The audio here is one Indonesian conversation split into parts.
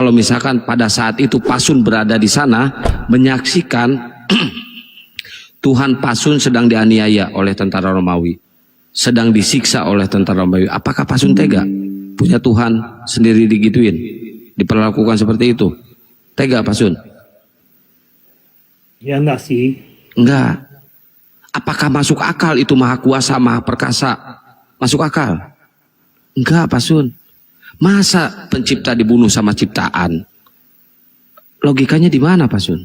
Kalau misalkan pada saat itu Pasun berada di sana menyaksikan Tuhan Pasun sedang dianiaya oleh tentara Romawi, sedang disiksa oleh tentara Romawi, apakah Pasun tega? Punya Tuhan sendiri digituin, diperlakukan seperti itu, tega Pasun? Ya enggak sih. Enggak. Apakah masuk akal itu maha kuasa, maha perkasa? Masuk akal? Enggak Pasun. Masa pencipta dibunuh sama ciptaan? Logikanya di mana Pasun?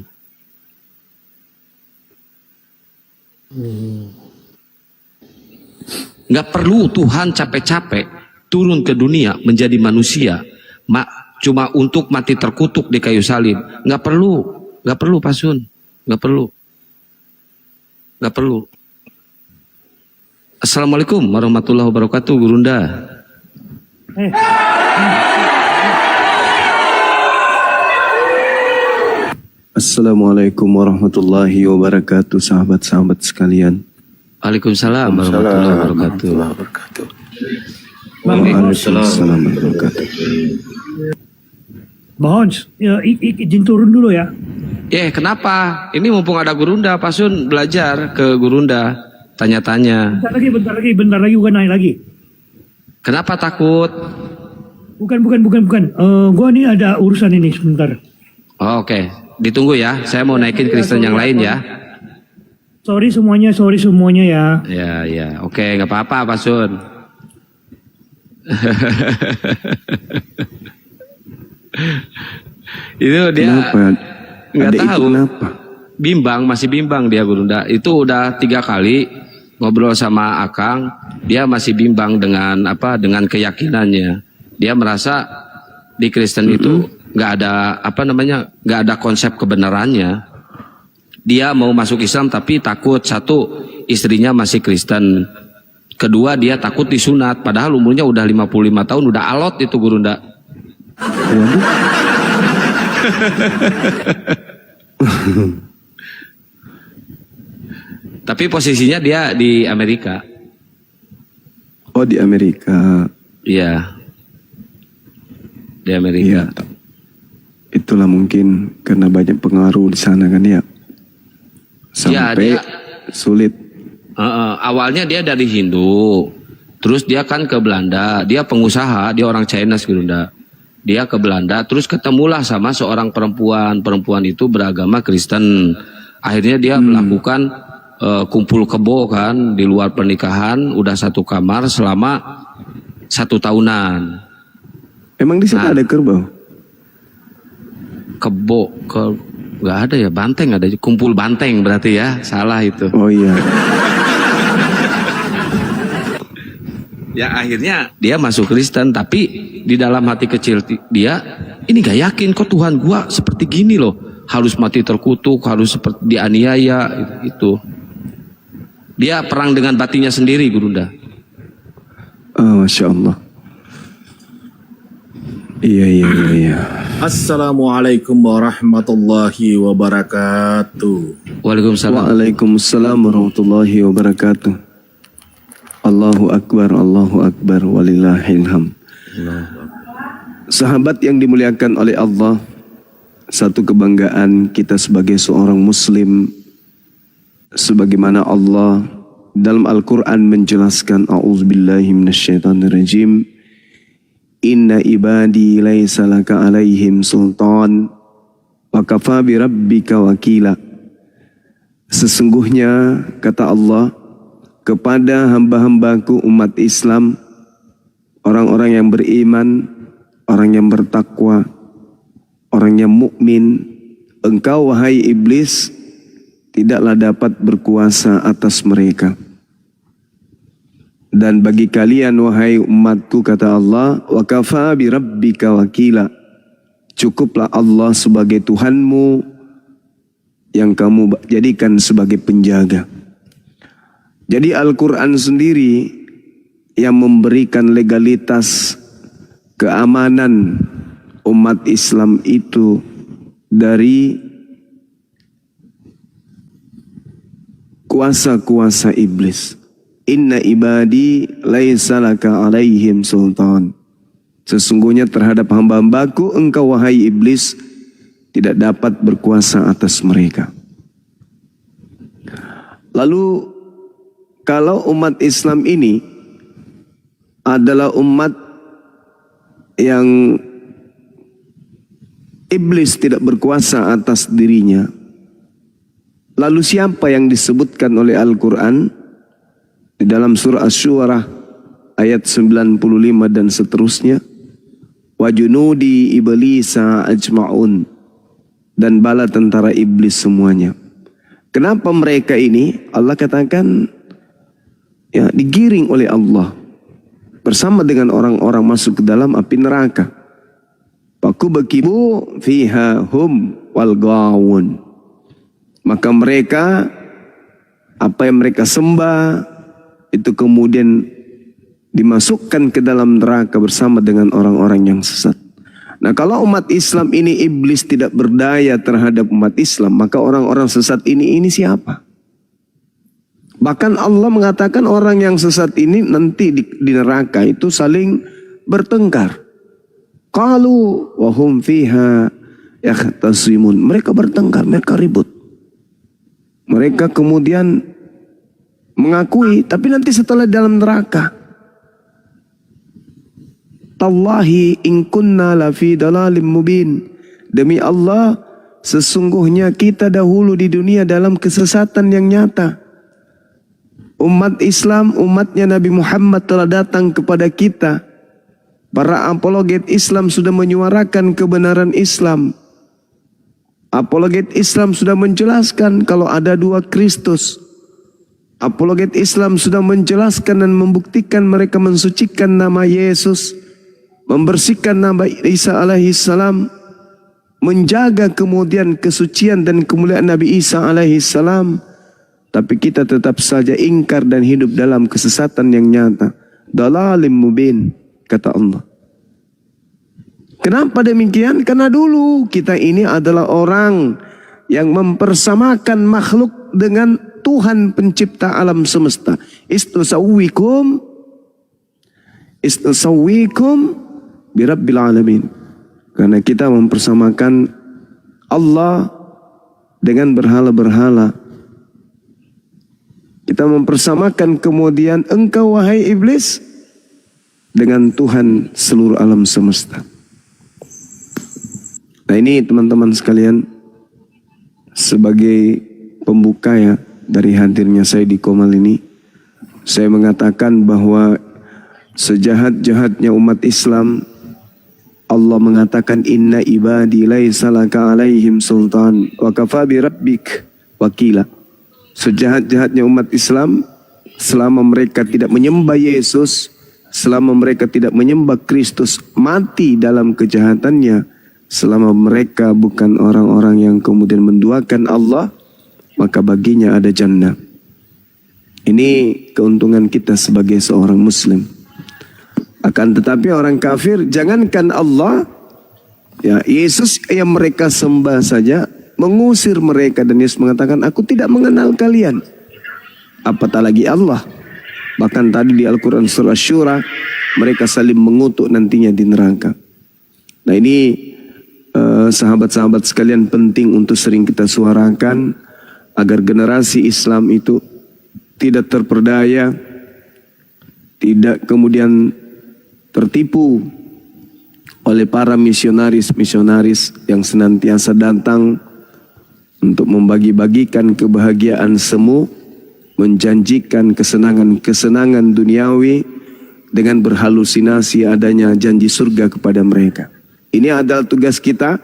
Nggak perlu Tuhan capek-capek turun ke dunia menjadi manusia cuma untuk mati terkutuk di kayu salib. Nggak perlu Pasun, nggak perlu. Assalamualaikum warahmatullahi wabarakatuh, Gurunda. Assalamualaikum warahmatullahi wabarakatuh, sahabat-sahabat sekalian. Waalaikumsalam warahmatullahi wabarakatuh. Waalaikumsalam warahmatullahi wabarakatuh. Mohon izin turun dulu ya. Kenapa? Ini mumpung ada Gurunda, Pasun belajar ke Gurunda, tanya-tanya. Bentar lagi bukan naik lagi. Kenapa takut? Bukan. Gua nih ada urusan ini sebentar. Oh, oke. Ditunggu ya. Saya mau naikin Kristen yang lain ya. Sorry semuanya ya. Ya. Oke, nggak apa-apa, Pasun. Itu dia nggak tahu. Kenapa? Masih bimbang dia Gurunda. Itu udah 3 kali ngobrol sama Akang, dia masih bimbang dengan keyakinannya. Dia merasa di Kristen itu nggak ada konsep kebenarannya. Dia mau masuk Islam tapi takut, satu, istrinya masih Kristen, kedua dia takut disunat, padahal umurnya udah 55 tahun, udah alot itu Gurunda. Tapi posisinya dia di Amerika. Oh, di Amerika. Iya. Di Amerika. Iya. Itulah mungkin karena banyak pengaruh di sana kan ya. Sampai sulit. Awalnya dia dari Hindu. Terus dia kan ke Belanda. Dia pengusaha, dia orang China Gurunda. Dia ke Belanda, terus ketemulah sama seorang perempuan. Perempuan itu beragama Kristen. Akhirnya dia melakukan kumpul kebo kan di luar pernikahan, udah 1 kamar selama 1 tahunan. Emang di sana ada kerbau? Kebo nggak ada ya, banteng ada, kumpul banteng berarti ya, salah itu. Oh iya. Ya akhirnya dia masuk Kristen, tapi di dalam hati kecil dia ini gak yakin kok Tuhan gua seperti gini loh, harus mati terkutuk, harus seperti dianiaya itu. Dia perang dengan batinnya sendiri Gurunda. Oh, Masya Allah. Iya. Assalamualaikum warahmatullahi wabarakatuh. Waalaikumsalam warahmatullahi wabarakatuh. Allahu Akbar, walillahilham. Sahabat yang dimuliakan oleh Allah, satu kebanggaan kita sebagai seorang muslim, sebagaimana Allah dalam Al-Quran menjelaskan, a'udzubillahi minasyaitonirrajim, inna ibadi laisa laka alaihim sultan wa kafa bi rabbika wakila. Sesungguhnya kata Allah kepada hamba-hambaku umat Islam, orang-orang yang beriman, orang yang bertakwa, orang yang mukmin, engkau wahai iblis tidaklah dapat berkuasa atas mereka. Dan bagi kalian wahai umatku kata Allah, wa kafa bi rabbika wakila, cukuplah Allah sebagai Tuhanmu yang kamu jadikan sebagai penjaga. Jadi Al-Quran sendiri yang memberikan legalitas keamanan umat Islam itu dari kuasa-kuasa iblis. Inna ibadi laisa laka alaihim sultan. Sesungguhnya terhadap hamba-hambaku engkau wahai iblis tidak dapat berkuasa atas mereka. Lalu kalau umat Islam ini adalah umat yang iblis tidak berkuasa atas dirinya, lalu siapa yang disebutkan oleh Al-Quran di dalam surah Asy-Syu'ara ayat 95 dan seterusnya? Wa junudi iblisa ajma'un, dan bala tentara iblis semuanya. Kenapa mereka ini Allah katakan ya digiring oleh Allah bersama dengan orang-orang masuk ke dalam api neraka. Fakubakibu fiha hum wal gawun. Maka mereka, apa yang mereka sembah itu kemudian dimasukkan ke dalam neraka bersama dengan orang-orang yang sesat. Nah, kalau umat Islam ini iblis tidak berdaya terhadap umat Islam, maka orang-orang sesat ini siapa? Bahkan Allah mengatakan orang yang sesat ini nanti di neraka itu saling bertengkar. Qalu wa hum fiha yahtasimun. Mereka bertengkar, mereka ribut. Mereka kemudian mengakui, tapi nanti setelah dalam neraka, Tallahi in kunna lafi dalalim mubin. Demi Allah, sesungguhnya kita dahulu di dunia dalam kesesatan yang nyata. Umat Islam, umatnya Nabi Muhammad telah datang kepada kita. Para apologet Islam sudah menyuarakan kebenaran Islam. Apologet Islam sudah menjelaskan kalau ada dua Kristus. Apologet Islam sudah menjelaskan dan membuktikan mereka mensucikan nama Yesus, membersihkan nama Isa alaihissalam, menjaga kemudian kesucian dan kemuliaan Nabi Isa alaihissalam. Tapi kita tetap saja ingkar dan hidup dalam kesesatan yang nyata. Dalalim mubin, kata Allah. Kenapa demikian? Karena dulu kita ini adalah orang yang mempersamakan makhluk dengan Tuhan pencipta alam semesta. Istusawwikum birabbil alamin. Karena kita mempersamakan Allah dengan berhala-berhala. Kita mempersamakan kemudian engkau wahai iblis dengan Tuhan seluruh alam semesta. Nah, ini teman-teman sekalian, sebagai pembuka ya dari hadirnya saya di Qomal ini, saya mengatakan bahwa sejahat-jahatnya umat Islam, Allah mengatakan inna ibadi laisa laka alaihim sultan wa kafa bi rabbik wakila. Sejahat-jahatnya umat Islam, selama mereka tidak menyembah Yesus, selama mereka tidak menyembah Kristus, mati dalam kejahatannya, selama mereka bukan orang-orang yang kemudian menduakan Allah, maka baginya ada jannah. Ini keuntungan kita sebagai seorang muslim. Akan tetapi orang kafir, jangankan Allah, ya Yesus yang mereka sembah saja mengusir mereka, dan Yesus mengatakan, aku tidak mengenal kalian. Apatah lagi Allah. Bahkan tadi di Al-Quran surah Syura, mereka saling mengutuk nantinya di neraka. Nah, ini sahabat-sahabat sekalian penting untuk sering kita suarakan agar generasi Islam itu tidak terperdaya, tidak kemudian tertipu oleh para misionaris-misionaris yang senantiasa datang untuk membagi-bagikan kebahagiaan semu, menjanjikan kesenangan-kesenangan duniawi dengan berhalusinasi adanya janji surga kepada mereka. Ini adalah tugas kita,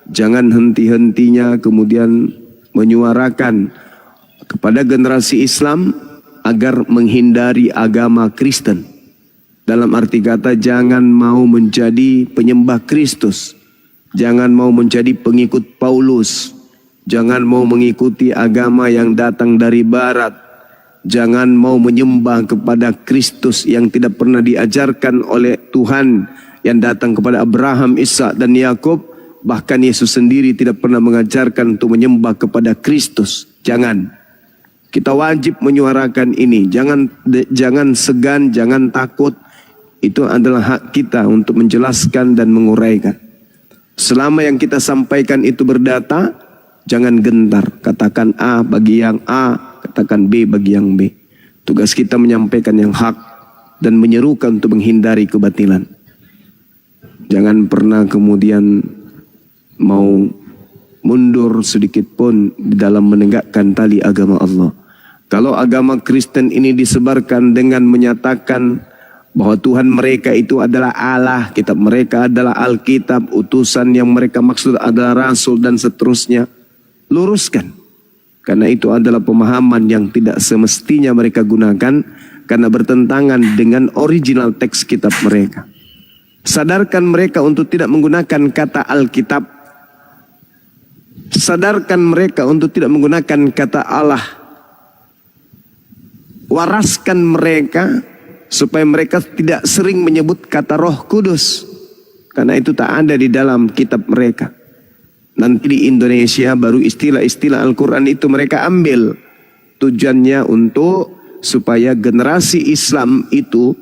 jangan henti-hentinya kemudian menyuarakan kepada generasi Islam agar menghindari agama Kristen. Dalam arti kata, jangan mau menjadi penyembah Kristus, jangan mau menjadi pengikut Paulus, jangan mau mengikuti agama yang datang dari barat, jangan mau menyembah kepada Kristus yang tidak pernah diajarkan oleh Tuhan yang datang kepada Abraham, Ishak dan Yakub. Bahkan Yesus sendiri tidak pernah mengajarkan untuk menyembah kepada Kristus. Jangan. Kita wajib menyuarakan ini. Jangan segan, jangan takut. Itu adalah hak kita untuk menjelaskan dan menguraikan. Selama yang kita sampaikan itu berdata, jangan gentar. Katakan A bagi yang A, katakan B bagi yang B. Tugas kita menyampaikan yang hak dan menyerukan untuk menghindari kebatilan. Jangan pernah kemudian mau mundur sedikit pun di dalam menegakkan tali agama Allah. Kalau agama Kristen ini disebarkan dengan menyatakan bahwa Tuhan mereka itu adalah Allah, kitab mereka adalah Alkitab, utusan yang mereka maksud adalah Rasul dan seterusnya, luruskan. Karena itu adalah pemahaman yang tidak semestinya mereka gunakan karena bertentangan dengan original teks kitab mereka. Sadarkan mereka untuk tidak menggunakan kata Alkitab. Sadarkan mereka untuk tidak menggunakan kata Allah. Waraskan mereka supaya mereka tidak sering menyebut kata Roh Kudus. Karena itu tak ada di dalam kitab mereka. Nanti di Indonesia baru istilah-istilah Al-Quran itu mereka ambil. Tujuannya untuk supaya generasi Islam itu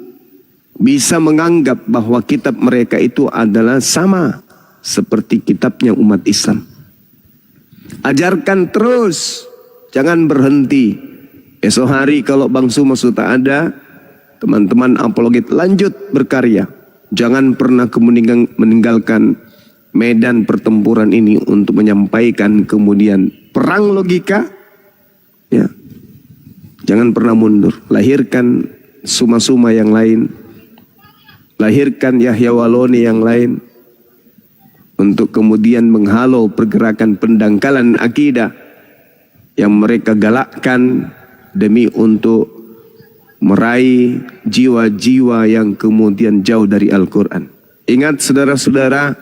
bisa menganggap bahwa kitab mereka itu adalah sama seperti kitabnya umat Islam. Ajarkan terus, jangan berhenti. Esok hari kalau Bang Suma sudah ada, teman-teman apologet lanjut berkarya. Jangan pernah meninggalkan medan pertempuran ini untuk menyampaikan kemudian perang logika. Ya. Jangan pernah mundur. Lahirkan Suma-Suma yang lain. Lahirkan Yahya Waloni yang lain. Untuk kemudian menghalau pergerakan pendangkalan akidah yang mereka galakkan demi untuk meraih jiwa-jiwa yang kemudian jauh dari Al-Quran. Ingat saudara-saudara,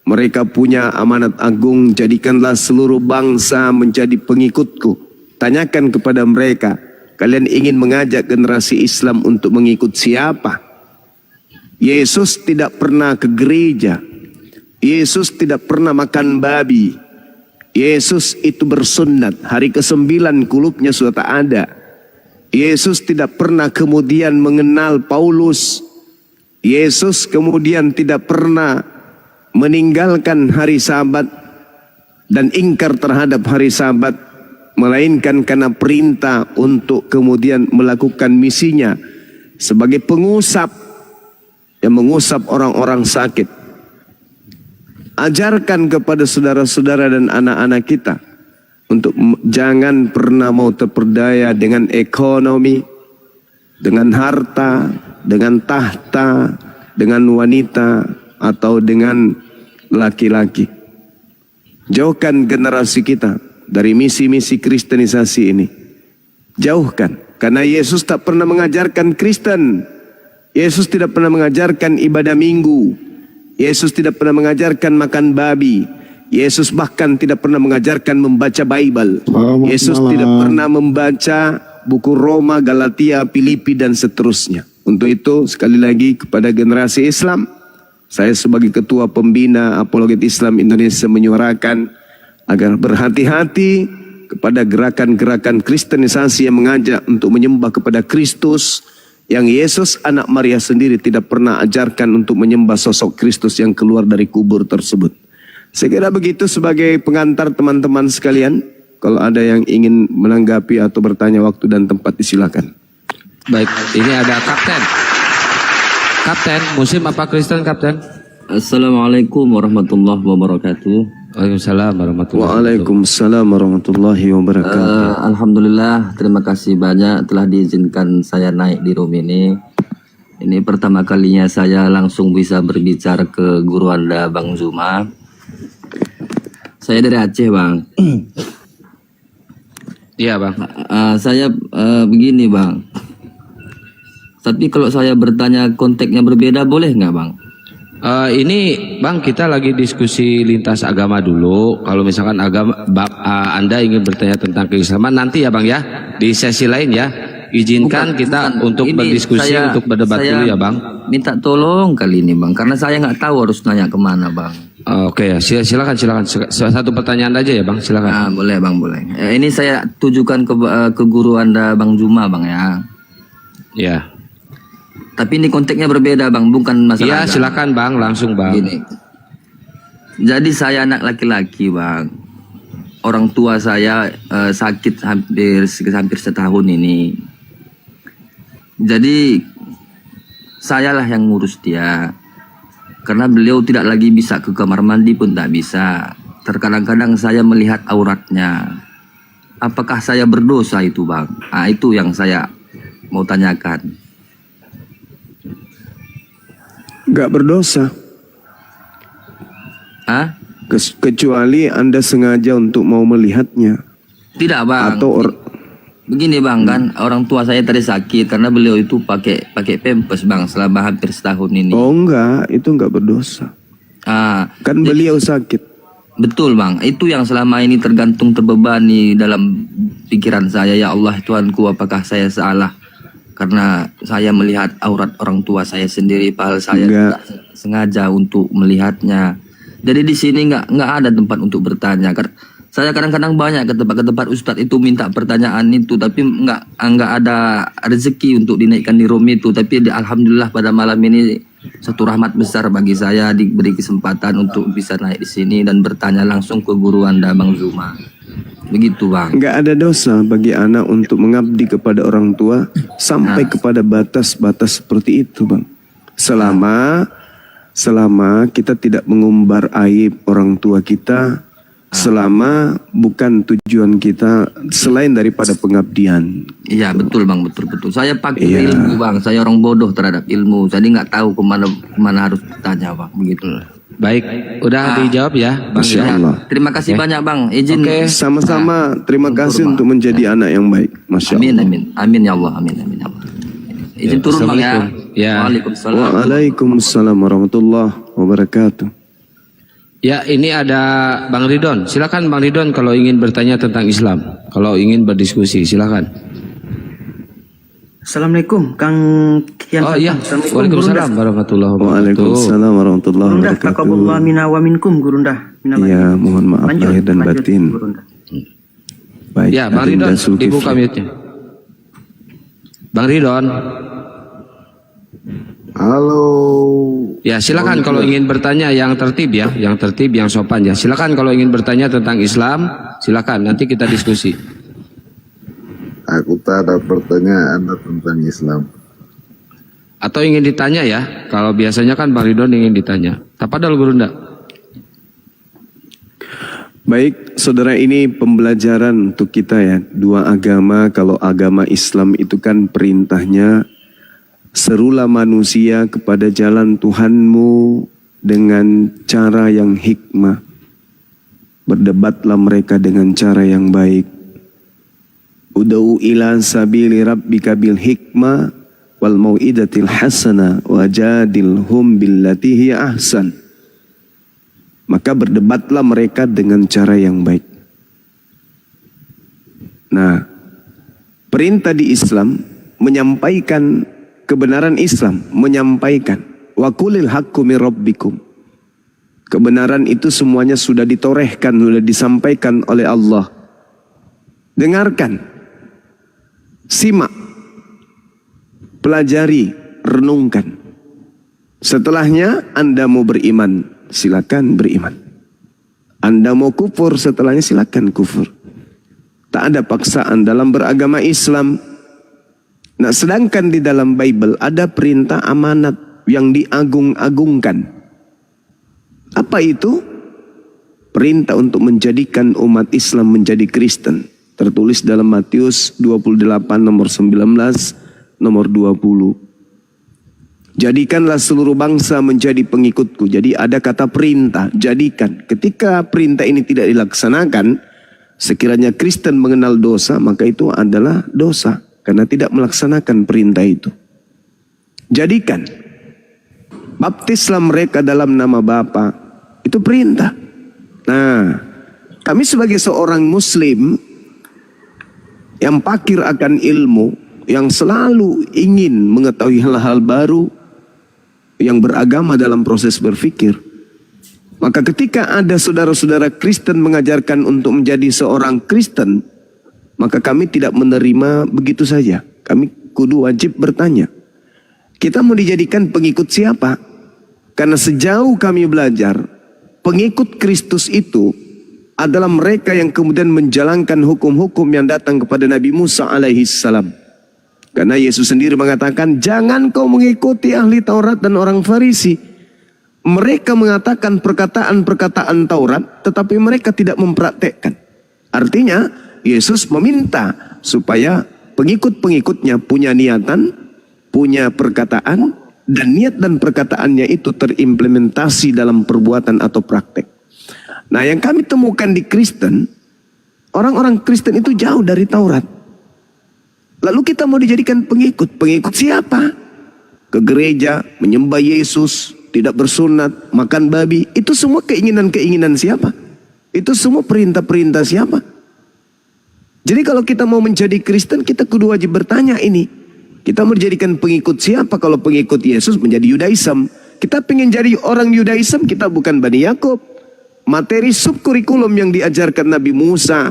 mereka punya amanat agung, jadikanlah seluruh bangsa menjadi pengikutku. Tanyakan kepada mereka, kalian ingin mengajak generasi Islam untuk mengikut siapa? Yesus tidak pernah ke gereja. Yesus tidak pernah makan babi. Yesus itu bersunat. Hari ke-9 kulupnya sudah tak ada. Yesus tidak pernah kemudian mengenal Paulus. Yesus kemudian tidak pernah meninggalkan hari Sabat dan ingkar terhadap hari Sabat, melainkan karena perintah untuk kemudian melakukan misinya sebagai pengusap yang mengusap orang-orang sakit. Ajarkan kepada saudara-saudara dan anak-anak kita untuk jangan pernah mau terperdaya dengan ekonomi, dengan harta, dengan tahta, dengan wanita, atau dengan laki-laki. Jauhkan generasi kita dari misi-misi kristenisasi ini. Jauhkan. Karena Yesus tak pernah mengajarkan Kristen. Yesus tidak pernah mengajarkan ibadah minggu. Yesus tidak pernah mengajarkan makan babi. Yesus bahkan tidak pernah mengajarkan membaca Bible. Yesus tidak pernah membaca buku Roma, Galatia, Filipi, dan seterusnya. Untuk itu sekali lagi kepada generasi Islam, saya sebagai ketua pembina Apologet Islam Indonesia menyuarakan agar berhati-hati kepada gerakan-gerakan kristenisasi yang mengajak untuk menyembah kepada Kristus, yang Yesus anak Maria sendiri tidak pernah ajarkan untuk menyembah sosok Kristus yang keluar dari kubur tersebut. Saya kira begitu sebagai pengantar teman-teman sekalian. Kalau ada yang ingin menanggapi atau bertanya, waktu dan tempat disilakan. Baik, ini ada Kapten. Kapten, Muslim apa Kristen, Kapten? Assalamualaikum warahmatullahi wabarakatuh. Waalaikumsalam warahmatullahi wabarakatuh. Waalaikumsalam warahmatullahi wabarakatuh. Alhamdulillah, terima kasih banyak telah diizinkan saya naik di room ini. Ini pertama kalinya saya langsung bisa berbicara ke guru Anda, Bang Zuma. Saya dari Aceh, Bang. Iya, Bang. Saya begini, Bang. Tapi kalau saya bertanya konteksnya berbeda, boleh nggak, Bang? Ini Bang, kita lagi diskusi lintas agama dulu. Kalau misalkan Anda ingin bertanya tentang keislaman, nanti ya Bang ya, di sesi lain ya. Izinkan kita untuk berdiskusi, untuk berdebat dulu ya Bang. Minta tolong kali ini Bang, karena saya nggak tahu harus nanya kemana Bang. Oke ya, silakan. Satu pertanyaan aja ya Bang, silakan. Boleh Bang, boleh. Ini saya tujukan ke guru Anda, Bang Zuma Bang ya. Ya. Tapi ini konteksnya berbeda bang, bukan masalah Iya, agama. silakan Bang, langsung Bang. Gini. Jadi saya anak laki-laki bang. Orang tua saya sakit hampir setahun ini. Jadi sayalah yang ngurus dia. Karena beliau tidak lagi bisa ke kamar mandi pun tak bisa. Terkadang-kadang saya melihat auratnya. Apakah saya berdosa itu bang? Nah, itu yang saya mau tanyakan. Gak berdosa. Hah? Kecuali Anda sengaja untuk mau melihatnya. Tidak bang. Atau Begini bang kan, orang tua saya tadi sakit karena beliau itu pakai pampers bang selama hampir setahun ini. Oh enggak, itu enggak berdosa. Kan beliau sakit. Betul bang, itu yang selama ini tergantung terbebani dalam pikiran saya. Ya Allah Tuhanku, apakah saya salah karena saya melihat aurat orang tua saya sendiri, padahal saya Enggak. tidak sengaja untuk melihatnya. Jadi di sini nggak ada tempat untuk bertanya. Saya kadang-kadang banyak ke tempat Ustadz itu minta pertanyaan itu, tapi nggak ada rezeki untuk dinaikkan di room itu. Tapi alhamdulillah pada malam ini satu rahmat besar bagi saya diberi kesempatan untuk bisa naik di sini dan bertanya langsung ke guru Anda Bang Zuma. Begitu bang. Enggak ada dosa bagi anak untuk mengabdi kepada orang tua sampai kepada batas-batas seperti itu bang. Selama kita tidak mengumbar aib orang tua kita, selama bukan tujuan kita selain daripada pengabdian. Iya betul bang, betul. Saya pakai Iya. ilmu bang, saya orang bodoh terhadap ilmu, jadi nggak tahu kemana harus bertanya bang, begitu. Baik, udah dijawab ya Bang. Masya Ya. Allah. Terima kasih banyak bang, izin. Sama-sama, terima kasih untuk menjadi anak yang baik. Masya Amin Allah. amin ya Allah, amin ya Allah. Izin turun bang ya. Assalamualaikum. Ya. Waalaikumsalam. Waalaikumsalam warahmatullahi wabarakatuh. Ya, ini ada Bang Ridon. Silakan Bang Ridon kalau ingin bertanya tentang Islam, kalau ingin berdiskusi, silakan. Assalamualaikum Kang Kian. Oh iya, Assalamualaikum Waalaikumsalam warahmatullahi wabarakatuh. Waalaikumsalam warahmatullahi Gurunda, wabarakatuh. taqabbalallahu minna wa minkum Gurunda. Ya, mohon maaf lahir dan batin. Gurunda. Baik, Ya, Bang Adinda Ridon, Zulkifli. dibuka mute-nya. Bang Ridon. Halo. Ya, silakan kalau ingin bertanya yang tertib ya, yang tertib, yang sopan ya. Silakan kalau ingin bertanya tentang Islam, silakan nanti kita diskusi. Aku tak ada pertanyaan tentang Islam. Atau ingin ditanya ya, kalau biasanya kan Bang Ridon ingin ditanya. Tapadol Gurunda. Baik, saudara, ini pembelajaran untuk kita ya. Dua agama, kalau agama Islam itu kan perintahnya serulah manusia kepada jalan Tuhanmu dengan cara yang hikmah. Berdebatlah mereka dengan cara yang baik. Ud'u ila sabili rabbika bil hikmah wal mau'idatil hasanah wajadilhum billati hiya ahsan. Maka berdebatlah mereka dengan cara yang baik. Nah, perintah di Islam menyampaikan kebenaran Islam, menyampaikan wa qulil haqqu mir rabbikum. Kebenaran itu semuanya sudah ditorehkan, sudah disampaikan oleh Allah. Dengarkan, simak, pelajari, renungkan. Setelahnya Anda mau beriman, silakan beriman. Anda mau kufur, setelahnya silakan kufur. Tak ada paksaan dalam beragama Islam. Nah, sedangkan di dalam Bible ada perintah amanat yang diagung-agungkan. Apa itu? Perintah untuk menjadikan umat Islam menjadi Kristen. Tertulis dalam Matius 28 nomor 19 nomor 20. Jadikanlah seluruh bangsa menjadi pengikutku. Jadi ada kata perintah, jadikan. Ketika perintah ini tidak dilaksanakan, sekiranya Kristen mengenal dosa, maka itu adalah dosa. Karena tidak melaksanakan perintah itu. Jadikan. Baptislah mereka dalam nama Bapa. Itu perintah. Nah, kami sebagai seorang Muslim yang pakir akan ilmu, yang selalu ingin mengetahui hal-hal baru, yang beragama dalam proses berpikir. Maka ketika ada saudara-saudara Kristen mengajarkan untuk menjadi seorang Kristen, maka kami tidak menerima begitu saja. Kami kudu wajib bertanya. Kita mau dijadikan pengikut siapa? Karena sejauh kami belajar, pengikut Kristus itu adalah mereka yang kemudian menjalankan hukum-hukum yang datang kepada Nabi Musa alaihi salam. Karena Yesus sendiri mengatakan, jangan kau mengikuti ahli Taurat dan orang Farisi. Mereka mengatakan perkataan-perkataan Taurat, tetapi mereka tidak mempraktekkan. Artinya, Yesus meminta supaya pengikut-pengikutnya punya niatan, punya perkataan, dan niat dan perkataannya itu terimplementasi dalam perbuatan atau praktek. Nah, yang kami temukan di Kristen, orang-orang Kristen itu jauh dari Taurat. Lalu kita mau dijadikan pengikut. Pengikut siapa? Ke gereja, menyembah Yesus, tidak bersunat, makan babi. Itu semua keinginan-keinginan siapa? Itu semua perintah-perintah siapa? Jadi kalau kita mau menjadi Kristen, kita kudu wajib bertanya ini. Kita mau dijadikan pengikut siapa? Kalau pengikut Yesus menjadi Yudaism. Kita pengen jadi orang Yudaism, kita bukan Bani Yakub. Materi subkurikulum yang diajarkan Nabi Musa,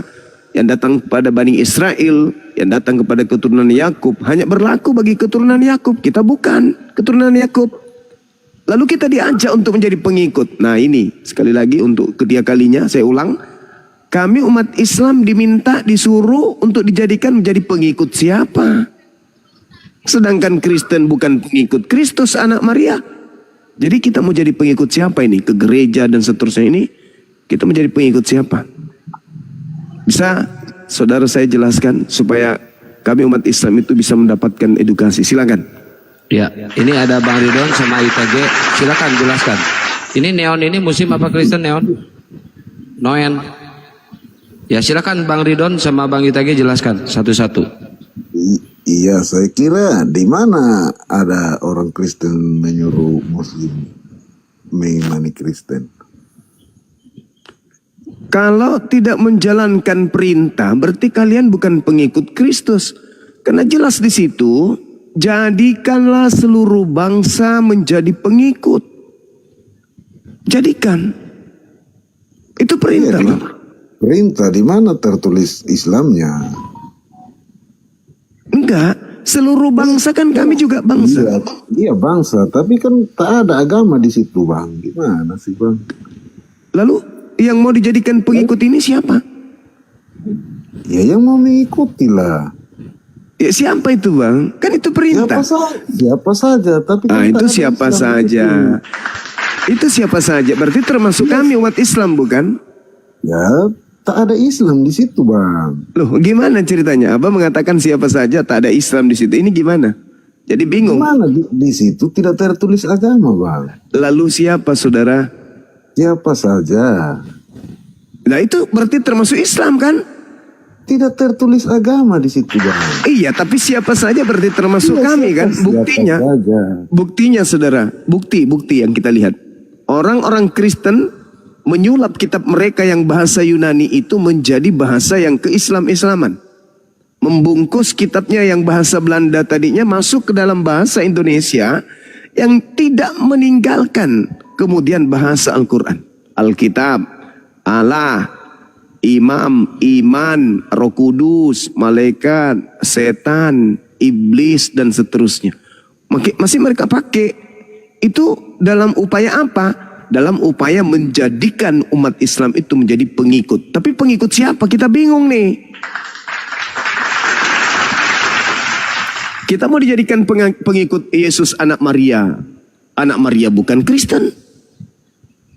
yang datang kepada Bani Israel, yang datang kepada keturunan Yakub, hanya berlaku bagi keturunan Yakub. Kita bukan keturunan Yakub. Lalu kita diajak untuk menjadi pengikut. Nah ini, sekali lagi untuk ketiga kalinya saya ulang. Kami umat Islam diminta, disuruh untuk dijadikan menjadi pengikut siapa? Sedangkan Kristen bukan pengikut Kristus anak Maria. Jadi kita mau jadi pengikut siapa ini? Ke gereja dan seterusnya ini. Kita menjadi pengikut siapa? Bisa saudara saya jelaskan supaya kami umat Islam itu bisa mendapatkan edukasi. Silakan. Ya, ini ada Bang Ridon sama ITG. Silakan jelaskan. Ini neon ini Muslim apa Kristen neon? Noen. Ya silakan Bang Ridon sama Bang ITG jelaskan satu-satu. Iya, saya kira di mana ada orang Kristen menyuruh Muslim mengimani Kristen. Kalau tidak menjalankan perintah, berarti kalian bukan pengikut Kristus. Karena jelas di situ, jadikanlah seluruh bangsa menjadi pengikut. Jadikan. Itu perintah. Iya, perintah di mana tertulis Islamnya? Enggak, seluruh bangsa kan kami juga bangsa. Iya bangsa, tapi kan tak ada agama di situ, Bang. Gimana sih, Bang? Lalu yang mau dijadikan pengikut ini siapa? Ya yang mau mengikuti lah. Ya siapa itu, Bang? Kan itu perintah. Siapa saja, tapi kan Ah, itu tak ada siapa Islam saja. Itu siapa saja. Berarti termasuk kami umat Islam, bukan? Ya, tak ada Islam di situ, Bang. Loh, gimana ceritanya? Abah mengatakan siapa saja, tak ada Islam di situ. Ini gimana? Jadi bingung. Gimana di situ tidak tertulis agama, Bang? Lalu siapa, saudara? Siapa saja. Nah itu berarti termasuk Islam kan? Tidak tertulis agama di situ, Bang. Iya, tapi siapa saja berarti termasuk Iya, kami kan? siapa Buktinya, saja. buktinya saudara, bukti yang kita lihat. Orang-orang Kristen menyulap kitab mereka yang bahasa Yunani itu menjadi bahasa yang keislam-islaman. Membungkus kitabnya yang bahasa Belanda tadinya masuk ke dalam bahasa Indonesia yang tidak meninggalkan kemudian bahasa Al-Quran. Alkitab, Allah, imam, iman, roh kudus, malaikat, setan, iblis, dan seterusnya. Masih mereka pakai. Itu dalam upaya apa? Dalam upaya menjadikan umat Islam itu menjadi pengikut. Tapi pengikut siapa? Kita bingung nih. Kita mau dijadikan pengikut Yesus anak Maria. Anak Maria bukan Kristen.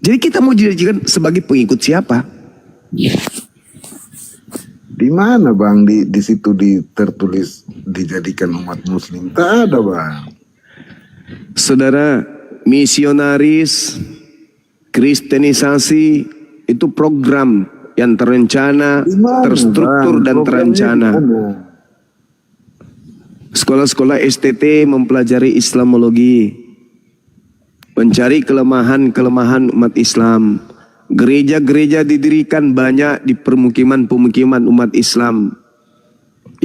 Jadi kita mau dijadikan sebagai pengikut siapa? Di mana, Bang? Di situ tertulis dijadikan umat Muslim. Tak ada, Bang. Saudara, misionaris, kristenisasi itu program yang terencana, terstruktur, dan terencana. Sekolah-sekolah STT mempelajari Islamologi, mencari kelemahan-kelemahan umat Islam. Gereja-gereja didirikan banyak di permukiman-pemukiman umat Islam,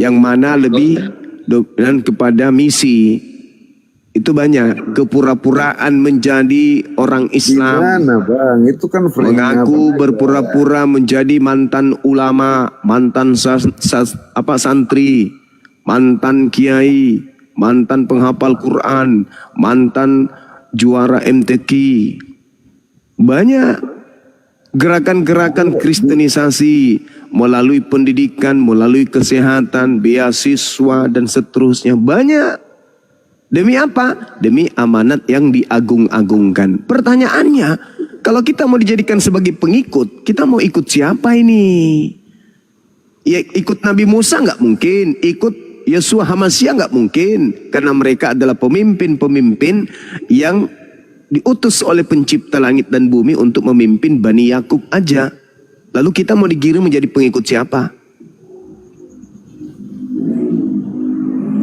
yang mana lebih dominan kepada misi. Itu banyak kepura-puraan menjadi orang Islam. Gimana, Bang? Itu kan Mengaku berpura-pura menjadi mantan ulama, mantan santri, mantan kiai, mantan penghafal Quran, mantan juara MTQ. Banyak gerakan-gerakan kristenisasi melalui pendidikan, melalui kesehatan, beasiswa dan seterusnya. Banyak. Demi apa? Demi amanat yang diagung-agungkan. Pertanyaannya, kalau kita mau dijadikan sebagai pengikut, kita mau ikut siapa ini? Ya, ikut Nabi Musa nggak mungkin, ikut Yesua Hamasya nggak mungkin, karena mereka adalah pemimpin-pemimpin yang diutus oleh pencipta langit dan bumi untuk memimpin Bani Yakub aja. Lalu kita mau digiring menjadi pengikut siapa?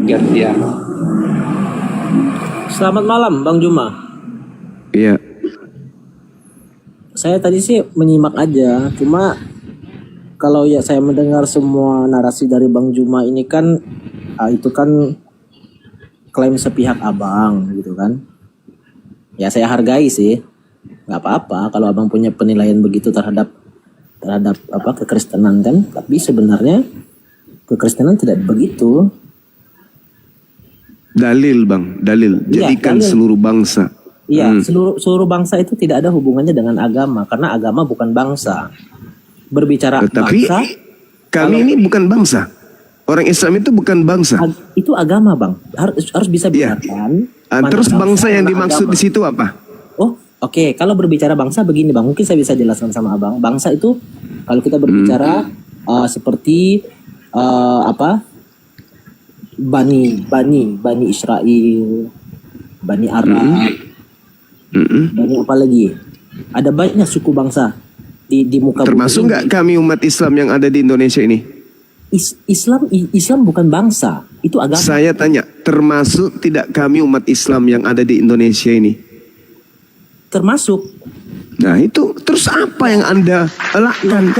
Gantian. Selamat malam Bang Juma. Iya. Saya tadi sih menyimak aja, cuma kalau ya saya mendengar semua narasi dari Bang Juma ini kan itu kan klaim sepihak abang gitu kan. Ya saya hargai sih, nggak apa-apa kalau abang punya penilaian begitu terhadap apa kekristenan kan. Tapi sebenarnya kekristenan tidak begitu. Dalil bang, dalil. Iya, Jadikan dalil. seluruh bangsa. Iya, seluruh bangsa itu tidak ada hubungannya dengan agama karena agama bukan bangsa. Berbicara Tetapi bangsa, kami ini bukan bangsa. Orang Islam itu bukan bangsa. itu agama bang, harus bisa Iya. bedakan. Terus bangsa yang mana dimaksud agama. di situ apa? Oh, oke. Kalau berbicara bangsa begini bang, mungkin saya bisa jelaskan sama abang. Bangsa itu kalau kita berbicara seperti apa? Bani Israel, Bani Arab, Bani apa lagi? Ada banyak suku bangsa di muka bumi Termasuk ini. nggak kami umat Islam yang ada di Indonesia ini? Islam bukan bangsa, itu agama. Saya tanya, termasuk tidak kami umat Islam yang ada di Indonesia ini? Termasuk. Nah itu, terus apa yang Anda elakkan?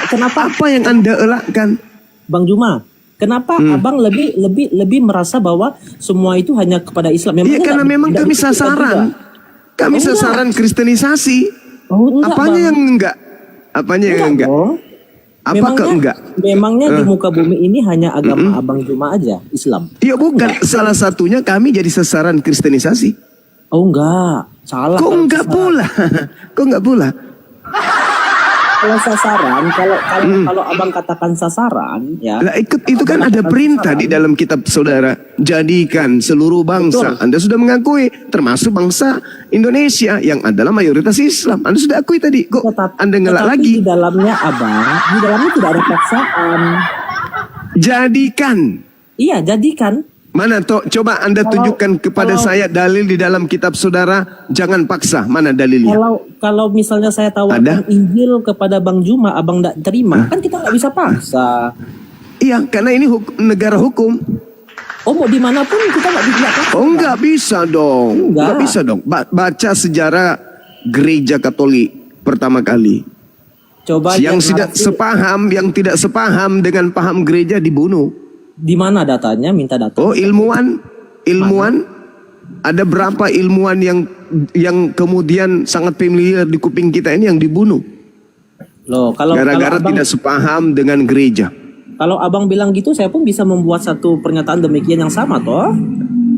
Kenapa Apa yang Anda elakkan? Bang Juma? Kenapa abang lebih merasa bahwa semua itu hanya kepada Islam? Iya karena memang kami dipikirkan sasaran. juga. Kami Oh, sasaran kristenisasi. Oh, enggak, Apanya Bang. yang enggak? Apanya yang enggak? dong. Apa ke enggak? Memangnya di muka bumi ini hanya agama Abang Juma aja, Islam? Iya bukan, salah satunya kami jadi sasaran kristenisasi. Oh enggak, salah. Kok Kalau enggak sasaran. pula? Kok enggak pula? Kalau sasaran, kalau abang katakan sasaran, ya. Lah itu kan ada perintah di dalam kitab saudara, jadikan seluruh bangsa. Betul. Anda sudah mengakui, termasuk bangsa Indonesia yang adalah mayoritas Islam. Anda sudah akui tadi, kok Anda ngelak tetapi lagi? Di dalamnya abang, di dalamnya tidak ada paksaan. Jadikan. Iya, jadikan. Mana toh? Coba Anda tunjukkan kepada saya dalil di dalam kitab saudara, jangan paksa. Mana dalilnya? Kalau misalnya saya tawarkan Ada? Injil kepada Bang Juma, abang tidak terima, kan kita nggak bisa paksa. Iya, karena ini negara hukum. Oh, mau dimanapun kita nggak bisa paksa. Oh, enggak bisa dong. Enggak bisa dong. Baca sejarah gereja Katolik pertama kali. Coba Yang lihat yang tidak sepaham dengan paham gereja dibunuh. di mana datanya, minta data. Oh, ilmuwan. Ada berapa ilmuwan yang kemudian sangat familiar di kuping kita ini yang dibunuh Loh, kalau gara-gara abang, tidak sepaham dengan gereja. kalau abang bilang gitu, saya pun bisa membuat satu pernyataan demikian yang sama, toh.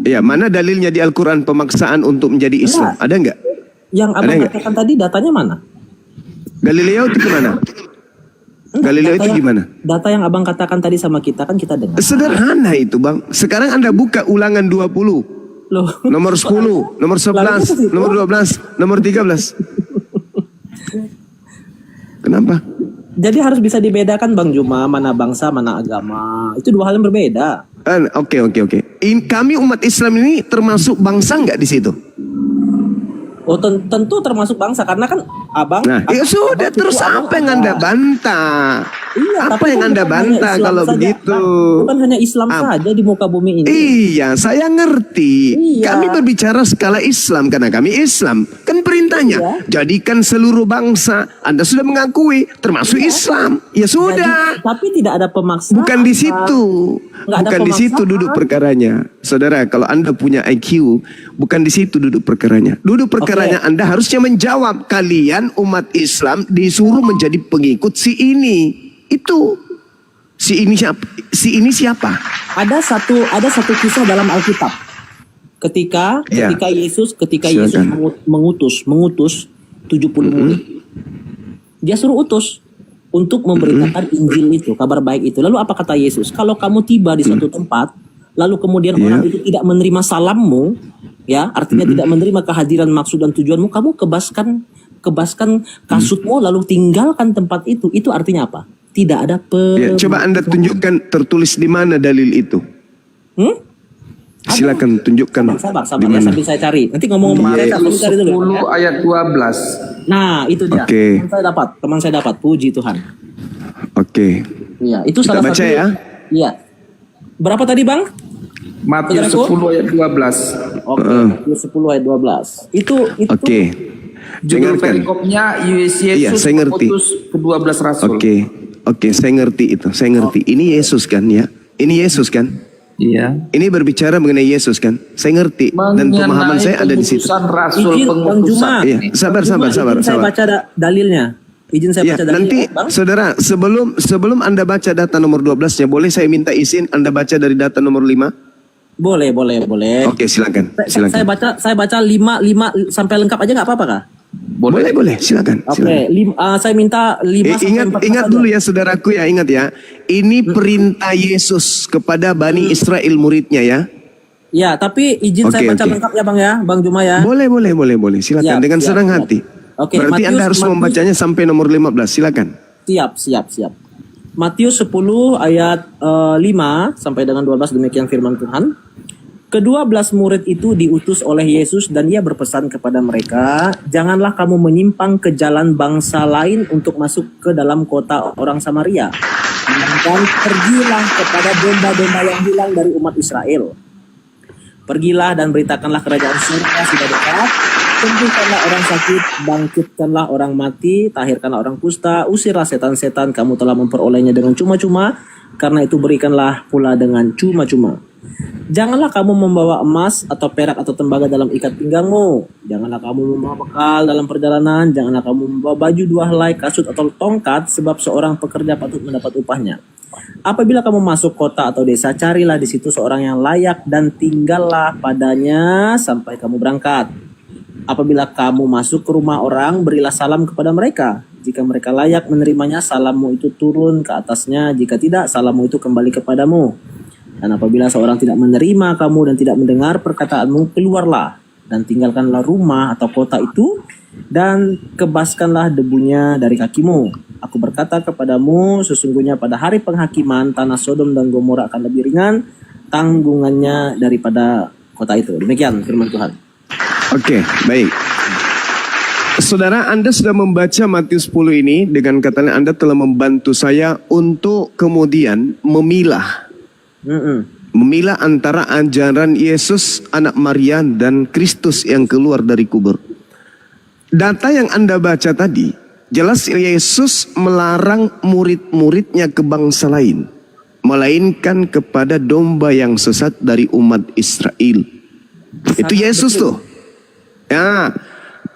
Ya, mana dalilnya di Al-Quran pemaksaan untuk menjadi Islam? Ada enggak? Yang abang Ada nggak? katakan tadi datanya mana? Galileo itu gimana? Galileo itu gimana? Data yang abang katakan tadi sama kita kan kita dengar. Sederhana itu bang. Sekarang Anda buka ulangan 20. Loh. Nomor 10, nomor 11, nomor 12, nomor 13. Kenapa? Jadi harus bisa dibedakan Bang Juma, mana bangsa, mana agama. Itu dua hal yang berbeda. Oke. Kami umat Islam ini termasuk bangsa nggak di situ? Oh tentu termasuk bangsa karena kan abang. Nah, ya sudah abang terus itu abang apa yang ada. Anda bantah? Iya, Apa tapi yang kan Anda bukan hanya bantah Islam kalau saja, begitu? kan? Bukan hanya Islam saja di muka bumi ini. Iya, saya ngerti. Iya. Kami berbicara skala Islam karena kami Islam. Kan perintahnya, Iya. jadikan seluruh bangsa. Anda sudah mengakui, termasuk Islam. Ya sudah. Tapi tidak ada pemaksaan. Bukan di situ. Nggak ada Bukan di situ pemaksaan. duduk perkaranya. Saudara, kalau Anda punya IQ, bukan di situ duduk perkaranya. Duduk perkaranya Anda harusnya menjawab, kalian umat Islam disuruh menjadi pengikut si ini. Itu. Si ini siapa? Si ini siapa? Ada satu kisah dalam Alkitab. Ketika Ya. Yesus Silakan. mengutus 70 murid. Dia suruh utus untuk memberitakan Injil itu, kabar baik itu. Lalu apa kata Yesus? Kalau kamu tiba di suatu tempat, lalu kemudian Ya. orang itu tidak menerima salammu, ya, artinya tidak menerima kehadiran maksud dan tujuanmu, kamu kebaskan kasutmu lalu tinggalkan tempat itu. Itu artinya apa? Tidak ada Ya, coba Anda tunjukkan tertulis di mana dalil itu. Silakan tunjukkan Sabar di ya, mana. sambil saya cari. Nanti ngomong-ngomong saya cari dulu. 10 Ya. ayat 12. Nah, itu dia. Oke. Teman saya dapat. Puji Tuhan. Oke. Iya, itu Kita salah baca satu. ya. Iya. Berapa tadi, Bang? Matius Saudaraku? 10 ayat 12. Oke, Matius 10 ayat 12. Itu Oke. Judul Dengarkan. perikopnya Yesus Iya, saya ngerti. mengutus ke-12 rasul. Oke, saya ngerti itu. Saya ngerti. Ini Yesus kan ya? Ini Yesus kan? Iya. Ini berbicara mengenai Yesus kan? Saya ngerti dan pemahaman saya ada di situ. Pengutusan rasul, Izin, Bang pengutusan. Juma. Iya, sabar. Izin saya baca dalilnya. Izin saya Ya, baca dalilnya, nanti Bang. saudara, sebelum Anda baca data nomor 12-nya, boleh saya minta izin Anda baca dari data nomor 5? Boleh. Oke, silakan. Saya baca 5 sampai lengkap aja nggak apa-apa, Kak? Boleh, silakan. Oke, saya minta 5 sampai 14 Ingat aja. dulu ya saudaraku ya, ingat ya. Ini perintah Yesus kepada Bani Israel muridnya ya. Ya, tapi izin saya Oke, baca oke. lengkap ya, Bang ya, Bang Juma ya. Boleh. Silakan dengan Siap. senang hati. Oke, Berarti Anda harus membacanya sampai nomor 15. Silakan. Siap. Matius 10 ayat 5 sampai dengan 12, demikian firman Tuhan. Ke-12 murid itu diutus oleh Yesus dan ia berpesan kepada mereka, janganlah kamu menyimpang ke jalan bangsa lain untuk masuk ke dalam kota orang Samaria. Melainkan pergilah kepada domba-domba yang hilang dari umat Israel. Pergilah dan beritakanlah kerajaan surga sudah dekat. Sembuhkanlah orang sakit, bangkitkanlah orang mati, tahirkanlah orang kusta, usirlah setan-setan, kamu telah memperolehnya dengan cuma-cuma, karena itu berikanlah pula dengan cuma-cuma. Janganlah kamu membawa emas atau perak atau tembaga dalam ikat pinggangmu. Janganlah kamu membawa bekal dalam perjalanan. Janganlah kamu membawa baju 2 helai, kasut atau tongkat, sebab seorang pekerja patut mendapat upahnya. Apabila kamu masuk kota atau desa, carilah di situ seorang yang layak dan tinggallah padanya sampai kamu berangkat. Apabila kamu masuk ke rumah orang, berilah salam kepada mereka. Jika mereka layak menerimanya, salammu itu turun ke atasnya. Jika tidak, salammu itu kembali kepadamu. Dan apabila seorang tidak menerima kamu dan tidak mendengar perkataanmu, keluarlah dan tinggalkanlah rumah atau kota itu dan kebaskanlah debunya dari kakimu. Aku berkata kepadamu, sesungguhnya pada hari penghakiman tanah Sodom dan Gomora akan lebih ringan tanggungannya daripada kota itu. Demikian firman Tuhan. Oke, baik. Saudara, Anda sudah membaca Matius 10 ini dengan katanya Anda telah membantu saya untuk kemudian memilah antara ajaran Yesus, anak Maria, dan Kristus yang keluar dari kubur. Data yang Anda baca tadi, jelas Yesus melarang murid-muridnya ke bangsa lain, melainkan kepada domba yang sesat dari umat Israel. Itu Yesus tuh. Ya,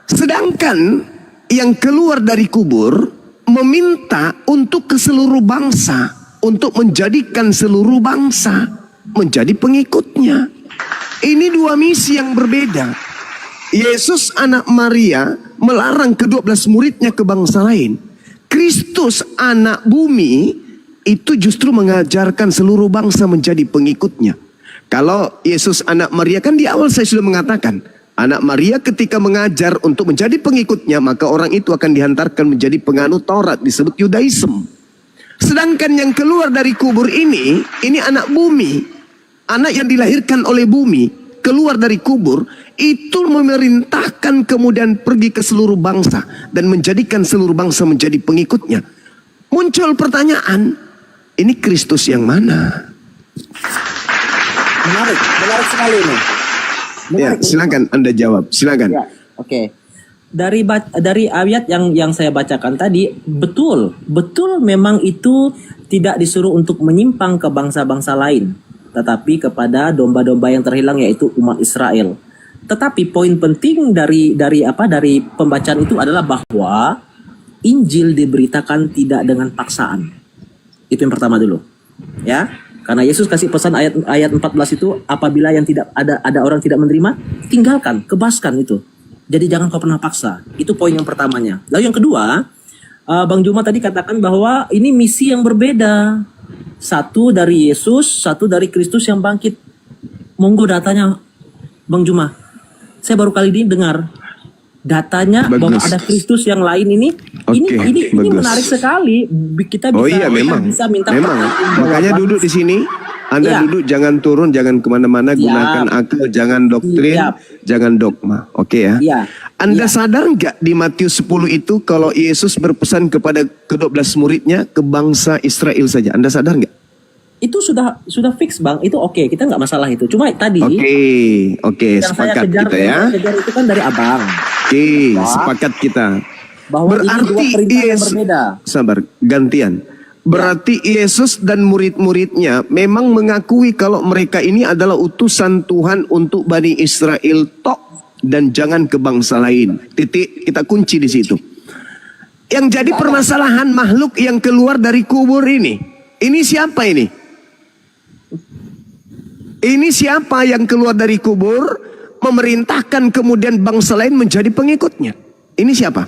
sedangkan yang keluar dari kubur meminta untuk ke seluruh bangsa, untuk menjadikan seluruh bangsa menjadi pengikutnya. Ini 2 misi yang berbeda. Yesus anak Maria melarang ke-12 muridnya ke bangsa lain. Kristus anak bumi itu justru mengajarkan seluruh bangsa menjadi pengikutnya. Kalau Yesus anak Maria, kan di awal saya sudah mengatakan, anak Maria ketika mengajar untuk menjadi pengikutnya, maka orang itu akan dihantarkan menjadi penganut Taurat, disebut Yudaism. Sedangkan yang keluar dari kubur ini anak bumi, anak yang dilahirkan oleh bumi, keluar dari kubur, itu memerintahkan kemudian pergi ke seluruh bangsa dan menjadikan seluruh bangsa menjadi pengikutnya. Muncul pertanyaan, ini Kristus yang mana? Menarik sekali ini. Ya, silakan Anda jawab, silakan. Ya, oke. Dari ayat yang saya bacakan tadi, betul memang itu tidak disuruh untuk menyimpang ke bangsa-bangsa lain, tetapi kepada domba-domba yang terhilang, yaitu umat Israel. Tetapi poin penting dari pembacaan itu adalah bahwa Injil diberitakan tidak dengan paksaan. Itu yang pertama dulu. Ya. Karena Yesus kasih pesan ayat 14 itu, apabila yang tidak ada orang tidak menerima, tinggalkan, kebaskan itu. Jadi jangan kau pernah paksa. Itu poin yang pertamanya. Lalu yang kedua, Bang Juma tadi katakan bahwa ini misi yang berbeda. Satu dari Yesus, satu dari Kristus yang bangkit. Monggo datanya, Bang Juma. Saya baru kali ini dengar datanya Bagus. bahwa ada Kristus yang lain ini. Ini bagus. menarik sekali. Kita bisa, Oh iya memang, bisa minta memang. pertanyaan Makanya bahwa duduk di sini. Anda Iya. duduk, jangan turun, jangan kemana-mana, Siap. gunakan akal, jangan doktrin, Siap. jangan dogma. Oke ya? Iya. Anda Iya. sadar nggak di Matius 10 itu kalau Yesus berpesan kepada ke-12 muridnya ke bangsa Israel saja? Anda sadar nggak? itu sudah fix Bang, itu oke, kita nggak masalah itu. Cuma tadi Oke, yang saya sepakat kejar, kita ya. yang saya kejar itu kan dari Abang Oke, sepakat kita. bahwa ini dua perintah yang berbeda. Sabar, gantian. Berarti Yesus dan murid-muridnya memang mengakui kalau mereka ini adalah utusan Tuhan untuk Bani Israel tok dan jangan ke bangsa lain. Titik, kita kunci di situ. Yang jadi permasalahan makhluk yang keluar dari kubur ini. Ini siapa ini? Ini siapa yang keluar dari kubur memerintahkan kemudian bangsa lain menjadi pengikutnya? Ini siapa?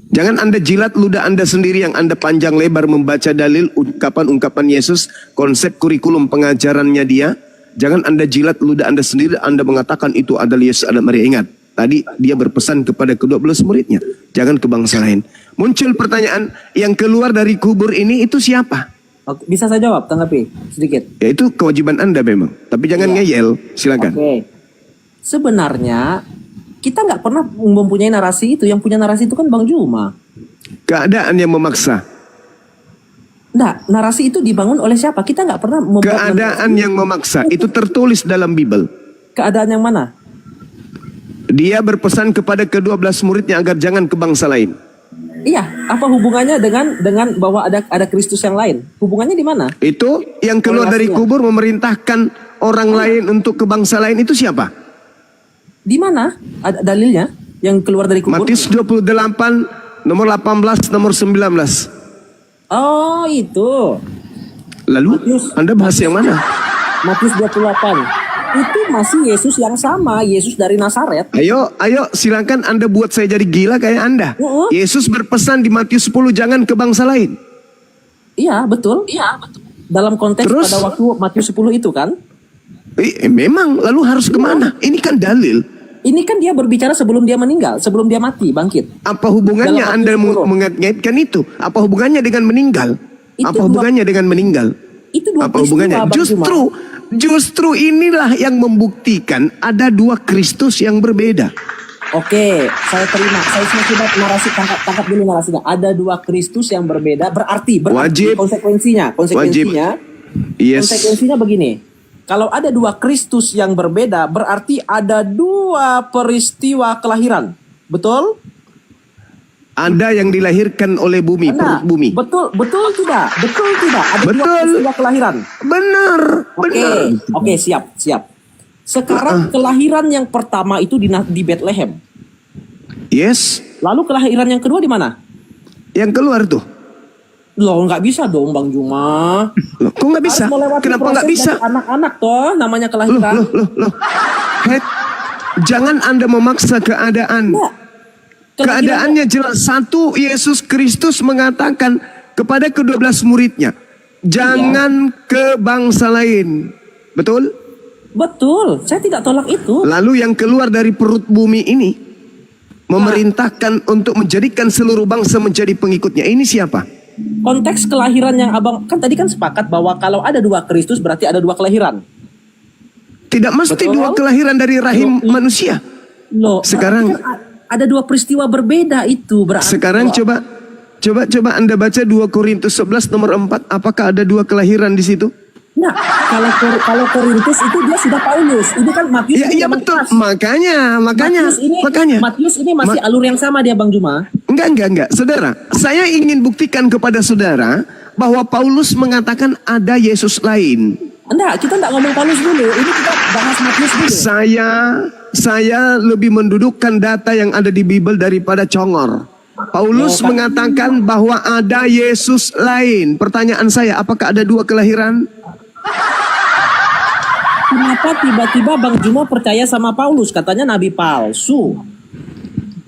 Jangan Anda jilat ludah Anda sendiri yang Anda panjang lebar membaca dalil ungkapan-ungkapan Yesus, konsep kurikulum pengajarannya dia. Jangan Anda jilat ludah Anda sendiri, Anda mengatakan itu adalah Yesus ada Maria. Ingat, tadi dia berpesan kepada ke-12 muridnya, jangan ke bangsa lain. Muncul pertanyaan, yang keluar dari kubur ini itu siapa? Oke, bisa saya jawab, tanggapi sedikit. Ya itu kewajiban Anda memang, tapi jangan ngeyel, silakan. Oke. Sebenarnya kita nggak pernah mempunyai narasi itu. Yang punya narasi itu kan Bang Juma. Keadaan yang memaksa. Nah, narasi itu dibangun oleh siapa? Kita nggak pernah membuat Keadaan yang memaksa itu tertulis dalam Bible. Keadaan yang mana? Dia berpesan kepada ke-12 muridnya agar jangan ke bangsa lain. Iya, apa hubungannya dengan bahwa ada Kristus yang lain? Hubungannya di mana? Itu yang keluar dari kubur memerintahkan orang lain untuk ke bangsa lain itu siapa? Di mana? Ada dalilnya yang keluar dari kubur? Matius 28 nomor 18 nomor 19. Oh, itu. Lalu Matius. Anda bahas yang mana? Matius 28. Itu masih Yesus yang sama, Yesus dari Nazaret. Ayo silakan Anda buat saya jadi gila kayak Anda. Yesus berpesan di Matius 10 jangan ke bangsa lain. Iya, betul. Dalam konteks Terus? pada waktu Matius 10 itu kan? Memang, lalu harus kemana? Ini kan dalil. Ini kan dia berbicara sebelum dia meninggal, sebelum dia mati, bangkit. Apa hubungannya Dalam Anda Matius 10. mengaitkan itu? Apa hubungannya dengan meninggal? Itu Apa hubungannya dengan meninggal? Itu dua Apa peristiwa, hubungannya? Bang Juma. Justru inilah yang membuktikan ada dua Kristus yang berbeda. Oke, saya terima. Saya sudah narasi, tangkap dulu narasinya. Ada dua Kristus yang berbeda, berarti Wajib. konsekuensinya. Yes. Konsekuensinya begini. Kalau ada dua Kristus yang berbeda, berarti ada dua peristiwa kelahiran. Betul? Ada yang dilahirkan oleh bumi, Nah, perut bumi. betul tidak? Ada dua Betul. peristiwa kelahiran. Benar. Oke, siap. Sekarang kelahiran yang pertama itu di Bethlehem. Yes. Lalu kelahiran yang kedua di mana? Yang keluar tuh. Loh, nggak bisa dong Bang Juma. Loh, kok nggak bisa? Harus melewati Kenapa proses nggak bisa? dari anak-anak toh, namanya kelahiran. Loh. Head, jangan Anda memaksa keadaan. Nggak. Keadaannya jelas. Satu, Yesus Kristus mengatakan kepada ke-12 muridnya, jangan ke bangsa lain. Betul? Betul, saya tidak tolak itu. Lalu yang keluar dari perut bumi ini memerintahkan untuk menjadikan seluruh bangsa menjadi pengikutnya. Ini siapa? Konteks kelahiran yang abang kan tadi kan sepakat bahwa kalau ada dua Kristus berarti ada dua kelahiran. Tidak mesti Betul. dua kelahiran dari rahim manusia. Loh, Sekarang- berarti kan ada dua peristiwa berbeda itu berarti. Sekarang coba Anda baca 2 Korintus 11 nomor 4. Apakah ada dua kelahiran di situ? Nah, kalau Korintus itu dia sudah Paulus. Ini kan Matius. ini Iya zaman betul. pas. Makanya. Matius ini masih alur yang sama dia Bang Juma. Enggak. Saudara, saya ingin buktikan kepada saudara bahwa Paulus mengatakan ada Yesus lain. Enggak, kita enggak ngomong Paulus dulu. Ini kita bahas Matius dulu. Saya lebih mendudukkan data yang ada di Bible daripada congor. Paulus mengatakan bahwa ada Yesus lain. Pertanyaan saya, apakah ada dua kelahiran? Kenapa tiba-tiba Bang Juma percaya sama Paulus? Katanya nabi palsu.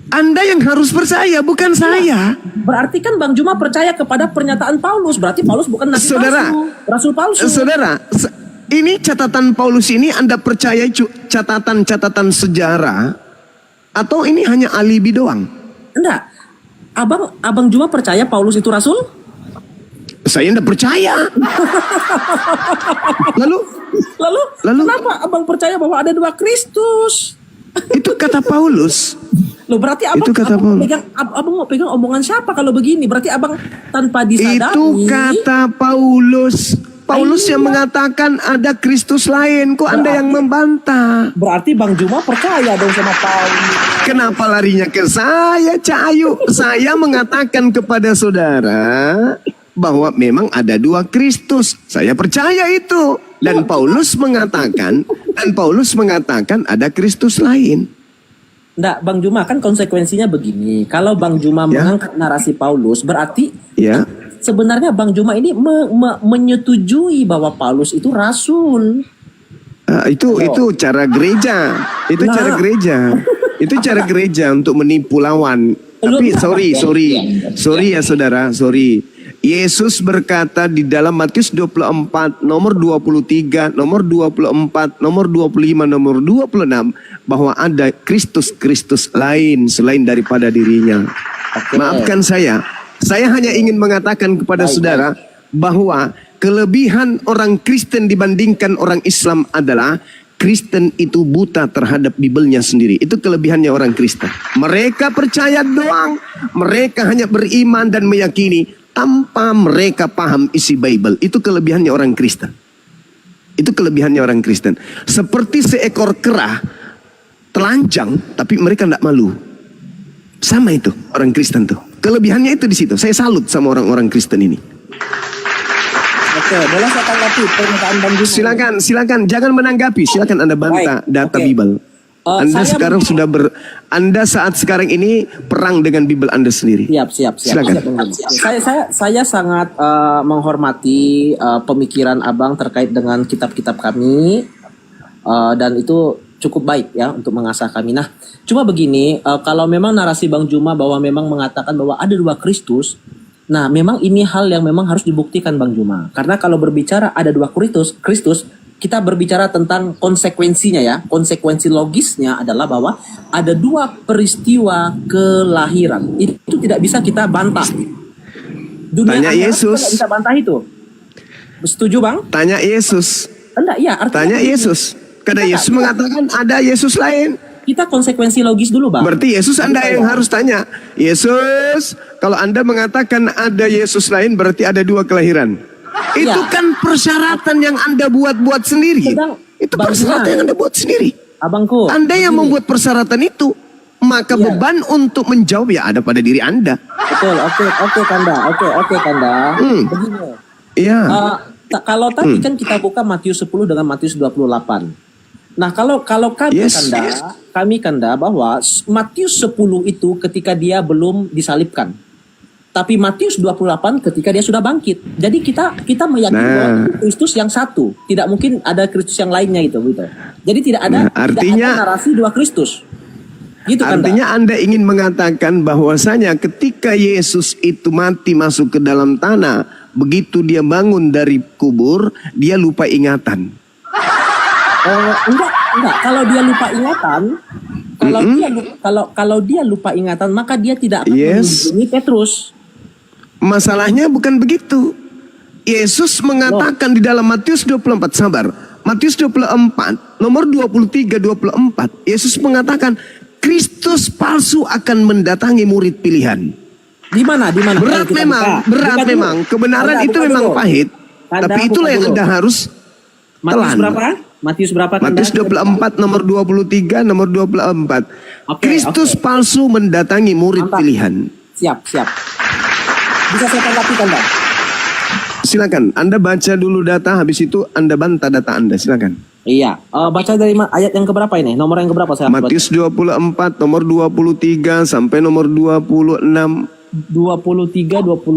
Anda yang harus percaya, bukan saya. Berarti kan Bang Juma percaya kepada pernyataan Paulus. Berarti Paulus bukan nabi Saudara, palsu, rasul palsu. Saudara, ini catatan Paulus ini Anda percaya catatan sejarah atau ini hanya alibi doang? Enggak. Abang Juma percaya Paulus itu rasul? Saya tidak percaya. Lalu Kenapa abang percaya bahwa ada dua Kristus? itu kata Paulus. Loh, berarti abang, Itu kata abang, Paulus. abang mau pegang omongan siapa kalau begini? Berarti abang tanpa disadari. Itu kata Paulus. Paulus yang mengatakan ada Kristus lain. Kok Anda yang membantah? Berarti Bang Juma percaya dong sama Paulus. Kenapa larinya ke saya, Cahayu? Saya mengatakan kepada saudara bahwa memang ada dua Kristus. Saya percaya itu. Dan Paulus mengatakan ada Kristus lain. Enggak, Bang Juma, kan konsekuensinya begini. Kalau Bang Juma mengangkat narasi Paulus, berarti Ya. sebenarnya Bang Juma ini menyetujui bahwa Paulus itu rasul. Itu cara gereja. Itu Nah. cara gereja. Itu cara gereja untuk menipu lawan. Tapi sorry ya saudara, sorry. Yesus berkata di dalam Matius 24, nomor 23, nomor 24, nomor 25, nomor 26 bahwa ada Kristus lain selain daripada dirinya. Maafkan saya hanya ingin mengatakan kepada saudara bahwa kelebihan orang Kristen dibandingkan orang Islam adalah Kristen itu buta terhadap Bibelnya sendiri. Itu kelebihannya orang Kristen. Mereka percaya doang, mereka hanya beriman dan meyakini tanpa mereka paham isi Bible. Itu kelebihannya orang Kristen. Itu kelebihannya orang Kristen. Seperti seekor kera telanjang, tapi mereka tidak malu. Sama itu orang Kristen tuh. Kelebihannya itu di situ. Saya salut sama orang-orang Kristen ini. Oke, boleh saya tanggapi pernyataan Bang Juma? Silakan, jangan menanggapi. Silakan Anda bantah data Bible. Anda sekarang Anda saat sekarang ini perang dengan Bible Anda sendiri. Siap. Silakan. Saya sangat menghormati pemikiran abang terkait dengan kitab-kitab kami, dan itu cukup baik ya untuk mengasah kami. Nah, cuma begini, kalau memang narasi Bang Juma bahwa memang mengatakan bahwa ada dua Kristus, nah memang ini hal yang memang harus dibuktikan Bang Juma. Karena kalau berbicara ada dua Kristus, kita berbicara tentang konsekuensinya ya. Konsekuensi logisnya adalah bahwa ada dua peristiwa kelahiran. Itu tidak bisa kita bantah. Tanya Yesus. Tidak bisa bantah itu. Setuju Bang? Tanya Yesus. Enggak, ya. Artinya Tanya Yesus. Karena Yesus mengatakan ada Yesus lain. Kita konsekuensi logis dulu Bang. Berarti Yesus Anda yang harus tanya. Yesus, kalau Anda mengatakan ada Yesus lain berarti ada dua kelahiran. Itu kan persyaratan yang Anda buat sendiri. Itu persyaratan yang Anda buat sendiri. Abangku. Anda yang membuat persyaratan itu. Maka beban untuk menjawab ya ada pada diri Anda. Betul, oke Kanda. Oke Kanda. Begini. Iya. Kalau tadi kan kita buka Matius 10 dengan Matius 28. Nah, kalau kami Kanda bahwa Matius 10 itu ketika dia belum disalibkan. Tapi Matius 28 ketika dia sudah bangkit. Jadi kita meyakini bahwa Kristus yang satu. Tidak mungkin ada Kristus yang lainnya gitu. Jadi tidak ada, tidak ada narasi dua Kristus. Gitu, artinya Anda ingin mengatakan bahwasanya ketika Yesus itu mati masuk ke dalam tanah, begitu dia bangun dari kubur, dia lupa ingatan. Enggak. Kalau dia lupa ingatan, kalau dia lupa ingatan, maka dia tidak akan menghubungi Petrus. Masalahnya bukan begitu. Yesus mengatakan di dalam Matius 24, sabar. Matius 24, nomor 23, 24. Yesus mengatakan, Kristus palsu akan mendatangi murid pilihan. Di mana? Berat memang. Kebenaran itu memang pahit. Tapi itulah yang Anda harus telan. Matius berapa? Matius 24, nomor 23, nomor 24. Kristus palsu mendatangi murid pilihan. Siap. Bisa saya tanggapi Kanda? Silakan, Anda baca dulu data, habis itu Anda bantah data Anda, silakan. Iya, baca dari ayat yang keberapa ini? Nomor yang keberapa saya? Matius 24 nomor 23 sampai nomor 26. 23, 26.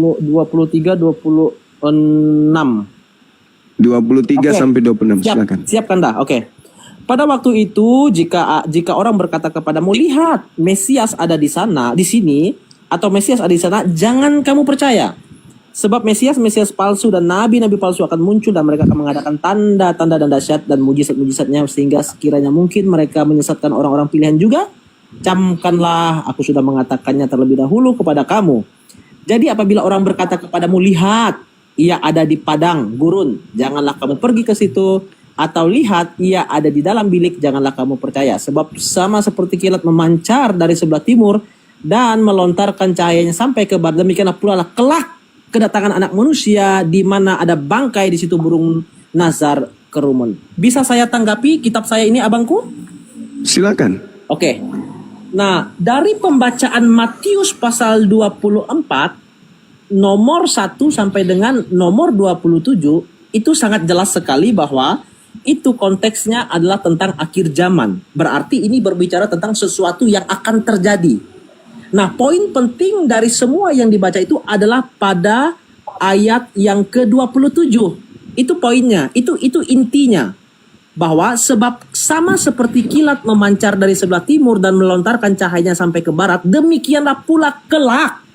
23 Oke. sampai 26. Siap, Silakan. siapkan dah. Oke. Pada waktu itu jika orang berkata kepadamu, lihat Mesias ada di sana, di sini, atau Mesias ada di sana, jangan kamu percaya. Sebab Mesias palsu dan nabi-nabi palsu akan muncul dan mereka akan mengadakan tanda-tanda dan dahsyat dan mujizat-mujizatnya sehingga sekiranya mungkin mereka menyesatkan orang-orang pilihan juga. Camkanlah, aku sudah mengatakannya terlebih dahulu kepada kamu. Jadi apabila orang berkata kepadamu, lihat, ia ada di padang gurun, janganlah kamu pergi ke situ. Atau lihat, ia ada di dalam bilik, janganlah kamu percaya. Sebab sama seperti kilat memancar dari sebelah timur dan melontarkan cahayanya sampai ke barat, demikianlah pula kelak kedatangan anak manusia di mana ada bangkai di situ burung nazar kerumun. Bisa saya tanggapi kitab saya ini, abangku? Silakan. Oke. Nah, dari pembacaan Matius pasal 24 nomor 1 sampai dengan nomor 27 itu sangat jelas sekali bahwa itu konteksnya adalah tentang akhir zaman. Berarti ini berbicara tentang sesuatu yang akan terjadi. Nah, poin penting dari semua yang dibaca itu adalah pada ayat yang ke-27. Itu poinnya, itu intinya. Bahwa sebab sama seperti kilat memancar dari sebelah timur dan melontarkan cahayanya sampai ke barat, demikianlah pula kelak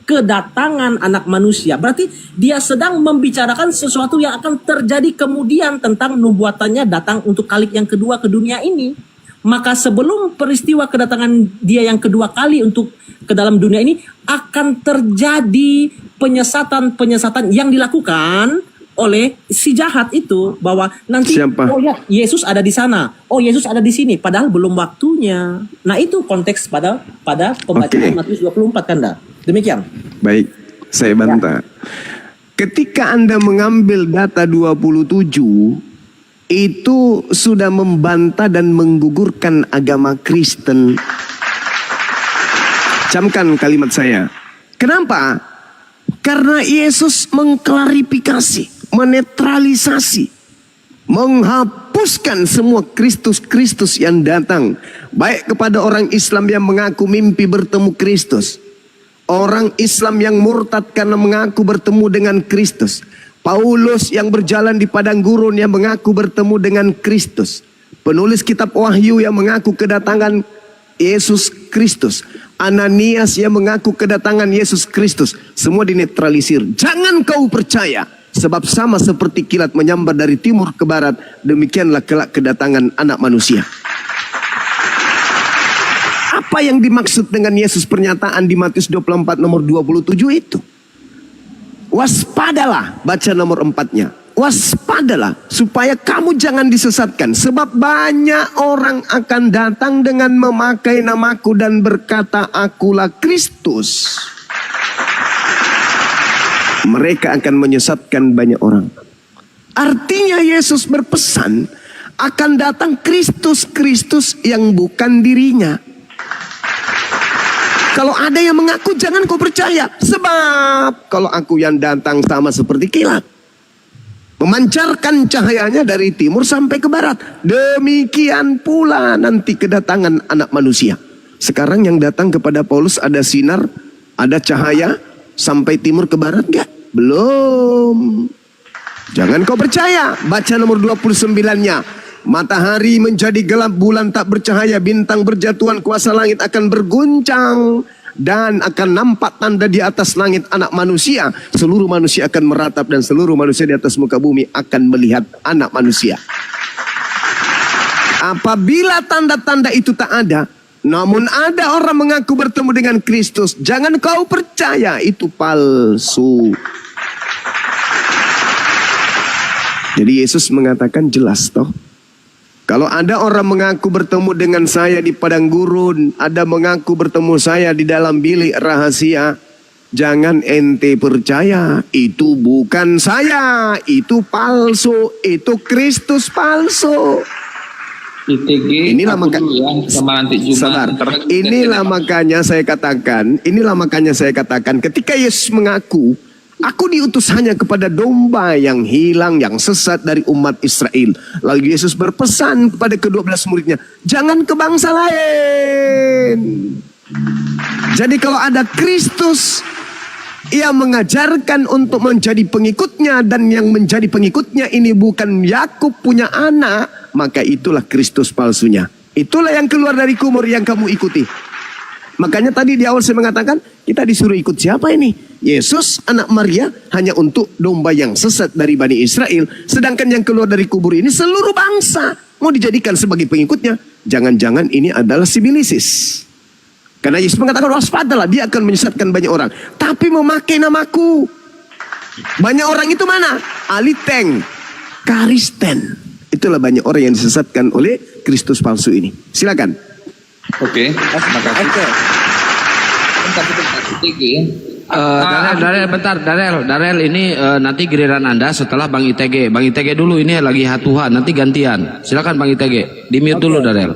kedatangan anak manusia. Berarti dia sedang membicarakan sesuatu yang akan terjadi kemudian tentang nubuatannya datang untuk kali yang kedua ke dunia ini. Maka sebelum peristiwa kedatangan dia yang kedua kali untuk ke dalam dunia ini akan terjadi penyesatan-penyesatan yang dilakukan oleh si jahat itu, bahwa nanti Siapa? oh ya Yesus ada di sana, oh Yesus ada di sini, padahal belum waktunya. Nah itu konteks pada pembacaan Matius 24 kan dah. Demikian. Baik, saya bantah. Ketika Anda mengambil data 27, itu sudah membantah dan menggugurkan agama Kristen. Camkan kalimat saya. Kenapa? Karena Yesus mengklarifikasi, menetralisasi, menghapuskan semua Kristus-Kristus yang datang. Baik kepada orang Islam yang mengaku mimpi bertemu Kristus, orang Islam yang murtad karena mengaku bertemu dengan Kristus, Paulus yang berjalan di padang gurun yang mengaku bertemu dengan Kristus, penulis kitab Wahyu yang mengaku kedatangan Yesus Kristus, Ananias yang mengaku kedatangan Yesus Kristus, semua dinetralisir. Jangan kau percaya, sebab sama seperti kilat menyambar dari timur ke barat, demikianlah kelak kedatangan anak manusia. Apa yang dimaksud dengan Yesus pernyataan di Matius 24 nomor 27 itu? Waspadalah, baca nomor 4-nya. Waspadalah supaya kamu jangan disesatkan, sebab banyak orang akan datang dengan memakai namaku dan berkata, akulah Kristus. Mereka akan menyesatkan banyak orang. Artinya Yesus berpesan akan datang Kristus-Kristus yang bukan dirinya. Kalau ada yang mengaku, jangan kau percaya. Sebab kalau aku yang datang sama seperti kilat, memancarkan cahayanya dari timur sampai ke barat, demikian pula nanti kedatangan anak manusia. Sekarang yang datang kepada Paulus ada sinar, ada cahaya sampai timur ke barat enggak? Belum. Jangan kau percaya. Baca nomor 29-nya. Matahari menjadi gelap, bulan tak bercahaya, bintang berjatuhan, kuasa langit akan berguncang, dan akan nampak tanda di atas langit anak manusia. Seluruh manusia akan meratap dan seluruh manusia di atas muka bumi akan melihat anak manusia. Apabila tanda-tanda itu tak ada, namun ada orang mengaku bertemu dengan Kristus, jangan kau percaya, itu palsu. Jadi Yesus mengatakan jelas toh. Kalau ada orang mengaku bertemu dengan saya di padang gurun, ada mengaku bertemu saya di dalam bilik rahasia, jangan ente percaya, itu bukan saya, itu palsu, itu Kristus palsu. ITG Inilah sama nanti sabar. Inilah makanya saya katakan, ketika Yesus mengaku Aku diutus hanya kepada domba yang hilang, yang sesat dari umat Israel. Lalu Yesus berpesan kepada ke-12 muridnya, jangan ke bangsa lain. Jadi kalau ada Kristus, ia mengajarkan untuk menjadi pengikutnya, dan yang menjadi pengikutnya ini bukan Yakub punya anak, maka itulah Kristus palsunya. Itulah yang keluar dari kubur yang kamu ikuti. Makanya tadi di awal saya mengatakan, kita disuruh ikut siapa ini? Yesus anak Maria hanya untuk domba yang sesat dari Bani Israel. Sedangkan yang keluar dari kubur ini seluruh bangsa mau dijadikan sebagai pengikutnya. Jangan-jangan ini adalah sibilisis. Karena Yesus mengatakan, waspadalah, dia akan menyesatkan banyak orang. Tapi memakai namaku. Banyak orang itu mana? Aliteng, Karisten. Itulah banyak orang yang disesatkan oleh Kristus palsu ini. Silakan. Oke, terima kasih. Darel ini nanti giliran Anda setelah Bang ITG. Bang ITG dulu, ini lagi hatuhan, nanti gantian. Silakan Bang ITG, di mute dulu Darel.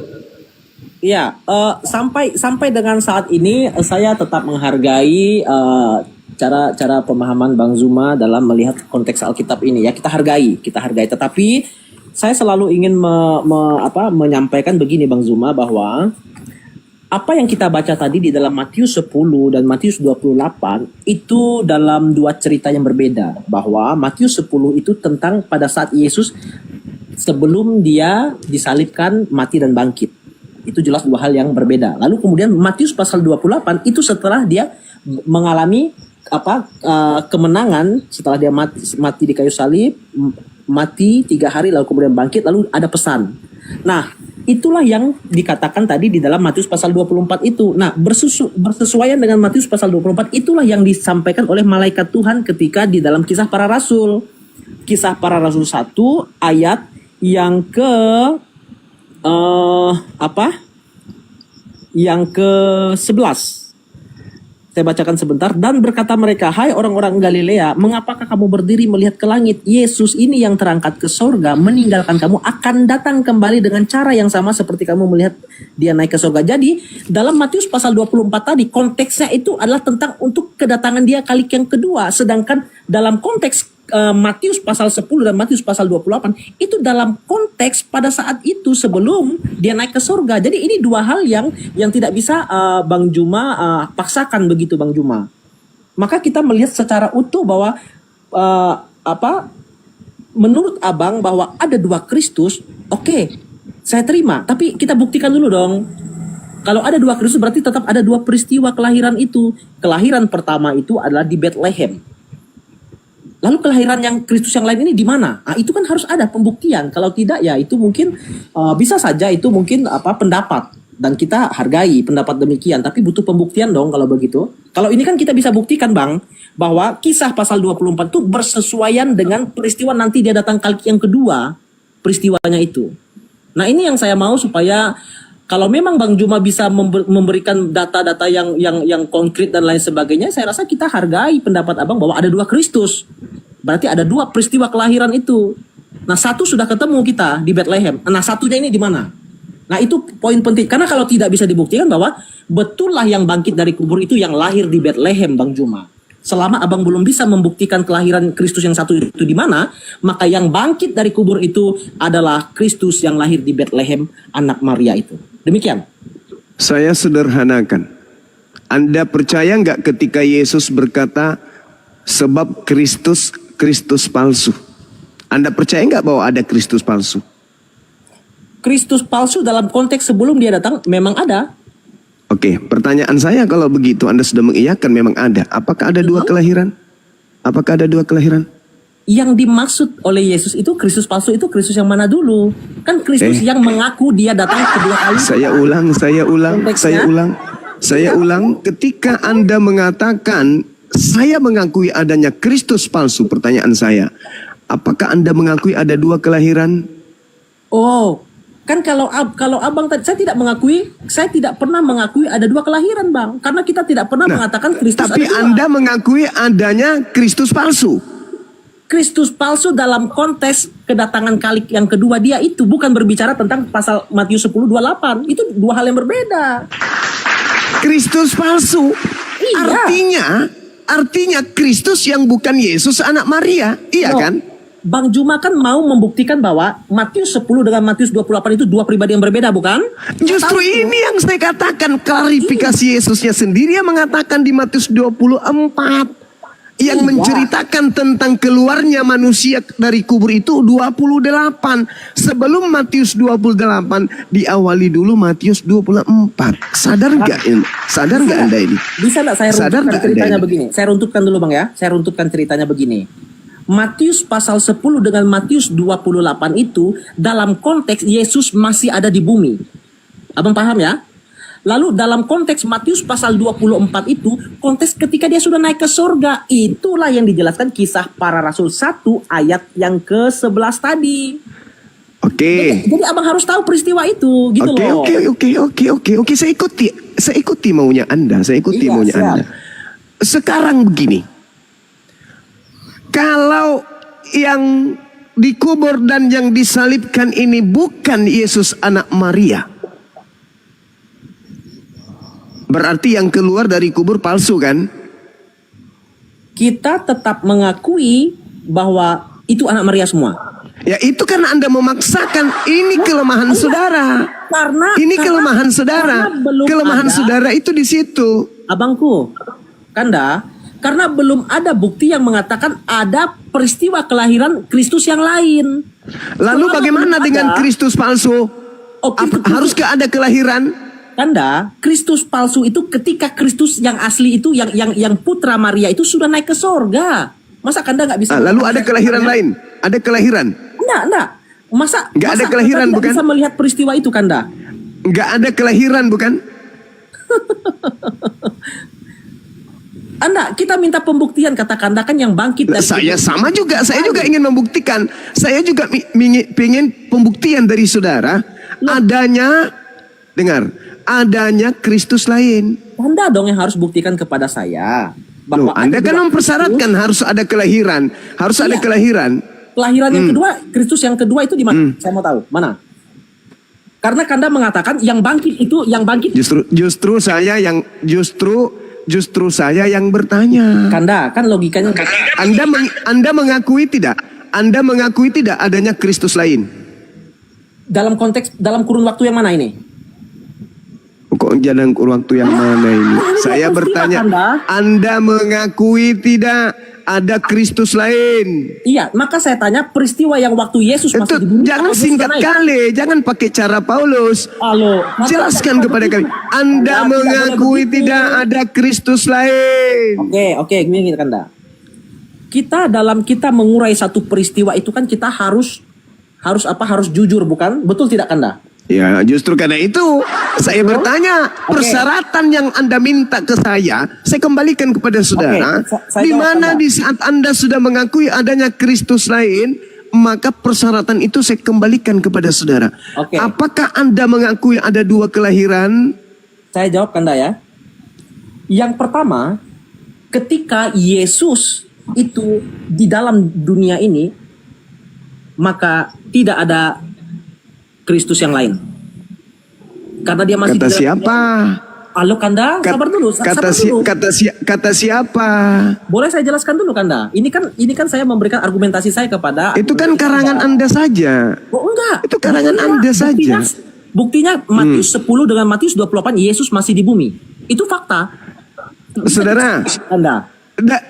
Iya, sampai dengan saat ini saya tetap menghargai cara pemahaman Bang Zuma dalam melihat konteks Alkitab ini. Ya, kita hargai. Tetapi saya selalu ingin menyampaikan begini Bang Zuma, bahwa apa yang kita baca tadi di dalam Matius 10 dan Matius 28 itu dalam dua cerita yang berbeda. Bahwa Matius 10 itu tentang pada saat Yesus sebelum dia disalibkan, mati dan bangkit. Itu jelas dua hal yang berbeda. Lalu kemudian Matius pasal 28 itu setelah dia mengalami kemenangan, setelah dia mati di kayu salib, mati 3 hari lalu kemudian bangkit, lalu ada pesan. Nah, itulah yang dikatakan tadi di dalam Matius pasal 24 itu. Nah, bersesuaian dengan Matius pasal 24 itulah yang disampaikan oleh malaikat Tuhan ketika di dalam Kisah Para Rasul. Kisah Para Rasul 1 ayat yang yang ke-11. Saya bacakan sebentar. Dan berkata mereka, hai orang-orang Galilea, mengapakah kamu berdiri melihat ke langit? Yesus ini yang terangkat ke sorga meninggalkan kamu akan datang kembali dengan cara yang sama seperti kamu melihat dia naik ke sorga. Jadi dalam Matius pasal 24 tadi konteksnya itu adalah tentang untuk kedatangan dia kali yang kedua. Sedangkan dalam konteks Matius pasal 10 dan Matius pasal 28 itu dalam konteks pada saat itu sebelum dia naik ke sorga. Jadi ini dua hal yang tidak bisa Bang Juma paksakan begitu Bang Juma. Maka kita melihat secara utuh bahwa menurut Abang bahwa ada dua Kristus, oke, saya terima. Tapi kita buktikan dulu dong. Kalau ada dua Kristus berarti tetap ada dua peristiwa kelahiran itu. Kelahiran pertama itu adalah di Bethlehem. Lalu kelahiran yang Kristus yang lain ini di mana? Nah, itu kan harus ada pembuktian. Kalau tidak ya itu mungkin bisa saja itu mungkin pendapat, dan kita hargai pendapat demikian, tapi butuh pembuktian dong kalau begitu. Kalau ini kan kita bisa buktikan Bang bahwa Kisah pasal 24 itu bersesuaian dengan peristiwa nanti dia datang kali yang kedua, peristiwanya itu. Nah, ini yang saya mau supaya kalau memang Bang Juma bisa memberikan data-data yang konkret dan lain sebagainya, saya rasa kita hargai pendapat Abang bahwa ada dua Kristus. Berarti ada dua peristiwa kelahiran itu. Nah, satu sudah ketemu kita di Bethlehem. Nah, satunya ini di mana? Nah, itu poin penting. Karena kalau tidak bisa dibuktikan bahwa betullah yang bangkit dari kubur itu yang lahir di Bethlehem, Bang Juma. Selama Abang belum bisa membuktikan kelahiran Kristus yang satu itu di mana, maka yang bangkit dari kubur itu adalah Kristus yang lahir di Bethlehem, anak Maria itu. Demikian. Saya sederhanakan. Anda percaya nggak ketika Yesus berkata sebab Kristus palsu? Anda percaya nggak bahwa ada Kristus palsu? Kristus palsu dalam konteks sebelum dia datang memang ada. Oke, pertanyaan saya kalau begitu Anda sudah mengiyakan memang ada. Apakah ada dua kelahiran? Apakah ada dua kelahiran? Yang dimaksud oleh Yesus itu Kristus palsu itu Kristus yang mana dulu? Kan Kristus yang mengaku dia datang kedua kali. Saya ulang. Ketika Anda mengatakan saya mengakui adanya Kristus palsu, pertanyaan saya, apakah Anda mengakui ada dua kelahiran? Oh, kan kalau Abang tadi saya tidak pernah mengakui ada dua kelahiran Bang, karena kita tidak pernah mengatakan Kristus. Tapi Anda mengakui adanya Kristus palsu. Kristus palsu dalam konteks kedatangan kali yang kedua dia itu bukan berbicara tentang pasal Matius 10:28. Itu dua hal yang berbeda. Kristus palsu. Iya. artinya Kristus yang bukan Yesus anak Maria, iya No. kan? Bang Juma kan mau membuktikan bahwa Matius 10 dengan Matius 28 itu dua pribadi yang berbeda, bukan? Justru Tahu itu. ini yang saya katakan, klarifikasi Yesusnya sendiri yang mengatakan di Matius 24 yang Iya. menceritakan tentang keluarnya manusia dari kubur itu 28. Sebelum Matius 28 diawali dulu Matius 24. Sadar nggak ini? Sadar nggak Anda ini? Bisa nggak saya Sadar runtutkan nggak ceritanya Anda ini? begini? Saya runtutkan dulu Bang ya. Saya runtutkan ceritanya begini. Matius pasal 10 dengan Matius 28 itu dalam konteks Yesus masih ada di bumi. Abang paham ya? Lalu dalam konteks Matius pasal 24 itu konteks ketika dia sudah naik ke surga. Itulah yang dijelaskan kisah para rasul 1 ayat yang ke-11 tadi. Oke. Jadi abang harus tahu peristiwa itu gitu loh. Oke. Saya ikuti maunya Anda. Saya ikuti Iya, maunya siap. Anda. Sekarang begini. Kalau yang dikubur dan yang disalibkan ini bukan Yesus anak Maria, berarti yang keluar dari kubur palsu kan? Kita tetap mengakui bahwa itu anak Maria semua. Ya itu karena Anda memaksakan. Ini kelemahan saudara. Ini kelemahan saudara. karena belum Kelemahan ada- saudara itu di situ. Abangku, Kanda, karena belum ada bukti yang mengatakan ada peristiwa kelahiran Kristus yang lain. Lalu Selama bagaimana belum dengan ada- Kristus palsu? Haruskah ada kelahiran? Kanda, Kristus palsu itu ketika Kristus yang asli itu yang putra Maria itu sudah naik ke sorga. Masa Kanda nggak bisa? Lalu ada kelahiran lain? Ada kelahiran? Enggak. Masa Nggak ada masa kelahiran, Kanda tidak bukan? bisa melihat peristiwa itu, Kanda? Nggak ada kelahiran bukan? Anda, kita minta pembuktian, kata Kanda kan yang bangkit dari Saya sama juga. Saya juga ingin membuktikan. Saya juga ingin pembuktian dari saudara adanya, dengar, adanya Kristus lain. Anda dong yang harus buktikan kepada saya. Loh, Anda kan mempersyaratkan harus ada kelahiran. Harus ada Iya. kelahiran. Kelahiran yang kedua, Kristus yang kedua itu di mana? Saya mau tahu, mana? Karena Kanda mengatakan yang bangkit itu, yang bangkit. Justru saya yang bertanya. Kanda, kan logikanya. Anda mengakui tidak? Anda mengakui tidak adanya Kristus lain? Dalam konteks, dalam kurun waktu yang mana ini? Kok jangan waktu yang mana ini? Saya bertanya, Anda mengakui tidak ada Kristus lain? Iya, maka saya tanya peristiwa yang waktu Yesus masih di bumi. Jangan atau Yesus singkat sudah naik? kali, jangan pakai cara Paulus. Halo, Jelaskan kepada kami. Anda mengakui tidak ada Kristus lain. Oke, gini Kanda. Kita dalam kita mengurai satu peristiwa itu kan kita harus jujur, bukan? Betul tidak, Kanda? Ya, justru karena itu saya bertanya, persyaratan yang Anda minta ke saya kembalikan kepada saudara. Saya Di jawab mana Anda. di saat Anda sudah mengakui adanya Kristus lain, maka persyaratan itu saya kembalikan kepada saudara. Oke. Apakah Anda mengakui ada dua kelahiran? Saya jawab Kanda ya. Yang pertama, ketika Yesus itu di dalam dunia ini, maka tidak ada Kristus yang lain. Karena dia masih Kata di dalam siapa? dunia. Halo Kanda, sabar dulu. Kata siapa? Boleh saya jelaskan dulu Kanda. Ini kan saya memberikan argumentasi saya kepada. Itu kan karangan Anda saja. Oh enggak. Itu karangan Anda saja. Buktinya Matius 10 dengan Matius 28 Yesus masih di bumi. Itu fakta. Saudara, Anda.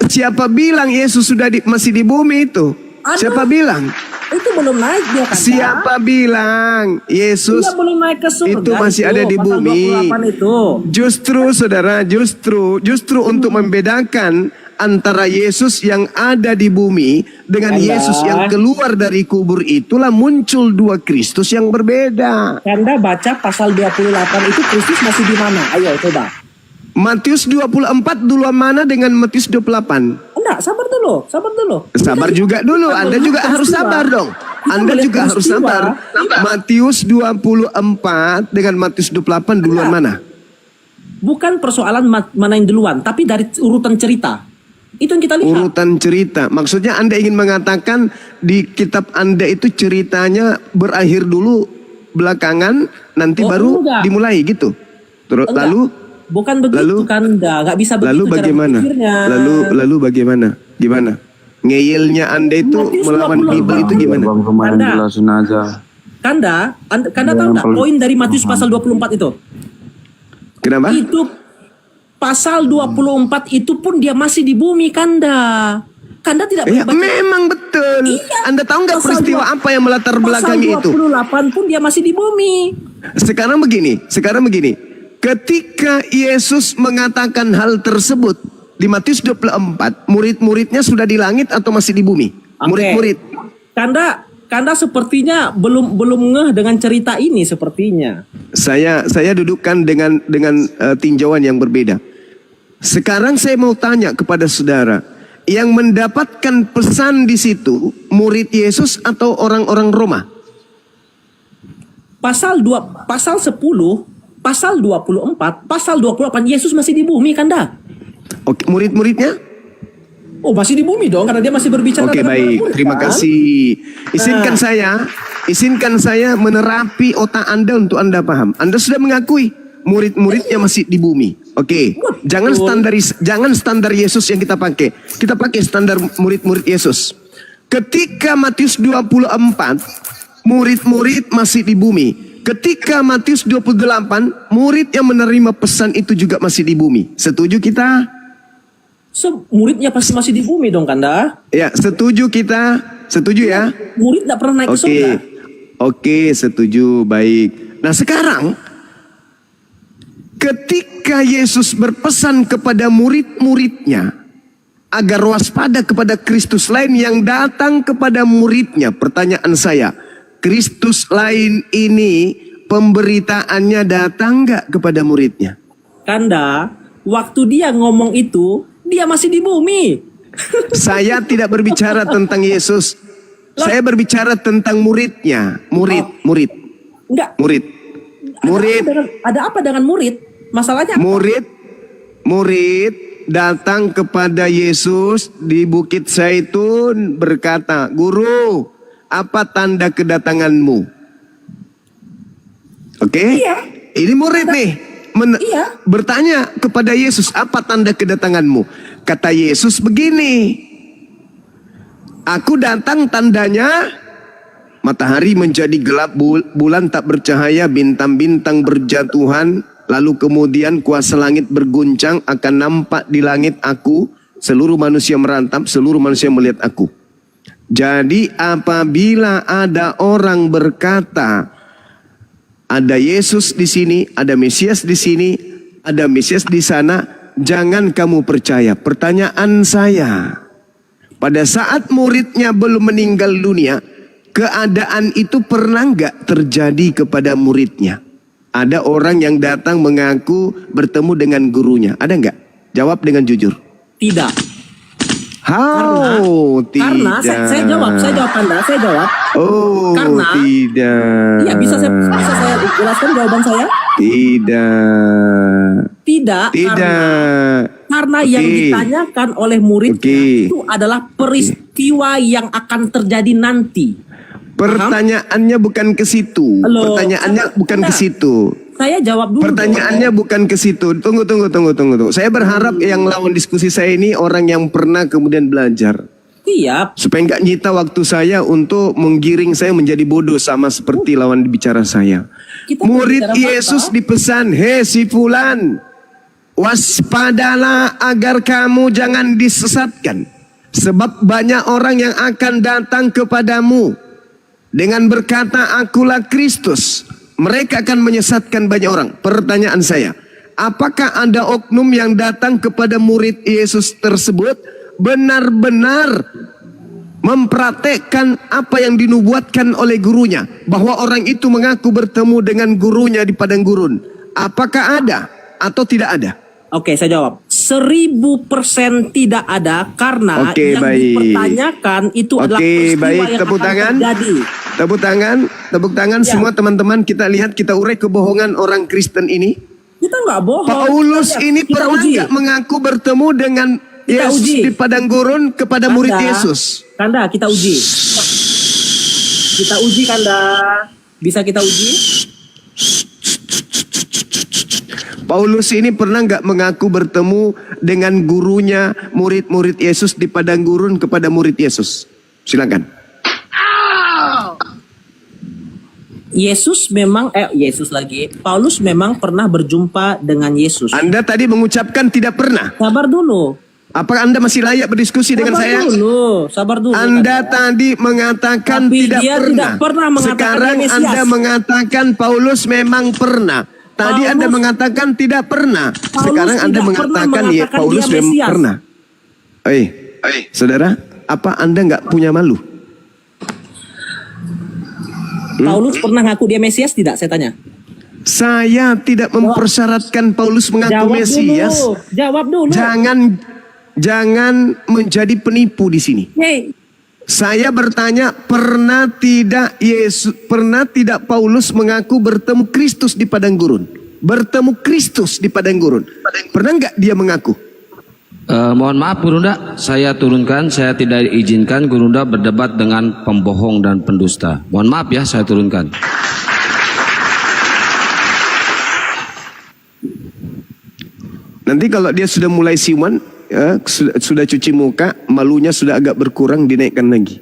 Siapa bilang Yesus sudah masih di bumi itu? Siapa bilang? Itu belum naik dia Kanda. Siapa bilang Yesus Dia belum naik ke surga itu masih ada di pasal bumi? 28 itu. Justru saudara, justru untuk membedakan antara Yesus yang ada di bumi dengan Kanda. Yesus yang keluar dari kubur, itulah muncul dua Kristus yang berbeda. Kanda baca pasal 28 itu Kristus masih di mana? Ayo coba. Matius 24 dulu mana dengan Matius 28? Enggak, sabar dulu. Sabar juga dulu, Anda juga harus sabar dong. Anda juga harus sabar. Matius 24 dengan Matius 28 duluan mana? Bukan persoalan mana yang duluan, tapi dari urutan cerita. Itu yang kita lihat. Urutan cerita. Maksudnya Anda ingin mengatakan di kitab Anda itu ceritanya berakhir dulu belakangan, nanti baru enggak. dimulai gitu. Terus Enggak. lalu Bukan begitu Kanda, nggak bisa begitu Lalu cara bagaimana? berpikirnya. Lalu bagaimana? Gimana? Ngeyelnya Anda itu Matius melawan 24. Bible itu gimana? Bang kemarin Anda. jelasin aja. Kanda tahu nggak poin dari Matius pasal 24 itu? Kenapa? Itu pasal 24 itu pun dia masih di bumi, Kanda. Kanda tidak Ya, boleh baca. memang betul. Iya. Anda tahu nggak Pasal peristiwa dua- apa yang melatar belakangi itu? Pasal 28 pun dia masih di bumi. Sekarang begini. Ketika Yesus mengatakan hal tersebut di Matius 24, murid-muridnya sudah di langit atau masih di bumi? Oke. Murid-murid. Kanda sepertinya belum ngeh dengan cerita ini sepertinya. Saya dudukkan dengan tinjauan yang berbeda. Sekarang saya mau tanya kepada saudara, yang mendapatkan pesan di situ murid Yesus atau orang-orang Roma? Pasal 10, pasal 24, pasal 28 Yesus masih di bumi, Kanda. Oke, murid-muridnya? Oh, masih di bumi dong karena dia masih berbicara Oke, dengan baik. murid, Terima kan? kasih. Izinkan saya menerapi otak Anda untuk Anda paham. Anda sudah mengakui murid-muridnya masih di bumi. Oke. Jangan standar Yesus yang kita pakai. Kita pakai standar murid-murid Yesus. Ketika Matius 24, murid-murid masih di bumi. Ketika Matius 28, murid yang menerima pesan itu juga masih di bumi. Setuju kita? Muridnya pasti masih di bumi dong, Kanda. Ya, setuju kita. Setuju ya? Murid tidak pernah naik ke surga. Oke, setuju. Baik. Nah, sekarang ketika Yesus berpesan kepada murid-muridnya agar waspada kepada Kristus lain yang datang kepada muridnya. Pertanyaan saya, Kristus lain ini pemberitaannya datang nggak kepada muridnya? Kanda, waktu dia ngomong itu, dia masih di bumi. Saya tidak berbicara tentang Yesus. Saya berbicara tentang muridnya. Murid. Enggak. Murid. Ada apa dengan murid? Masalahnya apa? Murid datang kepada Yesus di Bukit Zaitun berkata, "Guru, apa tanda kedatanganmu?" Oke? Iya. Ini murid nih. Iya. Bertanya kepada Yesus, "Apa tanda kedatanganmu?" Kata Yesus begini, "Aku datang tandanya matahari menjadi gelap, bulan tak bercahaya, bintang-bintang berjatuhan, lalu kemudian kuasa langit berguncang, akan nampak di langit aku, seluruh manusia merantap, seluruh manusia melihat aku." Jadi apabila ada orang berkata, ada Yesus di sini, ada Mesias di sini, ada Mesias di sana, jangan kamu percaya. Pertanyaan saya, pada saat muridnya belum meninggal dunia, keadaan itu pernah nggak terjadi kepada muridnya? Ada orang yang datang mengaku bertemu dengan gurunya, ada nggak? Jawab dengan jujur. Tidak. Tidak. Saya jawab Kanda, saya jawab. Oh, Karena tidak. Iya, bisa saya jelaskan jawaban saya? Tidak. Karena yang ditanyakan oleh muridnya itu adalah peristiwa yang akan terjadi nanti. Pertanyaannya bukan ke situ. Pertanyaannya bukan ke situ. Saya jawab dulu. Pertanyaannya bukan ke situ. Tunggu. Saya berharap yang lawan diskusi saya ini orang yang pernah kemudian belajar. Siap. Supaya nggak nyita waktu saya untuk menggiring saya menjadi bodoh sama seperti lawan bicara saya. Murid Yesus dipesan, "Hei si fulan, waspadalah agar kamu jangan disesatkan. Sebab banyak orang yang akan datang kepadamu dengan berkata, akulah Kristus. Mereka akan menyesatkan banyak orang." Pertanyaan saya, apakah ada oknum yang datang kepada murid Yesus tersebut benar-benar mempraktekkan apa yang dinubuatkan oleh gurunya, bahwa orang itu mengaku bertemu dengan gurunya di padang gurun? Apakah ada atau tidak ada? Oke, saya jawab. 1000% tidak ada, karena yang dipertanyakan itu adalah peristiwa yang tepuk akan tangan. terjadi. Tepuk tangan Ya. semua teman-teman, kita lihat, kita urai kebohongan orang Kristen ini. Kita nggak bohong. Paulus ini Kita pernah uji. nggak mengaku bertemu dengan Kita Yesus uji. di padang gurun kepada murid Yesus? Kanda, kita uji. Kita uji, Kanda. Bisa kita uji? Paulus ini pernah nggak mengaku bertemu dengan gurunya, murid-murid Yesus di padang gurun kepada murid Yesus? Silakan. Paulus memang pernah berjumpa dengan Yesus. Anda tadi mengucapkan tidak pernah. Sabar dulu. Apakah Anda masih layak berdiskusi dengan saya? Sabar dulu. Anda tadi mengatakan Tapi tidak dia pernah. tidak pernah mengatakan Sekarang dia Mesias. Anda mengatakan Paulus memang pernah. Tadi Anda mengatakan tidak pernah. Sekarang Anda tidak pernah mengatakan ya mengatakan Paulus dia memang Mesias. pernah. Saudara, apa Anda nggak punya malu? Paulus pernah ngaku dia Mesias tidak? Saya tanya. Saya tidak mempersyaratkan Paulus mengaku Mesias. Jawab dulu. Jangan menjadi penipu di sini. Hey. Saya bertanya, pernah tidak Paulus mengaku bertemu Kristus di padang gurun? Bertemu Kristus di padang gurun. Pernah nggak dia mengaku? Mohon maaf Gurunda, saya turunkan, saya tidak izinkan Gurunda berdebat dengan pembohong dan pendusta. Mohon maaf ya, saya turunkan. Nanti kalau dia sudah mulai siwan, ya, sudah cuci muka, malunya sudah agak berkurang, dinaikkan lagi.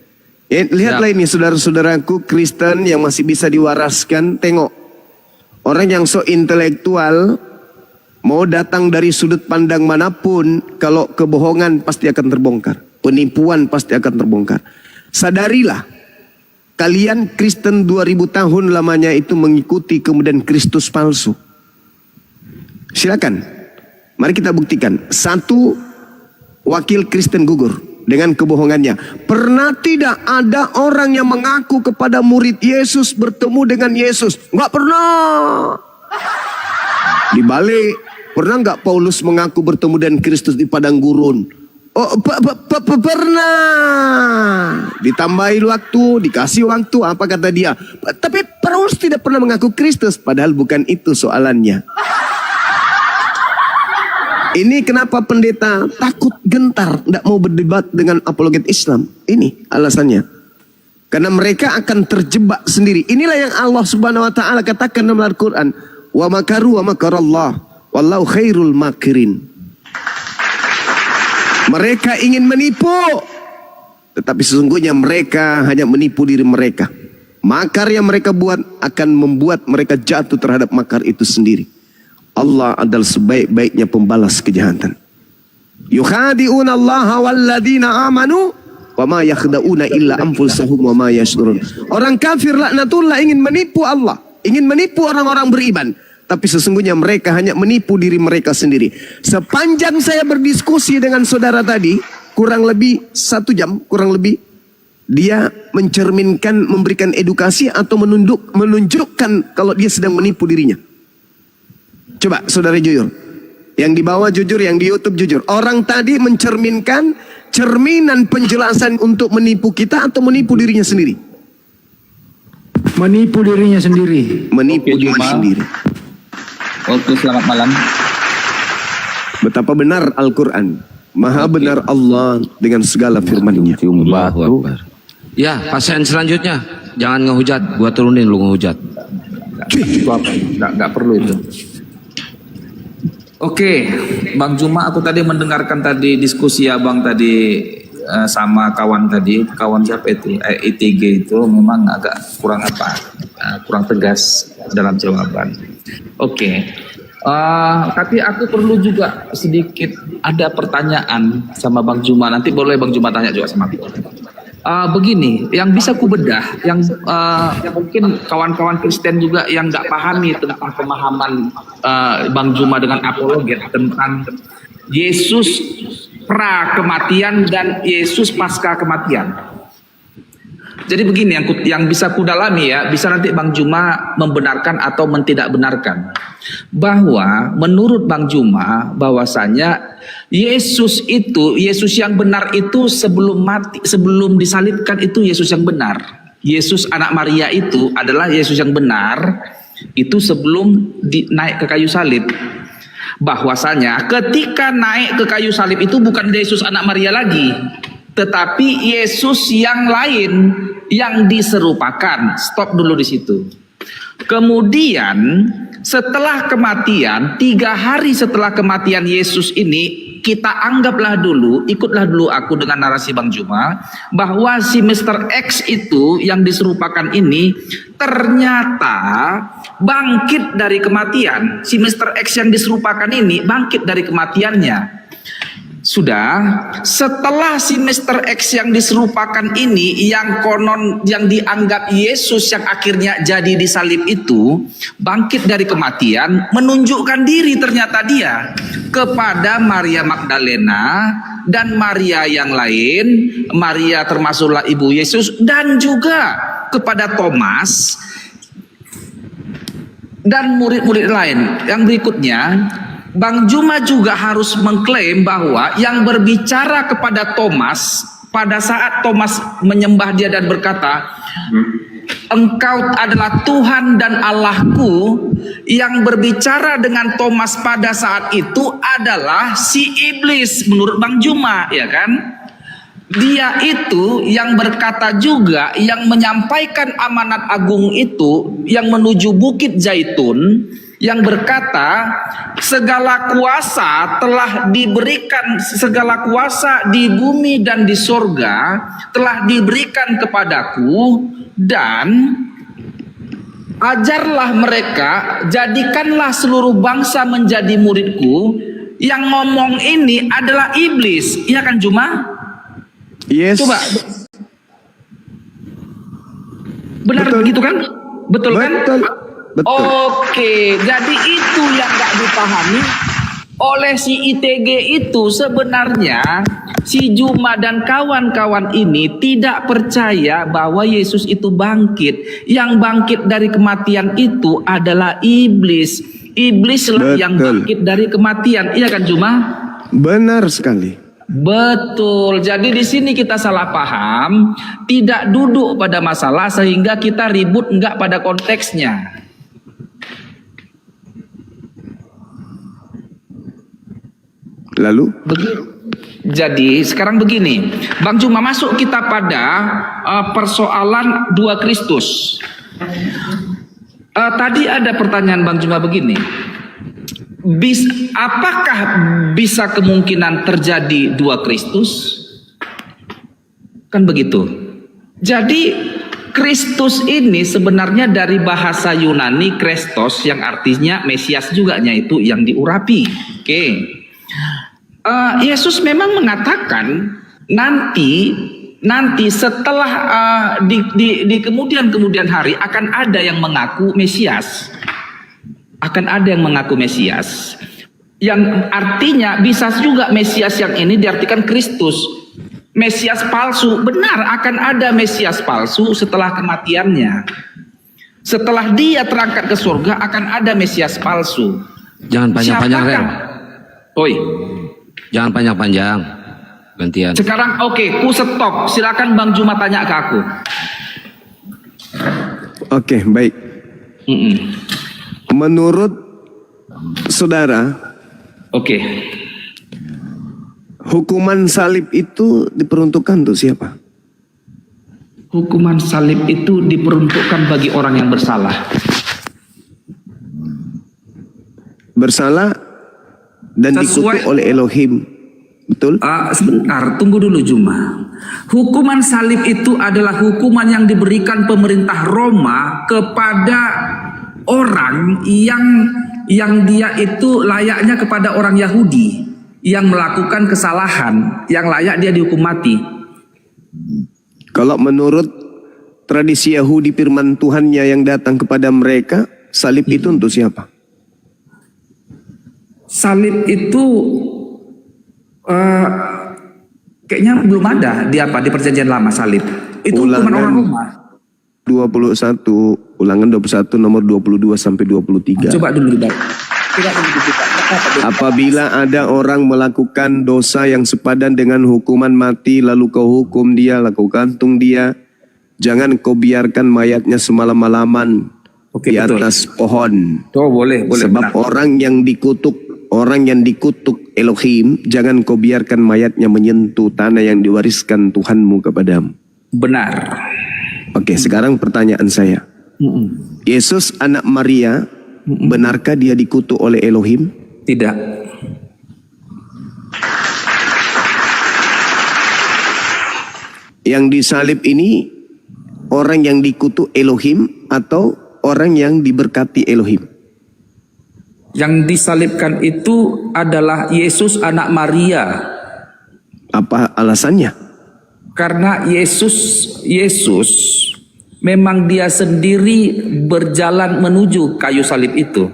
Ya, lihatlah ini saudara-saudaraku Kristen yang masih bisa diwaraskan. Tengok, orang yang so intelektual, mau datang dari sudut pandang manapun, kalau kebohongan pasti akan terbongkar. Penipuan pasti akan terbongkar. Sadarilah, kalian Kristen 2000 tahun lamanya itu mengikuti kemudian Kristus palsu. Silakan, mari kita buktikan. Satu, wakil Kristen gugur dengan kebohongannya. Pernah tidak ada orang yang mengaku kepada murid Yesus bertemu dengan Yesus? Enggak pernah. Dibalik, pernah nggak Paulus mengaku bertemu dengan Kristus di padang gurun? Oh, pernah. Ditambahin waktu, dikasih waktu, apa kata dia? Tapi Paulus tidak pernah mengaku Kristus, padahal bukan itu soalannya. Ini kenapa pendeta takut, gentar, tidak mau berdebat dengan apologet Islam? Ini alasannya. Karena mereka akan terjebak sendiri. Inilah yang Allah Subhanahu Wa Taala katakan dalam Al-Quran. Wa makaru wa makarallah wallahu khairul makirin. Mereka ingin menipu, tetapi sesungguhnya mereka hanya menipu diri mereka. Makar yang mereka buat akan membuat mereka jatuh terhadap makar itu sendiri. Allah adalah sebaik-baiknya pembalas kejahatan. Yukhadi'una Allah walladzina amanu wa ma yakhda'una illa anfusahum wa ma yash'urun. Orang kafir laknatullah ingin menipu Allah, ingin menipu orang-orang beriman, tapi sesungguhnya mereka hanya menipu diri mereka sendiri. Sepanjang saya berdiskusi dengan saudara tadi, kurang lebih 1 jam, kurang lebih, dia mencerminkan, memberikan edukasi atau menunjukkan kalau dia sedang menipu dirinya. Coba saudara jujur, yang di bawah jujur, yang di YouTube jujur. Orang tadi mencerminkan cerminan penjelasan untuk menipu kita atau menipu dirinya sendiri? Menipu dirinya sendiri. Menipu diri sendiri. Oke, selamat malam. Betapa benar Al-Quran. Maha benar Allah dengan segala firman-Nya. Allahu Akbar. Ya, pasien selanjutnya. Jangan ngehujat, gua turunin lu ngehujat. Nggak perlu itu. Oke, Bang Juma, aku tadi mendengarkan tadi diskusi abang tadi sama kawan tadi, kawan siapa itu, ITG itu memang agak kurang kurang tegas dalam jawaban. Oke, tapi aku perlu juga sedikit ada pertanyaan sama Bang Juma. Nanti boleh Bang Juma tanya juga sama aku. Begini, yang bisa ku bedah, yang mungkin kawan-kawan Kristen juga yang nggak pahami tentang pemahaman Bang Juma dengan apologet tentang Yesus pra kematian dan Yesus pasca kematian. Jadi begini yang bisa ku dalami ya, bisa nanti Bang Juma membenarkan atau tidak benarkan. Bahwa menurut Bang Juma bahwasanya Yesus yang benar itu sebelum mati, sebelum disalibkan itu Yesus yang benar. Yesus anak Maria itu adalah Yesus yang benar itu sebelum naik ke kayu salib. Bahwasanya ketika naik ke kayu salib itu bukan Yesus anak Maria lagi, tetapi Yesus yang lain yang diserupakan. Stop dulu di situ. Kemudian Setelah kematian, 3 hari setelah kematian Yesus ini, kita anggaplah dulu, ikutlah dulu aku dengan narasi Bang Juma, bahwa si Mr. X itu yang diserupakan ini ternyata bangkit dari kematian. Si Mr. X yang diserupakan ini bangkit dari kematiannya. Sudah, setelah si Mr. X yang diserupakan ini, yang konon yang dianggap Yesus yang akhirnya jadi disalib itu, bangkit dari kematian, menunjukkan diri ternyata dia kepada Maria Magdalena dan Maria yang lain, Maria termasuklah ibu Yesus, dan juga kepada Thomas dan murid-murid lain. Yang berikutnya, Bang Juma juga harus mengklaim bahwa yang berbicara kepada Thomas pada saat Thomas menyembah dia dan berkata, "Engkau adalah Tuhan dan Allahku," yang berbicara dengan Thomas pada saat itu adalah si iblis menurut Bang Juma, ya kan? Dia itu yang berkata juga, yang menyampaikan amanat agung itu, yang menuju Bukit Zaitun, yang berkata segala kuasa telah diberikan, segala kuasa di bumi dan di sorga telah diberikan kepadaku, dan ajarlah mereka, jadikanlah seluruh bangsa menjadi muridku. Yang ngomong ini adalah iblis, iya kan Juma? Yes. Coba, benar begitu kan? Betul kan? Betul. Oke, jadi itu yang gak dipahami oleh si ITG itu. Sebenarnya si Juma dan kawan-kawan ini tidak percaya bahwa Yesus itu bangkit. Yang bangkit dari kematian itu adalah iblis. Iblislah yang bangkit dari kematian. Iya kan Juma? Benar sekali. Betul. Jadi di sini kita salah paham, tidak duduk pada masalah sehingga kita ribut enggak pada konteksnya. Lalu? Jadi sekarang begini, Bang Juma, masuk kita pada persoalan 2 Kristus. Tadi ada pertanyaan Bang Juma begini, apakah bisa kemungkinan terjadi 2 Kristus? Kan begitu. Jadi Kristus ini sebenarnya dari bahasa Yunani Kristos, yang artinya Mesias juga, itu yang diurapi. Oke. Yesus memang mengatakan nanti setelah di kemudian hari akan ada yang mengaku Mesias. Akan ada yang mengaku Mesias. Yang artinya bisa juga Mesias yang ini diartikan Kristus. Mesias palsu. Benar, akan ada Mesias palsu setelah kematiannya. Setelah dia terangkat ke surga akan ada Mesias palsu. Jangan panjang-panjang, Rel. Oi. Jangan panjang-panjang. Gantian. Sekarang oke, ku stop. Silakan Bang Juma tanya ke aku. Oke, baik. Menurut saudara, hukuman salib itu diperuntukkan untuk siapa? Hukuman salib itu diperuntukkan bagi orang yang bersalah. Bersalah dan dikutuk oleh Elohim. Betul? Sebentar, tunggu dulu Juma. Hukuman salib itu adalah hukuman yang diberikan pemerintah Roma kepada orang yang dia itu layaknya kepada orang Yahudi yang melakukan kesalahan, yang layak dia dihukum mati. Kalau menurut tradisi Yahudi, firman Tuhannya yang datang kepada mereka, salib itu untuk siapa? Salib itu kayaknya belum ada di perjanjian lama salib. Itu hukuman orang Roma. 21, Ulangan 21 nomor 22 sampai 23. Coba dulu dibaca. Apabila ada orang melakukan dosa yang sepadan dengan hukuman mati, lalu kau hukum dia, lalu gantung dia, jangan kau biarkan mayatnya semalam-malaman di atas pohon. Boleh. Sebab orang yang dikutuk Elohim, jangan kau biarkan mayatnya menyentuh tanah yang diwariskan Tuhanmu kepadamu. Benar. Oke, sekarang pertanyaan saya. Yesus anak Maria Benarkah dia dikutuk oleh Elohim? Tidak. Yang disalib ini orang yang dikutuk Elohim atau orang yang diberkati Elohim? Yang disalibkan itu adalah Yesus anak Maria. Apa alasannya? Karena Yesus memang dia sendiri berjalan menuju kayu salib itu.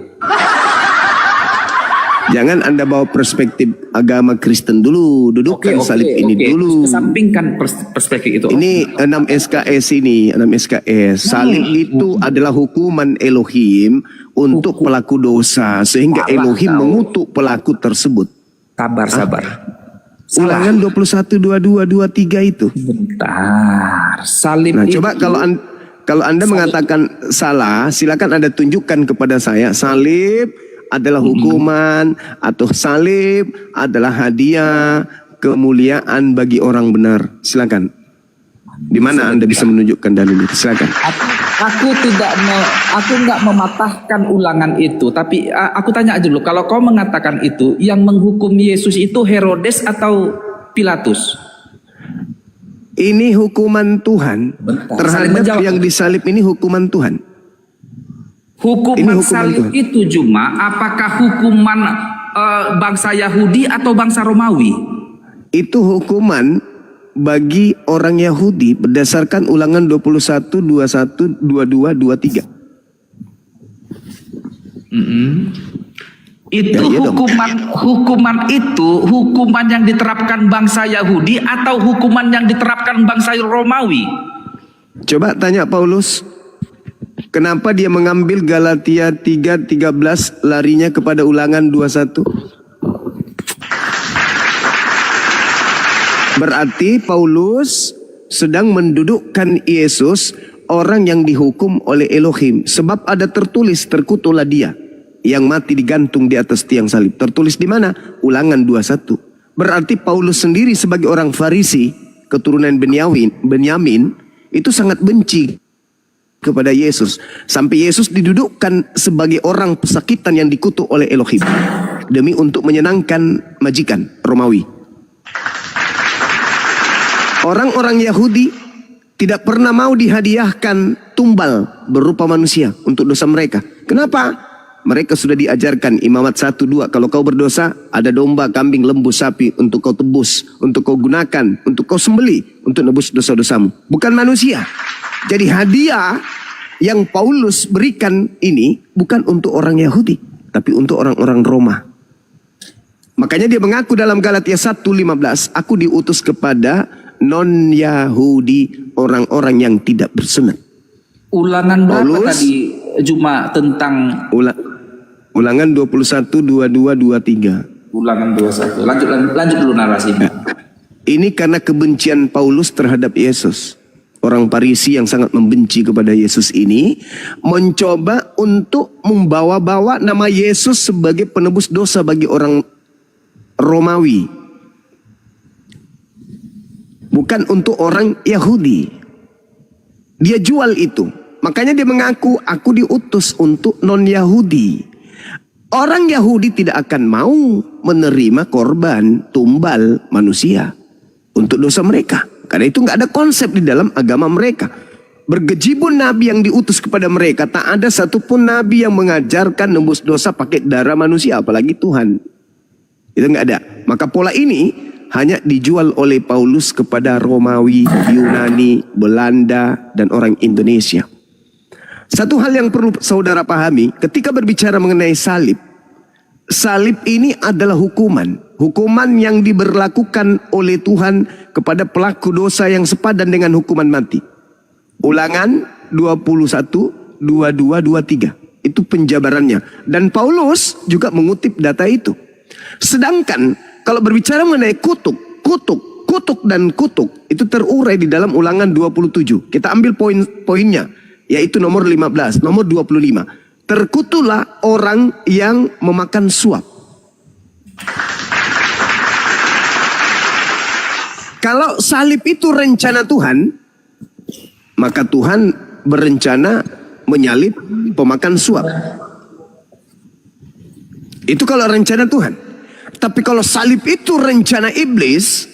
Jangan Anda bawa perspektif agama Kristen dulu, dudukkan salib ini dulu. Kesampingkan perspektif itu. Ini 6 SKS ini, 6 SKS. Salib itu adalah hukuman Elohim untuk pelaku dosa, sehingga Elohim mengutuk pelaku tersebut. Sabar. Ulangan 21, 22, 23 itu. Bentar. Salib Nah, itu. coba kalau Anda mengatakan salah, silakan Anda tunjukkan kepada saya salib adalah hukuman atau salib adalah hadiah kemuliaan bagi orang benar. Silakan. Di mana Anda bisa menunjukkan dalil itu? Silakan. Aku nggak mematahkan ulangan itu, tapi aku tanya aja dulu, kalau kau mengatakan itu, yang menghukum Yesus itu Herodes atau Pilatus? Ini hukuman Tuhan terhadap yang disalib, ini hukuman Tuhan. Hukuman salib itu cuma apakah hukuman bangsa Yahudi atau bangsa Romawi? Itu hukuman bagi orang Yahudi berdasarkan Ulangan 21, 21, 22, 23. Itu hukuman yang diterapkan bangsa Yahudi atau hukuman yang diterapkan bangsa Romawi? Coba tanya Paulus, kenapa dia mengambil Galatia 3:13 larinya kepada Ulangan 21? Berarti Paulus sedang mendudukkan Yesus orang yang dihukum oleh Elohim. Sebab ada tertulis, terkutuklah dia yang mati digantung di atas tiang salib. Tertulis di mana? Ulangan 21. Berarti Paulus sendiri sebagai orang Farisi, keturunan Benyamin, itu sangat benci kepada Yesus. Sampai Yesus didudukkan sebagai orang pesakitan yang dikutuk oleh Elohim. Demi untuk menyenangkan majikan Romawi. Orang-orang Yahudi tidak pernah mau dihadiahkan tumbal berupa manusia untuk dosa mereka. Kenapa? Mereka sudah diajarkan Imamat 1-2. Kalau kau berdosa, ada domba, kambing, lembu, sapi untuk kau tebus, untuk kau gunakan, untuk kau sembeli, untuk nebus dosa-dosamu. Bukan manusia. Jadi hadiah yang Paulus berikan ini bukan untuk orang Yahudi, tapi untuk orang-orang Roma. Makanya dia mengaku dalam Galatia 1:15, aku diutus kepada non-Yahudi, orang-orang yang tidak bersunat. Ulangan berapa tadi Juma tentang Ulangan 21, 22, 23. Ulangan 21. Lanjut dulu narasinya. Ini karena kebencian Paulus terhadap Yesus. Orang Farisi yang sangat membenci kepada Yesus ini mencoba untuk membawa-bawa nama Yesus sebagai penebus dosa bagi orang Romawi. Bukan untuk orang Yahudi. Dia jual itu. Makanya dia mengaku, aku diutus untuk non-Yahudi. Orang Yahudi tidak akan mau menerima korban tumbal manusia untuk dosa mereka. Karena itu nggak ada konsep di dalam agama mereka. Bergejibun nabi yang diutus kepada mereka, tak ada satupun nabi yang mengajarkan nembus dosa pakai darah manusia, apalagi Tuhan. Itu nggak ada. Maka pola ini hanya dijual oleh Paulus kepada Romawi, Yunani, Belanda, dan orang Indonesia. Satu hal yang perlu saudara pahami, ketika berbicara mengenai salib, salib ini adalah hukuman. Hukuman yang diberlakukan oleh Tuhan kepada pelaku dosa yang sepadan dengan hukuman mati. Ulangan 21, 22, 23. Itu penjabarannya. Dan Paulus juga mengutip data itu. Sedangkan kalau berbicara mengenai kutuk dan kutuk itu terurai di dalam Ulangan 27. Kita ambil poinnya, yaitu nomor 15, nomor 25. Terkutuklah orang yang memakan suap. Kalau salib itu rencana Tuhan, maka Tuhan berencana menyalib pemakan suap. Itu kalau rencana Tuhan. Tapi kalau salib itu rencana iblis,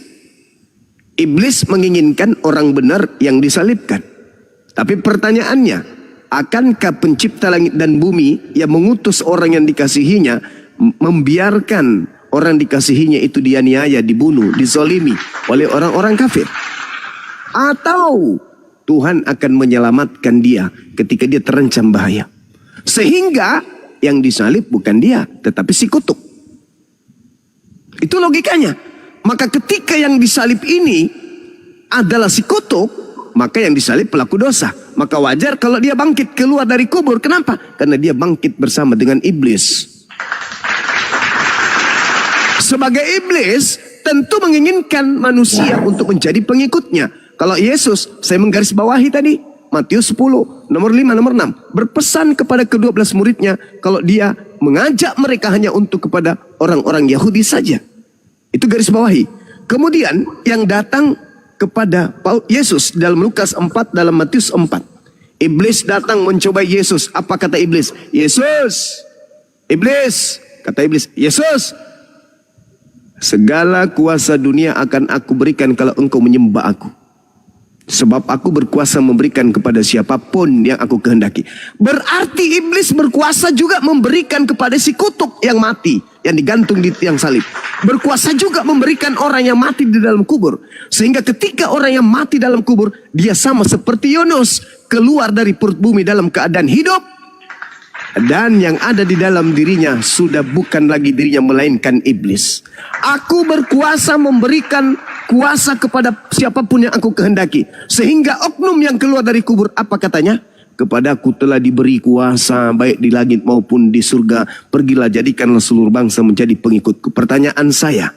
iblis menginginkan orang benar yang disalibkan. Tapi pertanyaannya, akankah pencipta langit dan bumi yang mengutus orang yang dikasihinya membiarkan orang dikasihinya itu dianiaya, dibunuh, dizolimi oleh orang-orang kafir? Atau Tuhan akan menyelamatkan dia ketika dia terancam bahaya? Sehingga yang disalib bukan dia, tetapi si kutuk. Itu logikanya. Maka ketika yang disalib ini adalah si kutuk, maka yang disalib pelaku dosa. Maka wajar kalau dia bangkit keluar dari kubur. Kenapa? Karena dia bangkit bersama dengan iblis. Sebagai iblis, tentu menginginkan manusia untuk menjadi pengikutnya. Kalau Yesus, saya menggarisbawahi tadi, Matius 10, nomor 5, nomor 6. Berpesan kepada ke-12 muridnya, kalau dia mengajak mereka hanya untuk kepada orang-orang Yahudi saja. Itu garis bawahi. Kemudian yang datang kepada Yesus dalam Lukas 4, dalam Matius 4. Iblis datang mencoba Yesus. Apa kata iblis? Yesus! Iblis! Kata iblis, Yesus! Segala kuasa dunia akan aku berikan kalau engkau menyembah aku. Sebab aku berkuasa memberikan kepada siapapun yang aku kehendaki. Berarti iblis berkuasa juga memberikan kepada si kutuk yang mati, yang digantung di tiang salib. Berkuasa juga memberikan orang yang mati di dalam kubur. Sehingga ketika orang yang mati dalam kubur, dia sama seperti Yunus, keluar dari perut bumi dalam keadaan hidup. Dan yang ada di dalam dirinya sudah bukan lagi dirinya, melainkan iblis. Aku berkuasa memberikan kuasa kepada siapapun yang aku kehendaki. Sehingga oknum yang keluar dari kubur, apa katanya? Kepadaku telah diberi kuasa baik di langit maupun di surga. Pergilah, jadikanlah seluruh bangsa menjadi pengikutku. Pertanyaan saya,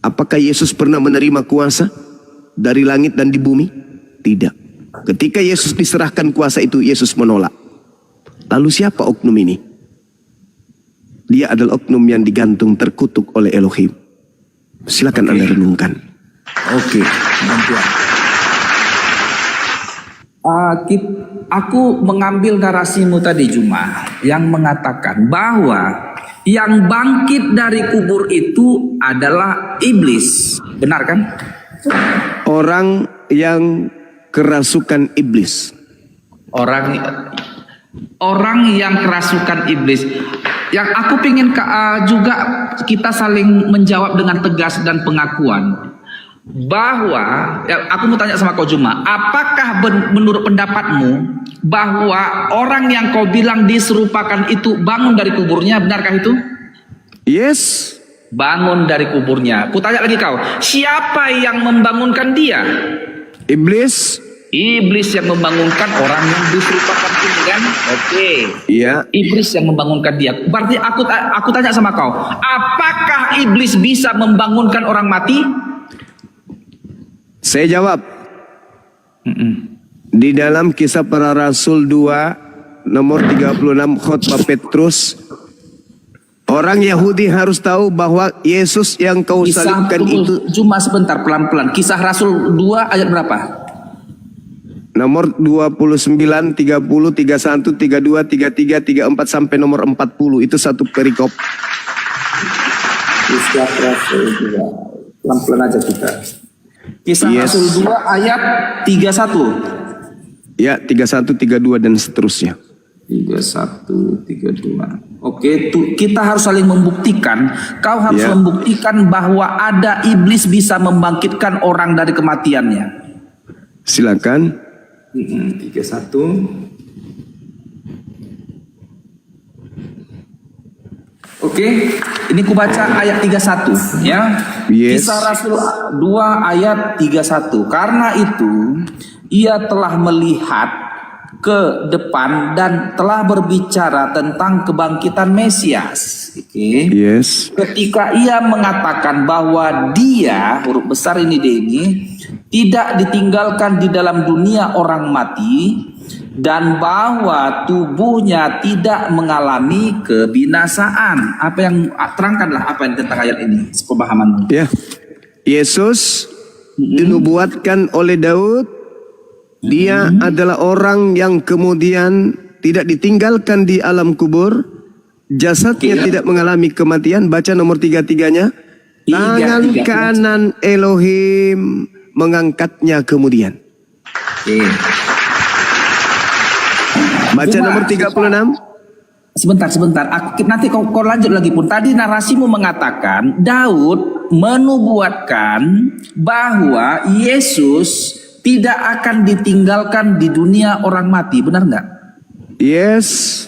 apakah Yesus pernah menerima kuasa dari langit dan di bumi? Tidak. Ketika Yesus diserahkan kuasa itu, Yesus menolak. Lalu siapa oknum ini? Dia adalah oknum yang digantung, terkutuk oleh Elohim. Silakan Anda renungkan. Oke, bantuan. Aku mengambil narasimu tadi, Juma, yang mengatakan bahwa yang bangkit dari kubur itu adalah iblis. Benar kan? Orang yang kerasukan iblis. Orang yang kerasukan iblis. Yang aku pengen juga kita saling menjawab dengan tegas dan pengakuan bahwa aku mau tanya sama kau, Juma, apakah menurut pendapatmu bahwa orang yang kau bilang diserupakan itu bangun dari kuburnya? Benarkah itu? Yes. Bangun dari kuburnya. Ku tanya lagi kau, siapa yang membangunkan dia? Iblis. Iblis yang membangunkan orang yang diserupakan ini kan? Oke. Iya. Iblis yang membangunkan dia. Berarti aku tanya sama kau, apakah iblis bisa membangunkan orang mati? Saya jawab. Di dalam Kisah Para Rasul 2 nomor 36 khotbah Petrus, orang Yahudi harus tahu bahwa Yesus yang kau salibkan itu. Cuma sebentar, pelan-pelan. Kisah Rasul 2 ayat berapa? Nomor 29, 30, 31, 32, 33, 34 sampai nomor 40. Itu satu perikop. Kisah Rasul 2. Pelan-pelan aja kita. Kisah Rasul 2 ayat 31. Ya, 31, 32 dan seterusnya. 31, 32. Oke, kita harus saling membuktikan. Kau harus membuktikan bahwa ada iblis bisa membangkitkan orang dari kematiannya. Silakan. 31. Oke, ini kubaca ayat 31 ya. Kisah Rasul 2 ayat 31. Karena itu ia telah melihat ke depan dan telah berbicara tentang kebangkitan Mesias. Oke. Yes. Ketika ia mengatakan bahwa dia, huruf besar ini tidak ditinggalkan di dalam dunia orang mati dan bahwa tubuhnya tidak mengalami kebinasaan. Apa yang terangkanlah apa yang tentang ayat ini, sepemahamanmu. Ya. Yesus dinubuatkan oleh Daud. Dia adalah orang yang kemudian tidak ditinggalkan di alam kubur, Jasadnya tidak mengalami kematian. Baca nomor 33-nya. Tangan kanan Elohim mengangkatnya kemudian. Oke. Baca Cuma, nomor 36. Sebentar. Nanti kau lanjut lagi pun. Tadi narasimu mengatakan Daud menubuatkan bahwa Yesus tidak akan ditinggalkan di dunia orang mati. Benar nggak? Yes.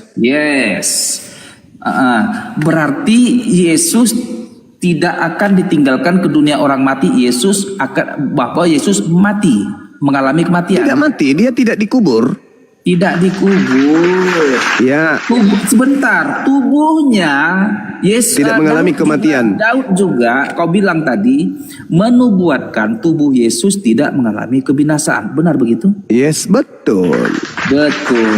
Berarti Yesus tidak akan ditinggalkan ke dunia orang mati. Bahwa Yesus mati, mengalami kematian. Tidak mati, dia tidak dikubur. Tidak dikubur. Ya. Sebentar, tubuhnya Yesus Tidak mengalami kematian. Daud juga, kau bilang tadi, menubuatkan tubuh Yesus tidak mengalami kebinasaan. Benar begitu? Yes, betul. Betul.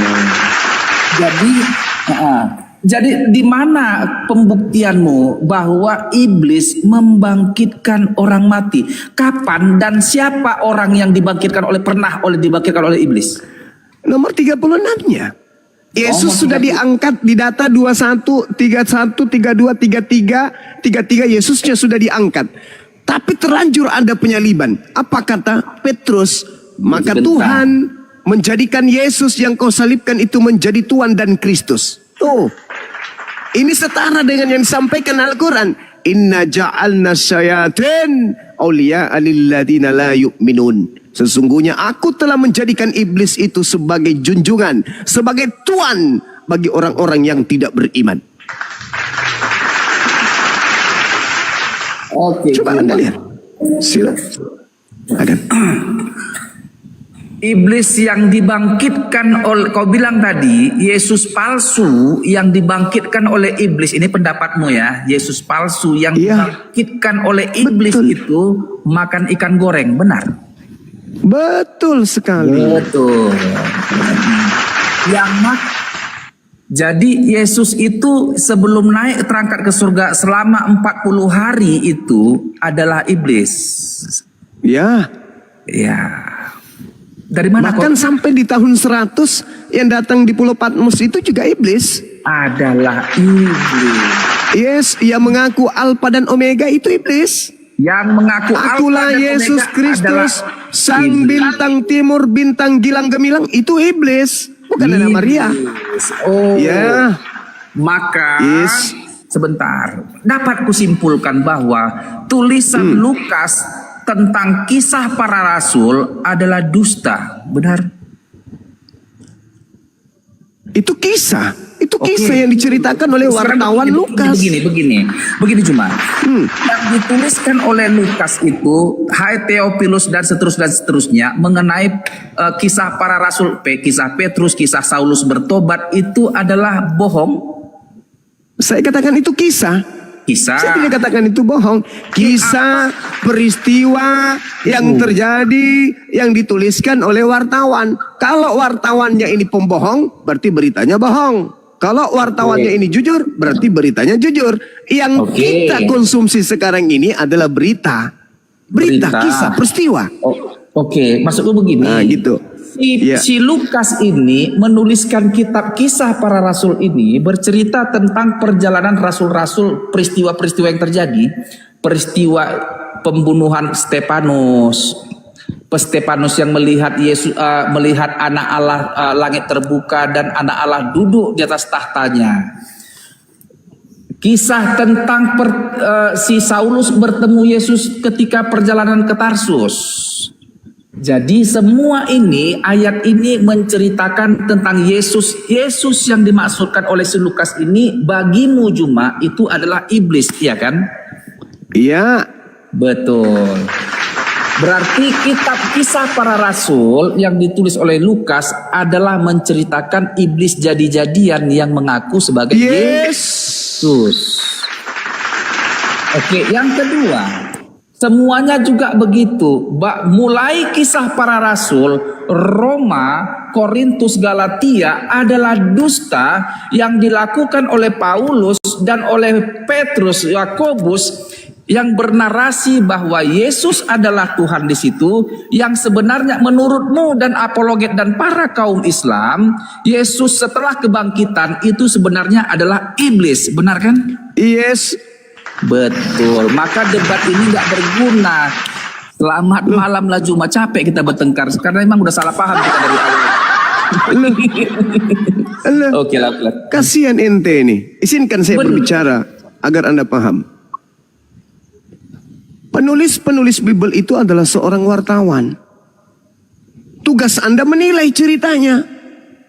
Jadi di mana pembuktianmu bahwa iblis membangkitkan orang mati? Kapan dan siapa orang yang dibangkitkan dibangkitkan oleh iblis? Nomor 36-nya. Yesus sudah diangkat di data 21, 31, 32, 33. Yesusnya sudah diangkat. Tapi terlanjur ada penyaliban. Apa kata Petrus? Maka Tuhan menjadikan Yesus yang kau salibkan itu menjadi Tuhan dan Kristus. Tuh. Ini setara dengan yang disampaikan Al-Quran. Inna ja'alna syayatin awliya'a lilladina la yu'minun. Sesungguhnya aku telah menjadikan iblis itu sebagai junjungan, sebagai tuan bagi orang-orang yang tidak beriman. Oke. Coba Anda lihat. Silakan. Iblis yang dibangkitkan oleh, kau bilang tadi, Yesus palsu yang dibangkitkan oleh iblis. Ini pendapatmu ya, Yesus palsu yang dibangkitkan oleh iblis. Betul. Itu makan ikan goreng, benar? Betul sekali. Betul. Jadi Yesus itu sebelum naik terangkat ke surga selama 40 hari itu adalah iblis. Ya. Dari mana? Bahkan sampai di tahun 100 yang datang di Pulau Patmos itu juga iblis. Adalah iblis. Yes, yang mengaku Alpha dan Omega itu iblis. Yang mengaku Akulah Alpha dan Yesus Omega Kristus, sang bintang timur, bintang gilang gemilang, itu iblis, bukan Ana Maria. Oh. Ya. Maka sebentar, dapat kusimpulkan bahwa tulisan Lukas tentang kisah para rasul adalah dusta, benar? Itu kisah yang diceritakan oleh wartawan Lukas. Begini cuma yang dituliskan oleh Lukas itu, Hai Theophilus dan seterusnya mengenai kisah para rasul, kisah Petrus, kisah Saulus bertobat itu adalah bohong. Saya katakan itu kisah. Saya tidak katakan itu bohong. Kisah peristiwa yang terjadi yang dituliskan oleh wartawan. Kalau wartawannya ini pembohong, berarti beritanya bohong. Kalau wartawannya ini jujur, berarti beritanya jujur. Yang kita konsumsi sekarang ini adalah berita, kisah, peristiwa. Oke, maksudku begini. Nah, gitu. Si Lukas ini menuliskan kitab kisah para rasul ini bercerita tentang perjalanan rasul-rasul, peristiwa-peristiwa yang terjadi, peristiwa pembunuhan Stefanus yang melihat melihat anak Allah, langit terbuka dan anak Allah duduk di atas tahtanya. Kisah tentang si Saulus bertemu Yesus ketika perjalanan ke Tarsus. Jadi semua ini, ayat ini menceritakan tentang Yesus. Yesus yang dimaksudkan oleh si Lukas ini bagimu Juma itu adalah iblis, iya kan? Iya. Betul. Berarti kitab kisah para rasul yang ditulis oleh Lukas adalah menceritakan iblis jadi-jadian yang mengaku sebagai Yesus. Oke, yang kedua, semuanya juga begitu. Mulai kisah para rasul, Roma, Korintus, Galatia adalah dusta yang dilakukan oleh Paulus dan oleh Petrus, Yakobus. yang bernarasi bahwa Yesus adalah Tuhan di situ, yang sebenarnya menurutmu dan apologet dan para kaum Islam, Yesus setelah kebangkitan itu sebenarnya adalah iblis, benar kan? Yes. Betul. Maka debat ini nggak berguna. Selamat malam lah Juma, capek kita bertengkar karena memang udah salah paham kita dari awal. Oke lah. Kasihan ente ini. Izinkan saya berbicara agar Anda paham. Penulis-penulis Bible itu adalah seorang wartawan. Tugas Anda menilai ceritanya.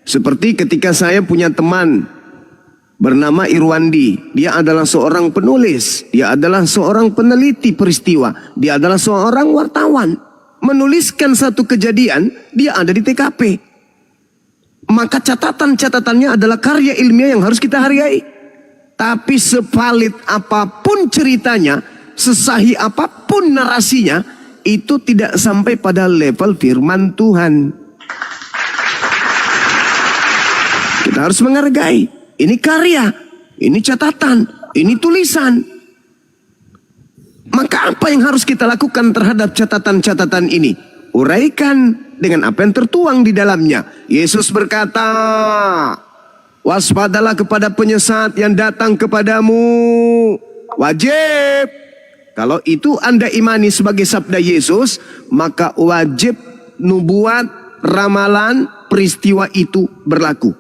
Seperti ketika saya punya teman bernama Irwandi. Dia adalah seorang penulis. Dia adalah seorang peneliti peristiwa. Dia adalah seorang wartawan. Menuliskan satu kejadian, dia ada di TKP. Maka catatan-catatannya adalah karya ilmiah yang harus kita hargai. Tapi sevalid apapun ceritanya, sesahih apapun narasinya, itu tidak sampai pada level firman Tuhan. Kita harus menghargai. Ini karya, ini catatan, ini tulisan. Maka apa yang harus kita lakukan terhadap catatan-catatan ini? Uraikan dengan apa yang tertuang di dalamnya. Yesus berkata, waspadalah kepada penyesat yang datang kepadamu. Wajib. Kalau itu Anda imani sebagai sabda Yesus, maka wajib nubuat, ramalan, peristiwa itu berlaku.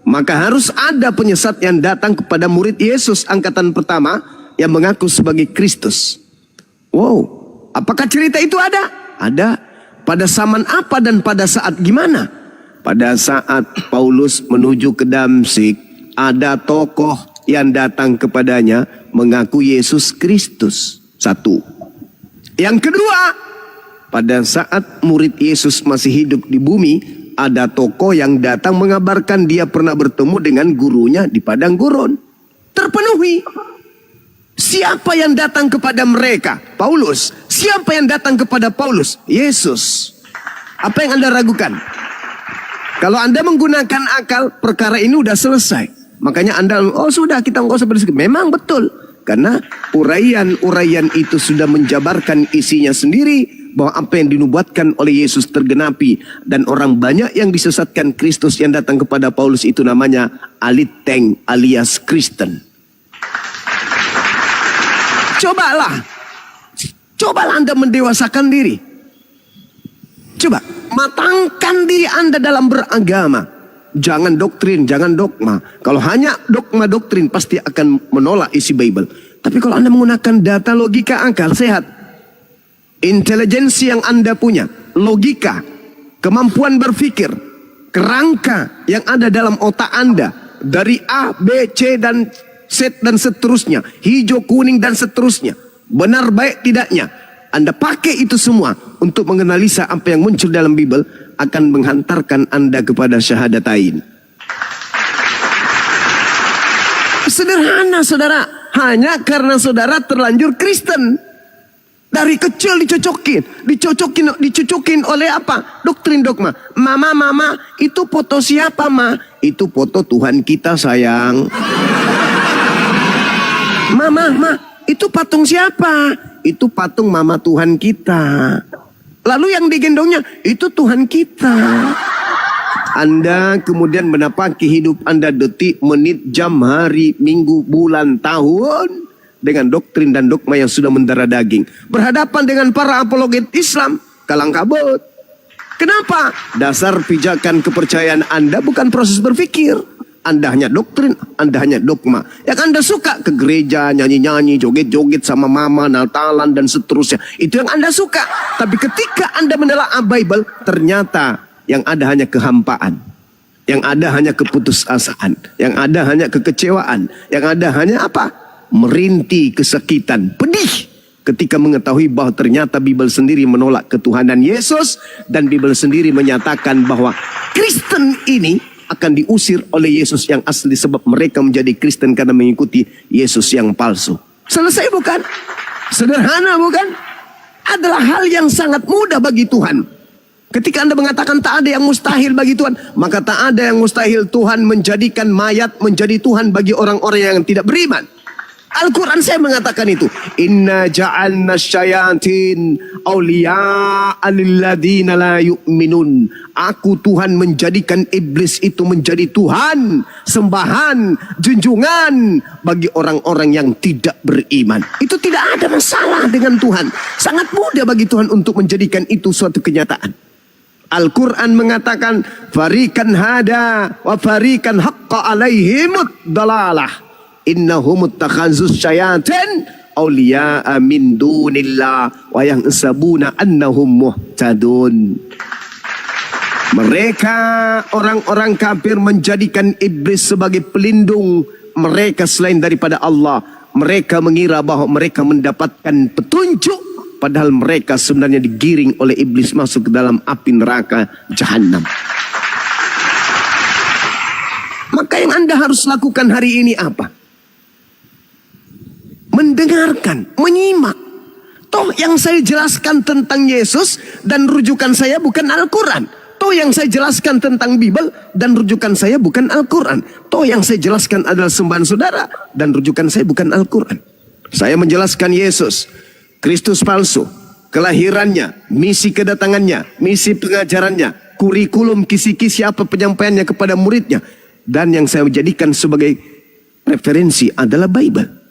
Maka harus ada penyesat yang datang kepada murid Yesus angkatan pertama yang mengaku sebagai Kristus. Wow, apakah cerita itu ada? Ada. Pada zaman apa dan pada saat gimana? Pada saat Paulus menuju ke Damsik, ada tokoh yang datang kepadanya mengaku Yesus Kristus. Satu. Yang kedua, pada saat murid Yesus masih hidup di bumi, ada tokoh yang datang mengabarkan dia pernah bertemu dengan gurunya di padang gurun. Terpenuhi. Siapa yang datang kepada mereka? Paulus. Siapa yang datang kepada Paulus? Yesus. Apa yang Anda ragukan? Kalau Anda menggunakan akal, perkara ini udah selesai. Makanya Anda, oh sudah kita nggak usah berdiskusi. Memang betul. Karena uraian-uraian itu sudah menjabarkan isinya sendiri, bahwa apa yang dinubuatkan oleh Yesus tergenapi. Dan orang banyak yang disesatkan Kristus yang datang kepada Paulus itu namanya aliteng alias Kristen. Cobalah Anda mendewasakan diri. Coba matangkan diri Anda dalam beragama. Jangan doktrin, jangan dogma. Kalau hanya dogma doktrin pasti akan menolak isi Bible. Tapi kalau Anda menggunakan data, logika, akal sehat, intelijensi yang Anda punya, logika, kemampuan berpikir, kerangka yang ada dalam otak Anda, dari A, B, C, dan Z dan seterusnya, hijau, kuning dan seterusnya, benar baik tidaknya, Anda pakai itu semua untuk menganalisa apa yang muncul dalam Bible, akan menghantarkan Anda kepada syahadatain. Sederhana saudara, hanya karena saudara terlanjur Kristen. Dari kecil dicocokin oleh apa? Doktrin dogma. Mama, itu foto siapa ma? Itu foto Tuhan kita sayang. Mama, itu patung siapa? Itu patung mama Tuhan kita. Lalu yang digendongnya, itu Tuhan kita. Anda kemudian menapaki hidup Anda detik, menit, jam, hari, minggu, bulan, tahun dengan doktrin dan dogma yang sudah mendarah daging. Berhadapan dengan para apologet Islam, kalang kabut. Kenapa? Dasar pijakan kepercayaan Anda bukan proses berpikir. Anda hanya doktrin, Anda hanya dogma. Yang Anda suka ke gereja, nyanyi-nyanyi, joget-joget sama mama, Natalan dan seterusnya. Itu yang Anda suka. Tapi ketika Anda menelaah Bible, ternyata yang ada hanya kehampaan. Yang ada hanya keputusasaan. Yang ada hanya kekecewaan. Yang ada hanya apa? Merintih, kesakitan, pedih. Ketika mengetahui bahwa ternyata Bible sendiri menolak ketuhanan Yesus. Dan Bible sendiri menyatakan bahwa Kristen ini akan diusir oleh Yesus yang asli, sebab mereka menjadi Kristen karena mengikuti Yesus yang palsu. Selesai bukan? Sederhana bukan? Adalah hal yang sangat mudah bagi Tuhan. Ketika Anda mengatakan tak ada yang mustahil bagi Tuhan, maka tak ada yang mustahil Tuhan menjadikan mayat menjadi Tuhan bagi orang-orang yang tidak beriman. Al-Quran saya mengatakan itu. Inna ja'alna syayatin awliya'a lilladina la yu'minun. Aku Tuhan menjadikan iblis itu menjadi Tuhan, sembahan, junjungan bagi orang-orang yang tidak beriman. Itu tidak ada masalah dengan Tuhan. Sangat mudah bagi Tuhan untuk menjadikan itu suatu kenyataan. Al-Quran mengatakan farikan hada wa farikan haqqa alaihimud dalalah. Innahum ittakhazus syayatin awliya'a min dunillah wa yahsabuna annahum muhtadun. Mereka orang-orang kafir menjadikan iblis sebagai pelindung mereka selain daripada Allah. Mereka mengira bahwa mereka mendapatkan petunjuk, padahal mereka sebenarnya digiring oleh iblis masuk ke dalam api neraka Jahannam. Maka yang Anda harus lakukan hari ini apa? Mendengarkan, menyimak. Toh yang saya jelaskan tentang Yesus dan rujukan saya bukan Al-Quran. Toh yang saya jelaskan tentang Bible dan rujukan saya bukan Al-Quran. Toh yang saya jelaskan adalah sembahan saudara dan rujukan saya bukan Al-Quran. Saya menjelaskan Yesus, Kristus palsu, kelahirannya, misi kedatangannya, misi pengajarannya, kurikulum kisi-kisi apa penyampaiannya kepada muridnya. Dan yang saya jadikan sebagai referensi adalah Bible.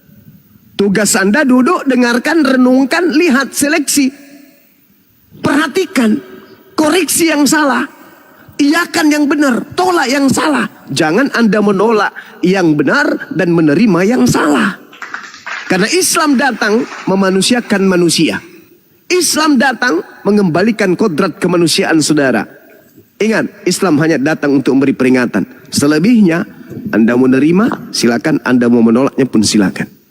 Tugas Anda duduk, dengarkan, renungkan, lihat, seleksi. Perhatikan, koreksi yang salah. Iakan yang benar, tolak yang salah. Jangan Anda menolak yang benar dan menerima yang salah. Karena Islam datang memanusiakan manusia. Islam datang mengembalikan kodrat kemanusiaan saudara. Ingat, Islam hanya datang untuk memberi peringatan. Selebihnya, Anda mau menerima, silakan. Anda mau menolaknya pun silakan.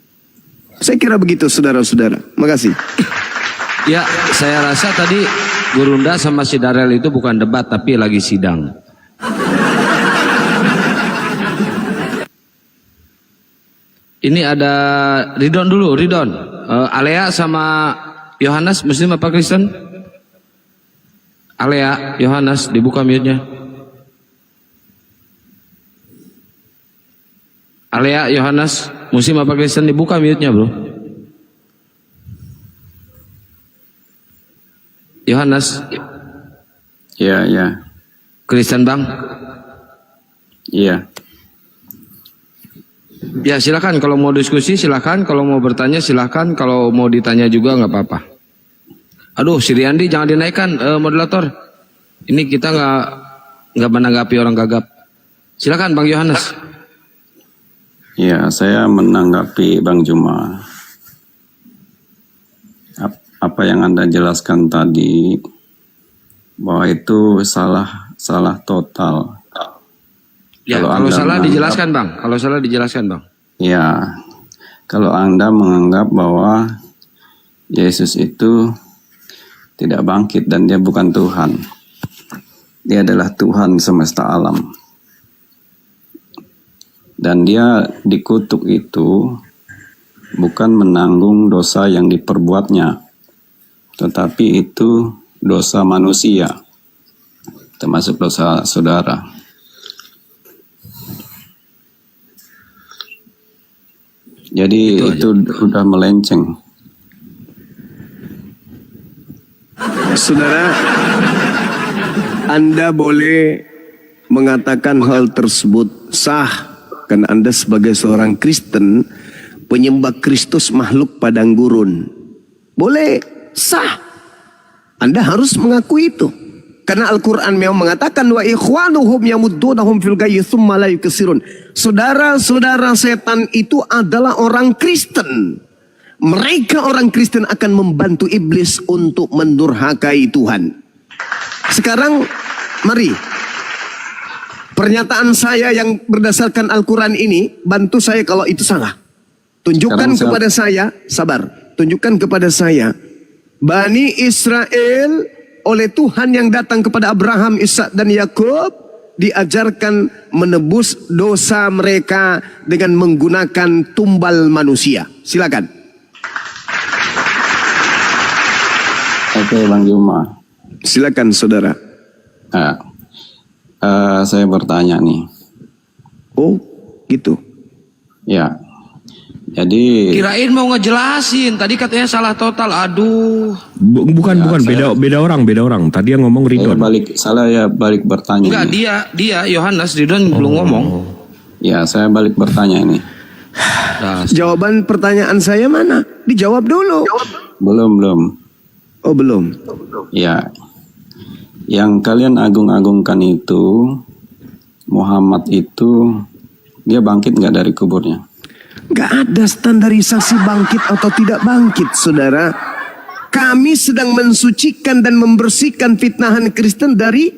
Saya kira begitu saudara-saudara. Makasih. Ya, saya rasa tadi Gurunda sama si Darel itu bukan debat tapi lagi sidang. Ini ada Ridon dulu, Ridon. Alea sama Yohanes, Muslim apa Kristen? Alea, Yohanes, dibuka mute-nya. Alea, Yohanes, Muslim apa Kristen, dibuka mute-nya bro. Yohanes. Iya, iya. Kristen bang? Iya. Ya silakan, kalau mau diskusi silakan, kalau mau bertanya silakan, kalau mau ditanya juga nggak apa-apa. Aduh, si Riyandi jangan dinaikkan moderator. Ini kita nggak menanggapi orang gagap. Silakan Bang Yohanes. Ya, saya menanggapi Bang Juma. Apa yang Anda jelaskan tadi, bahwa itu salah total. Ya, kalau salah dijelaskan Bang. Kalau salah dijelaskan Bang. Ya, kalau Anda menganggap bahwa Yesus itu tidak bangkit dan dia bukan Tuhan. Dia adalah Tuhan semesta alam. Dan dia dikutuk itu bukan menanggung dosa yang diperbuatnya, tetapi itu dosa manusia, termasuk dosa saudara. Jadi itu sudah melenceng. Saudara, Anda boleh mengatakan hal tersebut sah. Karena Anda sebagai seorang Kristen, penyembah Kristus makhluk padang gurun. Boleh, sah. Anda harus mengakui itu. Karena Al-Quran memang mengatakan wa ikhwanuhum yamuddunahum fil ghayyi tsumma la yukasirun. Saudara-saudara setan itu adalah orang Kristen. Mereka orang Kristen akan membantu iblis untuk mendurhakai Tuhan. Sekarang mari, pernyataan saya yang berdasarkan Al-Quran ini, bantu saya kalau itu salah. Tunjukkan kepada saya, sabar. Tunjukkan kepada saya, Bani Israel oleh Tuhan yang datang kepada Abraham, Ishak dan Yakub diajarkan menebus dosa mereka dengan menggunakan tumbal manusia. Silakan. Oke, Bang Juma. Silakan saudara. Saya bertanya nih. Oh, gitu. Ya. Jadi Kirain mau ngejelasin, tadi katanya salah total. Aduh. Bukan beda orang. Tadi yang ngomong Ridwan. saya balik bertanya. Enggak, ini. dia Yohanes Ridwan belum ngomong. Ya, saya balik bertanya ini. Jawaban pertanyaan saya mana? Dijawab dulu. Belum. Oh, belum. Ya. Yang kalian agung-agungkan itu, Muhammad itu, dia bangkit nggak dari kuburnya? Gak ada standarisasi bangkit atau tidak bangkit, saudara. Kami sedang mensucikan dan membersihkan fitnahan Kristen dari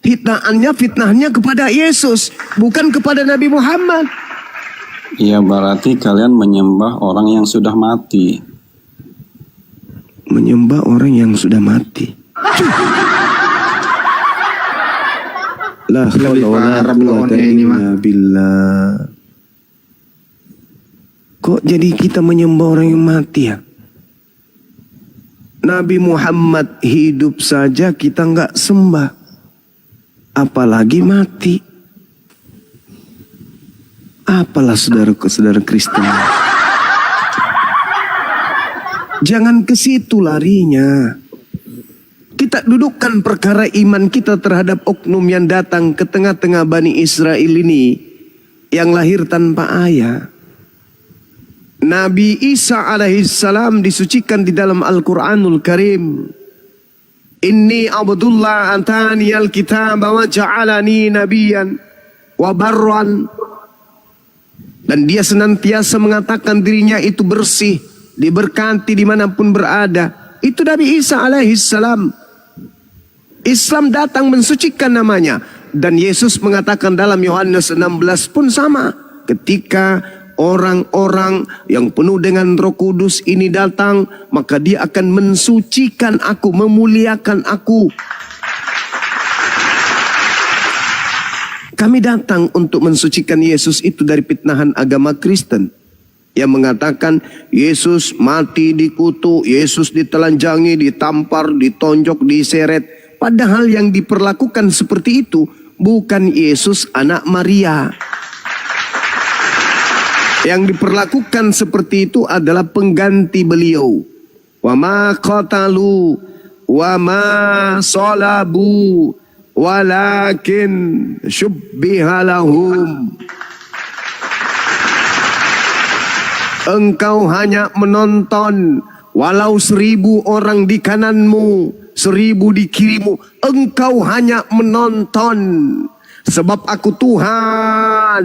fitnahnya kepada Yesus, bukan kepada Nabi Muhammad. Iya, berarti kalian menyembah orang yang sudah mati. Menyembah orang yang sudah mati. La haula wala quwwata illa billah. Kok jadi kita menyembah orang yang mati ya? Nabi Muhammad hidup saja kita nggak sembah, apalagi mati. Apalah saudara-saudara Kristen. Jangan ke situ larinya. Kita dudukkan perkara iman kita terhadap oknum yang datang ke tengah-tengah Bani Israel ini, yang lahir tanpa ayah. Nabi Isa alaihissalam disucikan di dalam Al-Quranul Karim. Inni abdullah antani al-kitab wa ja'alani nabiyan wa barran. Dan dia senantiasa mengatakan dirinya itu bersih, diberkati dimanapun berada. Itu Nabi Isa alaihissalam. Islam datang mensucikan namanya. Dan Yesus mengatakan dalam Yohanes 16 pun sama. Ketika orang-orang yang penuh dengan Roh Kudus ini datang, maka dia akan mensucikan aku, memuliakan aku. Kami datang untuk mensucikan Yesus itu dari fitnahan agama Kristen yang mengatakan Yesus mati dikutuk, Yesus ditelanjangi, ditampar, ditonjok, diseret. Padahal yang diperlakukan seperti itu bukan Yesus anak Maria. Yang diperlakukan seperti itu adalah pengganti beliau. Wa ma qatalu wa ma salabu walakin syubbiha lahum. Engkau hanya menonton, walau 1000 orang di kananmu, 1000 di kirimu, engkau hanya menonton. Sebab aku Tuhan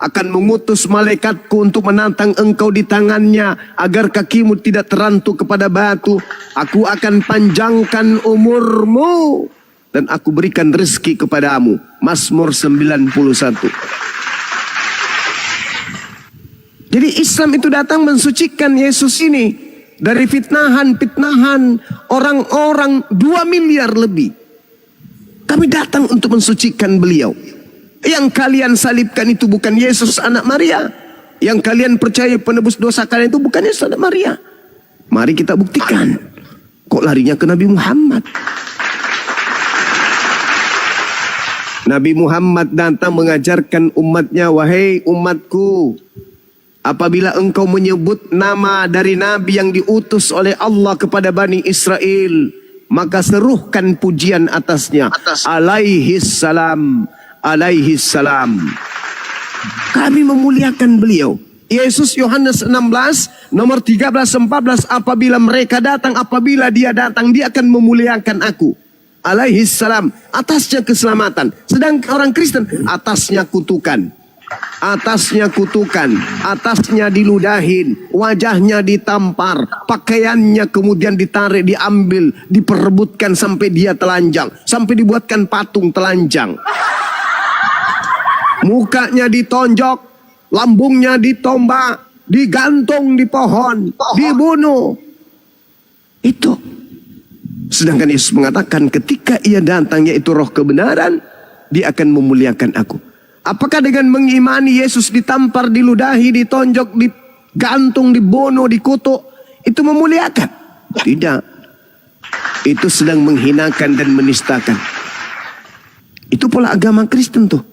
akan mengutus malaikatku untuk menantang engkau di tangannya, agar kakimu tidak terantuk kepada batu. Aku akan panjangkan umurmu dan aku berikan rezeki kepadamu. Mazmur 91. Jadi Islam itu datang mensucikan Yesus ini dari fitnahan orang-orang 2 miliar lebih. Kami datang untuk mensucikan beliau. Yang kalian salibkan itu bukan Yesus anak Maria. Yang kalian percaya penebus dosa kalian itu bukan Yesus anak Maria. Mari kita buktikan. Kok larinya ke Nabi Muhammad? Nabi Muhammad datang mengajarkan umatnya, wahai umatku, apabila engkau menyebut nama dari Nabi yang diutus oleh Allah kepada Bani Israel, maka seruhkan pujian atasnya. Alaihis salam, alaihis salam. Kami memuliakan beliau. Yesus Yohanes 16 nomor 13-14, apabila dia datang, dia akan memuliakan aku. Alaihis salam, atasnya keselamatan. Sedangkan orang Kristen atasnya kutukan. Atasnya kutukan, atasnya diludahin, wajahnya ditampar, pakaiannya kemudian ditarik, diambil, diperebutkan sampai dia telanjang, sampai dibuatkan patung telanjang. Mukanya ditonjok, lambungnya ditombak, digantung di pohon, dibunuh. Itu. Sedangkan Yesus mengatakan ketika ia datang, yaitu roh kebenaran, dia akan memuliakan aku. Apakah dengan mengimani Yesus ditampar, diludahi, ditonjok, digantung, dibunuh, dikutuk, itu memuliakan? Tidak. Itu sedang menghinakan dan menistakan. Itu pola agama Kristen tuh.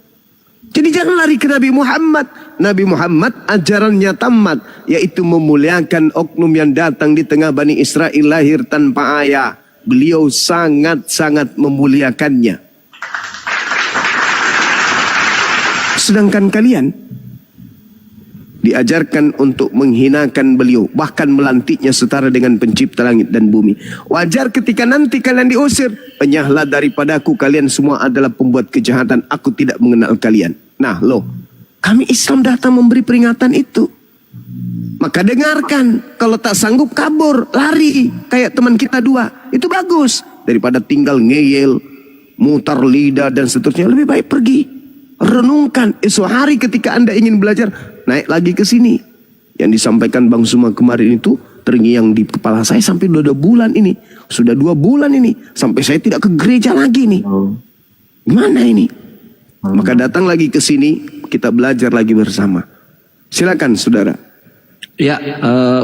Jadi jangan lari ke Nabi Muhammad. Nabi Muhammad ajarannya tamat, yaitu memuliakan oknum yang datang di tengah Bani Israel lahir tanpa ayah. Beliau sangat-sangat memuliakannya. Sedangkan kalian diajarkan untuk menghinakan beliau, bahkan melantiknya setara dengan pencipta langit dan bumi. Wajar ketika nanti kalian diusir, enyahlah daripadaku, kalian semua adalah pembuat kejahatan, aku tidak mengenal kalian. Nah loh, kami Islam datang memberi peringatan itu. Maka dengarkan, kalau tak sanggup kabur, lari kayak teman kita dua, itu bagus daripada tinggal ngeyel, mutar lidah dan seterusnya. Lebih baik pergi, renungkan esok hari ketika Anda ingin belajar, naik lagi ke sini. Yang disampaikan Bang Zuma kemarin itu terngiang di kepala saya sampai 2 bulan ini. Sudah 2 bulan ini sampai saya tidak ke gereja lagi nih. Gimana ini? Maka datang lagi ke sini, kita belajar lagi bersama. Silakan saudara. Ya,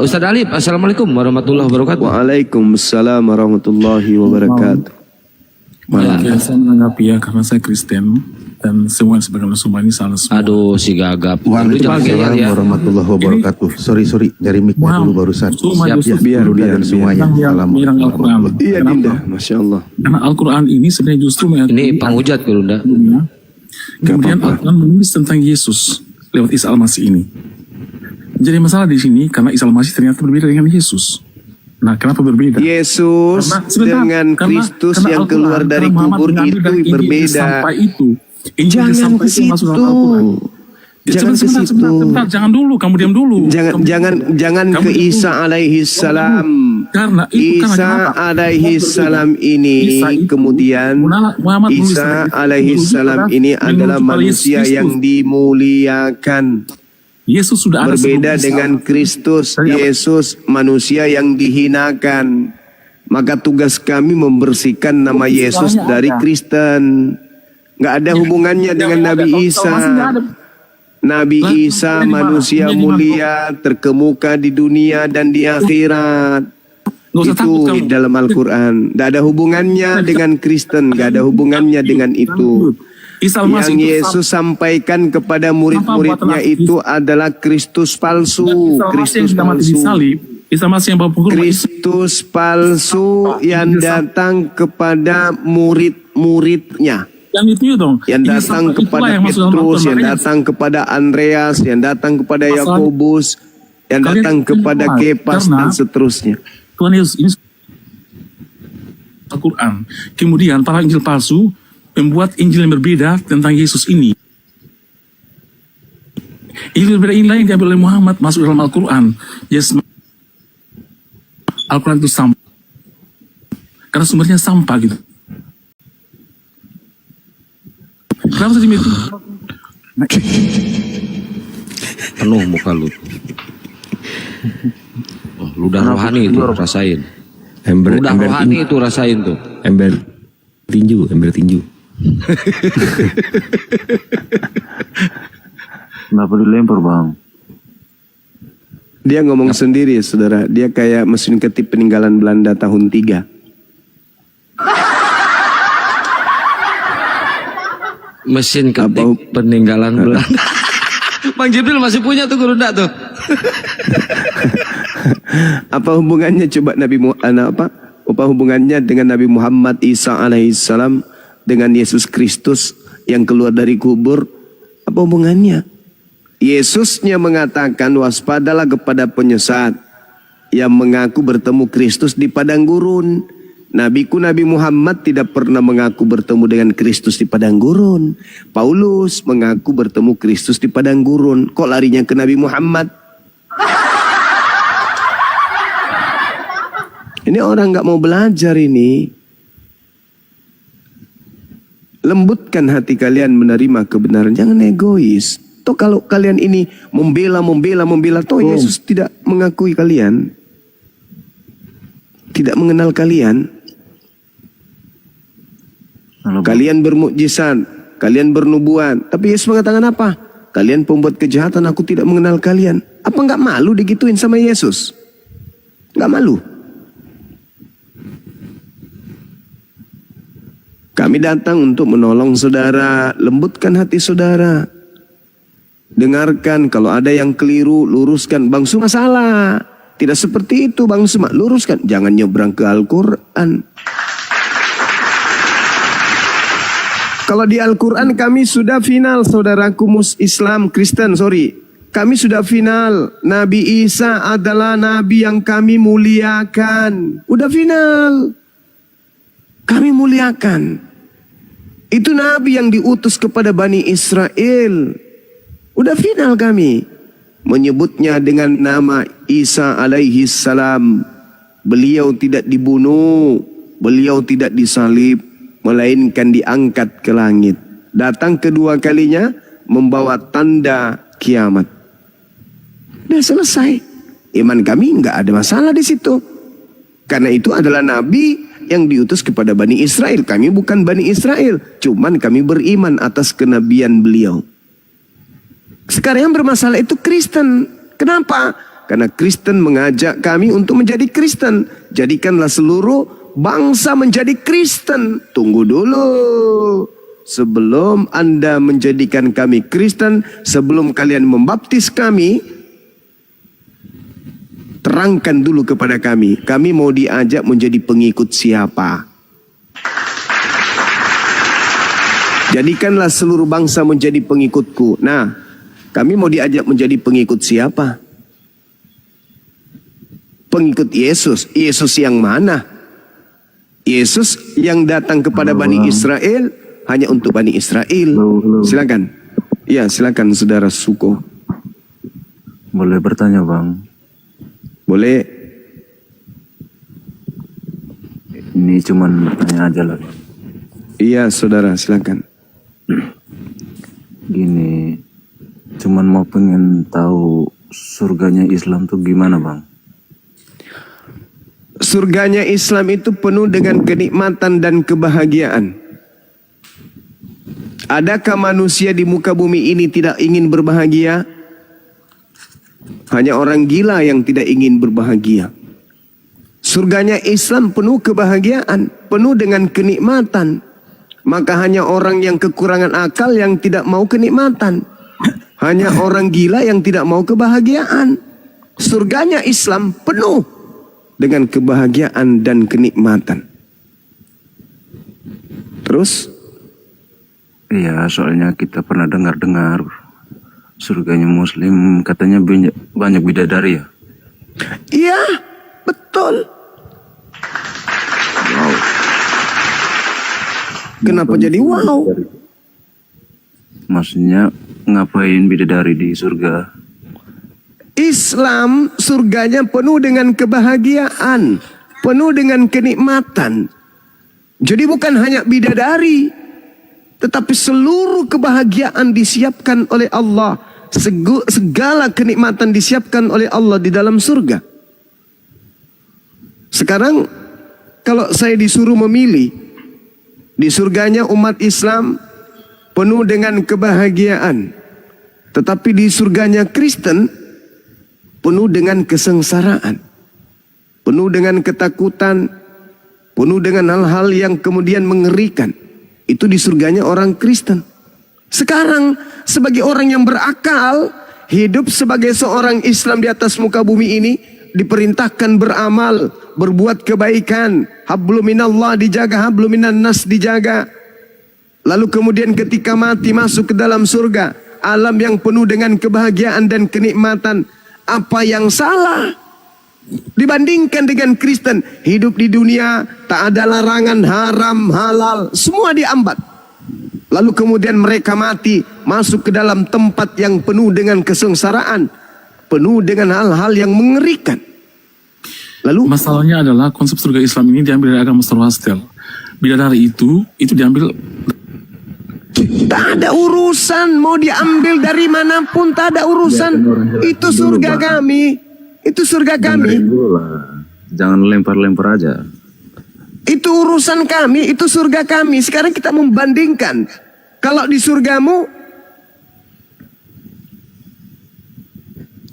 Ustadz Alif, assalamualaikum warahmatullahi wabarakatuh. Waalaikumsalam warahmatullahi wabarakatuh. Ya, saya menanggapi ya, karena saya Kristen dan semua sebagai semua ini salah semua. Aduh, si gagap. Waalaikumsalam warahmatullahi wabarakatuh. Sorry, dari mic dulu barusan. Siap ya, biar semuanya. Al-Quran. Iya Dinda, Masya Allah. Karena Al-Quran ini sebenarnya justru ini penghujat Gurunda. Kemudian Al-Quran menulis tentang Yesus lewat Isa Al-Masih ini. Jadi masalah di sini karena Isa Al-Masih ternyata berbeda dengan Yesus. Nah, kenapa berbeda? Yesus dengan Kristus yang keluar dari kubur itu berbeda. Jangan ke situ. Jangan ke situ. Sebentar, jangan dulu, kamu diam dulu. Jangan ke Isa alaihi salam. Karena Isa alaihi salam ini kemudian Isa alaihi salam ini adalah manusia yang dimuliakan. Yesus sudah ada berbeda dengan Kristus. Yesus manusia yang dihinakan. Maka tugas kami membersihkan nama Yesus dari Kristen. Nggak ada hubungannya dengan Nabi Isa. Nabi Isa manusia mulia, terkemuka di dunia dan di akhirat. Itu di dalam Al-Quran. Nggak ada hubungannya dengan Kristen. Nggak ada hubungannya dengan itu. Yang Yesus sampaikan kepada murid-muridnya itu adalah Kristus palsu. Kristus palsu. Kristus palsu yang datang kepada murid-muridnya. Yang datang kepada Petrus, yang datang kepada Andreas, yang datang kepada Yakobus, yang datang kepada Kepas dan seterusnya. Tuhan Yesus ini Al-Quran. Kemudian para injil palsu membuat Injil yang berbeda tentang Yesus ini. Injil berbeda inilah yang diambil oleh Muhammad masuk dalam Al-Quran. Yes, Al-Quran itu sampah. Karena sumbernya sampah gitu. Kenapa tadi itu? Penuh muka lu. Oh, ludah rohani itu rasain. Ludah rohani itu rasain tuh. Ember tinju. Kenapa dilempar bang? Dia ngomong sendiri saudara. Dia kayak mesin ketik peninggalan Belanda tahun 3. Mesin ketik peninggalan Belanda. Bang Jibril masih punya tuh Gurunda tuh. Apa hubungannya coba apa hubungannya dengan Nabi Muhammad Isa alaihissalam dengan Yesus Kristus yang keluar dari kubur? Apa hubungannya? Yesusnya mengatakan waspadalah kepada penyesat yang mengaku bertemu Kristus di padang gurun. Nabiku Nabi Muhammad tidak pernah mengaku bertemu dengan Kristus di padang gurun. Paulus mengaku bertemu Kristus di padang gurun. Kok larinya ke Nabi Muhammad? Ini orang nggak mau belajar ini. Lembutkan hati kalian menerima kebenaran. Jangan egois. Toh kalau kalian ini membela. Toh Yesus tidak mengakui kalian. Tidak mengenal kalian. Kalian bermukjizat, kalian bernubuat. Tapi Yesus mengatakan apa? Kalian pembuat kejahatan, aku tidak mengenal kalian. Apa nggak malu digituin sama Yesus? Nggak malu? Kami datang untuk menolong saudara, lembutkan hati saudara. dengarkan, kalau ada yang keliru luruskan. Bang Suma salah, tidak seperti itu Bang Suma, luruskan, jangan nyebrang ke Al-Quran. Kalau di Al-Quran kami sudah final, saudaraku Islam, Kristen, kami sudah final. Nabi Isa adalah Nabi yang kami muliakan. Udah final. Kami muliakan. Itu Nabi yang diutus kepada Bani Israel. Udah final kami. Menyebutnya dengan nama Isa alaihi salam. Beliau tidak dibunuh. Beliau tidak disalib. Melainkan diangkat ke langit. Datang kedua kalinya membawa tanda kiamat. Udah selesai. Iman kami nggak ada masalah di situ. Karena itu adalah Nabi yang diutus kepada Bani Israel. Kami bukan Bani Israel. Cuman kami beriman atas kenabian beliau. Sekarang yang bermasalah itu Kristen. Kenapa? Karena Kristen mengajak kami untuk menjadi Kristen. Jadikanlah seluruh bangsa menjadi Kristen. Tunggu dulu. Sebelum Anda menjadikan kami Kristen, sebelum kalian membaptis kami, terangkan dulu kepada kami. Kami mau diajak menjadi pengikut siapa? Jadikanlah seluruh bangsa menjadi pengikutku. Nah, kami mau diajak menjadi pengikut siapa? Pengikut Yesus. Yesus yang mana? Yesus yang datang kepada Bani Israel hanya untuk Bani Israel. Silakan. Ya, silakan saudara Suko. Boleh bertanya Bang? Boleh. Ini cuman bertanya aja lah. Iya saudara, silakan. Gini, cuman mau pengen tahu surganya Islam tuh gimana Bang? Surganya Islam itu penuh dengan kenikmatan dan kebahagiaan. Adakah manusia di muka bumi ini tidak ingin berbahagia? Hanya orang gila yang tidak ingin berbahagia. Surganya Islam penuh kebahagiaan, penuh dengan kenikmatan. Maka hanya orang yang kekurangan akal yang tidak mau kenikmatan. Hanya orang gila yang tidak mau kebahagiaan. Surganya Islam penuh dengan kebahagiaan dan kenikmatan. Terus? Iya, soalnya kita pernah dengar-dengar surganya Muslim katanya banyak bidadari ya? Iya, betul. Wow. Kenapa jadi wow? Maksudnya ngapain bidadari di surga? Islam surganya penuh dengan kebahagiaan, penuh dengan kenikmatan. Jadi bukan hanya bidadari, tetapi seluruh kebahagiaan disiapkan oleh Allah. Segala kenikmatan disiapkan oleh Allah di dalam surga. Sekarang kalau saya disuruh memilih, di surganya umat Islam penuh dengan kebahagiaan. Tetapi di surganya Kristen penuh dengan kesengsaraan, penuh dengan ketakutan, penuh dengan hal-hal yang kemudian mengerikan. Itu di surganya orang Kristen. Sekarang sebagai orang yang berakal, hidup sebagai seorang Islam di atas muka bumi ini, diperintahkan beramal, berbuat kebaikan. Hablum minallah dijaga, hablum minan nas dijaga. Lalu kemudian ketika mati masuk ke dalam surga, alam yang penuh dengan kebahagiaan dan kenikmatan. Apa yang salah dibandingkan dengan Kristen? Hidup di dunia tak ada larangan haram halal, semua diambat. Lalu kemudian mereka mati masuk ke dalam tempat yang penuh dengan kesengsaraan, penuh dengan hal-hal yang mengerikan. Lalu masalahnya adalah konsep surga Islam ini diambil dari agama Zoroaster. Bidadari itu diambil. Tak ada urusan mau diambil dari manapun, tak ada urusan. Itu surga kami. Itu surga kami. Jangan lempar-lempar aja. Itu urusan kami, itu surga kami. Sekarang kita membandingkan. Kalau di surgamu,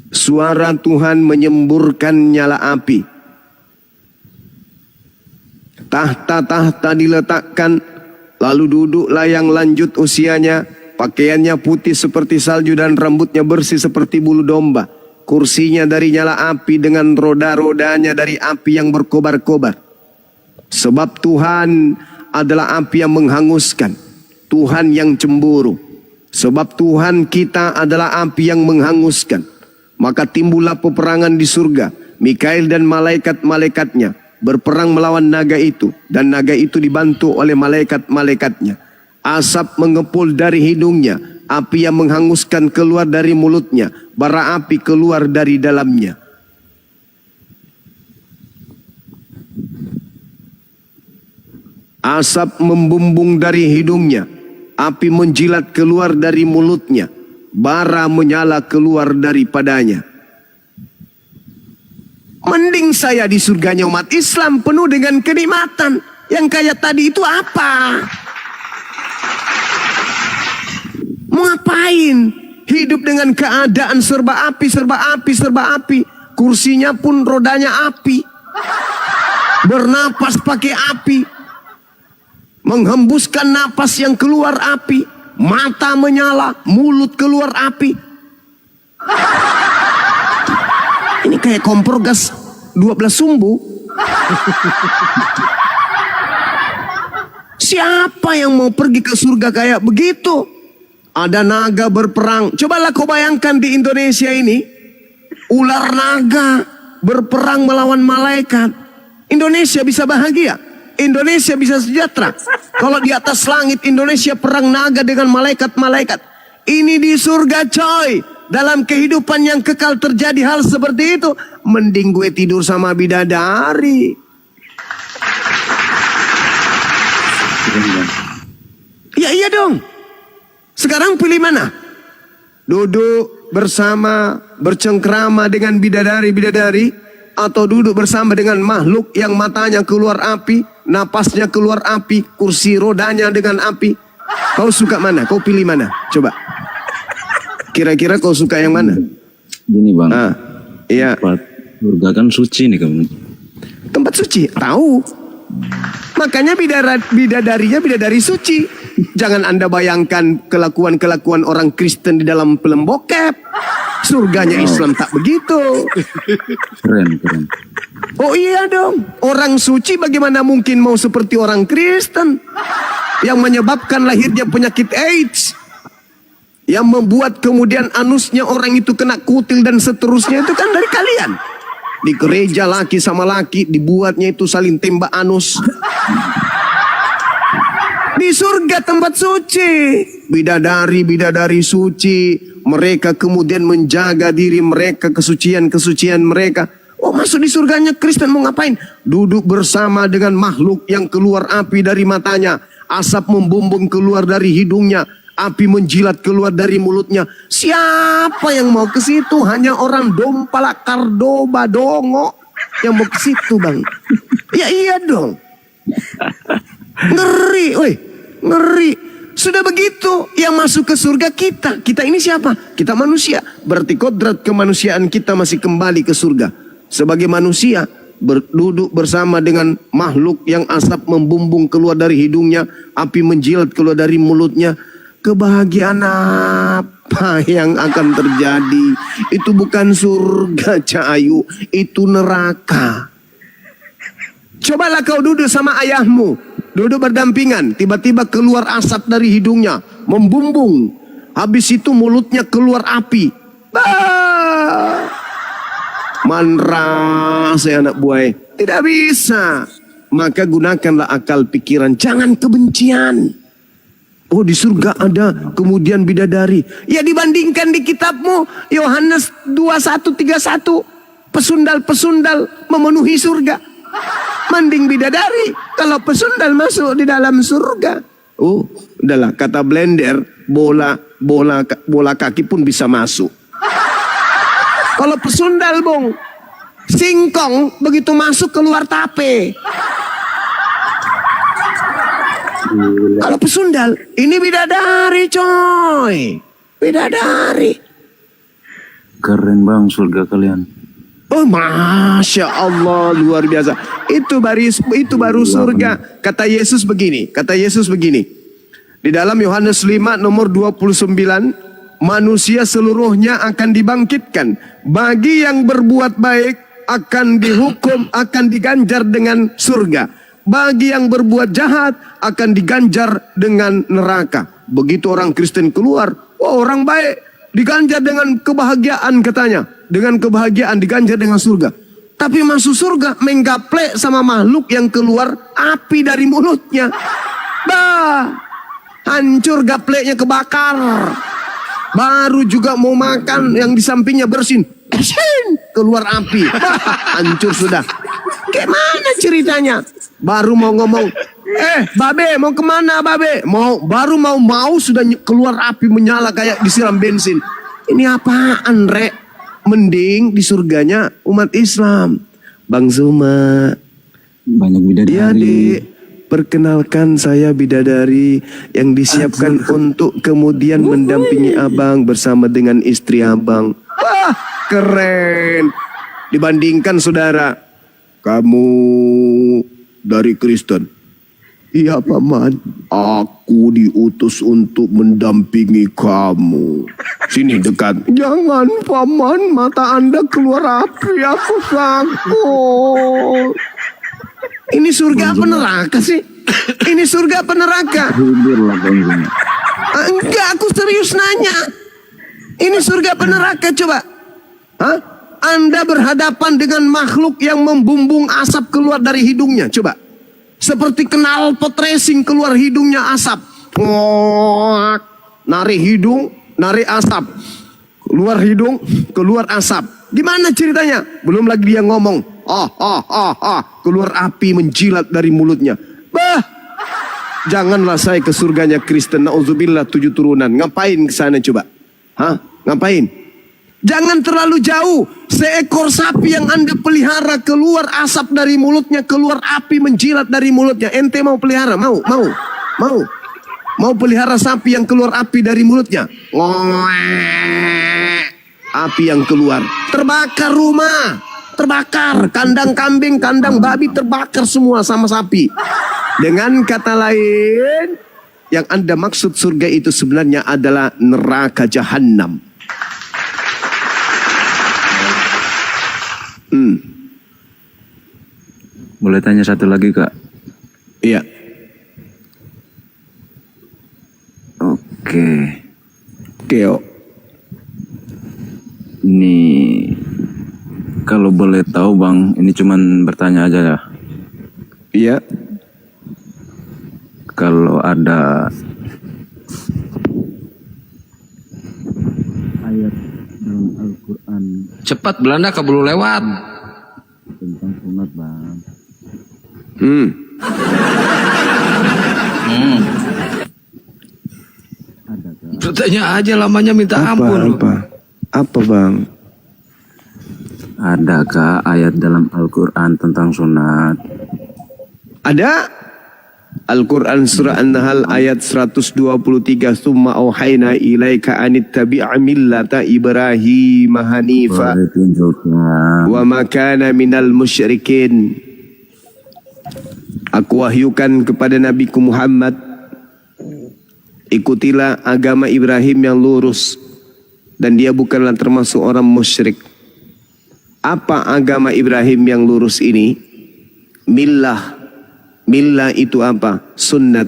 suara Tuhan menyemburkan nyala api. Tahta-tahta diletakkan. Lalu duduklah yang lanjut usianya, Pakaiannya putih seperti salju dan rambutnya bersih seperti bulu domba. Kursinya dari nyala api dengan roda-rodanya dari api yang berkobar-kobar. Sebab Tuhan adalah api yang menghanguskan. Tuhan yang cemburu. Sebab Tuhan kita adalah api yang menghanguskan. Maka timbullah peperangan di surga. Mikail dan malaikat-malaikatnya berperang melawan naga itu. Dan naga itu dibantu oleh malaikat-malaikatnya. Asap mengepul dari hidungnya. Api yang menghanguskan keluar dari mulutnya. Bara api keluar dari dalamnya. Asap membumbung dari hidungnya. Api menjilat keluar dari mulutnya. Bara menyala keluar daripadanya. Mending saya di surganya umat Islam penuh dengan kenikmatan. Yang kayak tadi itu apa? Mau ngapain? Hidup dengan keadaan serba api, serba api, serba api. Kursinya pun rodanya api. Bernapas pakai api. Menghembuskan napas yang keluar api. Mata menyala, mulut keluar api. Ini kayak kompor gas 12 sumbu. Siapa yang mau pergi ke surga kayak begitu? Ada naga berperang. Cobalah kau bayangkan di Indonesia ini. Ular naga berperang melawan malaikat. Indonesia bisa bahagia. Indonesia bisa sejahtera. Kalau di atas langit Indonesia perang naga dengan malaikat-malaikat. Ini di surga coy. Dalam kehidupan yang kekal terjadi hal seperti itu. Mending gue tidur sama bidadari. Ya iya dong. Sekarang pilih mana? Duduk bersama bercengkrama dengan bidadari-bidadari. Atau duduk bersama dengan makhluk yang matanya keluar api, napasnya keluar api, kursi rodanya dengan api. Kau suka mana? Kau pilih mana? Coba. Kira-kira kau suka yang mana? Gini bang. Iya. Surga kan suci nih kamu. Tempat suci? Tahu. Makanya bidadarinya bidadari suci. Jangan Anda bayangkan kelakuan-kelakuan orang Kristen di dalam film bokep. Surganya Islam tak begitu. Keren. Oh iya dong. Orang suci bagaimana mungkin mau seperti orang Kristen yang menyebabkan lahirnya penyakit AIDS, yang membuat kemudian anusnya orang itu kena kutil dan seterusnya, itu kan dari kalian. Di gereja laki sama laki dibuatnya itu saling tembak anus. Di surga tempat suci, bidadari suci. Mereka kemudian menjaga diri mereka, kesucian mereka. Oh, masuk di surganya Kristen mau ngapain? Duduk bersama dengan makhluk yang keluar api dari matanya. Asap membumbung keluar dari hidungnya. Api menjilat keluar dari mulutnya. Siapa yang mau ke situ? Hanya orang dompala, kardoba, dongo yang mau ke situ bang. Ya iya dong. Ngeri, woi, ngeri. Sudah begitu, yang masuk ke surga kita. Kita ini siapa? Kita manusia. Berarti kodrat kemanusiaan kita masih kembali ke surga. Sebagai manusia, duduk bersama dengan makhluk yang asap membumbung keluar dari hidungnya, api menjilat keluar dari mulutnya. Kebahagiaan apa yang akan terjadi? Itu bukan surga, Cahayu. Itu neraka. Cobalah kau duduk sama ayahmu. Duduk berdampingan. Tiba-tiba keluar asap dari hidungnya. Membumbung. Habis itu mulutnya keluar api. Manra saya anak buah. Tidak bisa. Maka gunakanlah akal pikiran. Jangan kebencian. Oh di surga ada kemudian bidadari. Ya dibandingkan di kitabmu. Yohanes 21:31. Pesundal-pesundal memenuhi surga. Mending bidadari kalau pesundal masuk di dalam surga. Oh, udahlah kata blender, bola kaki pun bisa masuk. Kalau pesundal, Bung, singkong begitu masuk keluar tape. Kalau pesundal, ini bidadari, coy. Bidadari. Keren bang surga kalian. Oh, Masya Allah, luar biasa. Itu baru surga. Kata Yesus begini. Di dalam Yohanes 5 nomor 29, manusia seluruhnya akan dibangkitkan. Bagi yang berbuat baik akan dihukum, akan diganjar dengan surga. Bagi yang berbuat jahat akan diganjar dengan neraka. Begitu orang Kristen keluar, orang baik diganjar dengan kebahagiaan katanya. Dengan kebahagiaan diganjar dengan surga. Tapi masuk surga menggaplek sama makhluk yang keluar api dari mulutnya. Bah, hancur gapleknya, kebakar. Baru juga mau makan, yang di sampingnya bersin, keluar api. Hancur sudah. Gimana ceritanya? Baru mau ngomong, babe mau kemana babe? Baru mau sudah keluar api menyala kayak disiram bensin. Ini apaan rek? Mending di surganya umat Islam. Bang Zuma, banyak bidadari. Ya dek, perkenalkan saya bidadari yang disiapkan untuk kemudian mendampingi abang bersama dengan istri abang. Wah, keren. Dibandingkan saudara, kamu dari Kristen. Iya paman, aku diutus untuk mendampingi kamu. Sini dekat. Jangan paman, mata Anda keluar api, aku takut. Ini surga apa neraka sih? Ini surga apa neraka? Enggak, aku serius nanya. Ini surga apa neraka coba? Hah? Anda berhadapan dengan makhluk yang membumbung asap keluar dari hidungnya. Coba. Seperti knalpot racing keluar hidungnya asap. Narik hidung, narik asap. Keluar hidung, keluar asap. Gimana ceritanya? Belum lagi dia ngomong. Keluar api menjilat dari mulutnya. Bah, janganlah saya ke surganya Kristen. Na'udzubillah 7 turunan. Ngapain ke sana coba? Hah? Ngapain? Jangan terlalu jauh. Seekor sapi yang Anda pelihara keluar asap dari mulutnya, keluar api menjilat dari mulutnya. Ente mau pelihara? Mau pelihara sapi yang keluar api dari mulutnya? Api yang keluar. Terbakar rumah. Terbakar. Kandang kambing, kandang babi terbakar semua sama sapi. Dengan kata lain, yang Anda maksud surga itu sebenarnya adalah neraka jahanam. Boleh tanya satu lagi kak? Iya. Oke. Keo. Ini kalau boleh tahu bang, ini cuman bertanya aja ya. Iya. Kalau ada ayat dalam Al-Quran. Cepat, Belanda keburu lewat. Tentang sunat bang. Bertanya aja lamanya minta ampun. Apa bang? Adakah ayat dalam Al-Quran tentang sunat? Ada. Al-Quran surah An-Nahl ayat 123. Tsumma auhayna ilaika anittabi'a millata Ibrahim hanifa wa ma kana minal musyrikin. Aku wahyukan kepada Nabiku Muhammad, ikutilah agama Ibrahim yang lurus dan dia bukanlah termasuk orang musyrik. Apa agama Ibrahim yang lurus ini? Millah. Millah itu apa? Sunnat.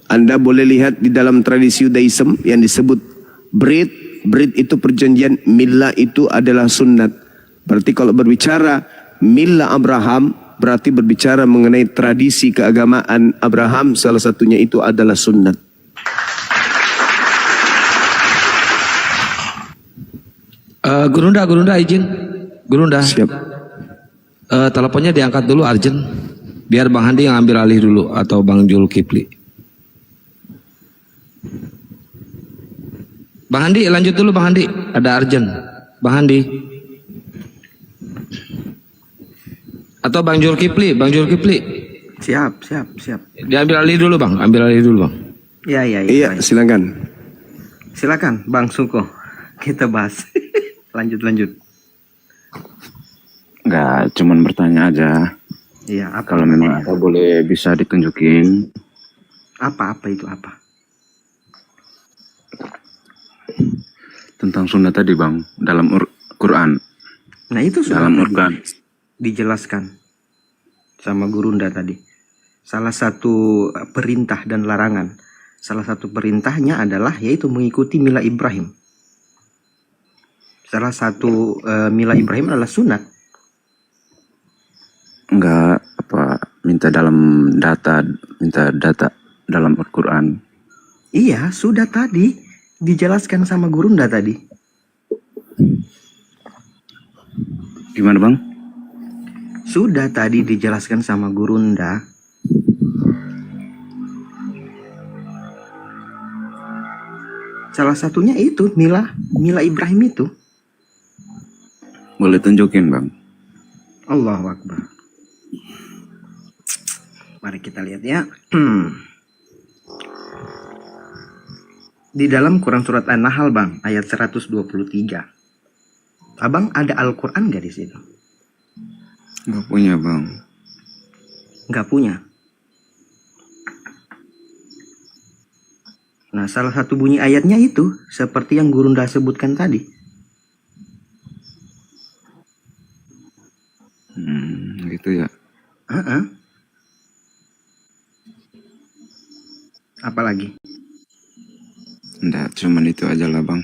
Anda boleh lihat di dalam tradisi Yudaism yang disebut Brit. Brit itu perjanjian, millah itu adalah sunnat. Berarti kalau berbicara millah Abraham, berarti berbicara mengenai tradisi keagamaan Abraham, salah satunya itu adalah sunnat. Gurunda izin. Gurunda. Siap. Teleponnya diangkat dulu Arjen. Biar Bang Handi yang ambil alih dulu atau Bang Zulkifli. Bang Handi lanjut dulu Bang Handi. Ada Arjen. Bang Handi. Atau Bang Zulkifli, Siap. Diambil alih dulu Bang, Bang. Iya, silakan. Silakan Bang Suko. Kita bahas. lanjut. Enggak, cuman bertanya aja. Iya, apa? Kalau memang ada boleh bisa ditunjukin Apa itu apa? Tentang sunnah tadi bang, dalam Quran. Nah itu sudah Dalam Quran. dijelaskan sama Gurunda tadi. Salah satu perintah dan larangan. Salah satu perintahnya adalah yaitu mengikuti mila Ibrahim. Salah satu mila Ibrahim adalah sunat. Enggak minta data dalam Al-Quran. Iya, sudah tadi dijelaskan sama Gurunda tadi. Gimana bang? Sudah tadi dijelaskan sama Gurunda. Salah satunya itu mila Ibrahim itu. Boleh tunjukin bang? Allahu Akbar. Mari kita lihat ya. Di dalam Quran surat An-Nahl bang, ayat 123. Abang ada Al-Quran gak di situ? Nggak punya bang. Nggak punya. Nah, salah satu bunyi ayatnya itu seperti yang Gurunda sebutkan tadi. Gitu ya. Apalagi? Enggak, cuman itu aja lah bang.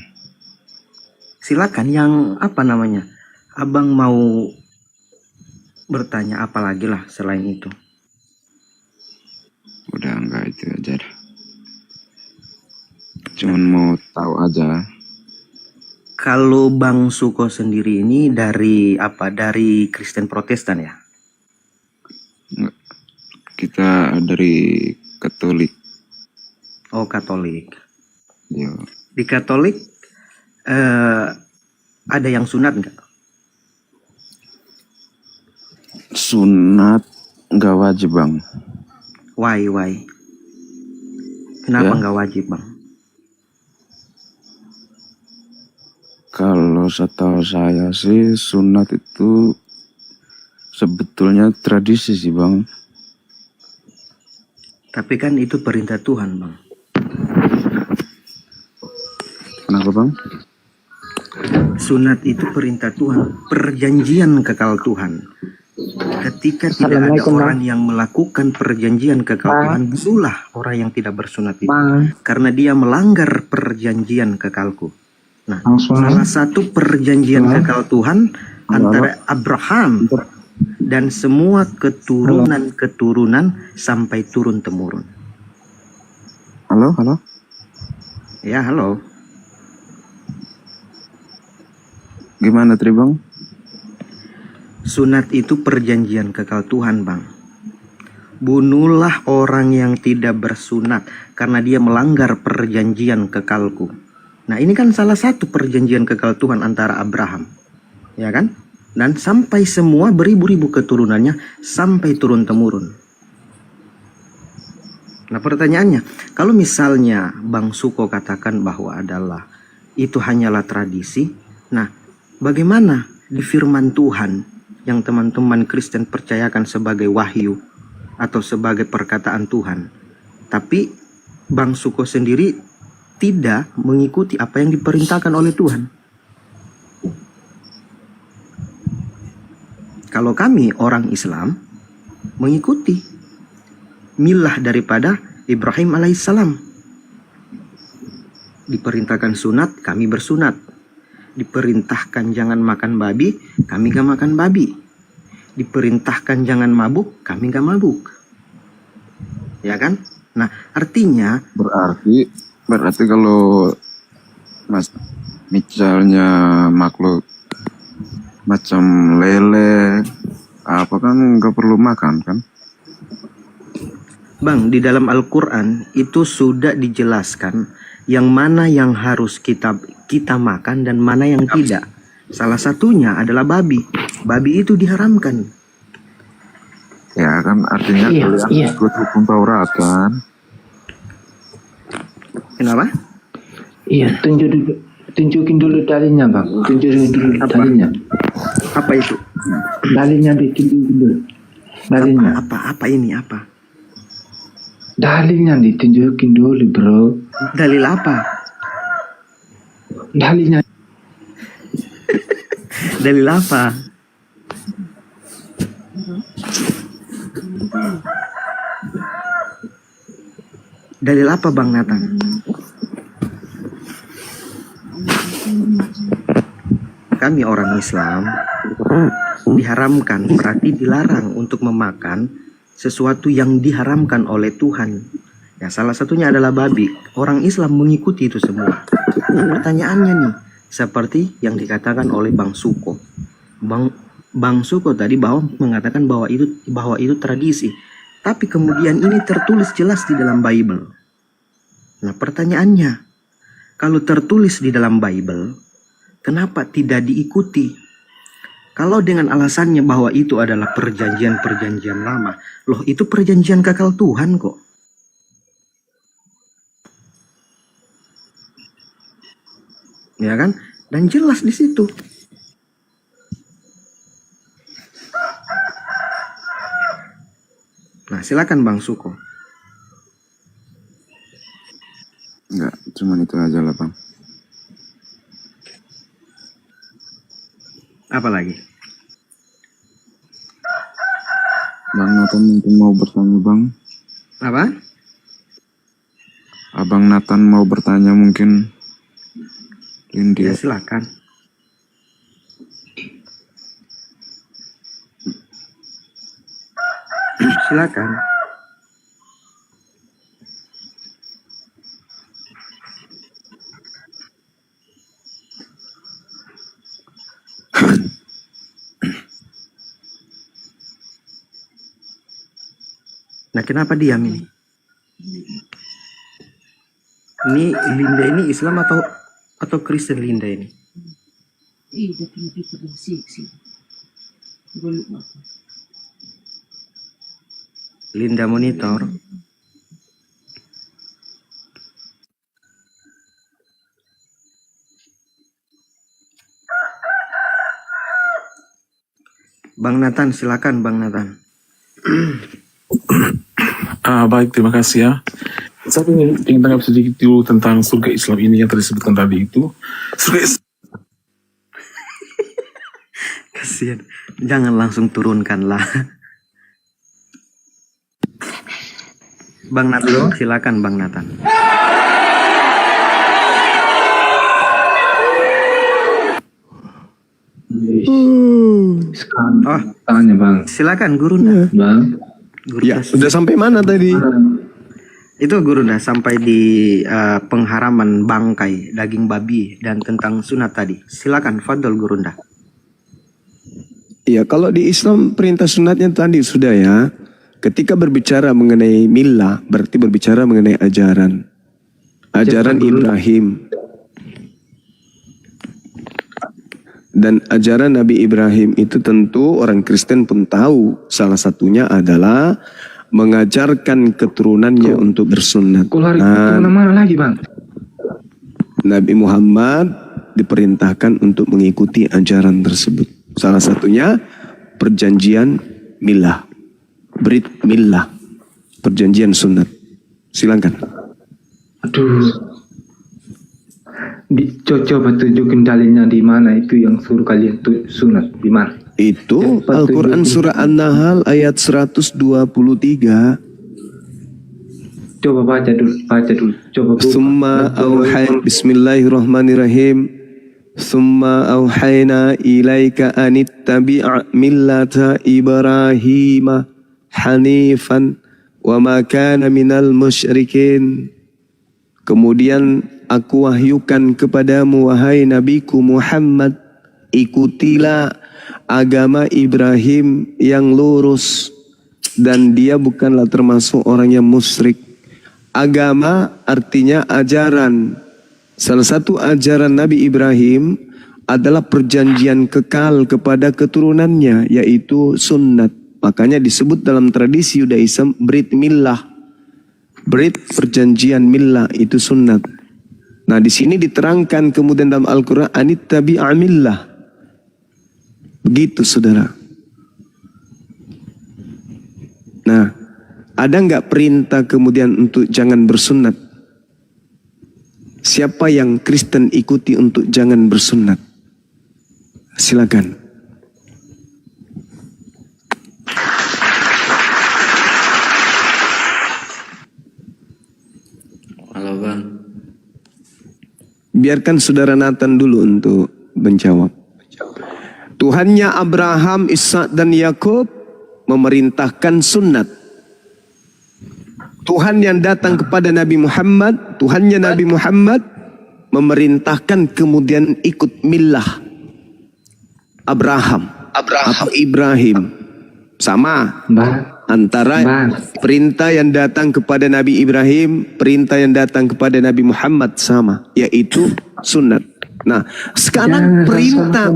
Silakan yang apa namanya? Abang mau bertanya apa lagi lah selain itu. Udah enggak, itu aja dah. Cuman mau tahu aja. Kalau Bang Suko sendiri ini dari apa? Dari Kristen Protestan ya? Enggak. Kita dari Katolik. Oh, Katolik. Yo. Di Katolik ada yang sunat nggak? Sunat nggak wajib bang. Why? Kenapa Ya. nggak wajib bang? Kalau setahu saya sih sunat itu sebetulnya tradisi sih bang. Tapi kan itu perintah Tuhan bang. Kenapa bang? Sunat itu perintah Tuhan, perjanjian kekal Tuhan. Ketika tidak ada orang yang melakukan perjanjian kekal Tuhan, itulah orang yang tidak bersunat itu. Karena dia melanggar perjanjian kekalku. Nah, salah satu perjanjian kekal Tuhan antara Abraham dan semua keturunan-keturunan sampai turun-temurun. Halo? Ya, halo. Gimana Tri bang? Sunat itu perjanjian kekal Tuhan bang. Bunuhlah orang yang tidak bersunat karena dia melanggar perjanjian kekalku. Nah ini kan salah satu perjanjian kekal Tuhan antara Abraham. Ya kan? Dan sampai semua beribu-ribu keturunannya sampai turun-temurun. Nah pertanyaannya, kalau misalnya Bang Suko katakan bahwa itu hanyalah tradisi. Nah bagaimana di firman Tuhan yang teman-teman Kristen percayakan sebagai wahyu atau sebagai perkataan Tuhan, tapi Bang Suko sendiri tidak mengikuti apa yang diperintahkan oleh Tuhan? Kalau kami orang Islam mengikuti milah daripada Ibrahim alaihissalam. Diperintahkan sunat, kami bersunat. Diperintahkan jangan makan babi, kami gak makan babi. Diperintahkan jangan mabuk, kami gak mabuk. Ya kan? Nah, artinya Berarti kalau misalnya makhluk macam lele apa kan nggak perlu makan kan? Bang, di dalam Al-Quran itu sudah dijelaskan yang mana yang harus kita makan dan mana yang tidak. Salah satunya adalah babi. Babi itu diharamkan. Ya kan artinya kalian ikut hukum Taurat kan? Kenapa? Iya, tunjukin dulu dalilnya bang. Tunjukin dulu dalilnya. Apa itu? Dalilnya ditunjukin dulu. Dalilnya. Apa ini? Apa? Dalilnya ditunjukin dulu, bro. Dalil apa? Dalilnya. Dalil apa? Dalil apa Bang Nathan? Kami orang Islam diharamkan, berarti dilarang untuk memakan sesuatu yang diharamkan oleh Tuhan. Ya, salah satunya adalah babi. Orang Islam mengikuti itu semua. Pertanyaannya nih, seperti yang dikatakan oleh Bang Suko. Bang Suko tadi mengatakan bahwa itu tradisi. Tapi kemudian ini tertulis jelas di dalam Bible. Nah, pertanyaannya, kalau tertulis di dalam Bible, kenapa tidak diikuti? Kalau dengan alasannya bahwa itu adalah perjanjian-perjanjian lama, loh itu perjanjian kekal Tuhan kok. Ya kan? Dan jelas di situ. Nah, silakan Bang Suko. Enggak, cuman itu aja lah Bang. Apa lagi? Bang Nathan mungkin mau bertanya Bang. Apa? Abang Nathan mau bertanya mungkin. Lindy. Ya silakan. Silakan. Nah, kenapa diam ini? Ini Linda ini Islam atau Kristen Linda ini? Linda monitor. Bang Nathan, silakan Bang Nathan. Baik, terima kasih ya. Saya ingin tanya sedikit dulu tentang surga Islam ini yang tadi disebutkan tadi itu. Surga Islam. Kasihan. Jangan langsung turunkanlah. Bang Nathan, silakan Bang Nathan. Oh, tanya Bang. Silakan Gurunda. Bang. Ya, sudah sampai mana tadi? Itu Gurunda sampai di pengharaman bangkai daging babi dan tentang sunat tadi. Silakan Fadl Gurunda. Iya, kalau di Islam perintah sunatnya tadi sudah ya. Ketika berbicara mengenai millah, berarti berbicara mengenai ajaran. Ajaran Ibrahim. Dan ajaran Nabi Ibrahim itu tentu orang Kristen pun tahu. Salah satunya adalah mengajarkan keturunannya untuk bersunat. Mana lagi Bang? Nabi Muhammad diperintahkan untuk mengikuti ajaran tersebut. Salah satunya perjanjian millah, Brit millah, perjanjian sunat. Silakan. Aduh. Coba tunjukin dalilnya di mana itu yang suruh kalian sunat di mana? Itu Al-Quran surah An-Nahl ayat 123. Coba baca dulu. Coba Summa Bismillahirrahmanirrahim. Summa auhayna ilaika anittabi' millata Ibrahim hanifan wa ma kana minal musyrikin. Kemudian aku wahyukan kepadamu wahai nabiku Muhammad, ikutilah agama Ibrahim yang lurus dan dia bukanlah termasuk orang yang musyrik. Agama artinya ajaran. Salah satu ajaran Nabi Ibrahim adalah perjanjian kekal kepada keturunannya, yaitu sunnat. Makanya disebut dalam tradisi Yudaism Brit millah. Brit perjanjian millah itu sunnat. Nah, di sini diterangkan kemudian dalam Al-Quran anittabi'a millah. Begitu saudara. Nah, Ada nggak perintah kemudian untuk jangan bersunat? Siapa yang Kristen ikuti untuk jangan bersunat? Silakan. Halo Bang. Biarkan saudara Nathan dulu untuk menjawab. Tuhannya Abraham, Ishak dan Yakub memerintahkan sunat. Tuhan yang datang kepada Nabi Muhammad, Tuhannya Nabi Muhammad memerintahkan kemudian ikut millah Abraham atau Ibrahim. Sama antara perintah yang datang kepada Nabi Ibrahim, perintah yang datang kepada Nabi Muhammad sama, yaitu sunat. Nah, sekarang perintah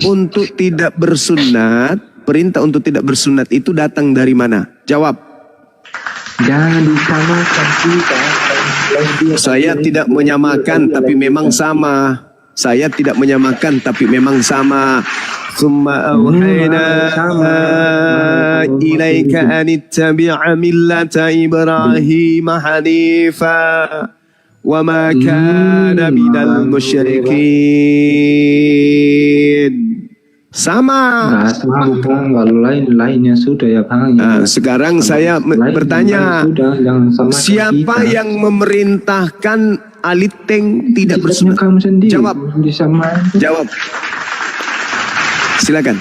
untuk tidak bersunat, perintah untuk tidak bersunat itu datang dari mana? Jawab. Jangan disamakan kita. Saya tidak menyamakan, tapi memang sama. Saya tidak menyamakan, tapi memang sama. Summa awhayna ilaika an ittabi'a millata Ibrahim hanifa wa ma kana minal musyrikin. Sama. Kalau lainnya sudah ya Bang. Sekarang saya bertanya, siapa yang memerintahkan Aliteng tidak bersunat? Jawab. Jawab. Silakan.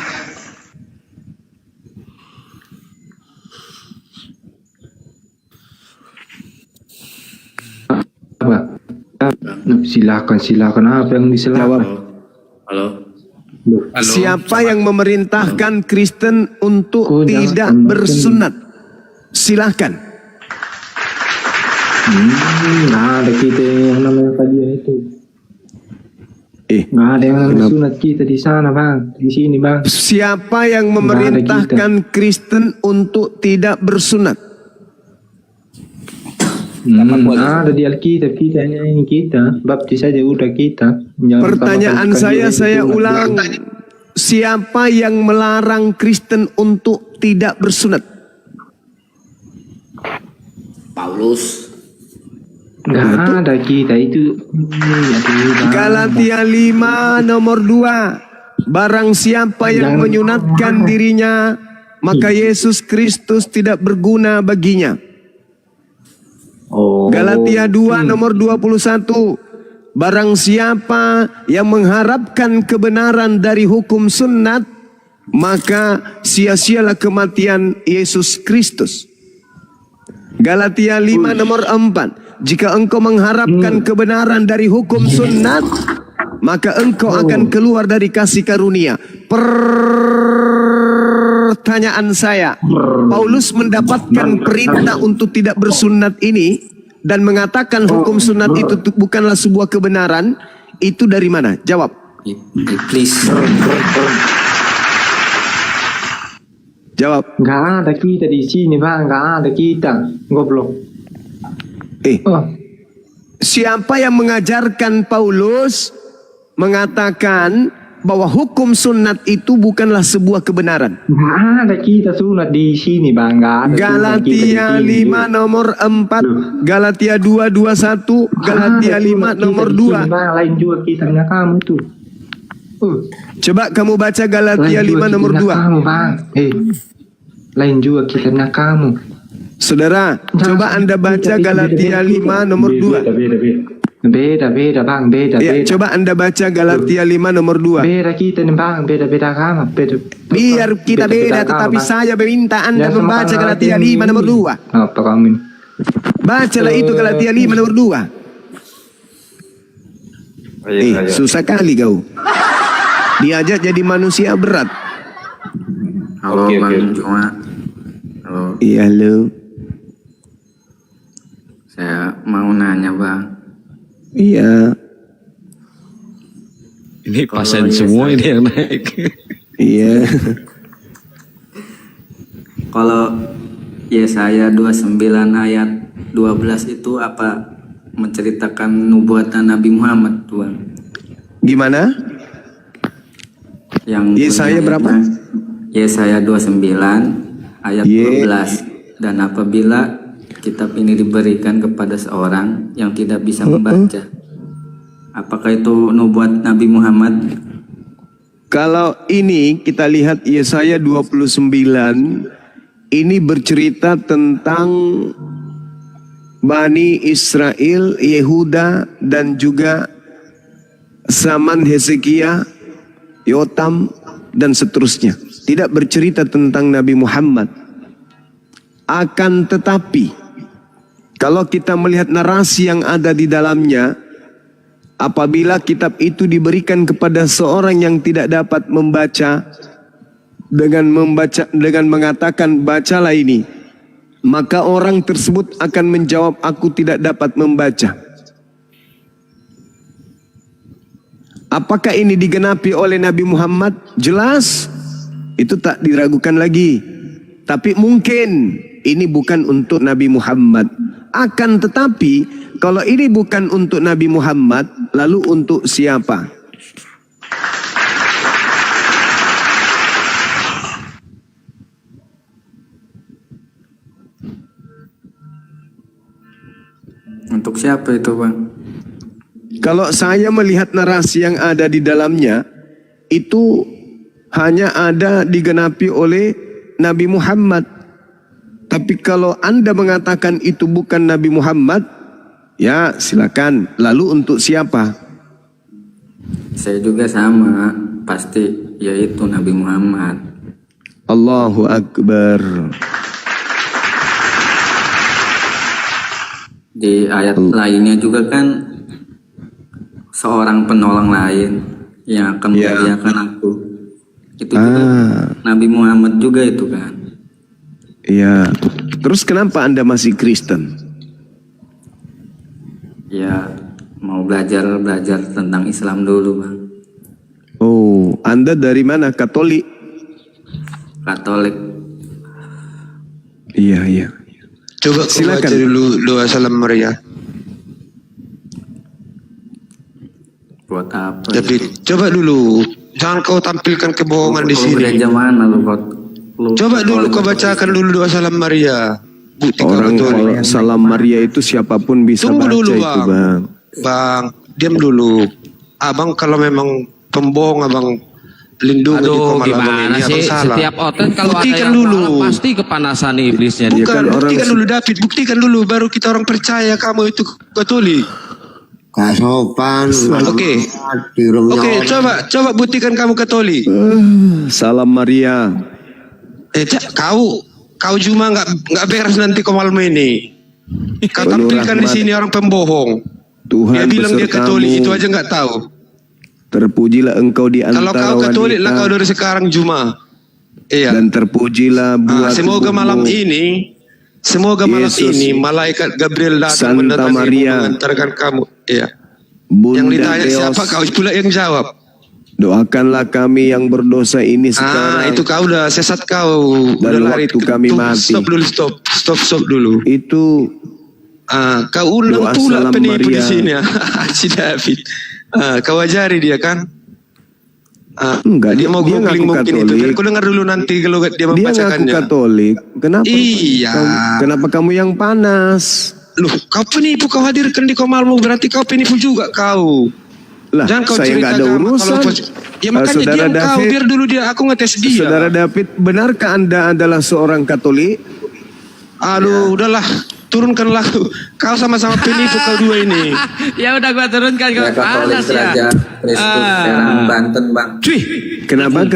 Silakan apa yang disilakan? Halo. Siapa yang memerintahkan Kristen untuk tidak bersunat? Silakan. Nggak ada kita yang namanya kajian itu. Nggak ada yang bersunat kita di sana Bang, di sini Bang. Siapa yang memerintahkan Kristen untuk tidak bersunat? Ada di Alkitab kita ini kita baptis saja udah kita. Pertanyaan saya ulang. Siapa yang melarang Kristen untuk tidak bersunat? Paulus. Nggak ada kita itu. Galatia 5 nomor 2. Barang siapa yang menyunatkan dirinya, maka Yesus Kristus tidak berguna baginya. Galatia 2 nomor 21. Barang siapa yang mengharapkan kebenaran dari hukum sunnat, maka sia-sialah kematian Yesus Kristus. Galatia 5 nomor 4. Jika engkau mengharapkan kebenaran dari hukum sunnat, maka engkau akan keluar dari kasih karunia. Pertanyaan saya, Paulus mendapatkan perintah untuk tidak bersunat ini dan mengatakan hukum sunat itu bukanlah sebuah kebenaran, itu dari mana? Jawab. Please. Jawab. Nggak ada kita di sini Bang, nggak ada kita. Goblok. Siapa yang mengajarkan Paulus mengatakan bahwa hukum sunat itu bukanlah sebuah kebenaran? Nggak ada kita sunat di sini Bang, nggak ada. Galatia 5 nomor 4, Galatia 2:21, Galatia 5 nomor 2. Bang, lain juga kitabnya kamu tuh. Coba kamu baca Galatia 5 nomor 2. Kamu, Bang. Lain juga kitabnya kamu. Saudara, coba Anda baca Galatia 5 nomor 2. Beda Bang, beda. Coba Anda baca Galatia 5 nomor 2. Beda kita nih Bang, beda agama. Biar kita beda, tetapi saya meminta Anda membaca Galatia 5 nomor 2. Apa kamu ini? Bacalah itu Galatia 5 nomor 2. Susah kali kau. Diajak jadi manusia berat. Halo Bang Juma. Halo. Iya halo. Saya mau nanya Bang. Iya. Ini pasien semua ini yang naik. Iya. Kalau Yesaya 29 ayat 12 itu apa menceritakan nubuatan Nabi Muhammad Tuhan? Gimana? Yang Yesaya berapa? Yesaya 29 ayat 12. Dan apabila kitab ini diberikan kepada seorang yang tidak bisa membaca, apakah itu nubuat Nabi Muhammad? Kalau ini kita lihat Yesaya 29, ini bercerita tentang Bani Israel, Yehuda, dan juga zaman Hezekia, Yotam, dan seterusnya. Tidak bercerita tentang Nabi Muhammad. Akan tetapi, kalau kita melihat narasi yang ada di dalamnya, apabila kitab itu diberikan kepada seorang yang tidak dapat membaca, dengan mengatakan bacalah ini, maka orang tersebut akan menjawab, aku tidak dapat membaca. Apakah ini digenapi oleh Nabi Muhammad? Jelas, itu tak diragukan lagi. Tapi mungkin ini bukan untuk Nabi Muhammad. Akan tetapi, kalau ini bukan untuk Nabi Muhammad, lalu untuk siapa? Untuk siapa itu, Bang? Kalau saya melihat narasi yang ada di dalamnya, itu hanya ada digenapi oleh Nabi Muhammad. Tapi kalau Anda mengatakan itu bukan Nabi Muhammad, ya silakan. Lalu untuk siapa? Saya juga sama, pasti yaitu Nabi Muhammad. Allahu Akbar. Di ayat lainnya juga kan seorang penolong lain yang akan membahagiakan aku. Itu juga Nabi Muhammad juga itu kan. Iya. Terus kenapa Anda masih Kristen? Ya, mau belajar tentang Islam dulu, Bang. Oh, Anda dari mana? Katolik? Katolik. Iya. Coba silakan baca dulu doa salam Maria. Buat apa? Tapi coba dulu, jangan kau tampilkan kebohongan di sini. Gereja mana lu? Coba dulu kau bacakan dulu doa salam Maria. Orang kalau salam Maria itu siapapun bisa Tunggu baca dulu, itu, Bang. Bang, diam dulu. Abang kalau memang pembohong, abang lindungi di Aduh, komal abang gimana ini, abang sih? salah. Setiap oten kalau Buktikan ada yang dulu. salah, pasti kepanasan iblisnya. Bukan, Dia kan buktikan dulu David, buktikan dulu, baru kita orang percaya kamu itu Katolik. Gak sopan. Oke, coba buktikan kamu Katolik. Salam Maria. Kau cuma nggak beres nanti kau malam ini. Kau tampilkan di sini orang pembohong. Tuhan dia bilang dia Katolik, itu aja nggak tahu. Terpujilah engkau di antara wanita. Kalau kau Katolik lah kau dari sekarang Juma. Iya. Dan terpujilah buat semoga malam ini, malaikat Gabriel datang mengantarkan kamu. Iya. Bunda yang ditanya Deos, siapa, kau pula yang jawab. Doakanlah kami yang berdosa ini sekarang. Itu kau udah sesat kau. Dan udah lari. waktu kami mati. Stop dulu. Itu kau ulang pula penipu di sini ya. Si David. Kau ajari dia kan? Enggak, dia mau googling mungkin itu. Kau dengar dulu nanti kalau dia membacakannya. Dia ngaku Katolik. Kenapa? Iya. Kenapa kamu yang panas? Loh, kau penipu, kau hadirkan di komalmu, berarti kau penipu juga kau. Lah, saya nggak ada urusan. Ya makanya Saudara diam David, kau, biar dulu aku ngetes dia. Saudara David, benarkah Anda adalah seorang Katolik? Aduh, udahlah, turunkanlah. Kau sama-sama penipu kau dua ini. Ya udah gua turunkan ke panas ya. Kristus Serang Banten, Bang. Cuy, kenapa?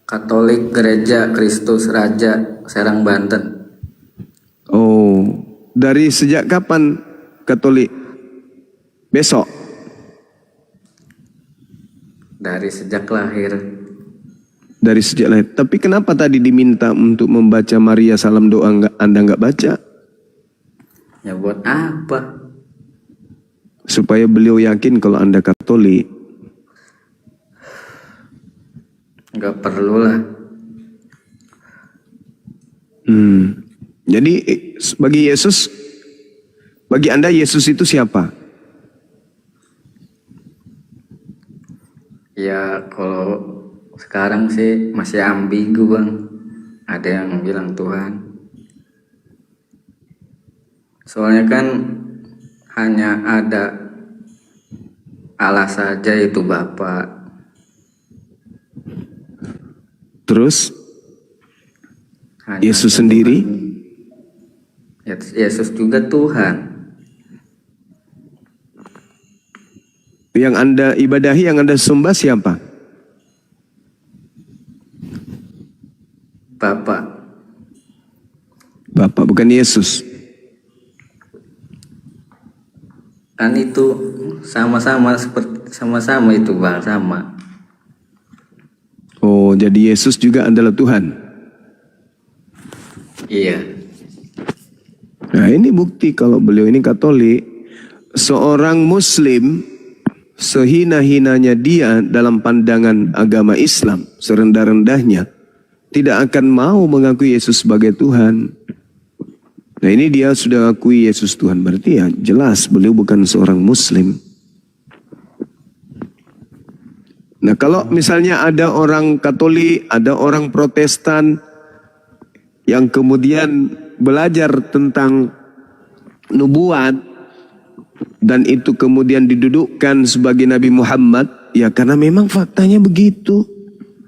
Katolik Gereja Kristus Raja Serang Banten. Oh, dari sejak kapan Katolik? Besok? Dari sejak lahir. Dari sejak lahir. Tapi kenapa tadi diminta untuk membaca Maria salam doa, Anda nggak baca? Ya buat apa? Supaya beliau yakin kalau Anda Katolik. Nggak perlu lah. Jadi bagi Anda Yesus itu siapa? Ya kalau Sekarang sih masih ambigu bang. Ada yang bilang Tuhan. Soalnya kan hanya ada Allah saja itu Bapak. Terus Hanya Yesus ada sendiri? Tuhan. Yesus juga Tuhan. Yang Anda ibadahi, yang Anda sembah siapa? Bapak. Bapak, bukan Yesus. Kan itu sama-sama itu bang, sama. Oh, jadi Yesus juga adalah Tuhan. Iya. Nah, ini bukti kalau beliau ini Katolik. Seorang Muslim, sehina-hinanya dia dalam pandangan agama Islam, serendah-rendahnya, tidak akan mau mengakui Yesus sebagai Tuhan. Nah, ini dia sudah akui Yesus Tuhan, berarti ya jelas beliau bukan seorang Muslim. Nah, kalau misalnya ada orang Katolik, ada orang Protestan yang kemudian belajar tentang nubuat dan itu kemudian didudukkan sebagai Nabi Muhammad, ya karena memang faktanya begitu.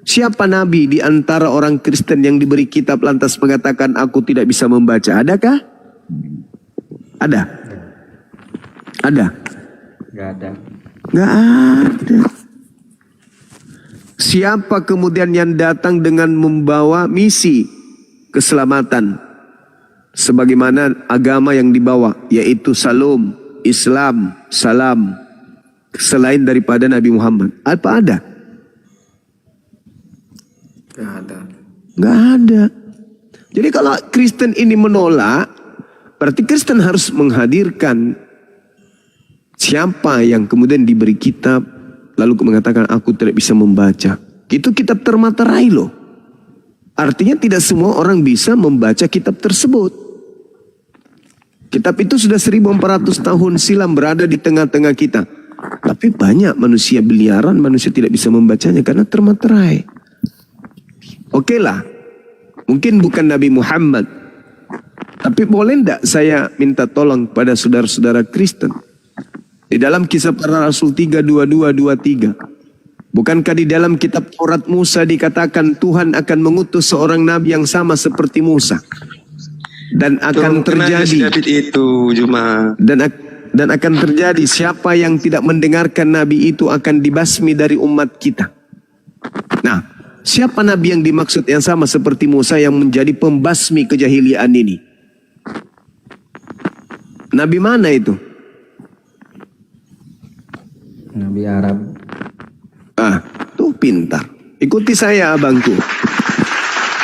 Siapa nabi di antara orang Kristen yang diberi kitab lantas mengatakan aku tidak bisa membaca? Adakah? Ada? Ada? Gak ada. Gak ada. Siapa kemudian yang datang dengan membawa misi keselamatan sebagaimana agama yang dibawa, yaitu salam, Islam, salam, selain daripada Nabi Muhammad? Apa ada? Gak ada. Gak ada. Jadi kalau Kristen ini menolak, berarti Kristen harus menghadirkan siapa yang kemudian diberi kitab lalu mengatakan aku tidak bisa membaca. Itu kitab termaterai loh. Artinya tidak semua orang bisa membaca kitab tersebut. Kitab itu sudah 1400 tahun silam berada di tengah-tengah kita. Tapi banyak manusia biliaran, manusia tidak bisa membacanya karena termaterai. Oke lah, mungkin bukan Nabi Muhammad. Tapi boleh tidak saya minta tolong pada saudara-saudara Kristen? Di dalam Kisah Para Rasul 3:22-23. Bukankah di dalam kitab Taurat Musa dikatakan Tuhan akan mengutus seorang nabi yang sama seperti Musa? Dan akan terjadi itu Juma. Dan akan terjadi siapa yang tidak mendengarkan nabi itu akan dibasmi dari umat kita. Nah, siapa nabi yang dimaksud yang sama seperti Musa yang menjadi pembasmi kejahilian ini? Nabi mana itu? Nabi Arab. Ah, tuh pintar. Ikuti saya abangku.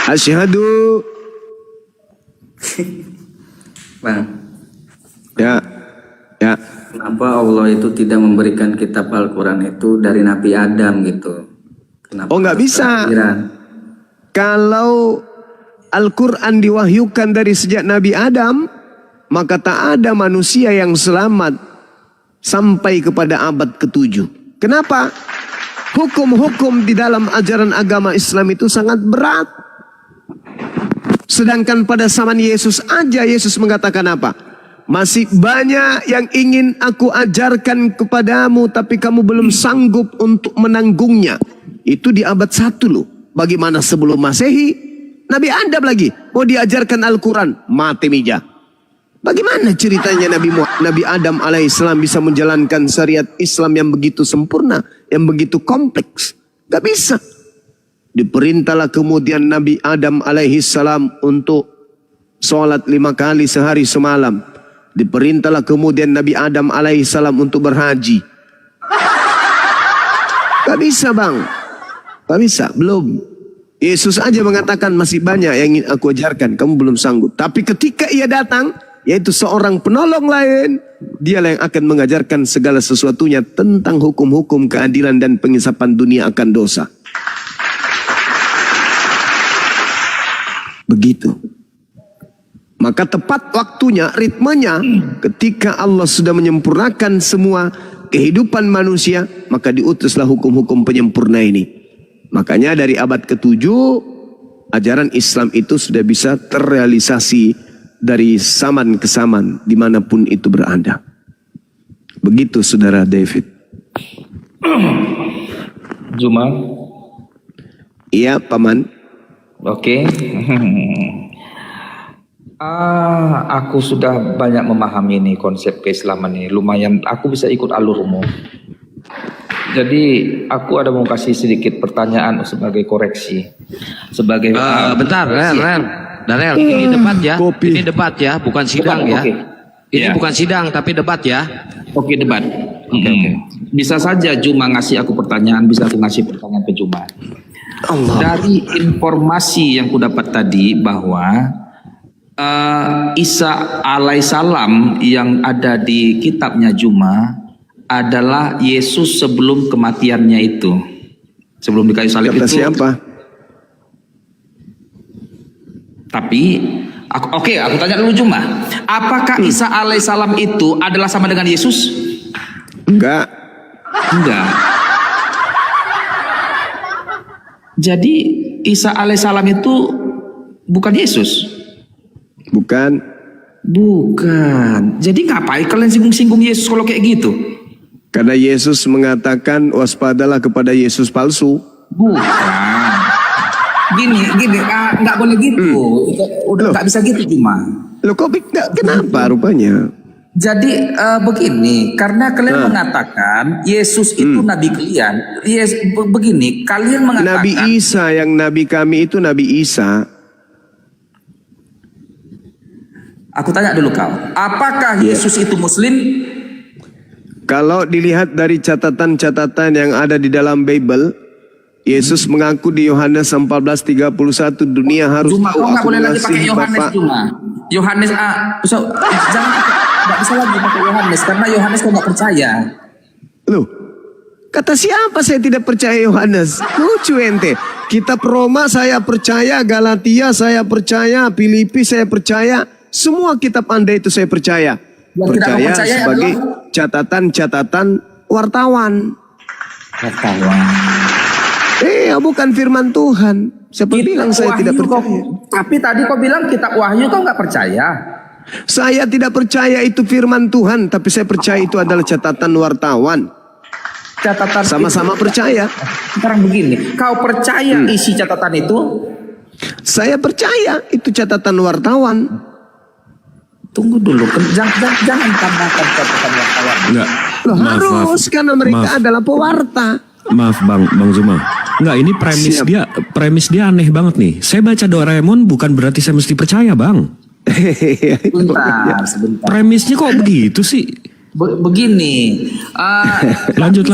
Asyhadu. Bang. Ya. Ya. Kenapa Allah itu tidak memberikan kitab Al-Quran itu dari Nabi Adam gitu? Kenapa Oh, nggak bisa. Kalau Al-Quran diwahyukan dari sejak Nabi Adam, maka tak ada manusia yang selamat sampai kepada abad ke-7. Kenapa? Hukum-hukum di dalam ajaran agama Islam itu sangat berat. Sedangkan pada zaman Yesus aja, Yesus mengatakan apa? Masih banyak yang ingin aku ajarkan kepadamu, tapi kamu belum sanggup untuk menanggungnya. Itu di abad 1 loh. Bagaimana sebelum Masehi? Nabi Adam lagi mau diajarkan Al-Quran, mati meja. Bagaimana ceritanya Nabi Adam alaihissalam bisa menjalankan syariat Islam yang begitu sempurna, yang begitu kompleks? Gak bisa. Diperintahlah kemudian Nabi Adam alaihissalam untuk sholat 5 kali sehari semalam. Diperintahlah kemudian Nabi Adam alaihissalam untuk berhaji. Gak bisa bang. Gak bisa, belum. Yesus aja mengatakan masih banyak yang ingin aku ajarkan, kamu belum sanggup. Tapi ketika ia datang, yaitu seorang penolong lain, dialah yang akan mengajarkan segala sesuatunya tentang hukum-hukum keadilan dan pengisapan dunia akan dosa. Begitu. Maka tepat waktunya, ritmenya, ketika Allah sudah menyempurnakan semua kehidupan manusia, maka diutuslah hukum-hukum penyempurna ini. Makanya dari abad ke-7 ajaran Islam itu sudah bisa terrealisasi dari zaman ke zaman dimanapun itu berada. Begitu saudara David. Juma. Iya paman. Oke. Aku sudah banyak memahami ini konsep keislaman ini. Lumayan aku bisa ikut alurmu. Jadi aku ada mau kasih sedikit pertanyaan sebagai koreksi. Sebagai bentar, Darel, ini debat ya. Ini debat ya, bukan sidang ya. Okay. Ini bukan sidang tapi debat ya. Oke, debat. Oke. Bisa saja Juma ngasih aku pertanyaan, bisa aku ngasih pertanyaan ke Juma. Dari informasi yang ku dapat tadi bahwa Isa alaihissalam yang ada di kitabnya Juma adalah Yesus sebelum kematiannya itu, sebelum di kayu salib. Kata itu siapa? Tapi aku tanya dulu Juma, apakah Isa alaihissalam itu adalah sama dengan Yesus? Enggak. Jadi Isa alaihissalam itu bukan Yesus? Bukan. Jadi ngapain kalian singgung-singgung Yesus kalau kayak gitu? Karena Yesus mengatakan waspadalah kepada Yesus palsu. Bukan. Gini, nggak boleh gitu. Udah nggak bisa gitu Juma. Loh kok kenapa rupanya? Jadi begini, karena kalian mengatakan Yesus itu nabi kalian. Begini, kalian mengatakan Nabi Isa, yang nabi kami itu Nabi Isa. Aku tanya dulu kau, apakah Yesus itu Muslim? Kalau dilihat dari catatan-catatan yang ada di dalam Bible, Yesus mengaku di Yohanes 14:31 dunia harus Juma, tahu kau nggak aku boleh lagi pakai mengasihi Yohanes Bapa. Juma. Yohanes jangan nggak bisa lagi pakai Yohanes karena Yohanes kau nggak percaya. Loh, kata siapa saya tidak percaya Yohanes? Lucu ente. Kitab Roma saya percaya, Galatia saya percaya, Filipi saya percaya. Semua kitab Anda itu saya percaya. Yang tidak Percaya percaya sebagai catatan-catatan wartawan. Bukan firman Tuhan. Siapa bilang saya tidak percaya? Tapi tadi kau bilang kitab Wahyu kau nggak percaya. Saya tidak percaya itu firman Tuhan, tapi saya percaya itu adalah catatan wartawan. Catatan sama-sama percaya. Sekarang begini, kau percaya isi catatan itu? Saya percaya itu catatan wartawan. Tunggu dulu, jangan tambahkan catatan wartawan. Enggak. Loh, harus karena mereka adalah pewarta. Maaf Bang Zuma. Enggak, ini premis dia aneh banget nih. Saya baca Doraemon bukan berarti saya mesti percaya, Bang. Sebentar. Premisnya kok begitu sih? Begini. Lanjut.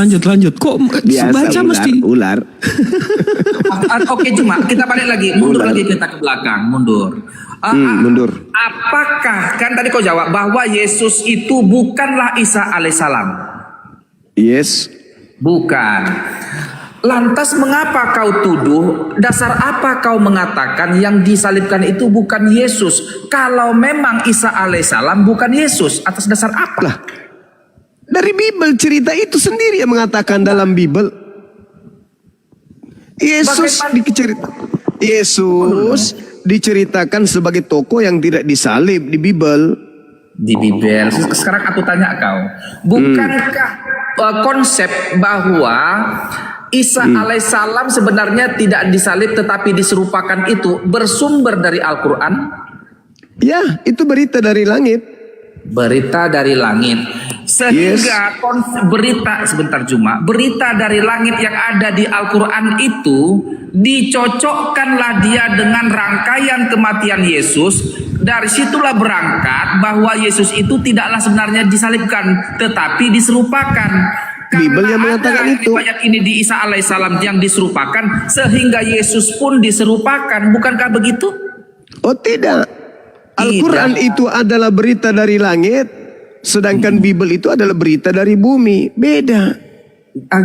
Kok biasa baca mesti ular. Oke, cuma kita balik lagi, mundur lagi kita ke belakang, mundur. Mundur. Apakah kan tadi kau jawab bahwa Yesus itu bukanlah Isa alaihissalam? Yes. Bukan. Lantas mengapa kau tuduh? Dasar apa kau mengatakan yang disalibkan itu bukan Yesus? Kalau memang Isa alaihissalam bukan Yesus, atas dasar apa? Lah, dari Bible cerita itu sendiri yang mengatakan dalam Bible. Yesus diceritakan sebagai tokoh yang tidak disalib di Bible. Di Bible. Sekarang aku tanya kau, bukankah konsep bahwa Isa alaihissalam sebenarnya tidak disalib tetapi diserupakan itu bersumber dari Al-Quran? Ya, itu berita dari langit. Berita dari langit. Sehingga berita dari langit yang ada di Al-Quran itu dicocokkanlah dia dengan rangkaian kematian Yesus. Dari situlah berangkat bahwa Yesus itu tidaklah sebenarnya disalibkan tetapi diserupakan. Bible yang mengatakan itu. Ayat ini di Isa alaihissalam yang diserupakan sehingga Yesus pun diserupakan. Bukankah begitu? Oh tidak. Al-Quran itu adalah berita dari langit, sedangkan Bible itu adalah berita dari bumi. Beda.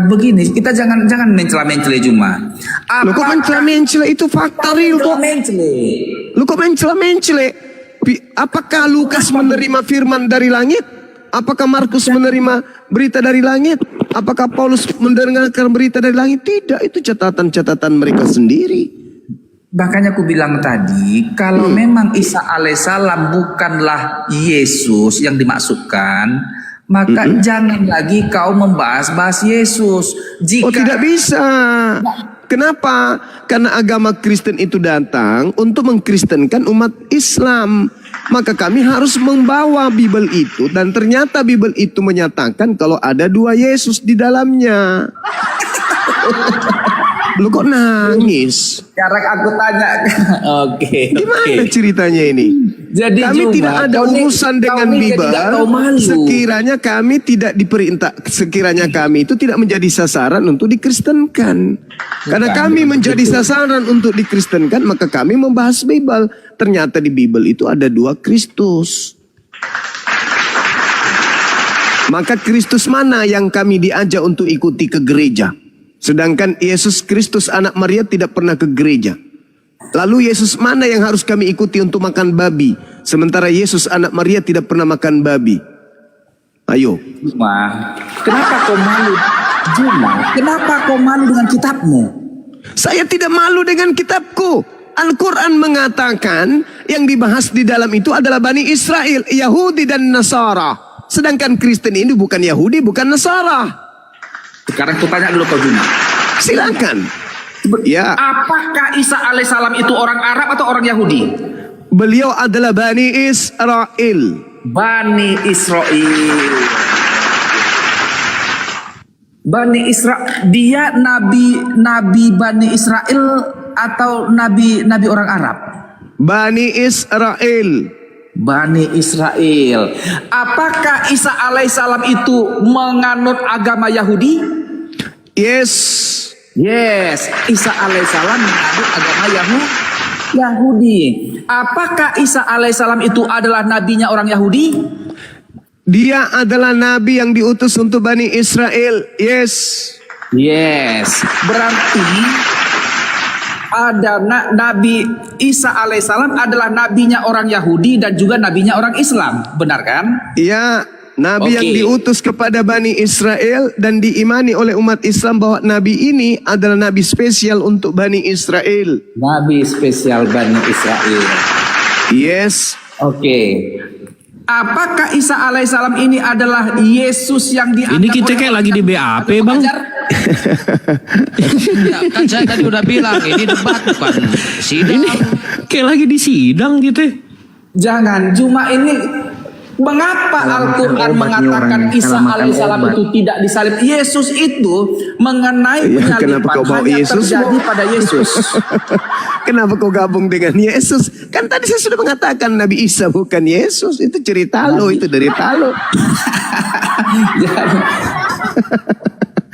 Begini, kita jangan mencela-mencela cuma. Lo kok mencela-mencela, itu fakta real kok. Lo kok mencela-mencela? Apakah Lukas menerima firman dari langit? Apakah Markus menerima berita dari langit? Apakah Paulus mendengarkan berita dari langit? Tidak, itu catatan-catatan mereka sendiri. Makanya aku bilang tadi, kalau memang Isa alaihissalam bukanlah Yesus yang dimaksudkan, maka jangan lagi kau membahas-bahas Yesus. Oh, tidak bisa. Kenapa? Karena agama Kristen itu datang untuk mengkristenkan umat Islam. Maka kami harus membawa Bible itu, dan ternyata Bible itu menyatakan kalau ada 2 Yesus di dalamnya. Lu kok nangis? Sekarang aku tanya. Oke. Gimana ceritanya ini? Jadi kami tidak ada urusan dengan Bible. Sekiranya kami tidak diperintah, sekiranya kami itu tidak menjadi sasaran untuk dikristenkan. Karena kami menjadi sasaran untuk dikristenkan, maka kami membahas Bible. Ternyata di Bible itu ada 2 Kristus. Maka Kristus mana yang kami diajak untuk ikuti ke gereja? Sedangkan Yesus Kristus anak Maria tidak pernah ke gereja. Lalu Yesus mana yang harus kami ikuti untuk makan babi? Sementara Yesus anak Maria tidak pernah makan babi. Ayo. Juma, kenapa kau malu? Juma, kenapa kau malu dengan kitabmu? Saya tidak malu dengan kitabku. Al-Quran mengatakan yang dibahas di dalam itu adalah Bani Israel, Yahudi dan Nasara. Sedangkan Kristen ini bukan Yahudi, bukan Nasara. Sekarang aku tanya dulu kau Juma. Silakan. Ya. Apakah Isa alaihissalam itu orang Arab atau orang Yahudi? Beliau adalah Bani Israel. Bani Israel. Bani Israel. Dia nabi Bani Israel atau nabi orang Arab? Bani Israel. Bani Israel. Apakah Isa alaihissalam itu menganut agama Yahudi? Yes. Isa alaihissalam menganut agama Yahudi. Apakah Isa alaihissalam itu adalah nabinya orang Yahudi? Dia adalah nabi yang diutus untuk Bani Israel. Yes. Berarti ada Nabi Isa alaihissalam adalah nabinya orang Yahudi dan juga nabinya orang Islam, benar kan? Iya, nabi yang diutus kepada Bani Israel dan diimani oleh umat Islam bahwa nabi ini adalah nabi spesial untuk Bani Israel. Nabi spesial Bani Israel. Yes. Apakah Isa alaihissalam ini adalah Yesus yang dianggap? Ini kita kayak lagi di BAP, Bang. Ya, kan saya tadi udah bilang ini debat bukan sidang. Ini kayak lagi di sidang gitu. Jangan, Juma ini mengapa Al-Quran mengatakan Isa alaihissalam itu tidak disalib? Yesus itu mengenai penyaliban hanya terjadi pada Yesus. Kenapa kau gabung dengan Yesus? Kan tadi saya sudah mengatakan Nabi Isa bukan Yesus. Itu cerita lo, itu dari lo.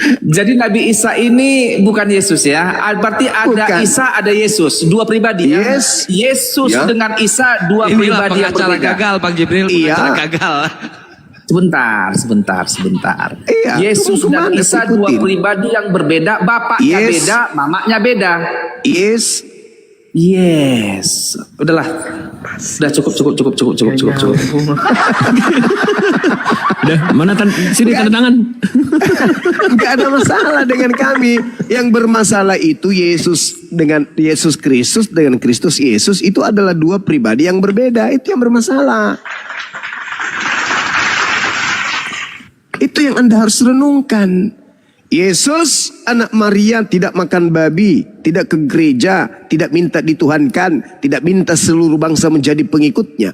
Jadi Nabi Isa ini bukan Yesus ya. Berarti ada Isa, ada Yesus, 2 pribadi ya. Yesus dengan Isa 2 pribadi yang berbeda. Gagal, Bang Jibril. Gagal. Sebentar. Yesus dan Isa 2 pribadi yang berbeda. Bapaknya beda, mamanya beda. Yes. Udah cukup. Udah, mana sini tanda tangan. Enggak ada masalah dengan kami. Yang bermasalah itu Yesus dengan Yesus Kristus dengan Kristus Yesus itu adalah 2 pribadi yang berbeda. Itu yang bermasalah. Itu yang Anda harus renungkan. Yesus anak Maria tidak makan babi, tidak ke gereja, tidak minta dituhankan, tidak minta seluruh bangsa menjadi pengikutnya.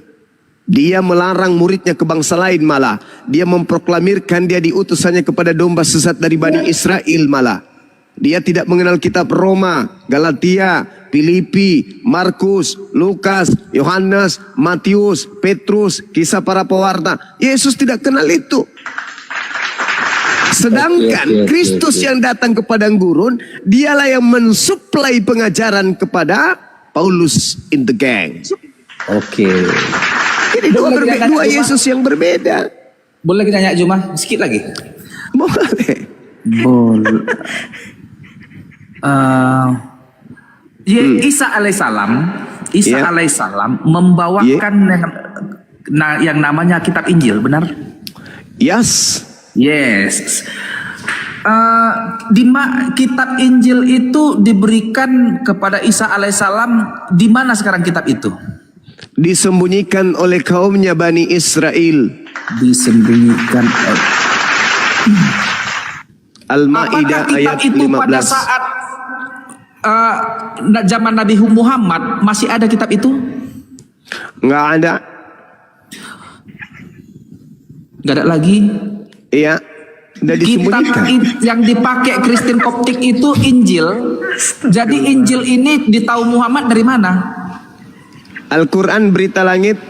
Dia melarang muridnya ke bangsa lain malah. Dia memproklamirkan dia diutus hanya kepada domba sesat dari Bani Israel malah. Dia tidak mengenal kitab Roma, Galatia, Filipi, Markus, Lukas, Yohanes, Matius, Petrus, kisah para pewarta. Yesus tidak kenal itu. Sedangkan Kristus yang datang ke padang gurun, dialah yang mensuplai pengajaran kepada Paulus in the gang. Jadi 2 Yesus yang berbeda. Boleh kita nanya Juma sedikit lagi? Boleh. Isa alaihissalam membawakan yang namanya kitab Injil, benar? Yes. Kitab Injil itu diberikan kepada Isa alaihissalam. Di mana sekarang kitab itu? Disembunyikan oleh kaumnya Bani Israel. Disembunyikan. Al-Maidah ayat itu 15. pada saat zaman Nabi Muhammad masih ada kitab itu? Nggak ada. Nggak ada lagi? Iya. Udah Kitab disembunyikan. yang dipakai Kristen Koptik itu Injil. Jadi Injil ini ditahu Muhammad dari mana? Al-Quran berita langit.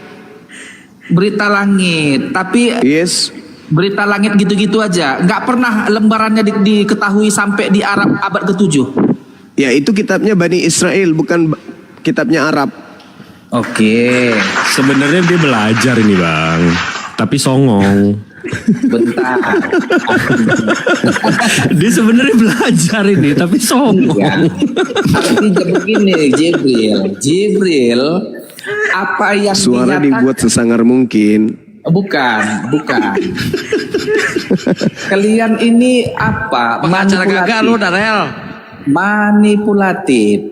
Berita langit. Tapi yes, berita langit gitu-gitu aja. Nggak pernah lembarannya diketahui sampai di Arab abad ke-7. Ya itu kitabnya Bani Israel, bukan kitabnya Arab. Oke. Sebenarnya dia belajar ini bang, tapi songong. Bentar. Dia sebenarnya belajar ini, tapi songong. Ya. Tapi begini, Jibril, apa yang Suara dinyatakan, dibuat sesangar mungkin. bukan. Kalian ini apa? Pengacara gagal lu, Darel. Manipulatif.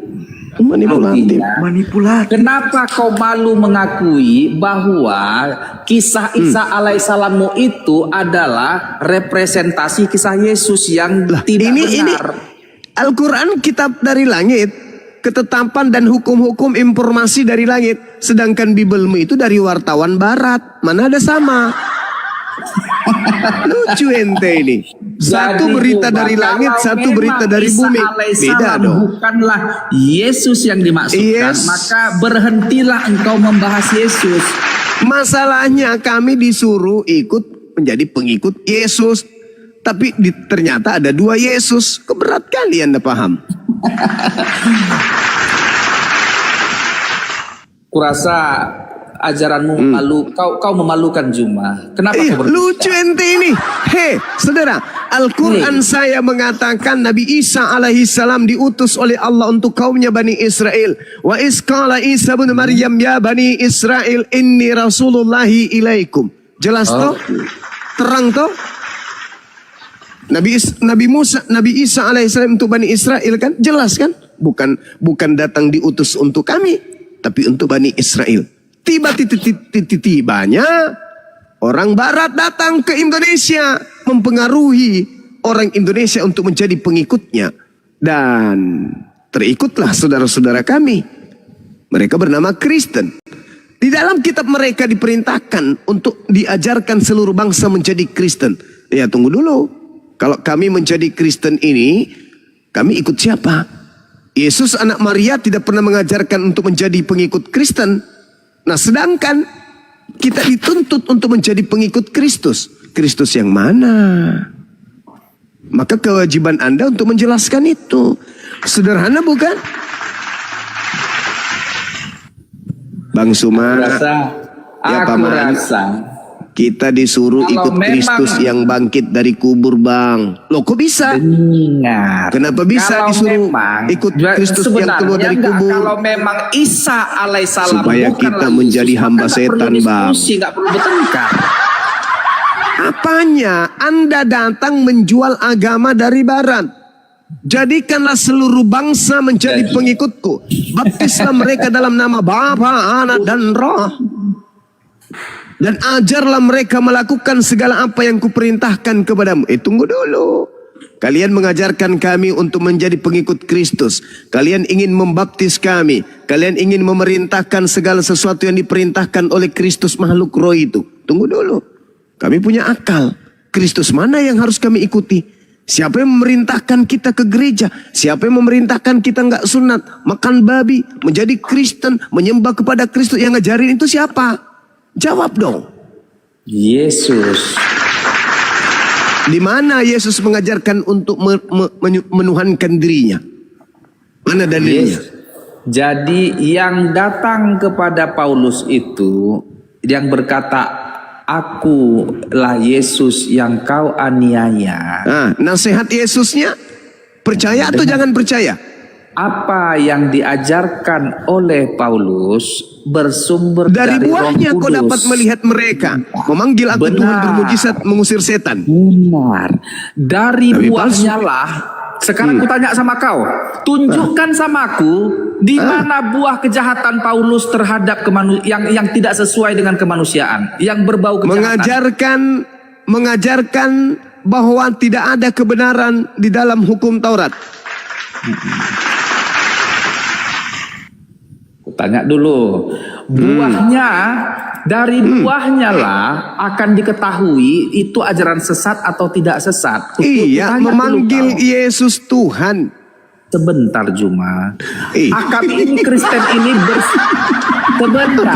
Kenapa kau malu mengakui bahwa kisah Isa alaihissalammu itu adalah representasi kisah Yesus yang tidak benar? Al-Quran kitab dari langit, ketetapan dan hukum-hukum informasi dari langit, sedangkan Bibelmu itu dari wartawan barat. Mana ada sama? Lucu ente ini. Satu berita dari langit, satu berita dari bumi. Beda dong. Bukanlah Yesus yang dimaksudkan, maka berhentilah engkau membahas Yesus. Masalahnya kami disuruh ikut menjadi pengikut Yesus, tapi ternyata ada dua Yesus. Keberat kali Anda paham. Kurasa ajaranmu kau memalukan Juma. Kenapa kau berbicara? Lucu ente ini. Saudara, Al-Quran saya mengatakan Nabi Isa alaihissalam diutus oleh Allah untuk kaumnya Bani Israel. Wa isqala Isa bin Maryam ya Bani Israel inni rasulullahi ilaikum. Jelas toh? Terang toh? Nabi Isa alaihissalam untuk Bani Israel kan? Jelas kan? Bukan datang diutus untuk kami, tapi untuk Bani Israel. Tiba-tibanya orang barat datang ke Indonesia, mempengaruhi orang Indonesia untuk menjadi pengikutnya, dan terikutlah saudara-saudara kami. Mereka bernama Kristen. Di dalam kitab mereka diperintahkan untuk diajarkan seluruh bangsa menjadi Kristen. Ya tunggu dulu. Kalau kami menjadi Kristen ini, kami ikut siapa? Yesus anak Maria tidak pernah mengajarkan untuk menjadi pengikut Kristen. Nah sedangkan kita dituntut untuk menjadi pengikut Kristus. Kristus yang mana? Maka kewajiban Anda untuk menjelaskan itu. Sederhana bukan? Bang Suma, ya Paman, kita disuruh ikut Kristus yang bangkit dari kubur, Bang. Loh kok bisa? Kenapa bisa disuruh ikut Kristus yang keluar dari kubur? Kalau memang Isa alaihissalam supaya kita menjadi hamba setan, Bang. Nggak perlu bertengkar. Apanya? Anda datang menjual agama dari barat. Jadikanlah seluruh bangsa menjadi pengikutku. Baptislah mereka dalam nama Bapa, Anak, dan Roh. Dan ajarlah mereka melakukan segala apa yang kuperintahkan kepadamu. Tunggu dulu. Kalian mengajarkan kami untuk menjadi pengikut Kristus. Kalian ingin membaptis kami. Kalian ingin memerintahkan segala sesuatu yang diperintahkan oleh Kristus makhluk roh itu. Tunggu dulu. Kami punya akal. Kristus mana yang harus kami ikuti? Siapa yang memerintahkan kita ke gereja? Siapa yang memerintahkan kita nggak sunat, makan babi, menjadi Kristen, menyembah kepada Kristus? Yang ngajarin itu siapa? Jawab dong. Yesus. Di mana Yesus mengajarkan untuk menuhankan dirinya? Mana dalilnya? Jadi yang datang kepada Paulus itu yang berkata, akulah Yesus yang kau aniaya. Nah, nasihat Yesusnya percaya atau jangan percaya? apa yang diajarkan oleh Paulus bersumber Dari dari Roh buahnya kau Kudus. dapat melihat mereka. Memanggil aku Benar. Tuhan bermujizat mengusir setan. Benar. Dari Tapi buahnya lah. Sekarang aku tanya sama kau, tunjukkan sama aku di mana buah kejahatan Paulus terhadap yang tidak sesuai dengan kemanusiaan, yang berbau kejahatan. Mengajarkan bahwa tidak ada kebenaran di dalam hukum Taurat. Tanya dulu, buahnya dari buahnya lah akan diketahui itu ajaran sesat atau tidak sesat. Iya, memanggil Yesus Tuhan. Sebentar Juma, kami ini Kristen ini sebentar.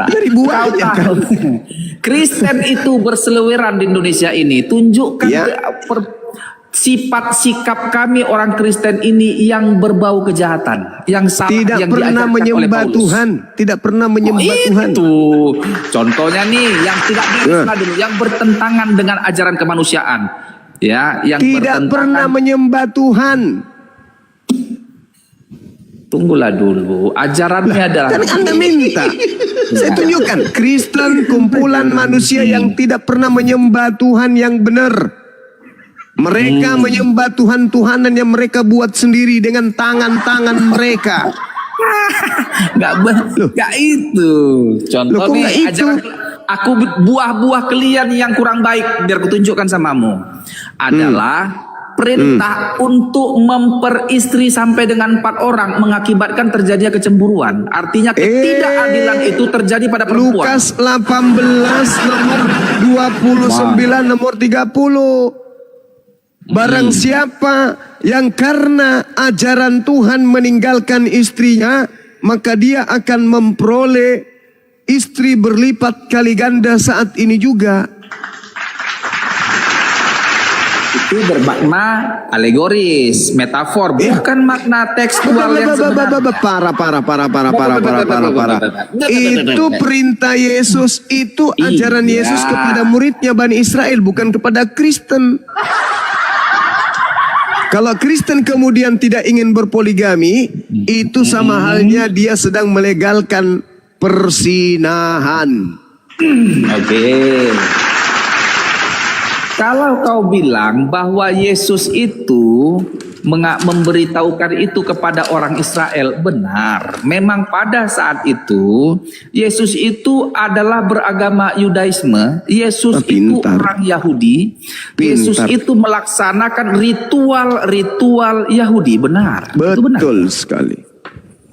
Dari buahnya Kau tahu, Kristen itu berseliweran di Indonesia ini. Tunjukkan sifat sikap kami orang Kristen ini yang berbau kejahatan, yang salah, Tidak yang pernah diajarkan oleh menyembah Paulus. Tuhan. Tidak pernah menyembah Tuhan. Itu contohnya nih yang tidak bisa dulu, yang bertentangan dengan ajaran kemanusiaan, ya, yang Tidak pernah menyembah Tuhan. Tunggulah dulu, ajarannya adalah Kan Anda minta. Saya tunjukkan Kristen kumpulan manusia yang tidak pernah menyembah Tuhan yang benar. Mereka menyembah Tuhan-Tuhanan yang mereka buat sendiri dengan tangan-tangan mereka. Gak itu. Contoh Loh, kok nih, nggak itu? ajaran aku buah-buah kalian yang kurang baik biar kutunjukkan samamu adalah perintah untuk memperistri sampai dengan 4 orang mengakibatkan terjadinya kecemburuan. Artinya ketidakadilan itu terjadi pada perempuan. Lukas 18 nomor 29 nomor 30. Barang siapa yang karena ajaran Tuhan meninggalkan istrinya, maka dia akan memperoleh istri berlipat kali ganda saat ini juga. Itu bermakna alegoris, metafor, bukan makna tekstual yang sebenarnya. Para. Itu perintah Yesus, itu ajaran Yesus kepada muridnya Bani Israel, bukan kepada Kristen. Kalau Kristen kemudian tidak ingin berpoligami, itu sama halnya dia sedang melegalkan persinahan. Oke. Kalau kau bilang bahwa Yesus itu memberitahukan itu kepada orang Israel, benar. Memang pada saat itu Yesus itu adalah beragama Yudaisme. Yesus itu orang Yahudi. Yesus itu melaksanakan ritual-ritual Yahudi, benar. Betul sekali.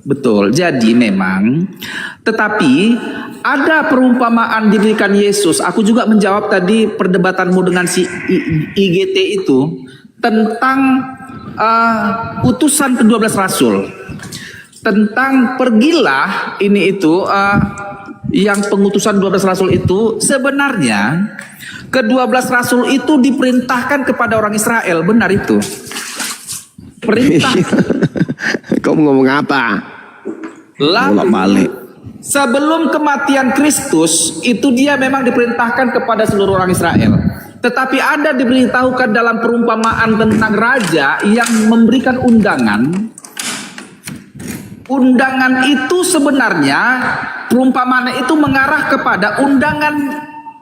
Betul. Jadi memang, tetapi ada perumpamaan diberikan Yesus. Aku juga menjawab tadi perdebatanmu dengan si IGT itu tentang utusan ke-12 rasul. Tentang pergilah ini itu yang pengutusan 12 rasul itu sebenarnya ke-12 rasul itu diperintahkan kepada orang Israel, benar itu. Perintah. Kau mau ngomong apa? Lalu sebelum kematian Kristus itu dia memang diperintahkan kepada seluruh orang Israel. Tetapi ada diberitahukan dalam perumpamaan tentang raja yang memberikan undangan. Undangan itu sebenarnya perumpamaan itu mengarah kepada undangan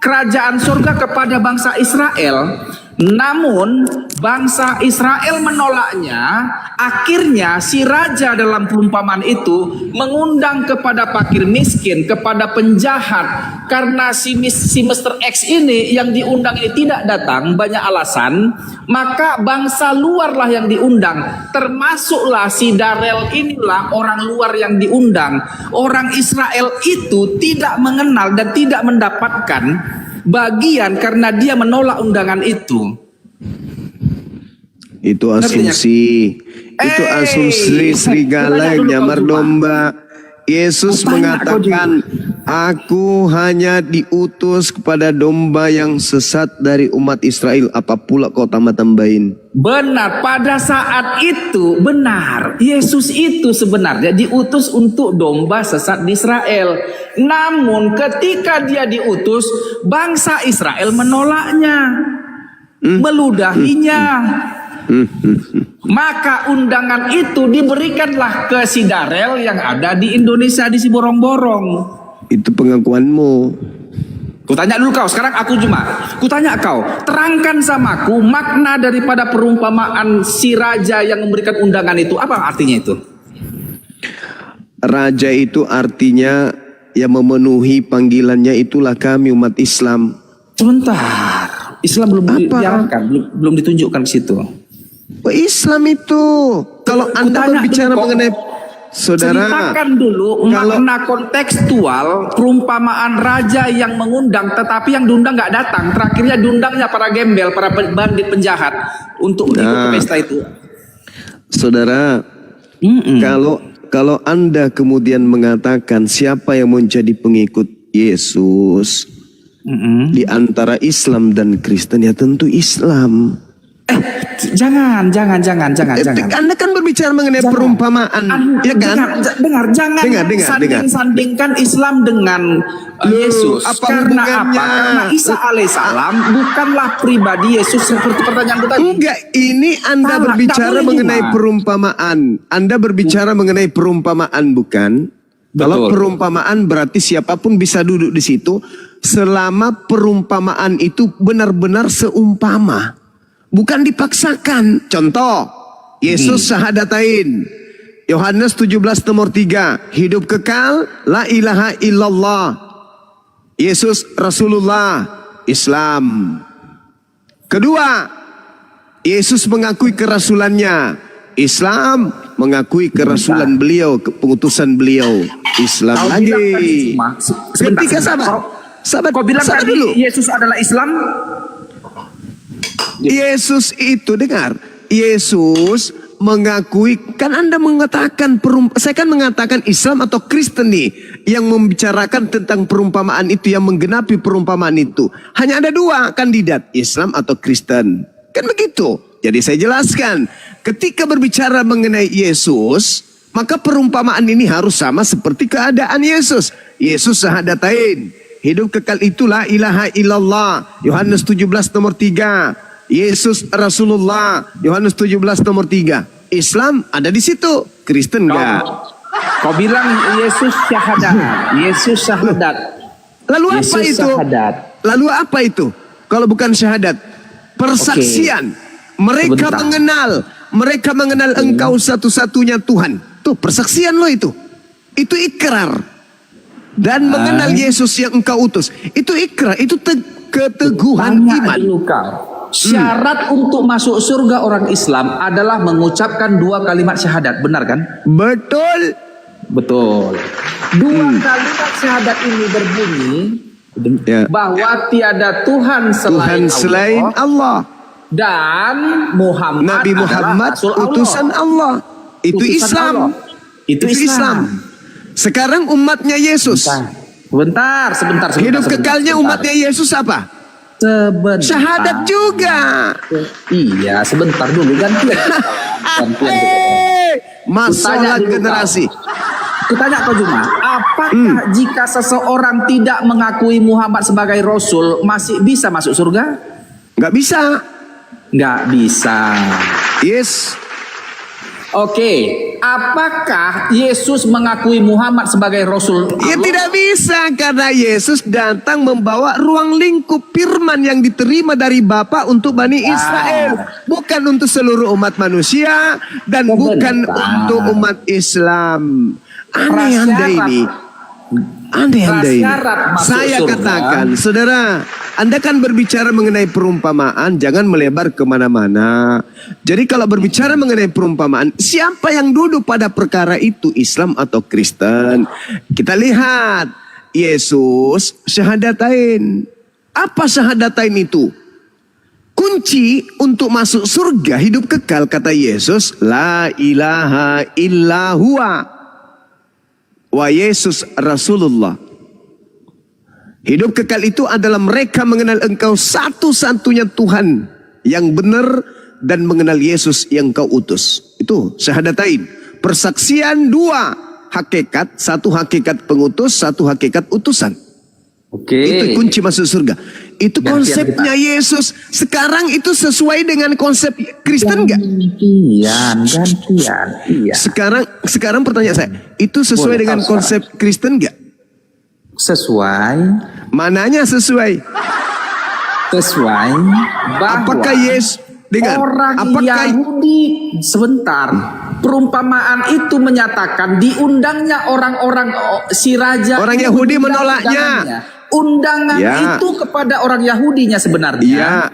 kerajaan surga kepada bangsa Israel. Namun bangsa Israel menolaknya. Akhirnya si raja dalam perumpamaan itu mengundang kepada fakir miskin, kepada penjahat. Karena si Mr. X ini yang diundang ini tidak datang, banyak alasan. Maka bangsa luar lah yang diundang. Termasuklah si Darel inilah orang luar yang diundang. Orang Israel itu tidak mengenal dan tidak mendapatkan bagian karena dia menolak undangan itu. Itu asumsi. Itu asumsi serigala yang nyamar domba. Yesus mengatakan, aku hanya diutus kepada domba yang sesat dari umat Israel. Apa pula kau tambah-tambahin? Benar, pada saat itu benar. Yesus itu sebenarnya diutus untuk domba sesat di Israel. Namun ketika dia diutus, bangsa Israel menolaknya, meludahinya. Maka undangan itu diberikanlah ke si Darel yang ada di Indonesia di si borong-borong. Itu pengakuanmu. Kutanya dulu kau, sekarang aku cuma kutanya kau, terangkan samaku makna daripada perumpamaan si raja yang memberikan undangan itu. Apa artinya itu? Raja itu artinya yang memenuhi panggilannya, itulah kami umat Islam. Sebentar, Islam belum diarahkan, belum ditunjukkan ke situ. Islam itu, kalau Anda berbicara mengenai saudara, ceritakan dulu makna kontekstual perumpamaan raja yang mengundang, tetapi yang diundang nggak datang. Terakhirnya diundangnya para gembel, para bandit penjahat untuk ikut ke pesta itu. Saudara, kalau Anda kemudian mengatakan siapa yang menjadi pengikut Yesus di antara Islam dan Kristen, ya tentu Islam. Jangan. Anda kan berbicara mengenai perumpamaan, ya kan? Jangan sandingkan Islam dengan Yesus. Karena apa? Karena Isa alaihissalam bukanlah pribadi Yesus seperti pertanyaan tadi. Enggak, ini Anda berbicara mengenai perumpamaan. Anda berbicara mengenai perumpamaan, bukan? Kalau perumpamaan berarti siapapun bisa duduk di situ selama perumpamaan itu benar-benar seumpama. Bukan dipaksakan. Contoh, Yesus syahadatain. Yohanes 17 nomor 3. Hidup kekal, la ilaha illallah. Yesus Rasulullah, Islam. Kedua, Yesus mengakui kerasulannya. Islam mengakui kerasulan beliau, kepengutusan beliau. Islam lagi. Ketika sahabat, kau bilang tadi dulu, Yesus adalah Islam. Yesus itu, dengar, Yesus mengakui, kan Anda mengatakan saya kan mengatakan Islam atau Kristen nih yang membicarakan tentang perumpamaan itu, yang menggenapi perumpamaan itu. Hanya ada dua kandidat, Islam atau Kristen. Kan begitu. Jadi saya jelaskan, ketika berbicara mengenai Yesus, maka perumpamaan ini harus sama seperti keadaan Yesus. Yesus syahadatain, hidup kekal itulah ilaha illallah. Yohanes 17 nomor 3. Yesus Rasulullah, Yohanes 17 nomor 3. Islam ada di situ, Kristen enggak. Kau bilang Yesus syahadat. Yesus syahadat. Lalu apa Yesus itu? Syahadat. Lalu apa itu? Kalau bukan syahadat, persaksian. Mereka mengenal Engkau satu-satunya Tuhan. Tuh persaksian lo itu. Itu ikrar. Dan mengenal Yesus yang Engkau utus. Itu ikrar, itu keteguhan iman. Syarat untuk masuk surga orang Islam adalah mengucapkan 2 kalimat syahadat, benar kan? Betul. 2 kalimat syahadat ini berbunyi bahwa tiada Tuhan selain Allah dan Nabi Muhammad utusan Allah. Itu Islam. Itu Islam. Sekarang umatnya Yesus. Sebentar. Hidup kekalnya umatnya Yesus apa? Syahadat juga. Iya, sebentar dulu gantian. Masalah generasi. Kutanya kau cuma, apakah jika seseorang tidak mengakui Muhammad sebagai Rasul masih bisa masuk surga? Nggak bisa. Nggak bisa. Yes. Oke, apakah Yesus mengakui Muhammad sebagai Rasul Allah? Ya tidak bisa, karena Yesus datang membawa ruang lingkup firman yang diterima dari Bapa untuk Bani Israel. Bukan untuk seluruh umat manusia dan bukan untuk umat Islam. Aneh-aneh ini. Aneh-aneh ini. Saya katakan, saudara, Anda kan berbicara mengenai perumpamaan, jangan melebar kemana-mana. Jadi kalau berbicara mengenai perumpamaan, siapa yang duduk pada perkara itu, Islam atau Kristen? Kita lihat, Yesus syahadatain. Apa syahadatain itu? Kunci untuk masuk surga, hidup kekal, kata Yesus, la ilaha illa huwa wa Yesus Rasulullah. Hidup kekal itu adalah mereka mengenal Engkau satu-satunya Tuhan yang benar dan mengenal Yesus yang Kau utus. Itu syahadatain. Persaksian 2 hakikat, 1 hakikat pengutus, 1 hakikat utusan. Oke. Itu kunci masuk surga. Itu konsepnya Yesus. Sekarang itu sesuai dengan konsep Kristen nggak? Gantian. Iya. Sekarang pertanyaan saya, itu sesuai dengan konsep Kristen nggak? Sesuai. Mananya sesuai? Sesuai. Apakah Yesus dengar? Apakah Yahudi sebentar? Perumpamaan itu menyatakan diundangnya orang-orang si raja. Orang Yahudi menolaknya. Undangan itu kepada orang Yahudinya sebenarnya. Ya.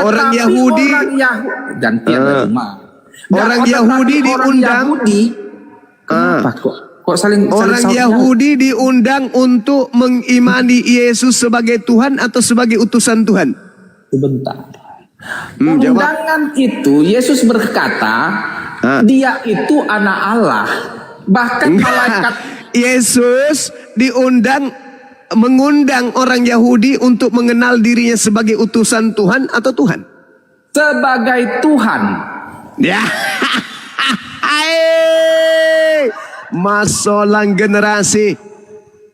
Orang Yahudi gantian cuma. Orang Yahudi diundang. Kenapa kok saling Yahudi diundang untuk mengimani Yesus sebagai Tuhan atau sebagai utusan Tuhan? Sebentar. Undangan itu Yesus berkata dia itu anak Allah. Bahkan malaikat Yesus mengundang orang Yahudi untuk mengenal dirinya sebagai utusan Tuhan atau Tuhan? Sebagai Tuhan. Ya. Masolang generasi.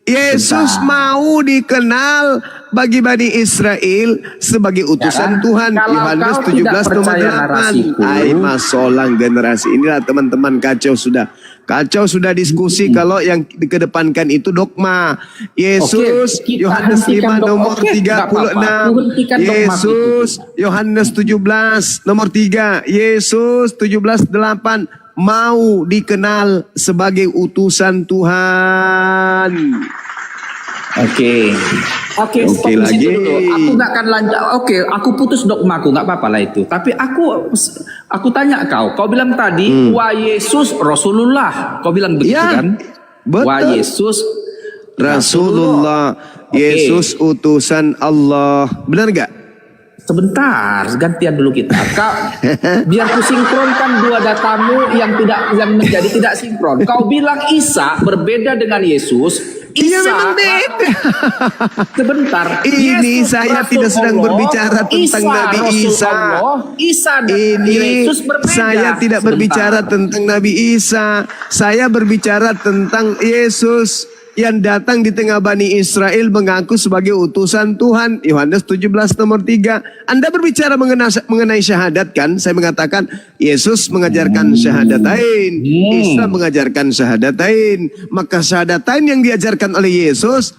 Yesus mau dikenal bagi Bani Israel sebagai utusan Tuhan. Yohanes 17 nomor 8. Masolang generasi. Inilah teman-teman kacau sudah diskusi kalau yang dikedepankan itu dogma. Yesus Yohanes 5 nomor 36. Yesus Yohanes 17 nomor 3. Yesus 17:8 mau dikenal sebagai utusan Tuhan. Oke, lagi. Aku nggak akan lanjut. Aku putus dogmaku, nggak apa-apa lah itu. Tapi aku tanya kau bilang tadi, wah Yesus Rasulullah. Kau bilang begitu kan? Betul. Wah Yesus Rasulullah. Yesus utusan Allah. Benar nggak? Sebentar, gantian dulu kita. Biar ku sinkronkan dua datamu yang menjadi tidak sinkron. Kau bilang Isa berbeda dengan Yesus. Isa memang beda. Sebentar. Ini Yesus saya tidak sedang berbicara tentang Nabi Isa. Yesus berbeda. Saya tidak berbicara tentang Nabi Isa. Saya berbicara tentang Yesus yang datang di tengah Bani Israel mengaku sebagai utusan Tuhan. Yohanes 17 nomor 3. Anda berbicara mengenai syahadat kan? Saya mengatakan Yesus mengajarkan syahadatain. Isa mengajarkan syahadatain. Maka syahadatain yang diajarkan oleh Yesus,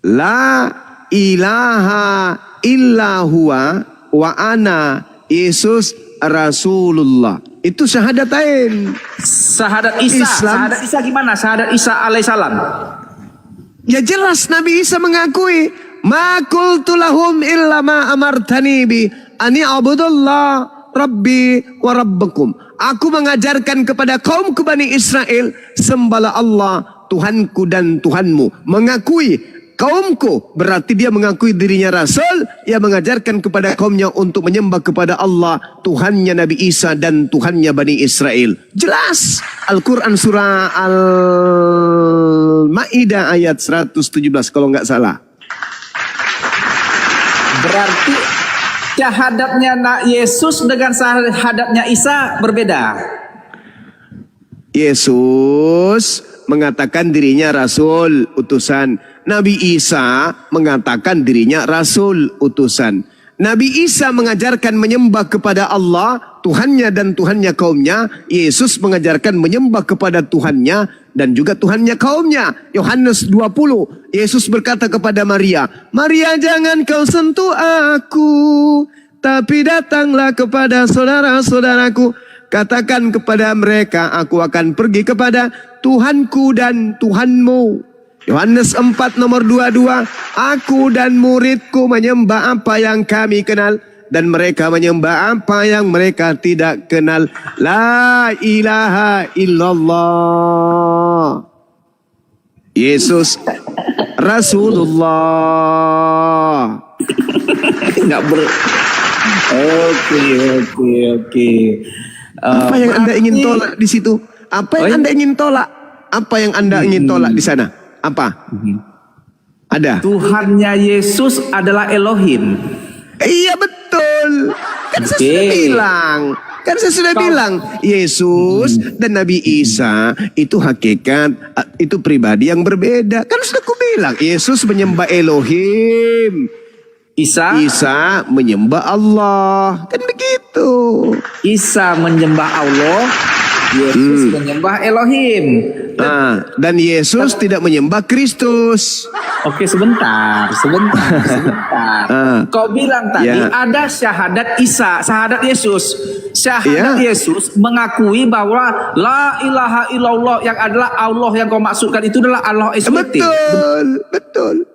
la ilaha illa huwa wa ana Yesus Rasulullah. Itu syahadatain. Syahadat Isa. Syahadat Isa gimana? Syahadat Isa alaihissalam. Ya jelas Nabi Isa mengakui, ma qultu lahum illa ma amartani bi ani abudullah rabbi wa rabbakum. Aku mengajarkan kepada kaumku Bani Israel, sembahlah Allah Tuhanku dan Tuhanmu. Mengakui kaumku berarti dia mengakui dirinya rasul yang mengajarkan kepada kaumnya untuk menyembah kepada Allah, Tuhannya Nabi Isa dan Tuhannya Bani Israel. Jelas Al-Quran surah Al-Ma'idah ayat 117 kalau nggak salah. Berarti syahadatnya Yesus dengan syahadatnya Isa berbeda. Yesus mengatakan dirinya rasul utusan. Nabi Isa mengatakan dirinya rasul utusan. Nabi Isa mengajarkan menyembah kepada Allah, Tuhannya dan Tuhannya kaumnya. Yesus mengajarkan menyembah kepada Tuhannya dan juga Tuhannya kaumnya. Yohanes 20, Yesus berkata kepada Maria, Maria jangan kau sentuh aku, tapi datanglah kepada saudara-saudaraku. Katakan kepada mereka, aku akan pergi kepada Tuhanku dan Tuhanmu. Yohanes 4 nomor 22, aku dan muridku menyembah apa yang kami kenal, dan mereka menyembah apa yang mereka tidak kenal. La ilaha illallah. Yesus Rasulullah. Oke. Apa yang Anda ingin tolak di situ? Apa yang Anda ingin tolak? Apa yang Anda ingin tolak di sana? Apa? Ada. Tuhannya Yesus adalah Elohim. Iya betul. Kan saya sudah bilang. Yesus dan Nabi Isa itu hakikat, itu pribadi yang berbeda. Kan sudah aku bilang. Yesus menyembah Elohim. Isa menyembah Allah. Kan begitu. Isa menyembah Allah, Yesus menyembah Elohim. Dan Yesus tidak menyembah Kristus. Oke, sebentar. Kau bilang tadi ada syahadat Isa, syahadat Yesus. Syahadat Yesus mengakui bahwa la ilaha illallah yang adalah Allah yang kau maksudkan itu adalah Allah SWT. Betul.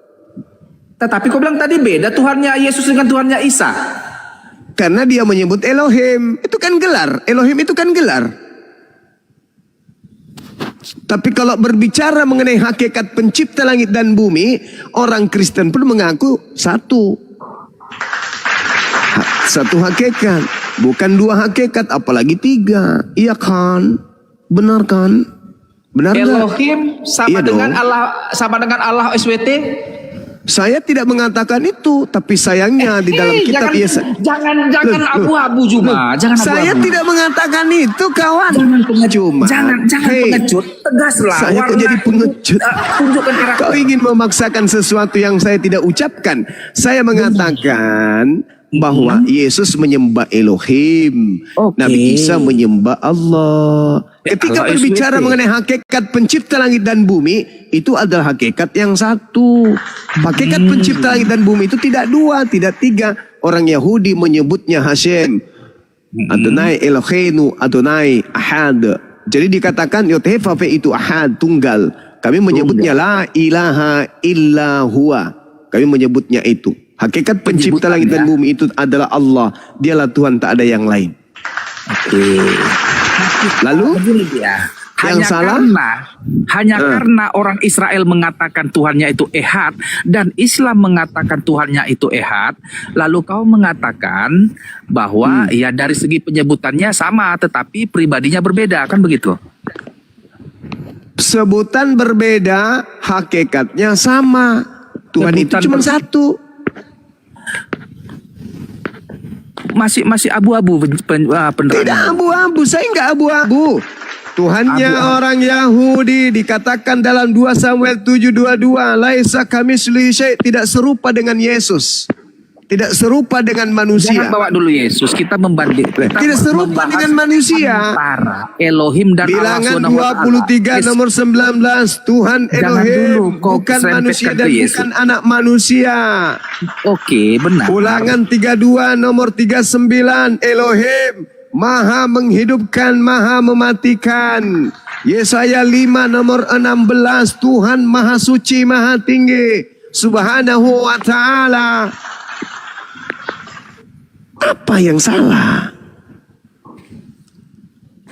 Tetapi kau bilang tadi beda Tuhannya Yesus dengan Tuhannya Isa. Karena dia menyebut Elohim. Itu kan gelar. Elohim itu kan gelar. Tapi kalau berbicara mengenai hakikat pencipta langit dan bumi, orang Kristen pun mengaku satu hakikat, bukan dua hakikat, apalagi tiga. Iya kan? Benar kan? Benar Elohim sama dengan Allah, sama dengan Allah SWT. Saya tidak mengatakan itu, tapi sayangnya di dalam kitab jangan abu-abu Juma. Saya tidak mengatakan itu, kawan. Jangan pengecut, tegaslah. Saya kok jadi pengecut. Tunjukkan karakter. Kau ingin memaksakan sesuatu yang saya tidak ucapkan. Saya mengatakan bahwa Yesus menyembah Elohim, Nabi Isa menyembah Allah. Ketika berbicara mengenai hakikat pencipta langit dan bumi, itu adalah hakikat yang satu. Hakikat pencipta langit dan bumi itu tidak dua, tidak tiga. Orang Yahudi menyebutnya Hashem, Adonai Eloheinu, Adonai Ahad. Jadi dikatakan Yod-Heh-Vav itu Ahad, tunggal. Kami menyebutnya La ilaha illa huwa. Kami menyebutnya itu. Hakikat pencipta langit dan bumi itu adalah Allah. Dialah Tuhan, tak ada yang lain. Lalu yang salah karena orang Israel mengatakan Tuhannya itu Ehad dan Islam mengatakan Tuhannya itu Ehad, lalu kau mengatakan bahwa ya dari segi penyebutannya sama tetapi pribadinya berbeda, kan begitu? Sebutan berbeda, hakikatnya sama. Tuhan itu cuma satu. Masih abu-abu penerangnya. Tidak abu-abu, saya nggak abu-abu. Tuhannya orang Yahudi dikatakan dalam 2 Samuel 7:22, laisa kamitslihi syai', tidak serupa dengan Yesus. Tidak serupa dengan manusia. Jangan bawa dulu Yesus, kita membandingkan. Tidak serupa dengan manusia. Antara Elohim dan Bilangan 23 nomor 19, Tuhan Elohim bukan manusia dan bukan anak manusia. Oke, benar. Ulangan 32 nomor 39, Elohim Maha menghidupkan, Maha mematikan. Yesaya 5 nomor 16, Tuhan Maha Suci, Maha Tinggi, Subhanahu wa Ta'ala. Apa yang salah?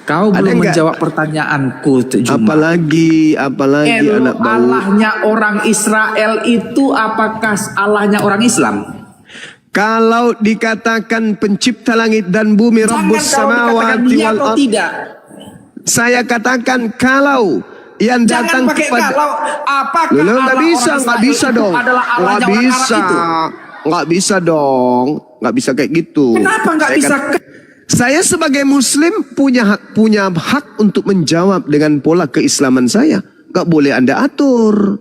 Kau belum menjawab pertanyaanku, Juma. Apalagi anak bau. Allahnya orang Israel itu apakah Allahnya orang Islam? Kalau dikatakan pencipta langit dan bumi, Rabbus samawati wal ardh, saya katakan kalau yang datang kepada nggak bisa kayak gitu. Kenapa nggak bisa? Saya sebagai Muslim punya hak untuk menjawab dengan pola keislaman saya. Nggak boleh Anda atur,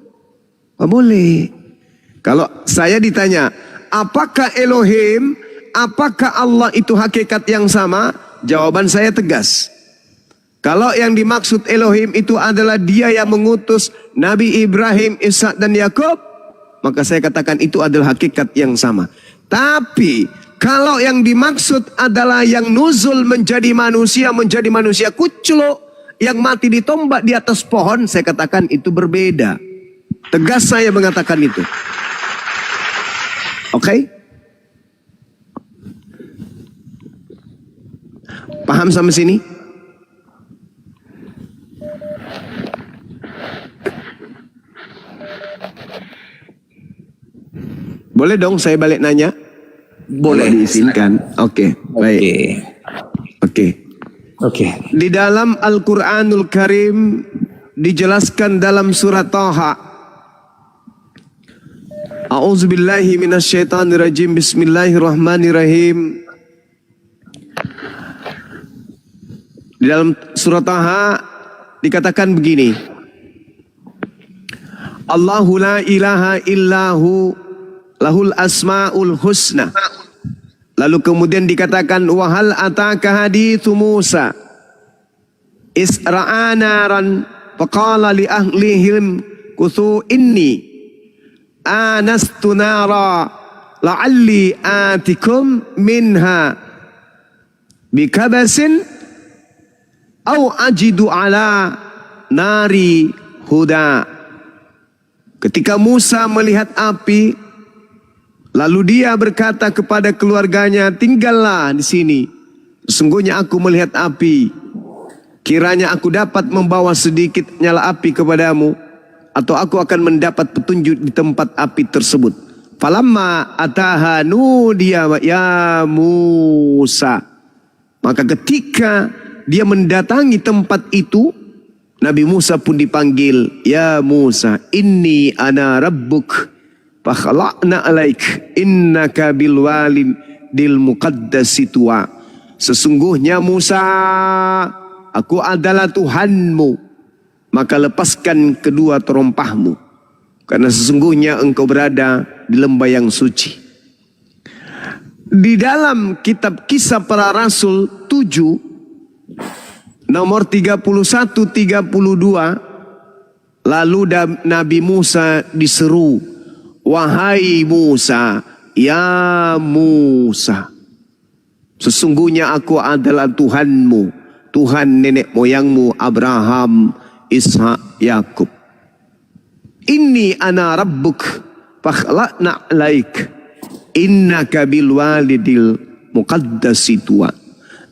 nggak boleh. Kalau saya ditanya, apakah Elohim, apakah Allah itu hakikat yang sama? Jawaban saya tegas. Kalau yang dimaksud Elohim itu adalah Dia yang mengutus Nabi Ibrahim, Ishak dan Yakub, maka saya katakan itu adalah hakikat yang sama. Tapi kalau yang dimaksud adalah yang nuzul menjadi manusia kucluk, yang mati ditombak di atas pohon, saya katakan itu berbeda. Tegas saya mengatakan itu. Oke? Paham sampai sini? Boleh dong saya balik nanya? Boleh. Diizinkan. Oke, baik. Oke. Di dalam Al-Quranul Karim dijelaskan dalam surat Taha. A'udzubillahi minasyaitonirrajim. Bismillahirrahmanirrahim. Di dalam surat Taha dikatakan begini. Allahu la ilaha illahu lahul asmaul husna. Lalu kemudian dikatakan wahal ataka hadithu Musa isra'a naran faqala li ahlihim kuthu inni anastu nara la'alli atikum minha bikabasin au ajidu ala nari huda. Ketika Musa melihat api, lalu dia berkata kepada keluarganya, tinggallah di sini. Sesungguhnya aku melihat api. Kiranya aku dapat membawa sedikit nyala api kepadamu, atau aku akan mendapat petunjuk di tempat api tersebut. Falamma ataha nudiya ya Musa. Maka ketika dia mendatangi tempat itu, Nabi Musa pun dipanggil, ya Musa, inni ana rabbuk fakhla'na alaik innaka bil walidil muqaddasi tuwa. Sesungguhnya Musa, aku adalah Tuhanmu, maka lepaskan kedua terompahmu, karena sesungguhnya engkau berada di lembah yang suci. Di dalam kitab Kisah Para Rasul 7 nomor 31-32, lalu Nabi Musa diseru, wahai Musa, ya Musa, sesungguhnya aku adalah Tuhanmu, Tuhan nenek moyangmu Abraham, Ishak, Yakub. Inni ana rabbuk fakhla'na alaik innaka bil walidil muqaddasi tuwa.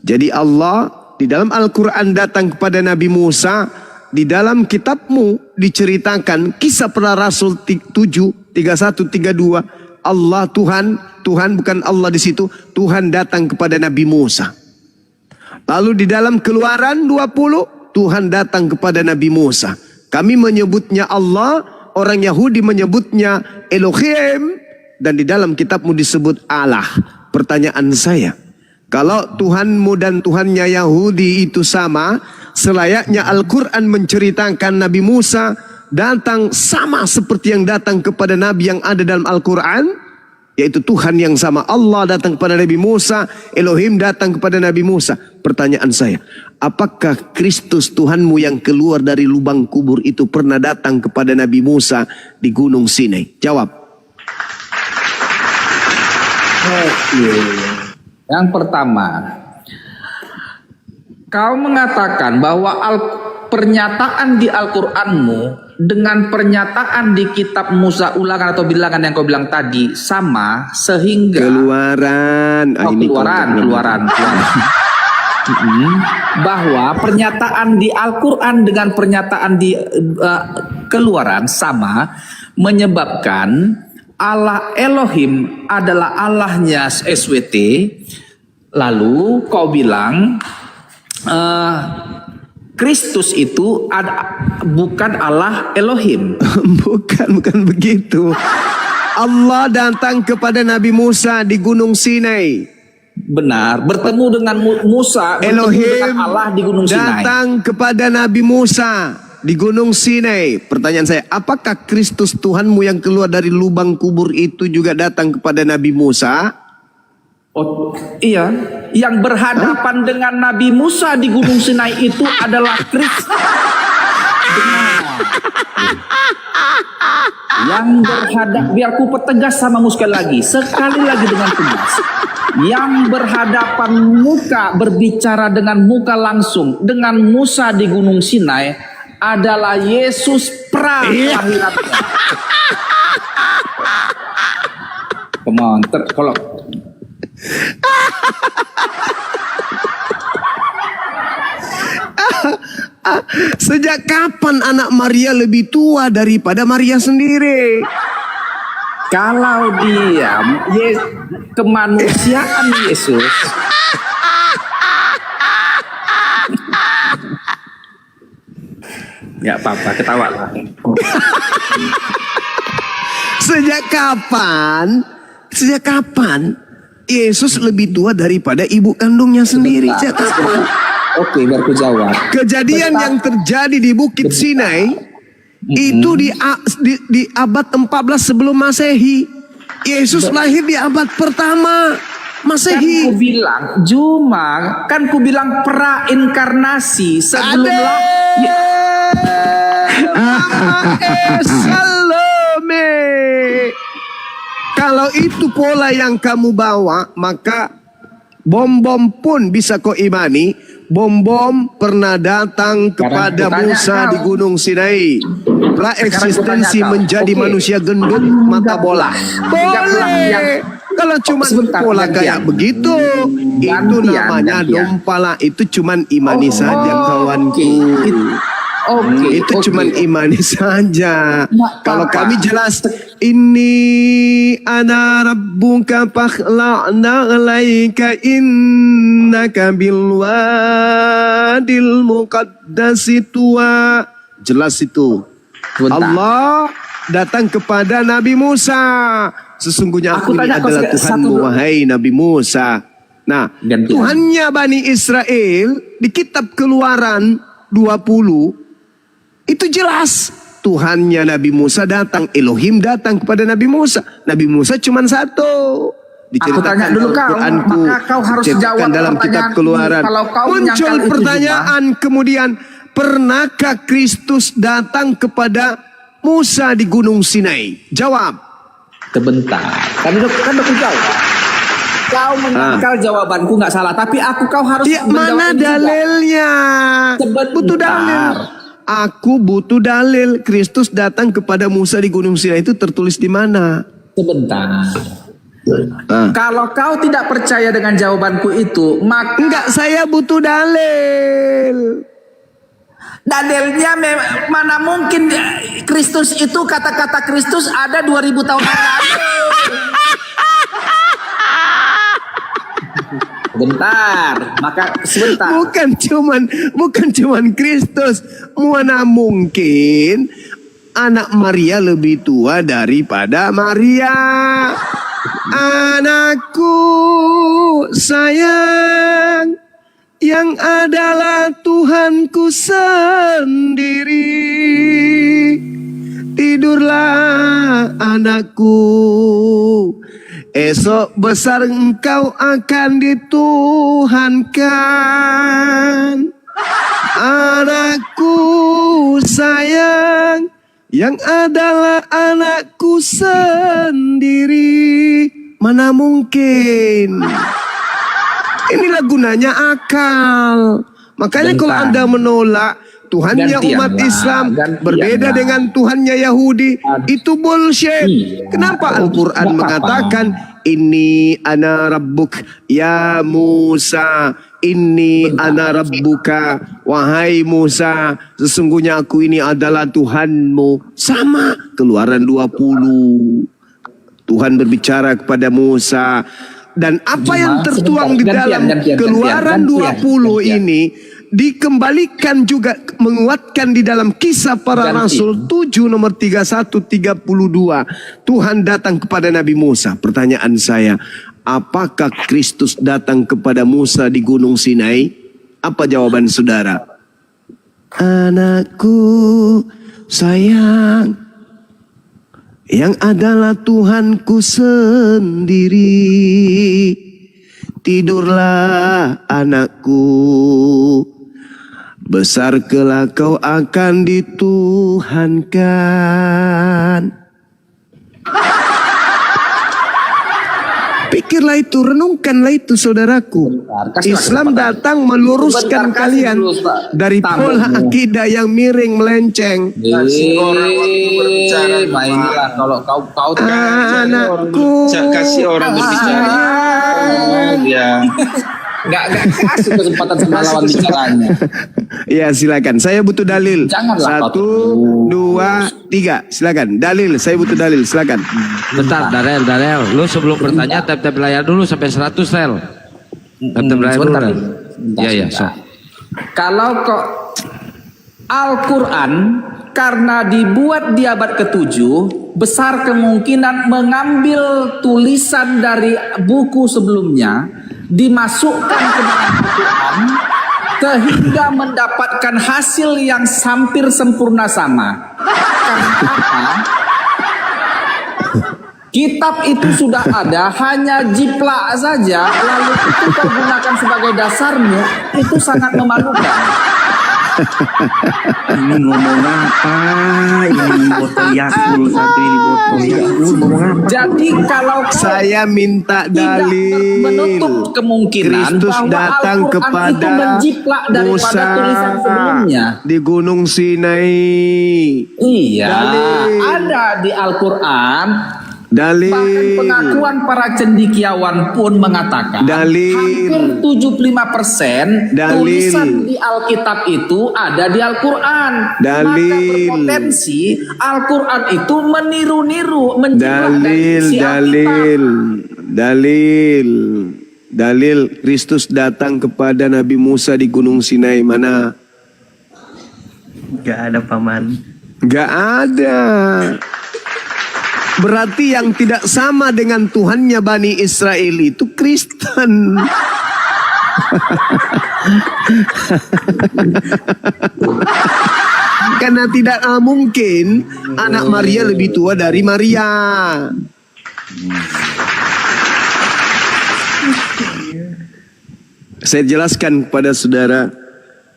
Jadi Allah di dalam Al-Quran datang kepada Nabi Musa, di dalam kitabmu diceritakan Kisah Para Rasul 7, 31, 32, Allah Tuhan bukan Allah di situ, Tuhan datang kepada Nabi Musa. Lalu di dalam Keluaran 20, Tuhan datang kepada Nabi Musa. Kami menyebutnya Allah, orang Yahudi menyebutnya Elohim, dan di dalam kitabmu disebut Allah. Pertanyaan saya, kalau Tuhanmu dan Tuhannya Yahudi itu sama, selayaknya Al-Quran menceritakan Nabi Musa datang sama seperti yang datang kepada Nabi yang ada dalam Al-Quran, yaitu Tuhan yang sama. Allah datang kepada Nabi Musa, Elohim datang kepada Nabi Musa. Pertanyaan saya, apakah Kristus Tuhanmu yang keluar dari lubang kubur itu pernah datang kepada Nabi Musa di Gunung Sinai? Jawab. Yang pertama, kau mengatakan bahwa pernyataan di Al-Quranmu dengan pernyataan di kitab Musa ulangan atau bilangan yang kau bilang tadi sama, sehingga keluaran bahwa pernyataan di Al-Quran dengan pernyataan di Keluaran sama, menyebabkan Allah Elohim adalah Allahnya SWT. Lalu kau bilang Kristus itu bukan Allah Elohim. Bukan begitu. Allah datang kepada Nabi Musa di Gunung Sinai. Benar, bertemu dengan Musa, Elohim bertemu dengan Allah di Gunung Sinai. Datang kepada Nabi Musa di Gunung Sinai. Pertanyaan saya, apakah Kristus Tuhanmu yang keluar dari lubang kubur itu juga datang kepada Nabi Musa? Oh iya, yang berhadapan dengan Nabi Musa di Gunung Sinai itu adalah Kristus. Yang berhadap, biar ku pertegas sama sekali lagi dengan tegas. Yang berhadapan muka, berbicara dengan muka langsung dengan Musa di Gunung Sinai adalah Yesus pra-akhiratnya. Come on, kalau sejak kapan anak Maria lebih tua daripada Maria sendiri? Kalau dia kemanusiaan Yesus, nggak apa-apa, ketawa lah. Sejak kapan Yesus lebih tua daripada ibu kandungnya sendiri? Sejak kapan? Oke, biar ku jawab. Kejadian yang terjadi di Bukit Sinai itu di abad 14 sebelum Masehi. Yesus lahir di abad pertama Masehi. Kan ku bilang Juma, kan ku bilang prainkarnasi sebelum Salome. Kalau itu pola yang kamu bawa, maka bom-bom pun bisa kau imani. Bom-bom pernah datang kepada Musa di Gunung Sinai. Praeksistensi menjadi manusia gendut mata bola. Boleh. Kalau cuma pola kayak begitu, itu namanya dompala. Itu cuman imani saja kawanku. Itu cuman imani saja. Kalau kami jelas, ini ana rabbuka fakhla'na alaika innaka bilwadil muqaddasi tuwa. Jelas itu. Allah datang kepada Nabi Musa. Sesungguhnya aku ini adalah Tuhanmu, wahai Nabi Musa. Nah, Tuhannya Bani Israel di kitab Keluaran 20 itu jelas. Tuhannya Nabi Musa datang, Elohim datang kepada Nabi Musa. Nabi Musa cuma satu. Aku tanya dulu kau, maka kau harus jawab dalam kitab Keluaran. Kalau kau muncul pertanyaan kemudian, pernahkah Kristus datang kepada Musa di Gunung Sinai? Jawab. Sebentar, kan udah jawab. Kau menangkal jawabanku nggak salah, tapi kau harus mana dalilnya? Butuh dalil. Aku butuh dalil. Kristus datang kepada Musa di Gunung Sinai itu tertulis di mana? Sebentar. Kalau kau tidak percaya dengan jawabanku itu, maka enggak, saya butuh dalil. Dalilnya mana mungkin Kristus itu, kata-kata Kristus ada 2000 tahun yang lalu. Sebentar. Bukan cuman Kristus. Mana mungkin anak Maria lebih tua daripada Maria. Anakku sayang, yang adalah Tuhanku sendiri. Tidurlah anakku, esok besar engkau akan dituhankan. Anakku sayang, yang adalah anakku sendiri. Mana mungkin? Inilah gunanya akal. Makanya kalau Anda menolak Tuhannya umat Islam berbeda dengan Tuhannya Yahudi, itu bullshit. Kenapa Al-Quran mengatakan ini ana rabbuk ya Musa, ini ana rabbuka, wahai Musa, sesungguhnya aku ini adalah Tuhanmu. Sama Keluaran 20. Tuhan berbicara kepada Musa. Dan apa yang tertuang di dalam Keluaran 20 ini dikembalikan juga, menguatkan di dalam Kisah Para Rasul 7 nomor 31-32. Tuhan datang kepada Nabi Musa. Pertanyaan saya, apakah Kristus datang kepada Musa di Gunung Sinai? Apa jawaban saudara? Anakku sayang, yang adalah Tuhanku sendiri. Tidurlah anakku, besar kelak kau akan dituhankan. Pikirlah itu, renungkanlah itu saudaraku. Islam datang meluruskan kalian dari pola akidah yang miring melenceng. Mainlah kalau kau anakku, kasih orang berbicara. Ya. Nggak kasih kesempatan sama lawan bicaranya. Ya silakan, saya butuh dalil. Janganlah 1, 2, 3, silakan. Dalil, saya butuh dalil, silakan. Bentar, Darel, lu sebelum bertanya tap layar dulu sampai 100 rel. Tap layar dulu. Iya, so. Kalau kok Al-Quran karena dibuat di abad ke-7, besar kemungkinan mengambil tulisan dari buku sebelumnya, dimasukkan ke dalam Al-Quran sehingga mendapatkan hasil yang hampir sempurna sama. Karena apa? Kitab itu sudah ada, hanya jiplak saja, lalu itu kau gunakan sebagai dasarmu, itu sangat memalukan. Ini ngomong apa? Ini botol Yakult satu, ini botol Yakult ngomong apa? Jadi kalau saya minta dalil menutup kemungkinan Kristus bahwa datang Al-Quran kepada itu menjiplak daripada Musa tulisan sebelumnya. di Gunung Sinai. Iya, Dalil. ada di Al-Quran. Dalil. Bahkan pengakuan para cendekiawan pun mengatakan hampir 75% tulisan di Alkitab itu ada di Al-Quran. Maka berpotensi Al-Quran itu meniru-niru, Dalil Kristus datang kepada Nabi Musa di Gunung Sinai mana? Gak ada paman. Gak ada. Berarti yang tidak sama dengan Tuhannya Bani Israel itu Kristen. Karena tidak mungkin anak Maria lebih tua dari Maria. Saya jelaskan kepada saudara,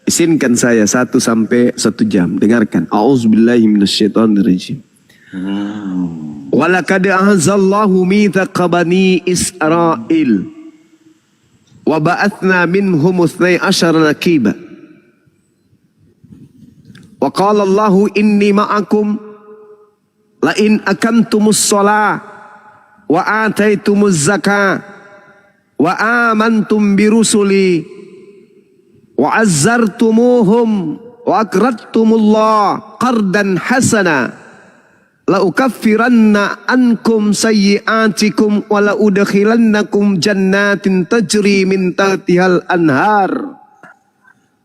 izinkan saya 1 sampai 1 jam. Dengarkan. A'udzubillahi minasyaitonirrajim. Walaqad ahzallahu mithaqa bani Israil wa ba'athna minhum 12 naqiba wa qala Allahu inni ma'akum la in akamtumus shalah wa ataitumuz zakah wa amantum birusuli wa azzartumuhum wa aqradtumullah qardan hasana la ukaffiranna ankum sayyi'atikum wa la udkhilannakum jannatin tajri min tahtihal anhar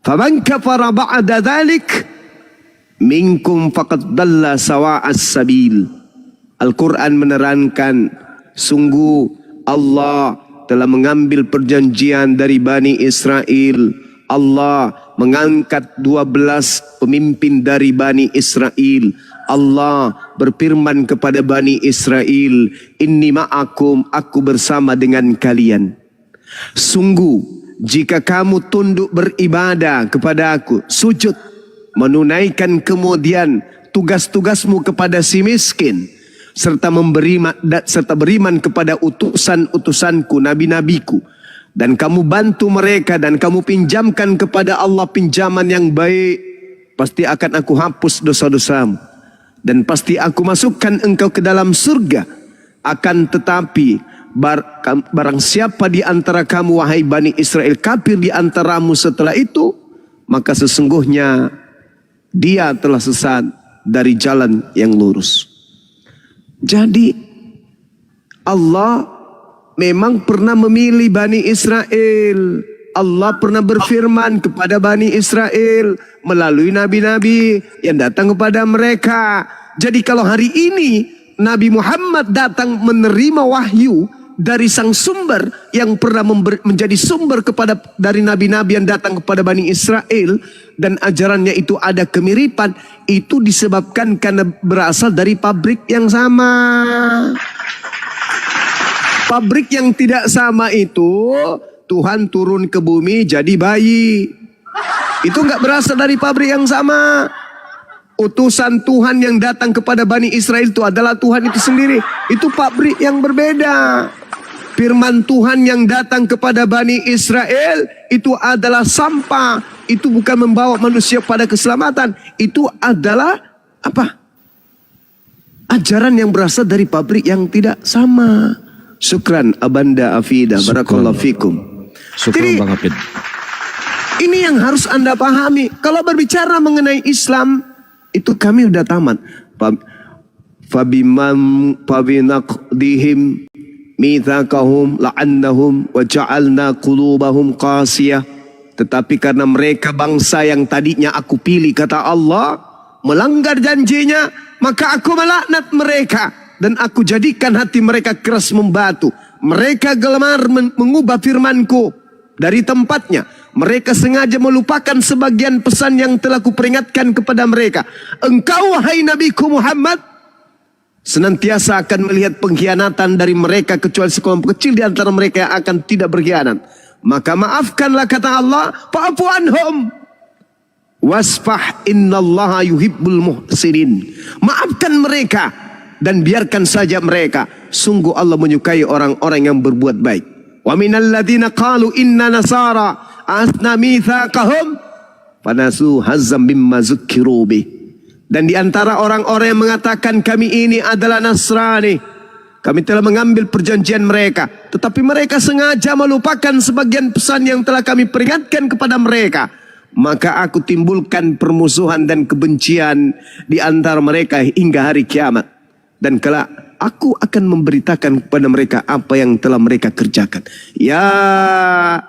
faman kafara ba'da dhalik minkum faqad dalla sawa'as sabil. Al-Quran menerangkan sungguh Allah telah mengambil perjanjian dari Bani Israel. Allah mengangkat 12 pemimpin dari Bani Israel. Allah berfirman kepada Bani Israel, inni ma'akum, aku bersama dengan kalian. Sungguh jika kamu tunduk beribadah kepada aku, sujud, menunaikan kemudian tugas-tugasmu kepada si miskin, serta beriman kepada utusan-utusanku, nabi-nabiku, dan kamu bantu mereka dan kamu pinjamkan kepada Allah pinjaman yang baik, pasti akan aku hapus dosa-dosamu dan pasti aku masukkan engkau ke dalam surga. Akan tetapi barang siapa di antara kamu wahai Bani Israel kafir di antaramu setelah itu, maka sesungguhnya dia telah sesat dari jalan yang lurus. Jadi Allah memang pernah memilih Bani Israel. Allah pernah berfirman kepada Bani Israel melalui nabi-nabi yang datang kepada mereka. Jadi kalau hari ini Nabi Muhammad datang menerima wahyu dari sang sumber yang pernah menjadi sumber dari nabi-nabi yang datang kepada Bani Israel, dan ajarannya itu ada kemiripan, itu disebabkan karena berasal dari pabrik yang sama. Pabrik yang tidak sama itu Tuhan turun ke bumi jadi bayi. Itu nggak berasal dari pabrik yang sama. Utusan Tuhan yang datang kepada Bani Israel itu adalah Tuhan itu sendiri. Itu pabrik yang berbeda. Firman Tuhan yang datang kepada Bani Israel itu adalah sampah. Itu bukan membawa manusia pada keselamatan. Itu adalah apa? Ajaran yang berasal dari pabrik yang tidak sama. Syukran Abanda Afida. Barakallahu fikum. Syukran Bang Hafid. Ini yang harus Anda pahami. Kalau berbicara mengenai Islam, itu kami udah tamat. Fabinaqdihim mitsaqahum la'annahum wa ja'alna qulubahum qasiyah. Tetapi karena mereka bangsa yang tadinya aku pilih, kata Allah, melanggar janjinya, maka aku melaknat mereka dan aku jadikan hati mereka keras membatu. Mereka gemar mengubah firmanku dari tempatnya. Mereka sengaja melupakan sebagian pesan yang telah kuperingatkan kepada mereka. Engkau wahai Nabiku Muhammad, senantiasa akan melihat pengkhianatan dari mereka kecuali sekelompok kecil di antara mereka yang akan tidak berkhianat. Maka maafkanlah, kata Allah, fa'fu anhum wasfah innallaha yuhibbul muhsinin. Maafkan mereka dan biarkan saja mereka. Sungguh Allah menyukai orang-orang yang berbuat baik. Wa minal ladzina qalu inna nasara asna mitsaqahum fanasu hazzam mimma zukkiru bih. Dan di antara orang-orang yang mengatakan kami ini adalah Nasrani, kami telah mengambil perjanjian mereka, tetapi mereka sengaja melupakan sebagian pesan yang telah kami peringatkan kepada mereka. Maka aku timbulkan permusuhan dan kebencian di antara mereka hingga hari kiamat. Dan kelak aku akan memberitakan kepada mereka apa yang telah mereka kerjakan. Ya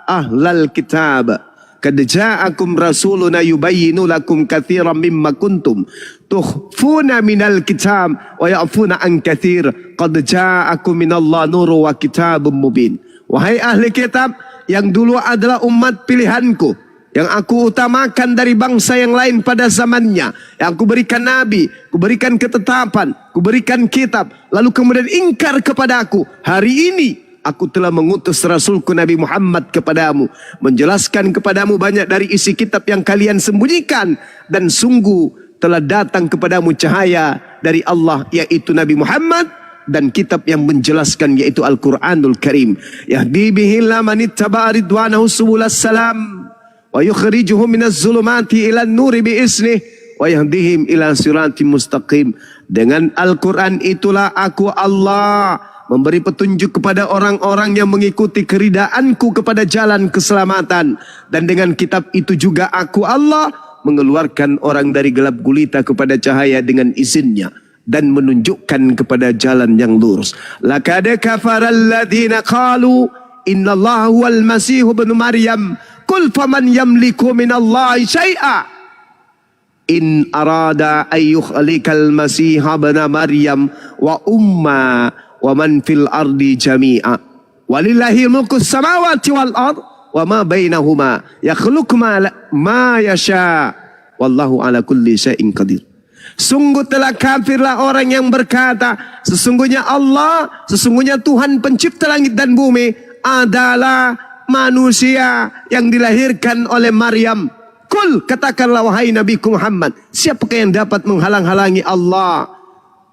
ahlal kitab, qad ja'akum rasuluna yubayyinu lakum katsiran mimma kuntum tukhfuna minal kitab wa ya'funa an katsir qad ja'akum minallahi nurun wa kitabun mubin. Wahai ahli kitab yang dulu adalah umat pilihanku, yang aku utamakan dari bangsa yang lain pada zamannya, yang aku berikan nabi, aku berikan ketetapan, aku berikan kitab, lalu kemudian ingkar kepada aku. Hari ini aku telah mengutus Rasulku Nabi Muhammad kepadamu, menjelaskan kepadamu banyak dari isi kitab yang kalian sembunyikan, dan sungguh telah datang kepadamu cahaya dari Allah, yaitu Nabi Muhammad, dan kitab yang menjelaskan, yaitu Al-Quranul Karim. Yahdi bihillah manittaba'a ridwanahu subulas salam wa yukhrijuhum minaz zulumati ilan nuri bi'isnih wa yahdihim ila siratim mustaqim. Dengan Al-Quran itulah aku Allah memberi petunjuk kepada orang-orang yang mengikuti keridaanku kepada jalan keselamatan. Dan dengan kitab itu juga aku Allah mengeluarkan orang dari gelap gulita kepada cahaya dengan izinnya dan menunjukkan kepada jalan yang lurus. Laqad kafara alladziina qalu innallaha huwal masih ibnu maryam qul faman yamliku minallahi syai'a in arada ay yukhlikal masih ibnu maryam wa umma wa man fil ardi jami'a walillahi mulkus samawati wal ard wa ma bainahuma yakhluqu ma yasha wallahu ala kulli syai'in qadir. Sungguh telah kafirlah orang yang berkata sesungguhnya Allah, sesungguhnya Tuhan pencipta langit dan bumi adalah manusia yang dilahirkan oleh Maryam. Kul, katakanlah wahai Nabi Muhammad, siapakah yang dapat menghalang-halangi Allah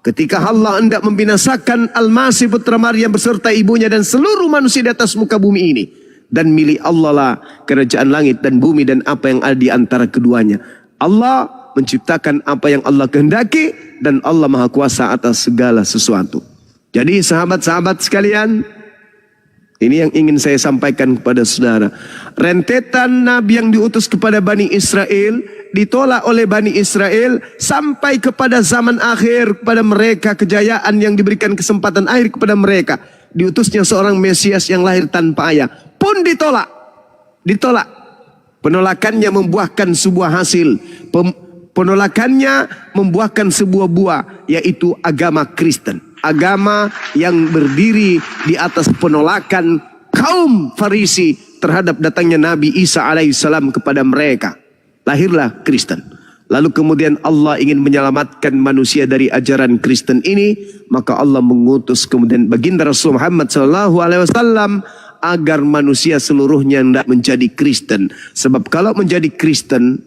ketika Allah hendak membinasakan Al-Masih putra Maryam beserta ibunya dan seluruh manusia di atas muka bumi ini. Dan milik Allah lah kerajaan langit dan bumi dan apa yang ada di antara keduanya. Allah menciptakan apa yang Allah kehendaki dan Allah Maha Kuasa atas segala sesuatu. Jadi sahabat-sahabat sekalian, ini yang ingin saya sampaikan kepada saudara. Rentetan nabi yang diutus kepada Bani Israel ditolak oleh Bani Israel sampai kepada zaman akhir, kepada mereka kejayaan yang diberikan kesempatan akhir kepada mereka. Diutusnya seorang Mesias yang lahir tanpa ayah pun ditolak. Ditolak. Penolakannya membuahkan sebuah hasil. Penolakannya membuahkan sebuah buah, yaitu agama Kristen. Agama yang berdiri di atas penolakan kaum Farisi terhadap datangnya Nabi Isa alaihissalam kepada mereka. Lahirlah Kristen. Lalu kemudian Allah ingin menyelamatkan manusia dari ajaran Kristen ini, maka Allah mengutus kemudian baginda Rasul Muhammad SAW agar manusia seluruhnya hendak menjadi Kristen. Sebab kalau menjadi Kristen,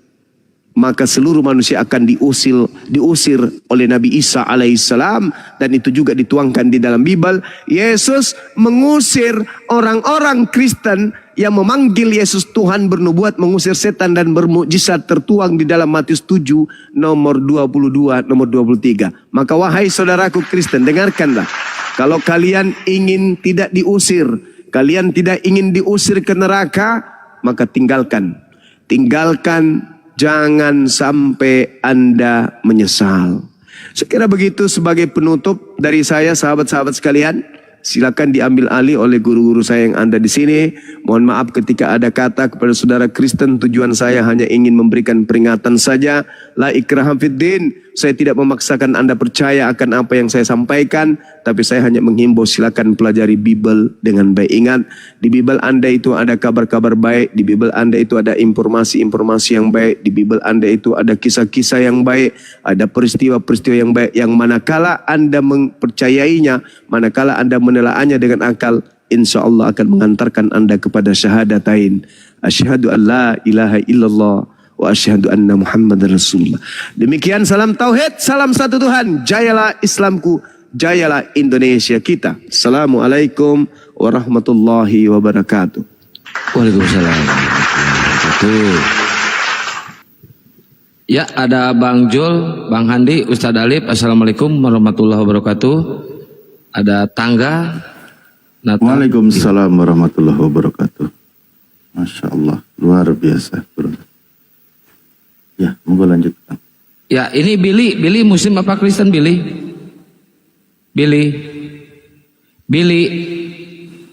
maka seluruh manusia akan diusir oleh Nabi Isa alaihissalam, dan itu juga dituangkan di dalam Bible. Yesus mengusir orang-orang Kristen yang memanggil Yesus Tuhan, bernubuat, mengusir setan dan bermukjizat, tertuang di dalam Matius 7 nomor 22 nomor 23. Maka wahai saudaraku Kristen, dengarkanlah. Kalau kalian ingin tidak diusir, kalian tidak ingin diusir ke neraka, maka tinggalkan, jangan sampai Anda menyesal. Sekira begitu sebagai penutup dari saya, sahabat-sahabat sekalian. Silakan diambil alih oleh guru-guru saya yang ada di sini. Mohon maaf ketika ada kata kepada saudara Kristen, tujuan saya hanya ingin memberikan peringatan saja. La ikraha fiddin. Saya tidak memaksakan Anda percaya akan apa yang saya sampaikan, tapi saya hanya menghimbau silakan pelajari Bible dengan baik. Ingat, di Bible Anda itu ada kabar-kabar baik, di Bible Anda itu ada informasi-informasi yang baik, di Bible Anda itu ada kisah-kisah yang baik, ada peristiwa-peristiwa yang baik, yang manakala Anda mempercayainya, manakala Anda menelaahnya dengan akal, insya Allah akan mengantarkan Anda kepada syahadatain. Asyhadu an la ilaha illallah wa asyhadu anna Muhammadar Rasulullah. Demikian salam tauhid, salam satu Tuhan. Jayalah Islamku, jayalah Indonesia kita. Assalamualaikum warahmatullahi wabarakatuh. Waalaikumsalam. Ya, ada Bang Jul, Bang Handi, Ustadz Alif. Assalamualaikum warahmatullahi wabarakatuh. Ada Tangga. Waalaikumsalam warahmatullahi wabarakatuh. Masya Allah, luar biasa. Ya, monggo lanjutkan. Ya, ini Billy Muslim apa Kristen Billy? Billy,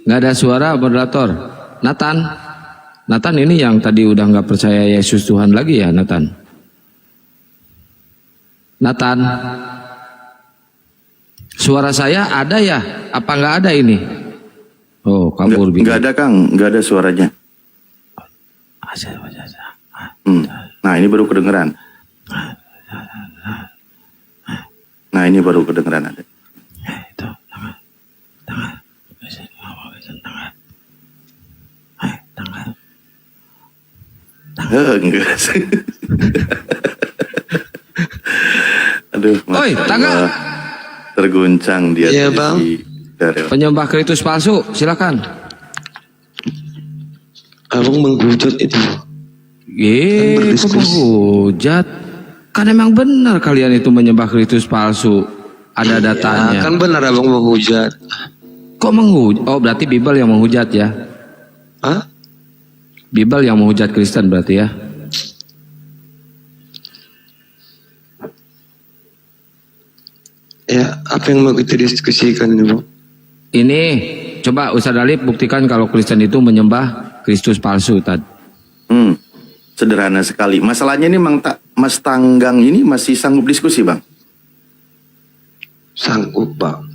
nggak ada suara moderator. Nathan ini yang tadi udah nggak percaya Yesus Tuhan lagi ya, Nathan. Suara saya ada ya? Apa nggak ada ini? Oh, kabur Billy. Nggak ada Kang, nggak ada suaranya. Nah, ini baru kedengeran. Nah, ini baru kedengeran ada. Enggak. Aduh, Oi, Tangga. Terguncang dia. Iya, Bang. Penyembah Kristus palsu, silakan. Abang menghujat itu. Kok menghujat? Kan emang benar kalian itu menyembah Kristus palsu. Ada datanya. Kan benar abang menghujat. Kok menghujat? Oh, berarti Bible yang menghujat ya? Hah? Bible yang menghujat Kristen berarti ya? Ya, apa yang mau kita diskusikan ini, Bang? Ini, coba Ustadz Alif buktikan kalau Kristen itu menyembah Kristus palsu, Tad. Sederhana sekali. Masalahnya ini Mas Tanggang ini masih sanggup diskusi, Bang? Sanggup, Bang.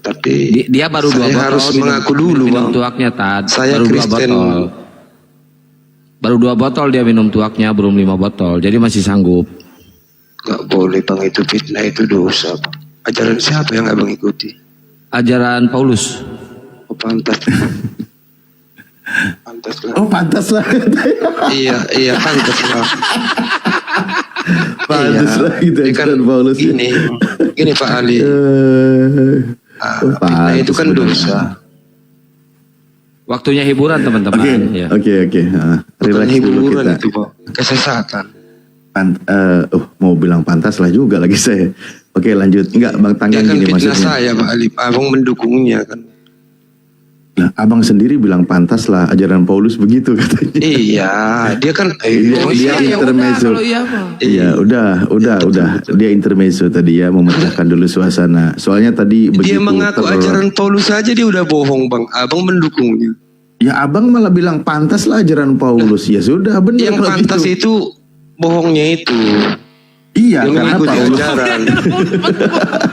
Tapi dia baru 2 botol. Saya harus mengaku dulu, Bang. Tuaknya, Tad. Saya baru Kristen. 2 botol. Baru 2 botol dia minum tuaknya, belum 5 botol. Jadi masih sanggup. Gak boleh, Bang. Itu fitnah, itu dosa, Bang. Ajaran siapa yang Abang ikuti? Ajaran Paulus. Oh, pantas. Pantas lah. Oh, pantas lah. iya, pantas lah. Pantas lah gitu kan Paulus. Gini Pak Ali. Fitnah itu kan dosa. Waktunya hiburan teman-teman. Oke. Bukan hiburan itu, Pak. Kesesatan. Mau bilang pantas lah juga lagi saya. Oke, lanjut. Enggak, Bang Tanggang gini maksudnya. Saya, Pak Ali. Abang mendukungnya kan. Nah, Abang sendiri bilang pantas lah ajaran Paulus begitu katanya. Iya, dia kan dia intermezzo. Iya, udah. Dia intermezzo tadi ya, memecahkan dulu suasana. Soalnya tadi dia mengaku ajaran Paulus saja dia udah bohong, Bang. Abang mendukungnya. Ya, Abang malah bilang pantas lah ajaran Paulus. Ya sudah, benar. Yang pantas itu bohongnya itu. Iya, yang karena mengikuti ajaran.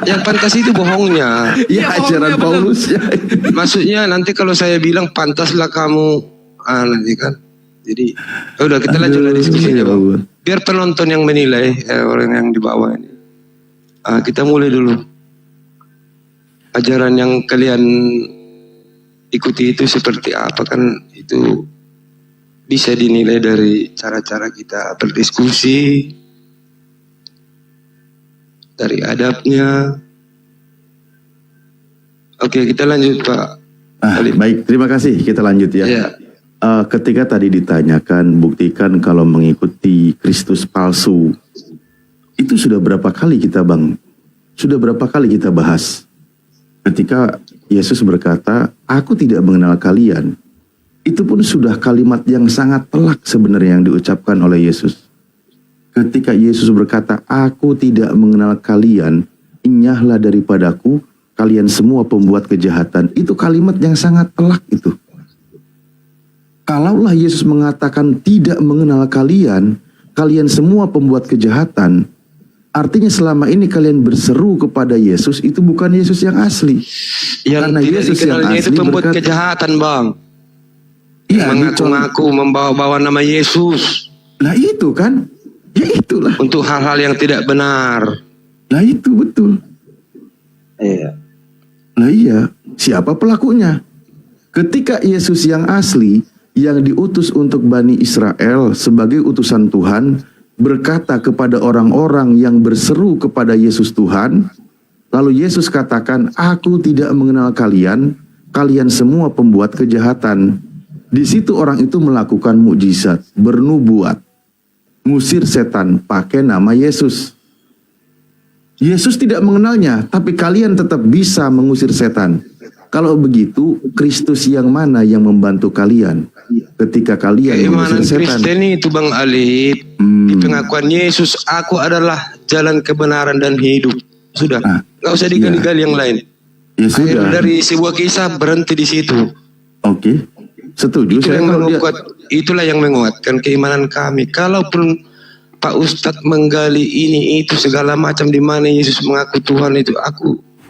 Yang pantas itu bohongnya. Iya, ajaran Paulus ya. Maksudnya nanti kalau saya bilang pantaslah kamu, nanti kan. Jadi, udah kita lanjutlah diskusinya, Bang. Biar penonton yang menilai, orang yang di bawah ini. Kita mulai dulu. Ajaran yang kalian ikuti itu seperti apa, kan itu bisa dinilai dari cara-cara kita berdiskusi, dari adabnya. Oke, kita lanjut, Pak. Baik, terima kasih. Kita lanjut ya. Ketika tadi ditanyakan, buktikan kalau mengikuti Kristus palsu, itu sudah berapa kali kita, Bang? Sudah berapa kali kita bahas? Ketika Yesus berkata, aku tidak mengenal kalian. Itu pun sudah kalimat yang sangat telak sebenarnya yang diucapkan oleh Yesus. Ketika Yesus berkata, aku tidak mengenal kalian, enyahlah daripadaku, kalian semua pembuat kejahatan. Itu kalimat yang sangat telak itu. Kalaulah Yesus mengatakan tidak mengenal kalian, kalian semua pembuat kejahatan, artinya selama ini kalian berseru kepada Yesus, itu bukan Yesus yang asli. Yang Karena tidak Yesus yang dikenalnya itu asli pembuat berkata, kejahatan, Bang. Iya, Mengaku-ngaku membawa-bawa nama Yesus. Lah itu kan, ya itulah. Untuk hal-hal yang tidak benar. Lah itu betul. Iya. Lah iya, siapa pelakunya? Ketika Yesus yang asli, yang diutus untuk Bani Israel sebagai utusan Tuhan, berkata kepada orang-orang yang berseru kepada Yesus Tuhan, lalu Yesus katakan, aku tidak mengenal kalian, kalian semua pembuat kejahatan. Di situ orang itu melakukan mukjizat, bernubuat, ngusir setan pakai nama Yesus. Yesus tidak mengenalnya, tapi kalian tetap bisa mengusir setan. Kalau begitu, Kristus yang mana yang membantu kalian ketika kalian mengusir Keimanan setan? Kristen itu, Bang Alif, di pengakuan Yesus, aku adalah jalan kebenaran dan hidup. Sudah, nggak usah digali-gali yang lain. Ya Akhir sudah. dari sebuah kisah berhenti di situ. Oke, setuju. Itulah yang menguatkan keimanan kami. Kalaupun Pak Ustadz menggali ini itu segala macam di mana Yesus mengaku Tuhan itu,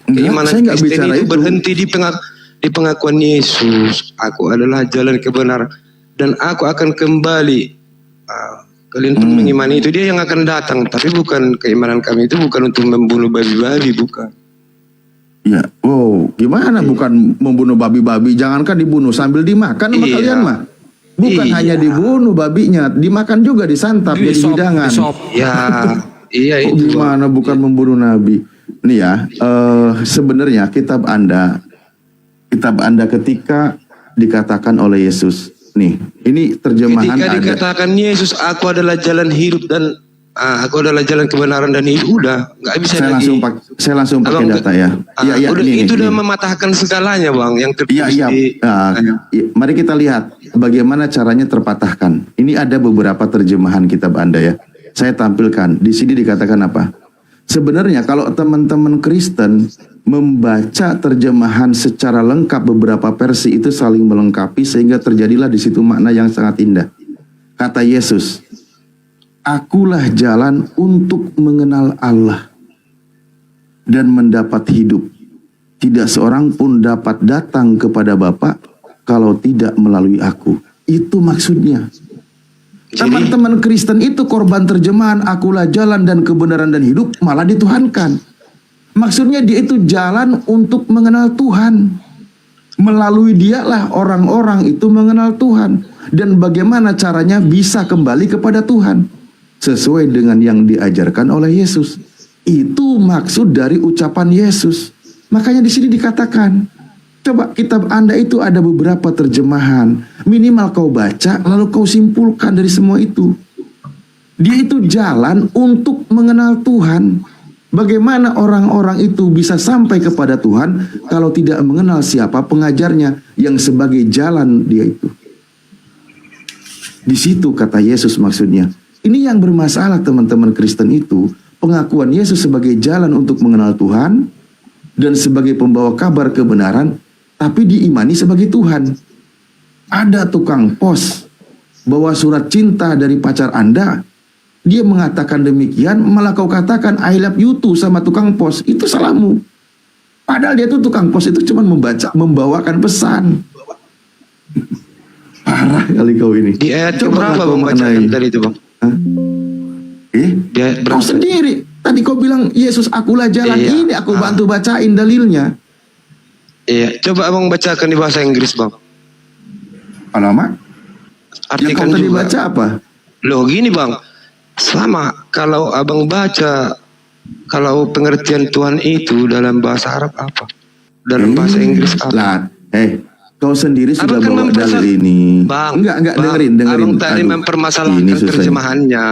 keimanan saya nggak Kristen bicara itu itu. berhenti di pengakuan Yesus. Aku adalah jalan kebenaran dan aku akan kembali. Kalian pun mengimani itu, dia yang akan datang. Tapi bukan, keimanan kami itu bukan untuk membunuh babi-babi, bukan. Ya, gimana bukan membunuh babi-babi? Jangankan dibunuh, sambil dimakan sama kalian mah. Bukan hanya dibunuh babinya, dimakan juga, disantap jadi hidangan. Ya, iya itu. Gimana bukan membunuh nabi? Nih ya, sebenarnya kitab Anda ketika dikatakan oleh Yesus. Nih, ini terjemahan Ketika dikatakan Yesus, aku adalah jalan hidup dan aku adalah jalan kebenaran dan hidup, udah nggak bisa lagi. Saya langsung pakai data ya. Iya, udah, itu udah mematahkan segalanya, Bang, yang tertulis Iya. Mari kita lihat bagaimana caranya terpatahkan. Ini ada beberapa terjemahan kitab Anda ya. Saya tampilkan. Di sini dikatakan apa? Sebenarnya kalau teman-teman Kristen membaca terjemahan secara lengkap beberapa versi, itu saling melengkapi sehingga terjadilah di situ makna yang sangat indah. Kata Yesus, akulah jalan untuk mengenal Allah dan mendapat hidup. Tidak seorang pun dapat datang kepada Bapa kalau tidak melalui aku. Itu maksudnya. Teman-teman Kristen itu korban terjemahan akulah jalan dan kebenaran dan hidup, malah dituhankan. Maksudnya dia itu jalan untuk mengenal Tuhan. Melalui dialah orang-orang itu mengenal Tuhan. Dan bagaimana caranya bisa kembali kepada Tuhan sesuai dengan yang diajarkan oleh Yesus. Itu maksud dari ucapan Yesus. Makanya di sini dikatakan, coba kitab Anda itu ada beberapa terjemahan. Minimal kau baca lalu kau simpulkan dari semua itu. Dia itu jalan untuk mengenal Tuhan. Bagaimana orang-orang itu bisa sampai kepada Tuhan kalau tidak mengenal siapa pengajarnya yang sebagai jalan dia itu. Di situ kata Yesus maksudnya. Ini yang bermasalah teman-teman Kristen itu. Pengakuan Yesus sebagai jalan untuk mengenal Tuhan dan sebagai pembawa kabar kebenaran, tapi diimani sebagai Tuhan. Ada tukang pos bawa surat cinta dari pacar Anda, dia mengatakan demikian, malah kau katakan I love you too sama tukang pos, itu salahmu. Padahal dia tuh tukang pos itu cuma membawakan pesan. Parah kali kau ini. Di ayat berapa Bang bacakan tadi itu, Bang? Kau sendiri tadi kau bilang Yesus akulah jalan. Ini aku bantu bacain dalilnya. Iya, coba Abang bacakan di bahasa Inggris, Bang. Alamak. Artikan yang kau tadi juga. baca apa? Loh gini, Bang. Sama kalau Abang baca, kalau pengertian Tuhan itu dalam bahasa Arab apa? Dalam bahasa Inggris apa? Kau sendiri sudah bawa dalil ini. Enggak, dengerin. Abang tadi mempermasalahkan terjemahannya.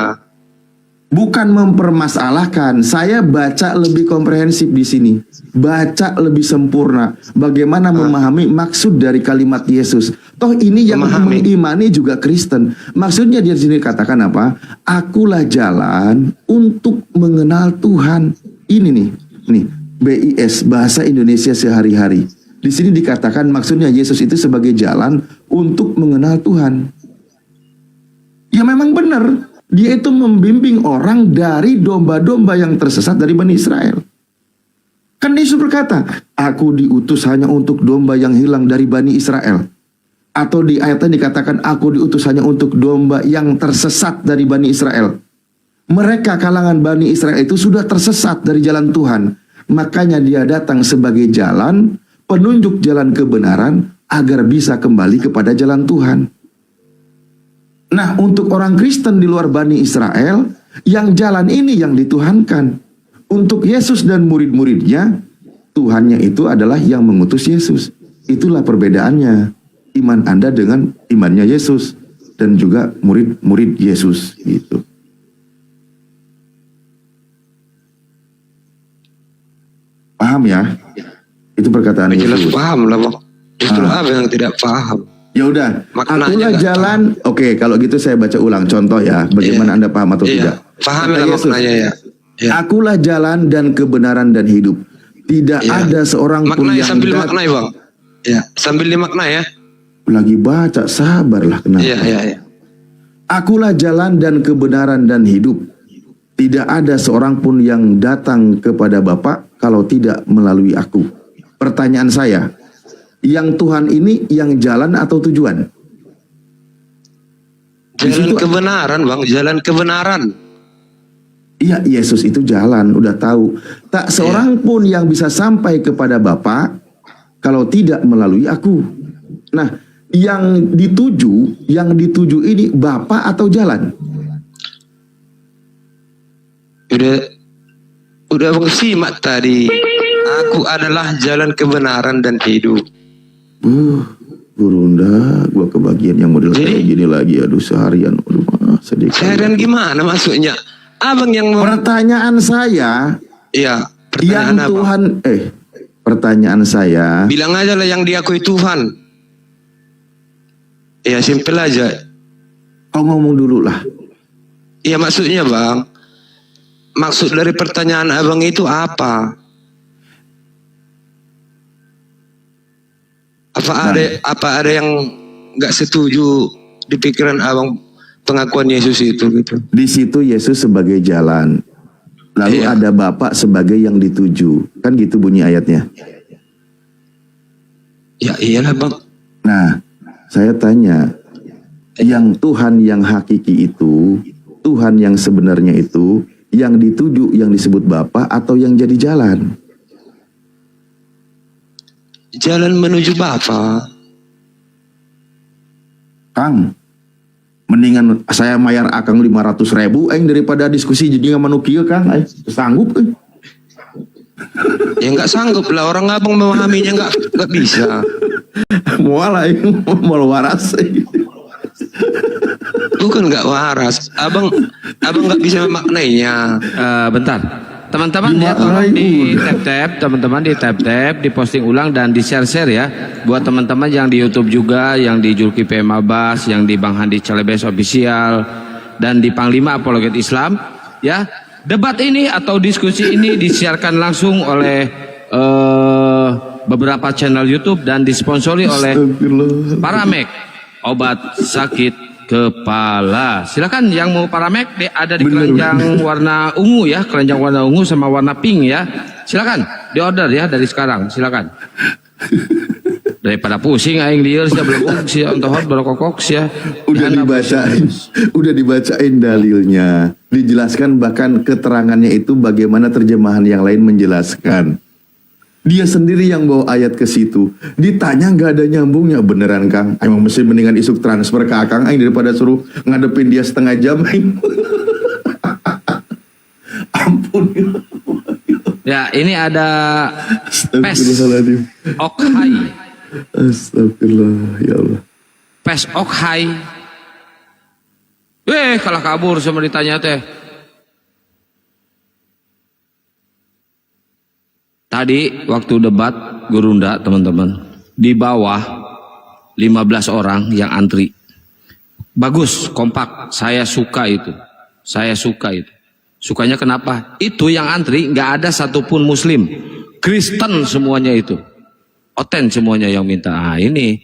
Bukan mempermasalahkan, saya baca lebih komprehensif di sini. Baca lebih sempurna. Bagaimana memahami maksud dari kalimat Yesus. Toh ini yang mengimani juga Kristen. Maksudnya di sini katakan apa? Akulah jalan untuk mengenal Tuhan. Ini nih BIS, bahasa Indonesia sehari-hari. Di sini dikatakan maksudnya Yesus itu sebagai jalan untuk mengenal Tuhan. Ya memang benar. Dia itu membimbing orang dari domba-domba yang tersesat dari Bani Israel. Kan Yesus berkata, aku diutus hanya untuk domba yang hilang dari Bani Israel. Atau di ayatnya dikatakan, aku diutus hanya untuk domba yang tersesat dari Bani Israel. Mereka kalangan Bani Israel itu sudah tersesat dari jalan Tuhan. Makanya dia datang sebagai jalan, penunjuk jalan kebenaran, agar bisa kembali kepada jalan Tuhan. Nah, untuk orang Kristen di luar Bani Israel, yang jalan ini yang dituhankan. Untuk Yesus dan murid-muridnya, Tuhannya itu adalah yang mengutus Yesus. Itulah perbedaannya. Iman Anda dengan imannya Yesus. Dan juga murid-murid Yesus. Gitu. Paham ya? Itu perkataan Jelas Yesus. paham lah, Bang. Justru apa yang tidak paham? Ya udah, Maknanya akulah nggak jalan. Oke, kalau gitu saya baca ulang contoh ya, bagaimana Anda paham atau tidak. Paham Kata lah Yesus, maknanya ya. akulah jalan dan kebenaran dan hidup. Tidak ada seorang pun Maknanya yang sambil maknai, Bang. Ya, sambil dimaknai ya. lagi baca, sabarlah kenapa. Iya. Akulah jalan dan kebenaran dan hidup. Tidak ada seorang pun yang datang kepada Bapa kalau tidak melalui aku. Pertanyaan saya, yang Tuhan ini yang jalan atau tujuan? Jalan kebenaran, Bang. Jalan kebenaran. Iya, Yesus itu jalan, udah tahu. Tak seorang pun yang bisa sampai kepada Bapa kalau tidak melalui aku. Nah, yang dituju ini Bapa atau jalan? Udah Bang simak tadi. Aku adalah jalan kebenaran dan hidup. Gurunda, gua kebagian yang model kayak gini lagi. Aduh, seharian. Aduh, sedih. Seharian gimana maksudnya? Abang yang pertanyaan saya. Iya, yang pertanyaan Tuhan pertanyaan saya. Bilang aja lah yang diakui Tuhan. Ya simpel aja. Kau ngomong dulu lah. Iya maksudnya Bang. Maksud dari pertanyaan abang itu apa? Apa ada yang nggak setuju di pikiran abang pengakuan Yesus itu gitu? Di situ Yesus sebagai jalan. Lalu ada Bapa sebagai yang dituju. Kan gitu bunyi ayatnya. Ya iyalah Bang. Nah, saya tanya, yang Tuhan yang hakiki itu, Tuhan yang sebenarnya itu, yang dituju yang disebut Bapa atau yang jadi jalan? Jalan menuju Bapa. Kang, mendingan saya mayar akang 500.000 daripada diskusi jadi nggak manukia Kang. Sanggup Ya nggak sanggup lah, orang abang memahaminya nggak bisa. Mualah mau waras. Bukan nggak waras, abang nggak bisa memaknainya. Bentar, teman-teman ya, tolong di tap-tap, teman-teman di tap-tap, diposting ulang dan di share-share ya, buat teman-teman yang di YouTube juga, yang di Zulkifli Mabas, yang di Bang Handi Celebes Official, dan di Panglima Apologet Islam, ya. Debat ini atau diskusi ini disiarkan langsung oleh beberapa channel YouTube dan disponsori oleh Paramek, obat sakit kepala. Silakan yang mau Paramek ada di keranjang warna ungu ya, keranjang warna ungu sama warna pink ya. Silakan di order ya dari sekarang, silakan. Daripada pusing aing lieur sia belum sia ontohot barokokok sia. Udah dibacain dalilnya, dijelaskan bahkan keterangannya itu bagaimana terjemahan yang lain menjelaskan. Dia sendiri yang bawa ayat ke situ. Ditanya nggak ada nyambungnya, beneran Kang. Emang mesti mendingan isuk transfer ke Akang aing daripada suruh ngadepin dia setengah jam aing. Ampun. Ya, ini ada PES Okhai. Astagfirullah, ya Allah. PES Okhai. Kalah kabur sama ditanya teh. Tadi waktu debat Gurunda teman-teman, di bawah 15 orang yang antri. Bagus, kompak, saya suka itu. Saya suka itu. Sukanya kenapa? Itu yang antri nggak ada satupun Muslim, Kristen semuanya itu. Oten semuanya yang minta. Ini.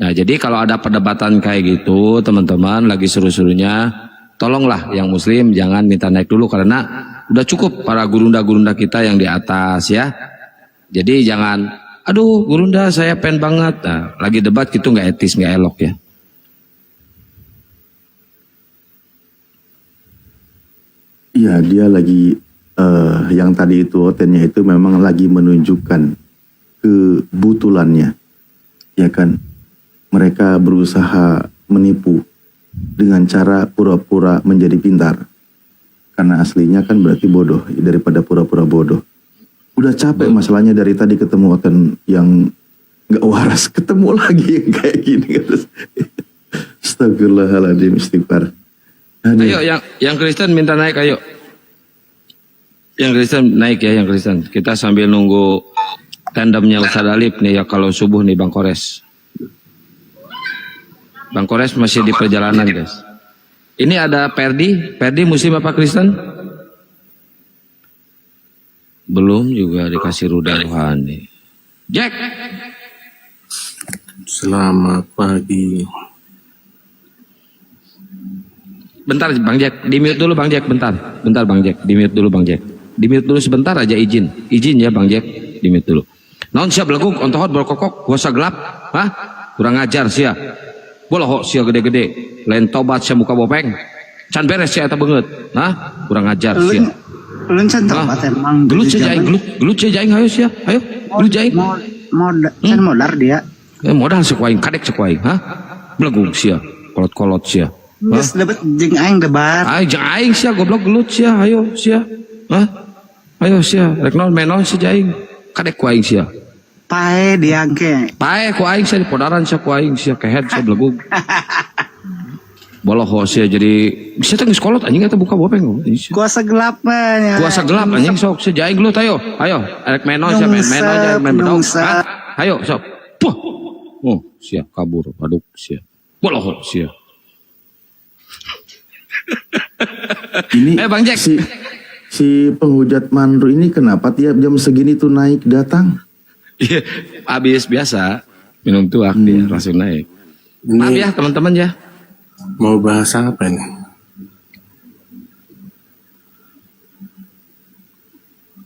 Nah jadi kalau ada perdebatan kayak gitu teman-teman lagi seru-serunya, tolonglah yang muslim jangan minta naik dulu, karena udah cukup para gurunda-gurunda kita yang di atas ya. Jadi jangan, aduh gurunda saya pengen banget. Nah, lagi debat gitu nggak etis, nggak elok ya. Iya, dia lagi yang tadi itu hotelnya itu memang lagi menunjukkan kebutulannya, ya kan? Mereka berusaha menipu dengan cara pura-pura menjadi pintar, karena aslinya kan berarti bodoh daripada pura-pura bodoh. Udah capek masalahnya dari tadi ketemu hotel yang nggak waras, ketemu lagi yang kayak gini. Astagfirullahaladzim, istighfar. Ayo yang Kristen minta naik, ayo. Yang Kristen naik ya, yang Kristen. Kita sambil nunggu tandemnya Ustaz Alip nih ya, kalau subuh nih Bang Kores. Bang Kores masih di perjalanan guys. Ini ada Perdi muslim apa Kristen? Belum juga dikasih rudal rohani. Jack. Selamat pagi. Bentar Bang Jack, di-mute dulu Bang Jack, bentar Bang Jack, di-mute dulu Bang Jack. Di-mute dulu sebentar aja, izin ya Bang Jack, di-mute dulu. Naon siap belakuk, ontohot berkokok, guasa gelap, hah? Kurang ajar sia. Bolah sia gede-gede, lain tobat sia muka bopeng. Can beres sia eta beungeut, hah? Kurang ajar sia. Ulun can tobat emang. Gelut sia jaing, gelut sia jaing, hayo sia, hayo. Gelut jaing. Can modar dia. Modal sekuaing, kadek sekuaing, hah? Belaguk sia, kolot-kolot sia. Geus dapat jeung aing debat. Jeung aing sia goblok gelut sia, hayo sia. Hah? Ayo sia, rek naon menon sia jaing. Kadek ku aing sia. Pae diangke. Pae ku aing sia dipodaran sia ku aing sia kehead sia belegug. Boloho sia jadi bisa teh geus kolot anjing eta buka bopeng. Kuasa gelap nya. Kuasa gelap anjing sok sia jaing gelut ayo. Ayo, rek menon sia menon aja main bedog. Ayo sok. Puh. Oh, sia kabur aduk sia. Boloho sia. Ini Bang Jack. Si penghujat Mandru ini kenapa tiap jam segini tuh naik datang? Iya, habis biasa minum tuak dia langsung naik. Maaf ya teman-teman ya. Mau bahas apa nih?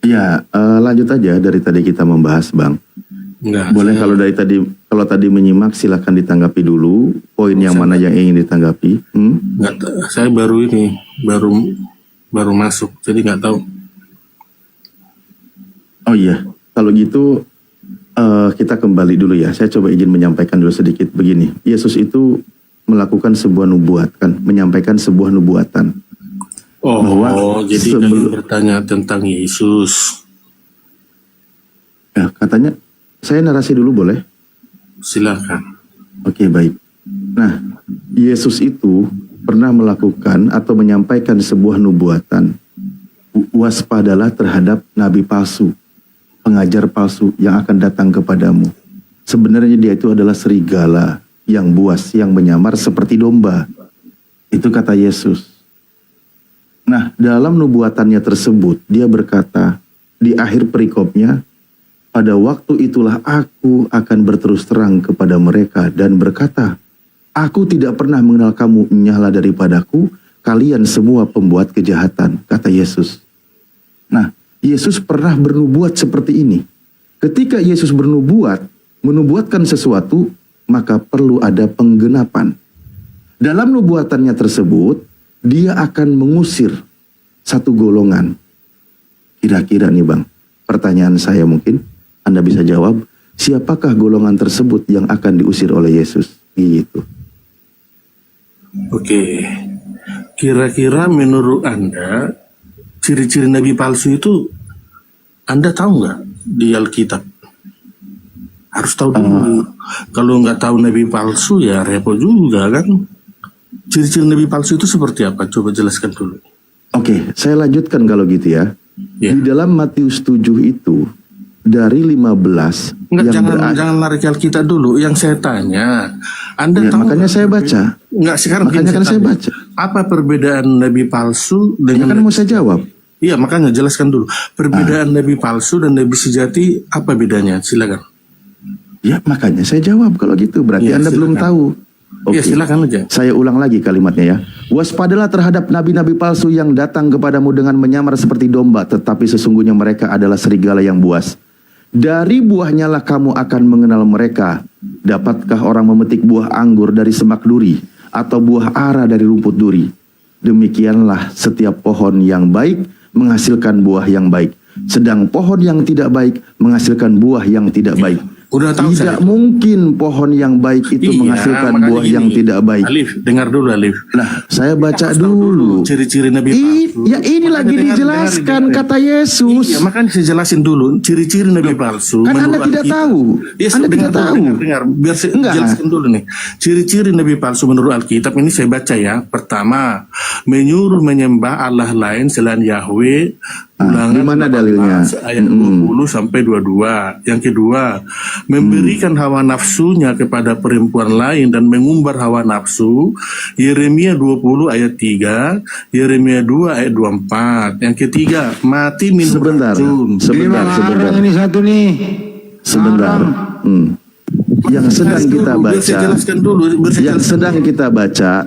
Ya, lanjut aja dari tadi kita membahas Bang. Enggak. Boleh kalau tadi menyimak silahkan ditanggapi dulu poin yang mana yang ingin ditanggapi. Enggak, saya baru masuk, jadi nggak tahu. Oh iya, kalau gitu kita kembali dulu ya. Saya coba izin menyampaikan dulu sedikit begini. Yesus itu melakukan sebuah nubuat kan, menyampaikan sebuah nubuatan. Jadi kalian bertanya tentang Yesus. Ya, katanya saya narasi dulu boleh? Silakan. Oke, baik. Nah, Yesus itu pernah melakukan atau menyampaikan sebuah nubuatan. Waspadalah terhadap nabi palsu, pengajar palsu yang akan datang kepadamu. Sebenarnya dia itu adalah serigala yang buas, yang menyamar seperti domba. Itu kata Yesus. Nah, dalam nubuatannya tersebut, dia berkata di akhir perikopnya, pada waktu itulah aku akan berterus terang kepada mereka dan berkata, aku tidak pernah mengenal kamu, nyala daripadaku, kalian semua pembuat kejahatan, kata Yesus. Nah, Yesus pernah bernubuat seperti ini. Ketika Yesus menubuatkan sesuatu, maka perlu ada penggenapan. Dalam nubuatannya tersebut, dia akan mengusir satu golongan. Kira-kira nih Bang, pertanyaan saya mungkin, Anda bisa jawab, siapakah golongan tersebut yang akan diusir oleh Yesus? Gitu. Oke, kira-kira menurut Anda, ciri-ciri nabi palsu itu Anda tahu nggak di Alkitab? Harus tahu dulu. Kalau nggak tahu nabi palsu ya repot juga kan. Ciri-ciri nabi palsu itu seperti apa? Coba jelaskan dulu. Oke, saya lanjutkan kalau gitu ya. Di dalam Matius 7 itu, dari 15 Enggak, jangan lari ke Alkitab dulu. Yang saya tanya, Anda tahu? Makanya saya baca. Enggak, sekarang makanya kan saya baca. Apa perbedaan nabi palsu dengan? Kan mau saya jawab. Iya, makanya jelaskan dulu. Perbedaan nabi palsu dan nabi sejati apa bedanya? Silakan. Ya, makanya saya jawab kalau gitu. Berarti Anda belum tahu. Iya, silakan aja. Saya ulang lagi kalimatnya ya. Waspadalah terhadap nabi-nabi palsu yang datang kepadamu dengan menyamar seperti domba, tetapi sesungguhnya mereka adalah serigala yang buas. Dari buahnya lah kamu akan mengenal mereka. Dapatkah orang memetik buah anggur dari semak duri, atau buah ara dari rumput duri? Demikianlah setiap pohon yang baik menghasilkan buah yang baik, sedang pohon yang tidak baik menghasilkan buah yang tidak baik. Udah tahu Tidak saya. mungkin pohon yang baik itu Iya, menghasilkan makanya buah gini. yang tidak baik. Alif, dengar dulu Alif. Nah, saya baca dulu. Ciri-ciri Nabi palsu. Ya ini Makanya lagi dengar, dijelaskan dengar. kata Yesus. Iya, makanya saya jelasin dulu ciri-ciri Nabi palsu. Kan Anda menurut tidak Alkitab. tahu. Yes, Anda dengar tidak dulu, tahu. Dengar. Biar saya Enggak. jelaskan dulu nih. Ciri-ciri Nabi palsu menurut Alkitab ini saya baca ya. Pertama, menyuruh menyembah Allah lain selain Yahweh. Di mana dalilnya? Ayat 20 sampai 22. Yang kedua, memberikan hawa nafsunya kepada perempuan lain dan mengumbar hawa nafsu. Yeremia 20 ayat 3, Yeremia 2 ayat 24. Yang ketiga, mati minum racun. Sebentar. Ini satu nih. Sebentar. Yang sedang kita baca,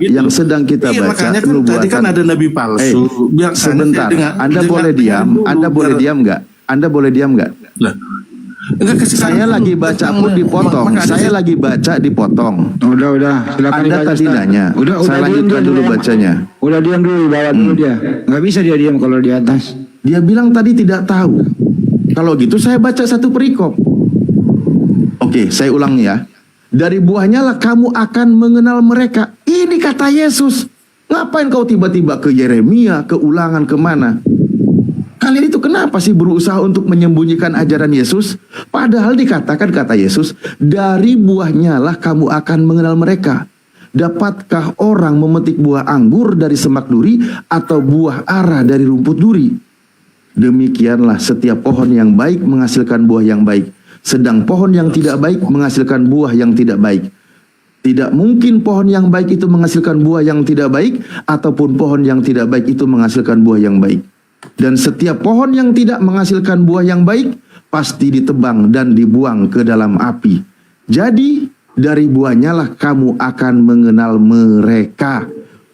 yang sedang kita baca, makanya kan tadi kan ada nabi palsu. Sebentar, Anda boleh diam, Anda boleh diam nggak? Anda boleh diam nggak? Saya lagi baca pun dipotong. Saya lagi baca dipotong. Udah. Silakan Anda dibaca, tadi Ustaz. nanya. Udah Saya lanjutkan diam dulu bacanya. Udah diam dulu, bawa dulu dia. Nggak bisa dia diam kalau di atas. Dia bilang tadi tidak tahu. Kalau gitu saya baca satu perikop. Oke, saya ulang ya. Dari buahnya lah kamu akan mengenal mereka. Ini kata Yesus. Ngapain kau tiba-tiba ke Yeremia, ke Ulangan, kemana? Kalian itu kenapa sih berusaha untuk menyembunyikan ajaran Yesus? Padahal dikatakan kata Yesus, dari buahnya lah kamu akan mengenal mereka. Dapatkah orang memetik buah anggur dari semak duri atau buah ara dari rumput duri? Demikianlah setiap pohon yang baik menghasilkan buah yang baik, sedang pohon yang tidak baik menghasilkan buah yang tidak baik. Tidak mungkin pohon yang baik itu menghasilkan buah yang tidak baik, ataupun pohon yang tidak baik itu menghasilkan buah yang baik. Dan setiap pohon yang tidak menghasilkan buah yang baik pasti ditebang dan dibuang ke dalam api. Jadi dari buahnya lah kamu akan mengenal mereka.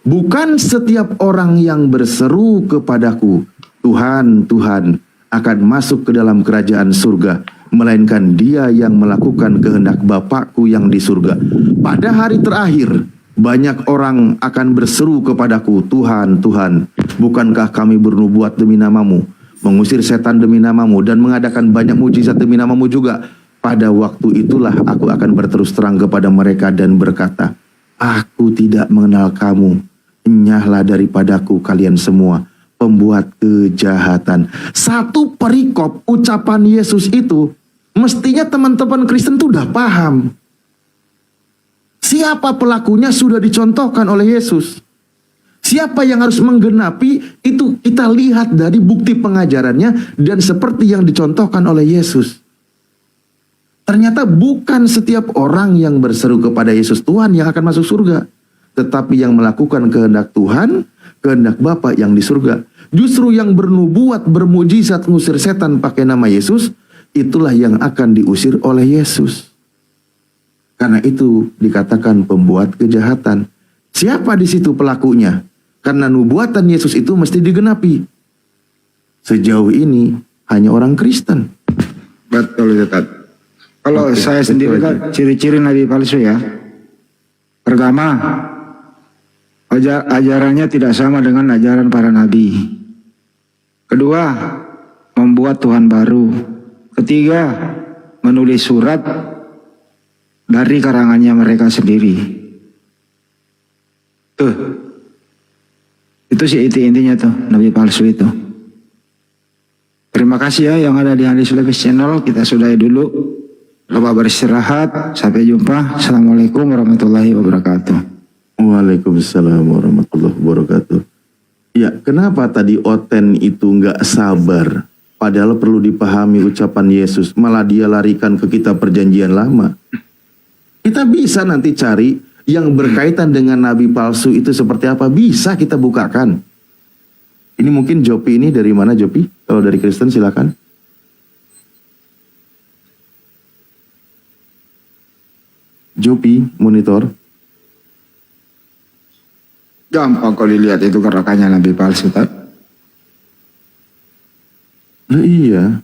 Bukan setiap orang yang berseru kepadaku, Tuhan, Tuhan, akan masuk ke dalam kerajaan surga, melainkan dia yang melakukan kehendak Bapakku yang di surga. Pada hari terakhir, banyak orang akan berseru kepadaku, Tuhan, Tuhan, bukankah kami bernubuat demi namamu, mengusir setan demi namamu, dan mengadakan banyak mujizat demi namamu juga? Pada waktu itulah aku akan berterus terang kepada mereka dan berkata, aku tidak mengenal kamu, enyahlah daripadaku kalian semua, pembuat kejahatan. Satu perikop ucapan Yesus itu, mestinya teman-teman Kristen tuh udah paham. Siapa pelakunya sudah dicontohkan oleh Yesus. Siapa yang harus menggenapi itu kita lihat dari bukti pengajarannya dan seperti yang dicontohkan oleh Yesus. Ternyata bukan setiap orang yang berseru kepada Yesus Tuhan yang akan masuk surga, tetapi yang melakukan kehendak Tuhan, kehendak Bapa yang di surga. Justru yang bernubuat, bermujizat, ngusir setan pakai nama Yesus, itulah yang akan diusir oleh Yesus. Karena itu dikatakan pembuat kejahatan. Siapa di situ pelakunya? Karena nubuatan Yesus itu mesti digenapi. Sejauh ini hanya orang Kristen. Betul, Ustaz. Kalau Oke, saya itu sendiri aja. kan ciri-ciri nabi palsu ya. Pertama, ajarannya tidak sama dengan ajaran para nabi. Kedua, membuat Tuhan baru. Ketiga, menulis surat dari karangannya mereka sendiri. Tuh, itu sih intinya tuh nabi palsu itu. Terima kasih ya yang ada di Hadis Lebes Channel. Kita sudahi dulu. Lupa beristirahat. Sampai jumpa. Assalamualaikum warahmatullahi wabarakatuh. Waalaikumsalam warahmatullahi wabarakatuh. Ya, kenapa tadi Oten itu nggak sabar? Padahal perlu dipahami ucapan Yesus. Malah dia larikan ke kitab perjanjian lama. Kita bisa nanti cari yang berkaitan dengan nabi palsu itu seperti apa. Bisa kita bukakan. Ini mungkin Jopi ini dari mana Jopi? Kalau dari Kristen silakan. Jopi, monitor. Gampang kalau dilihat itu gerakannya Nabi palsu, Tad. Iya.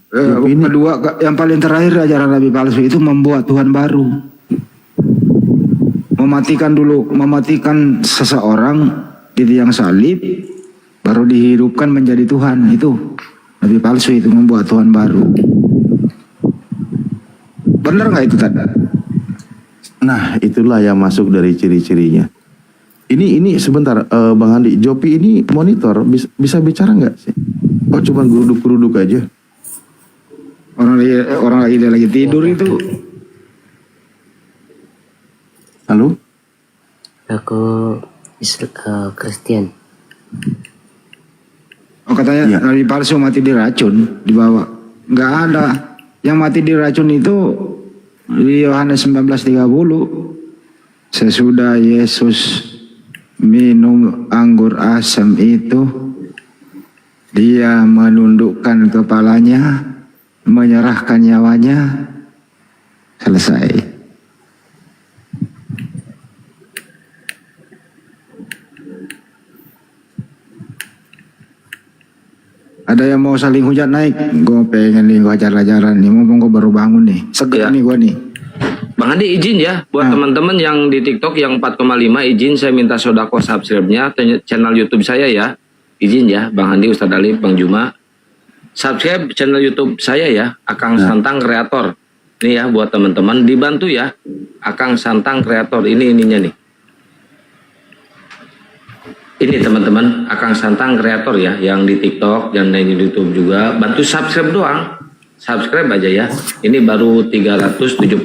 Kedua, yang paling terakhir ajaran Nabi palsu itu membuat Tuhan baru. Mematikan seseorang di tiang salib, baru dihidupkan menjadi Tuhan. Itu Nabi palsu, itu membuat Tuhan baru. Benar nggak itu, Tad? Nah, itulah yang masuk dari ciri-cirinya. Ini sebentar, Bang Andi, Jopi ini monitor bisa bicara nggak sih? Oh, cuma geruduk-geruduk aja. Orang lagi tidur itu. Halo? Aku Kristen. Oh, katanya Nabi palsu mati diracun, dibawa. Nggak ada. Yang mati diracun itu di Yohanes 19:30. Sesudah Yesus minum anggur asam itu, dia menundukkan kepalanya, menyerahkan nyawanya, selesai. Ada yang mau saling hujat naik? Gue pengen nih gue ajar-ajaran nih, mumpung gue baru bangun nih. Seger nih gue nih. Bang Andi izin ya, buat teman-teman yang di TikTok yang 4,5 izin saya minta sodako subscribe-nya channel YouTube saya ya. Izin ya, Bang Andi, Ustadz Ali, Bang Juma. Subscribe channel YouTube saya ya, Akang Santang Kreator. Ini ya buat teman-teman, dibantu ya. Akang Santang Kreator, ini ininya nih. Ini teman-teman, Akang Santang Kreator ya, yang di TikTok dan di YouTube juga. Bantu subscribe doang. Subscribe aja ya. Ini baru 371.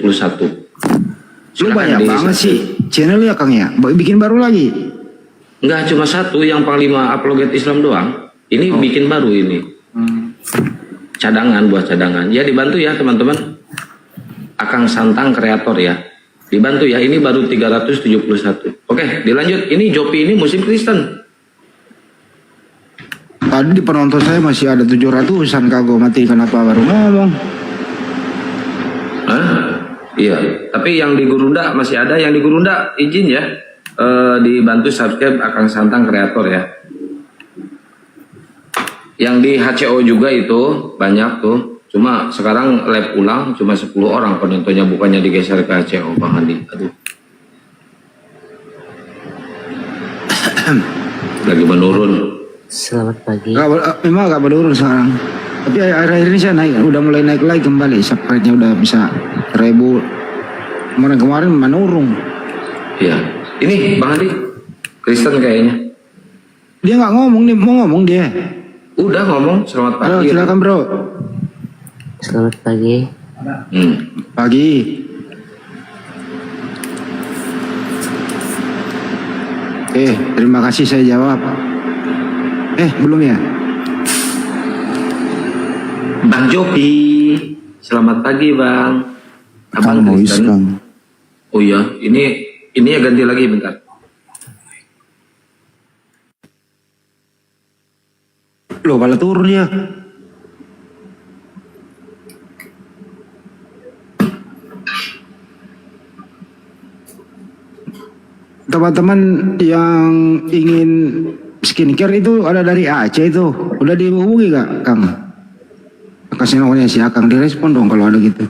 Lu banyak banget sih channel ya, Kang ya? Bikin baru lagi? Enggak, cuma satu yang Panglima Apologet Islam doang. Ini bikin baru ini. Cadangan, buat cadangan. Ya dibantu ya teman-teman. Akang Santang Kreator ya. Dibantu ya, ini baru 371. Oke, dilanjut. Ini Jopi ini Muslim Kristen. Tadi di penonton saya masih ada 700-an, kagak mati, kenapa baru ngomong? Hah? Iya, tapi yang di Gurunda masih ada. Yang di Gurunda izin ya, dibantu subscribe Akang Santang Kreator ya. Yang di HCO juga itu banyak tuh. Cuma sekarang live ulang cuma 10 orang penontonnya, bukannya digeser ke HCO, Bang Andi. Aduh. Lagi menurun. Selamat pagi. Memang agak menurun sekarang. Tapi akhir-akhir ini saya naik, udah mulai naik lagi kembali. Subscribe-nya udah bisa 1000. Kemarin menurun. Iya. Ini Bang Andi, Kristen kayaknya. Dia nggak ngomong nih, mau ngomong dia. Udah ngomong, selamat pagi. Halo, silakan bro. Selamat pagi. Pagi. Terima kasih saya jawab. Belum ya? Bang Jopi, selamat pagi Bang. Abang Kang Mois, Kristen. Kang. Oh iya, ini ya ganti lagi bentar. Loh, malah turun ya. Teman-teman yang ingin skincare itu ada dari Aceh itu. Udah dihubungi gak, Kang? Kasih nomornya si Akang, direspon dong kalau ada gitu.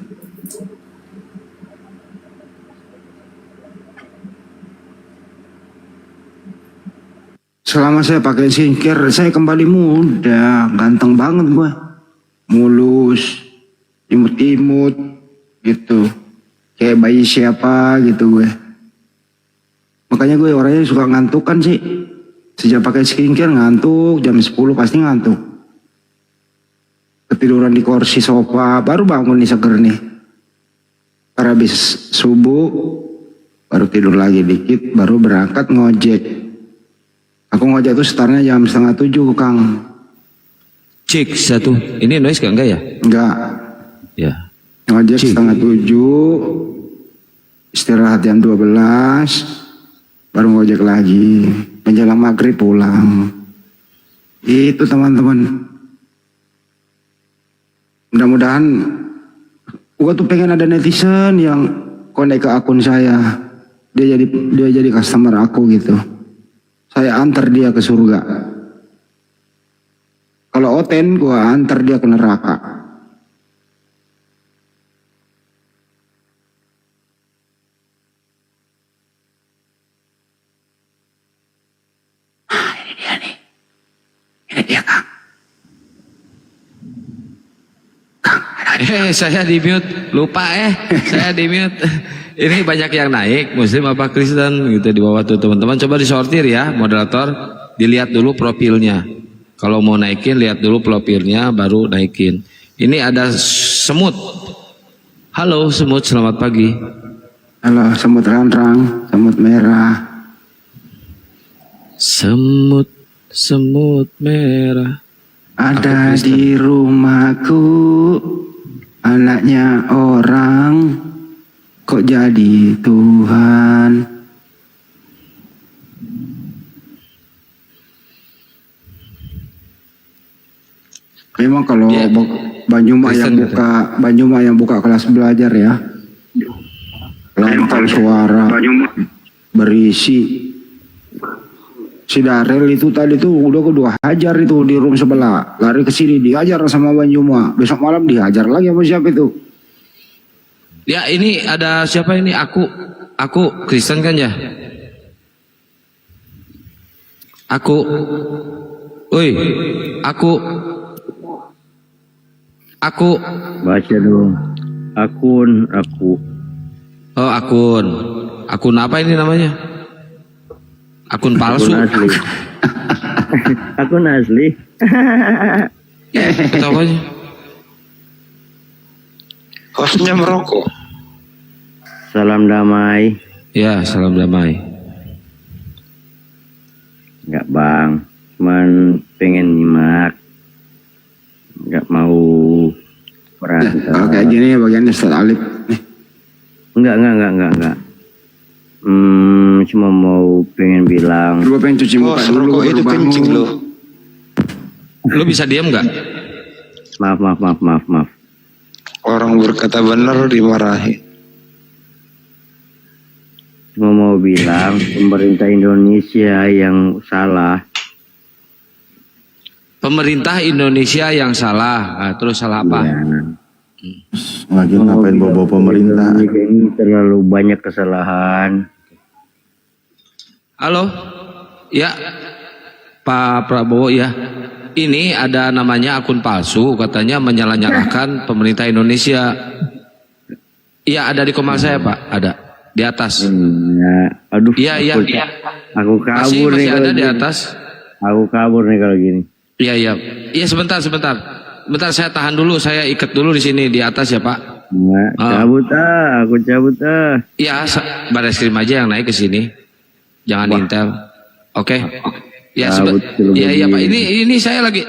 Selama saya pakai skincare, saya kembali muda, ganteng banget gua. Mulus, imut-imut, gitu. Kayak bayi siapa gitu gue. Makanya gue orangnya suka ngantuk kan sih. Sejak pakai skincare ngantuk, jam 10 pasti ngantuk. Ketiduran di kursi sofa, baru bangun nih seger nih. Karena habis subuh, baru tidur lagi dikit, baru berangkat ngojek. Aku ngojek tuh startnya jam 6:30, Kang. Cek satu. Ini noise enggak ya? Enggak. Ya. Ngojek 6:30, istirahat jam 12, baru ngojek lagi. Menjelang maghrib pulang. Itu teman-teman. Mudah-mudahan gua tuh pengen ada netizen yang connect ke akun saya. Dia jadi customer aku gitu. Saya antar dia ke surga. Kalau Oten gua antar dia ke neraka. Saya di mute, lupa saya di mute. Ini banyak yang naik, Muslim apa Kristen gitu di bawah tuh teman-teman. Coba disortir ya, moderator, dilihat dulu profilnya. Kalau mau naikin, lihat dulu profilnya, baru naikin. Ini ada semut. Halo semut, selamat pagi. Halo semut rantrang, semut merah. Semut merah. Ada di rumahku, anaknya orang, kok jadi Tuhan. Memang kalau Banyuma yang buka kelas belajar ya, lantang suara berisi. Si Darel itu tadi tuh udah kedua hajar itu di room sebelah, lari ke sini dihajar sama Banyuma, besok malam dihajar lagi sama siapa itu? Ya ini ada siapa ini? Aku Kristen kan ya? Aku baca dong. Aku. Oh akun apa ini namanya? Akun palsu. Akun asli. Ketawanya. Hostnya merokok. Salam damai. Ya, salam damai. Enggak bang, cuman pengen nyimak. Enggak mau berantem. Kalau kayak gini bagian Ustaz Alif. Enggak. Cuma mau pengen bilang. Gue pengen cuci muka dulu. Rokok itu kencing lo. Lu bisa diam nggak? Maaf. Orang berkata benar dimarahi. Cuma mau bilang pemerintah Indonesia yang salah. Pemerintah Indonesia yang salah. Nah, terus salah apa? Ya. Lagi ngapain bawa pemerintah? Ini terlalu banyak kesalahan. Halo, ya Pak Prabowo ya. Ini ada namanya akun palsu, katanya menyalah-nyalahkan pemerintah Indonesia. Iya ada di komal saya Pak, ada di atas. Ya, aduh. Iya. Aku kabur masih nih ada kalau di gini. atas. Aku kabur nih kalau gini. Iya sebentar. Bentar saya tahan dulu, saya ikat dulu di sini di atas ya Pak. Aku cabut. Iya, baris krim aja yang naik ke sini. Jangan Intel. Oke. Ya, iya Pak. Ini saya lagi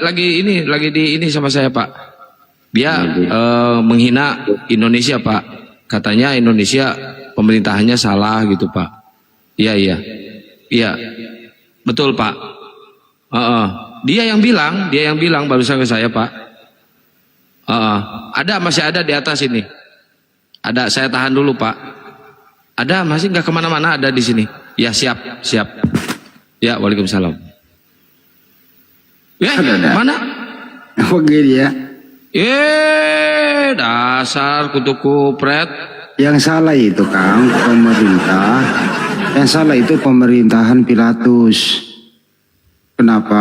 di sama saya Pak. Dia menghina Indonesia Pak. Katanya Indonesia pemerintahannya salah gitu Pak. Iya. Betul Pak. Dia yang bilang barusan ke saya Pak. Masih ada di atas ini. Ada, saya tahan dulu Pak. Ada, masih nggak kemana-mana, ada di sini. Ya siap. Ya, waalaikumsalam. Mana? Begini ya. Dasar kutu kupret. Yang salah itu Kang pemerintah. Yang salah itu pemerintahan Pilatus. Kenapa?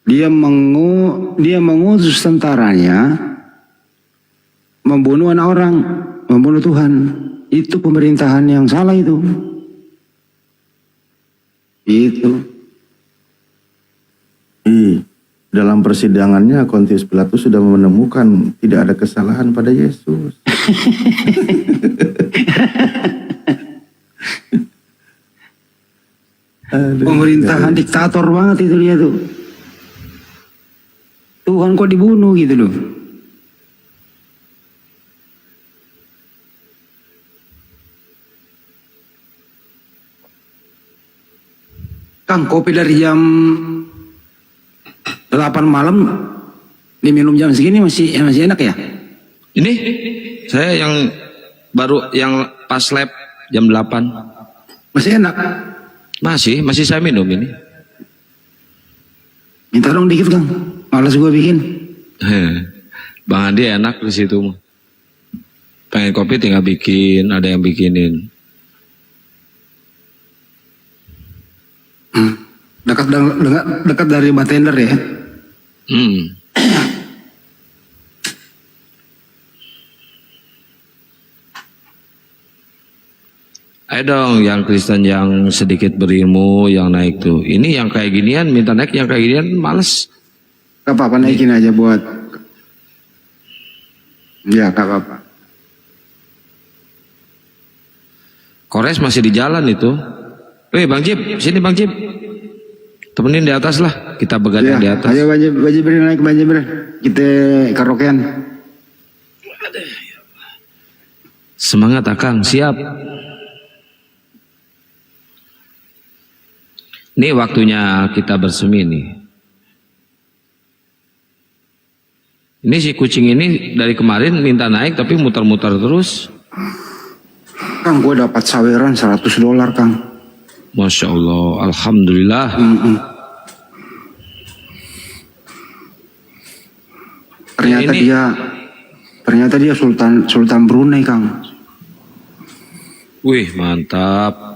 Dia mengutus tentaranya membunuh anak orang, membunuh Tuhan. Itu pemerintahan yang salah itu. Itu. Dalam persidangannya Pontius Pilatus sudah menemukan tidak ada kesalahan pada Yesus. Pemerintahan diktator banget itu dia tuh. Tuhan kok dibunuh gitu loh. Kang, kopi dari jam 8 malam diminum jam segini masih enak ya? Ini saya yang baru yang pas lab jam 8. Masih enak? Masih saya minum ini. Minta dong dikit Kang. Malas gue bikin. Bang Andi enak di situ. Pengen kopi tinggal bikin, ada yang bikinin. Dekat dari bartender ya? Ayo dong yang Kristen yang sedikit berilmu yang naik tuh. Ini yang kayak ginian minta naik, yang kayak ginian males. Gak apa-apa naikin aja buat. Ya gak apa-apa. Kores masih di jalan itu. Bang Jib, sini Bang Jib. Temenin di atas lah, kita begadang di atas. Ayo Bang Jibrin naik Bang Jibrin. Kita karaokean. Semangat Akang, siap. Ini waktunya kita bersemi nih. Ini si kucing ini dari kemarin minta naik tapi muter-muter terus. Kang, gue dapat saweran $100 Kang. Masya Allah, alhamdulillah. Ternyata dia Sultan Brunei Kang. Wih mantap.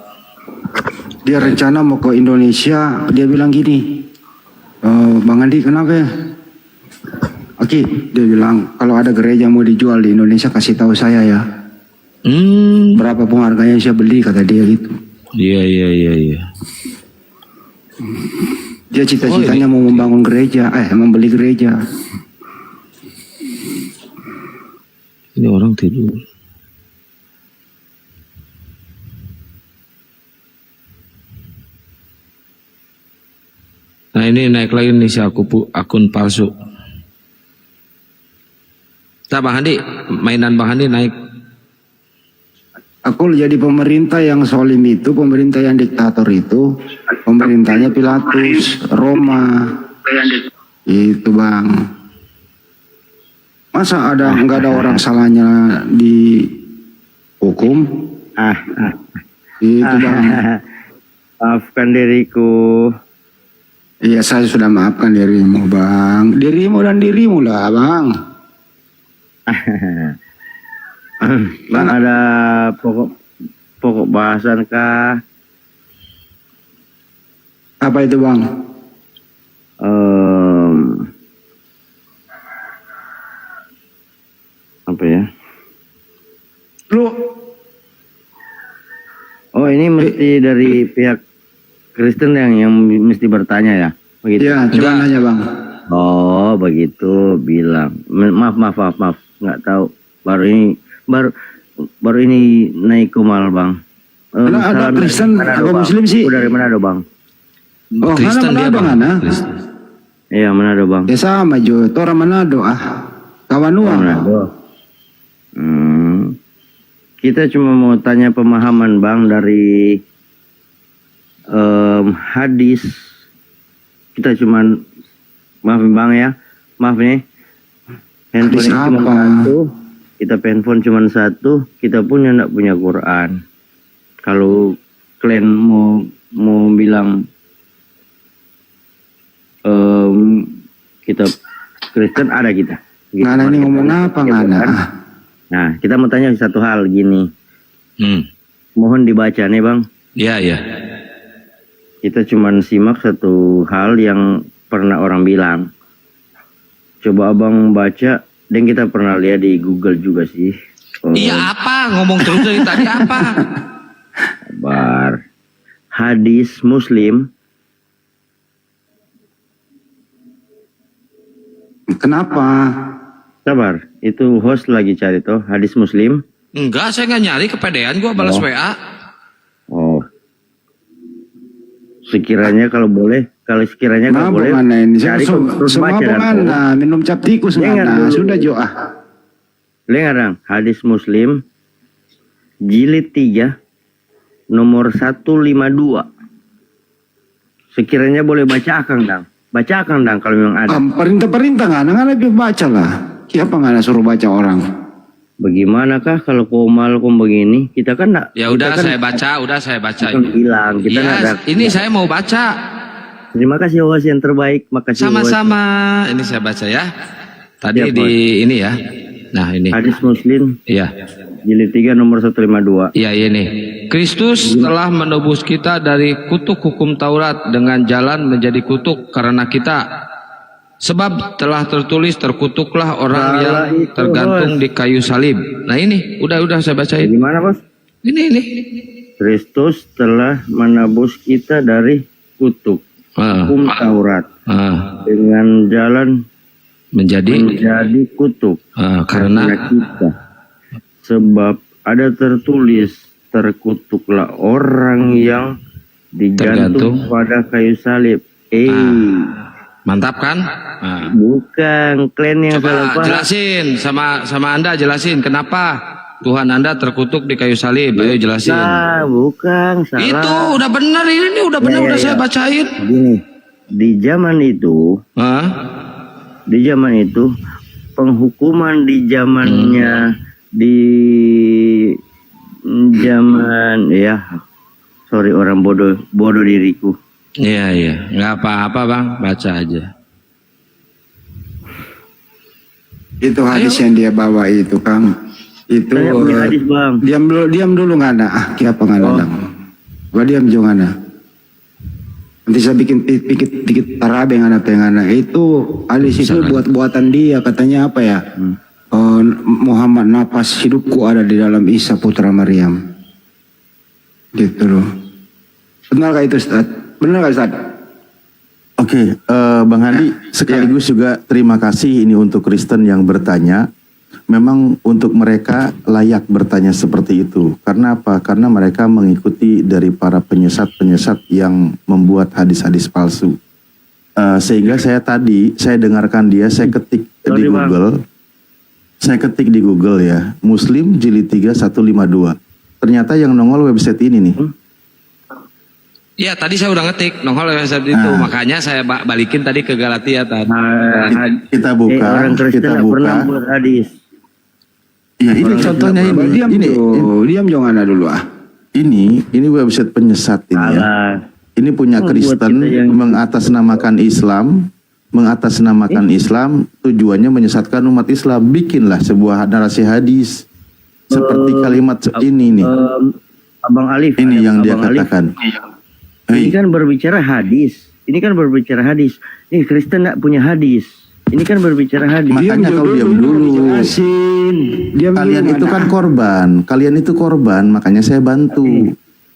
Dia rencana mau ke Indonesia, dia bilang gini, Bang Andi kenapa ya? Oke, dia bilang kalau ada gereja mau dijual di Indonesia kasih tahu saya ya. Berapapun harganya saya beli kata dia gitu. Iya. Dia cita-citanya mau membangun gereja, membeli gereja. Ini orang tidur. Nah ini naik lagi nih si akun palsu. Nah Bang Handi, mainan Bang Handi naik. Aku jadi pemerintah yang solim itu, pemerintah yang diktator itu, pemerintahnya Pilatus, Roma. Itu Bang. Masa nggak ada orang salahnya dihukum? Itu Bang. Maafkan diriku. Iya saya sudah maafkan dirimu Bang. Dirimu dan dirimu lah Bang. Bang ada pokok bahasan kah? Apa itu Bang? Apa ya? Lu? Oh ini mesti dari pihak Kristen yang mesti bertanya ya? Begitu? Iya, coba nanya Bang. Oh begitu bilang. Maaf, nggak tahu. Baru ini naik kumal Bang. Ada Kristen apa Muslim sih? Dari Manado Bang. Oh, Kristen dia Bang. Iya Manado Bang. Ya sama Jo, itu orang Manado kawan uang. Manado. Kita cuma mau tanya pemahaman Bang dari hadis. Kita cuman maafin Bang ya, maaf nih. Handphone cuma satu, kita handphone cuma satu, kita punya nggak punya Quran. Kalau kalian mau bilang kita Kristen ada kita. Gitu. Ngana ini ngomong apa Ngana? Nah kita mau tanya satu hal gini. Mohon dibaca nih Bang. Iya. Kita cuma simak satu hal yang pernah orang bilang. Coba Abang baca, dan kita pernah lihat di Google juga sih. Iya apa? Ngomong terus dari tadi apa? Sabar. Hadis Muslim. Kenapa? Sabar, itu host lagi cari tuh hadis Muslim. Enggak, saya nggak nyari, kepedean gua balas WA. Oh. Sekiranya kalau boleh, sekiranya kalau boleh, cari semua mana minum cap tikus mana sudah Jo Lengarang hadis Muslim jilid 3 nomor 152. Sekiranya boleh baca Akang kalau memang ada. Perintah nggak lebih baca lah. Siapa nggak suruh baca orang? bagaimanakah kalau komalkum begini? Kita kan enggak. Ya udah saya baca. Hilang. Kita Ya, ada. ini saya mau baca. Terima kasih host yang terbaik. Makasih. Sama-sama. Ini saya baca ya. Tadi Ya, di ini ya. Nah, ini. Hadis Muslim. Iya. Jilid 3 nomor 152. Iya, ini. Kristus telah menebus kita dari kutuk hukum Taurat dengan jalan menjadi kutuk karena kita. Sebab telah tertulis terkutuklah orang yang tergantung di kayu salib. Nah ini, udah saya bacain. Gimana bos? Ini. Kristus telah menebus kita dari kutuk hukum Taurat dengan jalan menjadi kutuk karena kita. Sebab ada tertulis terkutuklah orang yang digantung pada kayu salib. Mantap kan? Bukan klan yang coba jelasin sama Anda, jelasin kenapa Tuhan Anda terkutuk di kayu salib. Ayo jelasin. Bukan salah. Itu udah benar, ini udah benar, udah saya bacain. Gini, di zaman itu penghukuman di zamannya di zaman sorry orang bodoh diriku. Iya, nggak apa-apa bang, baca aja. Itu hadis yang dia bawa itu Kang. Itu hadis bang. Diam dulu nggak ada. Apa nggak ada? Gua diam juga nggak. Nanti saya bikin dikit tarabe yang ada. Itu hadis itu buatan dia, katanya apa ya? Muhammad, nafas hidupku ada di dalam Isa putra Maryam. Gitu loh. Benar gak itu Ustaz? Benar gak Ustaz? Oke, Bang Hadi, sekaligus juga terima kasih ini untuk Kristen yang bertanya. Memang untuk mereka layak bertanya seperti itu. Karena apa? Karena mereka mengikuti dari para penyesat-penyesat yang membuat hadis-hadis palsu. Sehingga saya dengarkan dia, saya ketik di Google ya, Muslim Jilid 3 152. Ternyata yang nongol website ini nih. Iya, tadi saya udah ngetik nongol website itu, makanya saya balikin tadi ke Galatia tadi. Kita buka, pernah buat hadis. Ya ini contohnya ini. Diam jangan ada dulu Ini website penyesat ini ya. Ini punya Kristen mengatasnamakan Islam, tujuannya menyesatkan umat Islam. Bikinlah sebuah narasi hadis seperti kalimat ini nih. Abang Alif. Ini yang dia katakan. Ini kan berbicara hadis. Ini Kristen nggak punya hadis. Ini kan berbicara hadis. Makanya kau diam dulu. Kalian itu kan korban. Kalian itu korban, makanya saya bantu.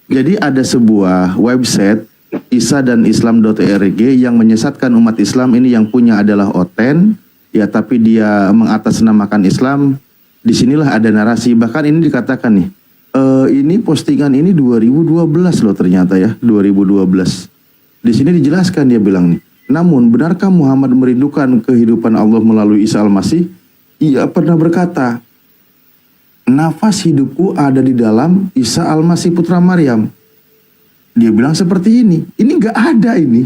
Jadi ada sebuah website Isa dan Islam.org yang menyesatkan umat Islam. Ini yang punya adalah Oten, ya, tapi dia mengatasnamakan Islam. Disinilah ada narasi. Bahkan ini dikatakan nih, ini postingan ini 2012 loh ternyata ya, 2012. Di sini dijelaskan, dia bilang nih, namun benarkah Muhammad merindukan kehidupan Allah melalui Isa Al-Masih? Ia pernah berkata, nafas hidupku ada di dalam Isa Al-Masih putra Maryam. Dia bilang seperti ini. Ini nggak ada ini.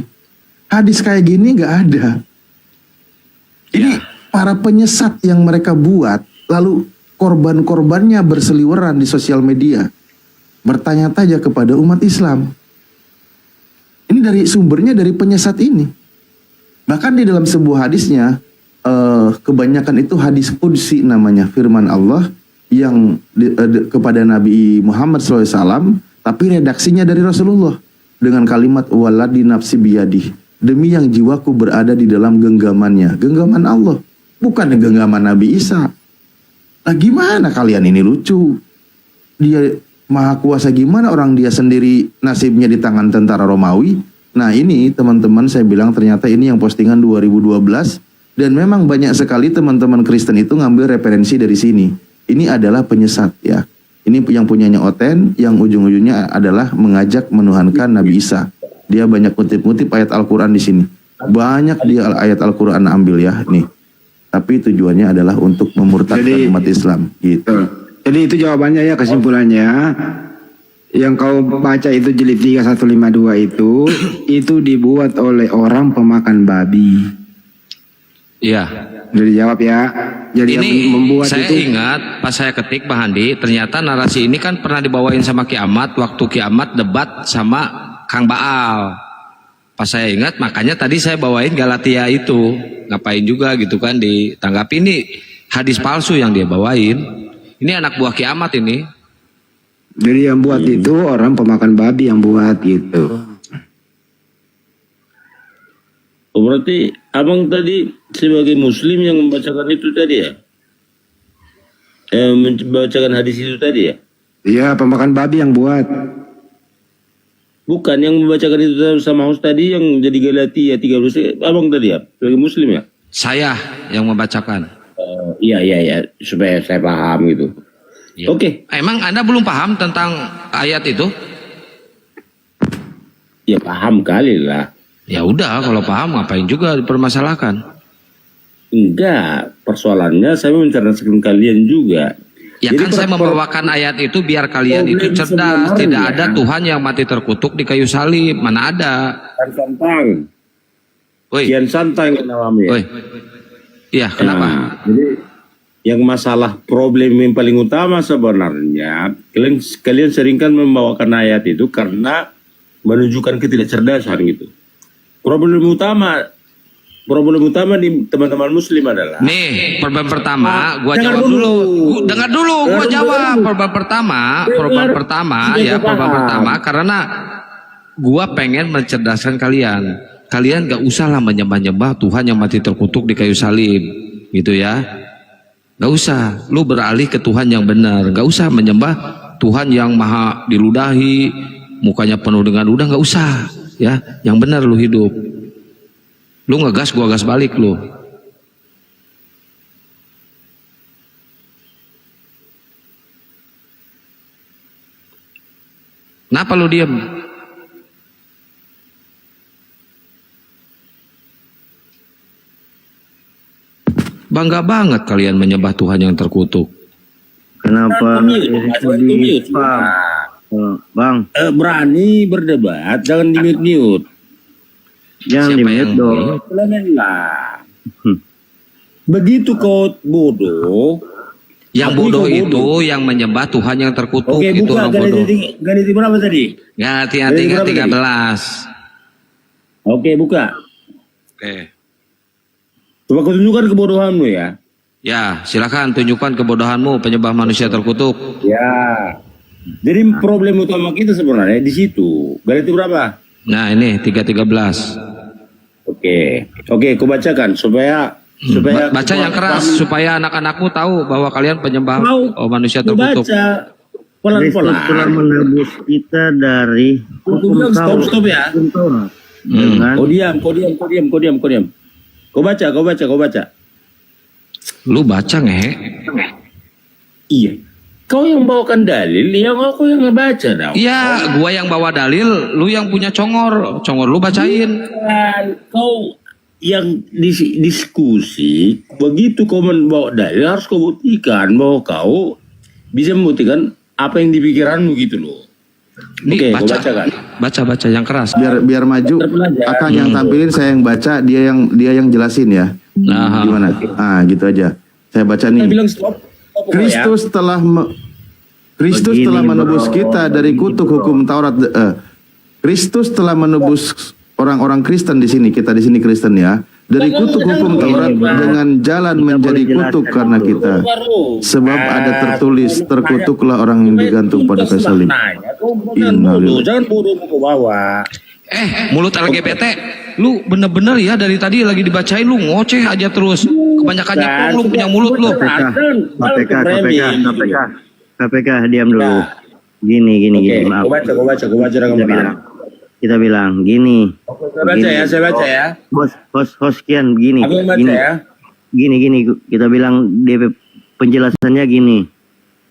Hadis kayak gini nggak ada. Ini para penyesat yang mereka buat, lalu korban-korbannya berseliweran di sosial media. Bertanya-tanya kepada umat Islam. Ini dari sumbernya dari penyesat ini. Bahkan di dalam sebuah hadisnya, kebanyakan itu hadis qudsi namanya, firman Allah yang kepada Nabi Muhammad SAW, tapi redaksinya dari Rasulullah dengan kalimat waladi nafsi biyadi, demi yang jiwaku berada di dalam genggamannya, genggaman Allah, bukan genggaman Nabi Isa. Nah gimana kalian ini lucu? Dia maha kuasa, gimana orang dia sendiri nasibnya di tangan tentara Romawi? Nah ini teman-teman, saya bilang ternyata ini yang postingan 2012, dan memang banyak sekali teman-teman Kristen itu ngambil referensi dari sini. Ini adalah penyesat ya. Ini yang punyanya Oten, yang ujung-ujungnya adalah mengajak menuhankan Nabi Isa. Dia banyak kutip-kutip ayat Al-Quran di sini. Banyak dia ayat Al-Quran ambil ya nih. Tapi tujuannya adalah untuk memurtadkan umat Islam gitu. Jadi itu jawabannya ya, kesimpulannya. Yang kau baca itu jilid 3 152 itu dibuat oleh orang pemakan babi. Iya. Udah dijawab ya. Jadi Ini yang membuat saya itu ingat pas saya ketik Pak Handi, ternyata narasi ini kan pernah dibawain sama Kiamat waktu Kiamat debat sama Kang Baal. Pas saya ingat, makanya tadi saya bawain Galatia itu. Ngapain juga gitu kan ditanggapi, ini hadis palsu yang dia bawain. Ini anak buah Kiamat ini. Jadi yang buat itu orang pemakan babi yang buat gitu. Oh, berarti abang tadi sebagai muslim yang membacakan itu tadi ya? Membacakan hadis itu tadi ya? Iya, pemakan babi yang buat. Bukan yang membacakan itu sama host tadi yang jadi Galatia 13, abang tadi ya? Sebagai muslim ya? Saya yang membacakan. Iya, supaya saya paham gitu. Ya. Oke. Emang Anda belum paham tentang ayat itu? Ya paham kali lah. Ya udah, kalau paham ngapain juga dipermasalahkan? Enggak, persoalannya saya mencerdaskan kalian juga. Ya Jadi kan saya membawakan ayat itu biar kalian itu cerdas. Tidak ada Tuhan yang mati terkutuk di kayu salib. Mana ada? Santang. Kian santang yang namanya. Iya, kenapa? Nah, jadi yang masalah problem yang paling utama sebenarnya kalian seringkan membawakan ayat itu karena menunjukkan ketidakcerdasan gitu. Problem utama di teman-teman muslim adalah nih, problem pertama gua jawab dulu. Dengar dulu, gua jawab. Problem pertama karena gua pengen mencerdaskan kalian. Kalian gak usah lah menyembah-nyembah Tuhan yang mati terkutuk di kayu salib, gitu ya. Gak usah, lu beralih ke Tuhan yang benar. Gak usah menyembah Tuhan yang maha diludahi, mukanya penuh dengan ludah. Gak usah, ya. Yang benar lu hidup. Lu ngegas, gua gas balik lu. Kenapa lu diem? Bangga banget kalian menyembah Tuhan yang terkutuk. Kenapa? Bang, berani berdebat, jangan di-mute. Jangan di-mute dong. Begitu kau bodoh. Yang bodoh itu yang menyembah Tuhan yang terkutuk. Oke, itu buka orang bodoh. Ganti berapa tadi? Ganti 13. Oke, buka. Oke. Coba kau tunjukkan kebodohanmu ya. Ya, silakan tunjukkan kebodohanmu, penyembah manusia terkutuk. Ya. Jadi problem utama kita sebenarnya di situ. Berarti berapa? Nah, ini 3:13. Oke, kau bacakan supaya baca yang keras supaya anak-anakmu tahu bahwa kalian penyembah manusia terkutuk. Baca Kristus telah menebus kita dari hukum Taurat. Stop ya. Kau diam. Kau baca. Lu baca ngehe? Iya. Kau yang bawakan dalil, yang aku yang ngebaca dong. Iya, gua yang bawa dalil, lu yang punya congor lu bacain. Kau yang diskusi, begitu kau membawa dalil harus kau buktikan bahwa kau bisa membuktikan apa yang dipikiranmu gitu loh. Oke, baca kan? Baca yang keras. Biar maju. Akang yang tampilin, saya yang baca, dia yang jelasin ya. Nah, gimana? Gitu aja. Saya baca nih. Kristus telah menebus kita dari kutuk hukum Taurat. Kristus telah menebus orang-orang Kristen di sini. Kita di sini Kristen ya. Dari kutuk hukum Taurat dengan jalan menjadi kutuk karena kita. Sebab ada tertulis, terkutuklah orang yang digantung pada kayu salib. Jangan bodoh ke bawah. Mulut LGBT, lu bener-bener ya dari tadi lagi dibacain lu ngoceh aja terus. Kebanyakan nyepong lu punya mulut lu. KPK, diam dulu. Gini. Maaf. Kau baca. Kita bilang gini. Saya baca ya. Host kian begini. Aku baca ya. Gini. Kita bilang DP penjelasannya gini.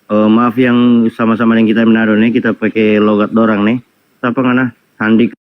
Maaf yang sama-sama yang kita Manado nih, kita pakai logat dorang nih. Apa ngana? Handi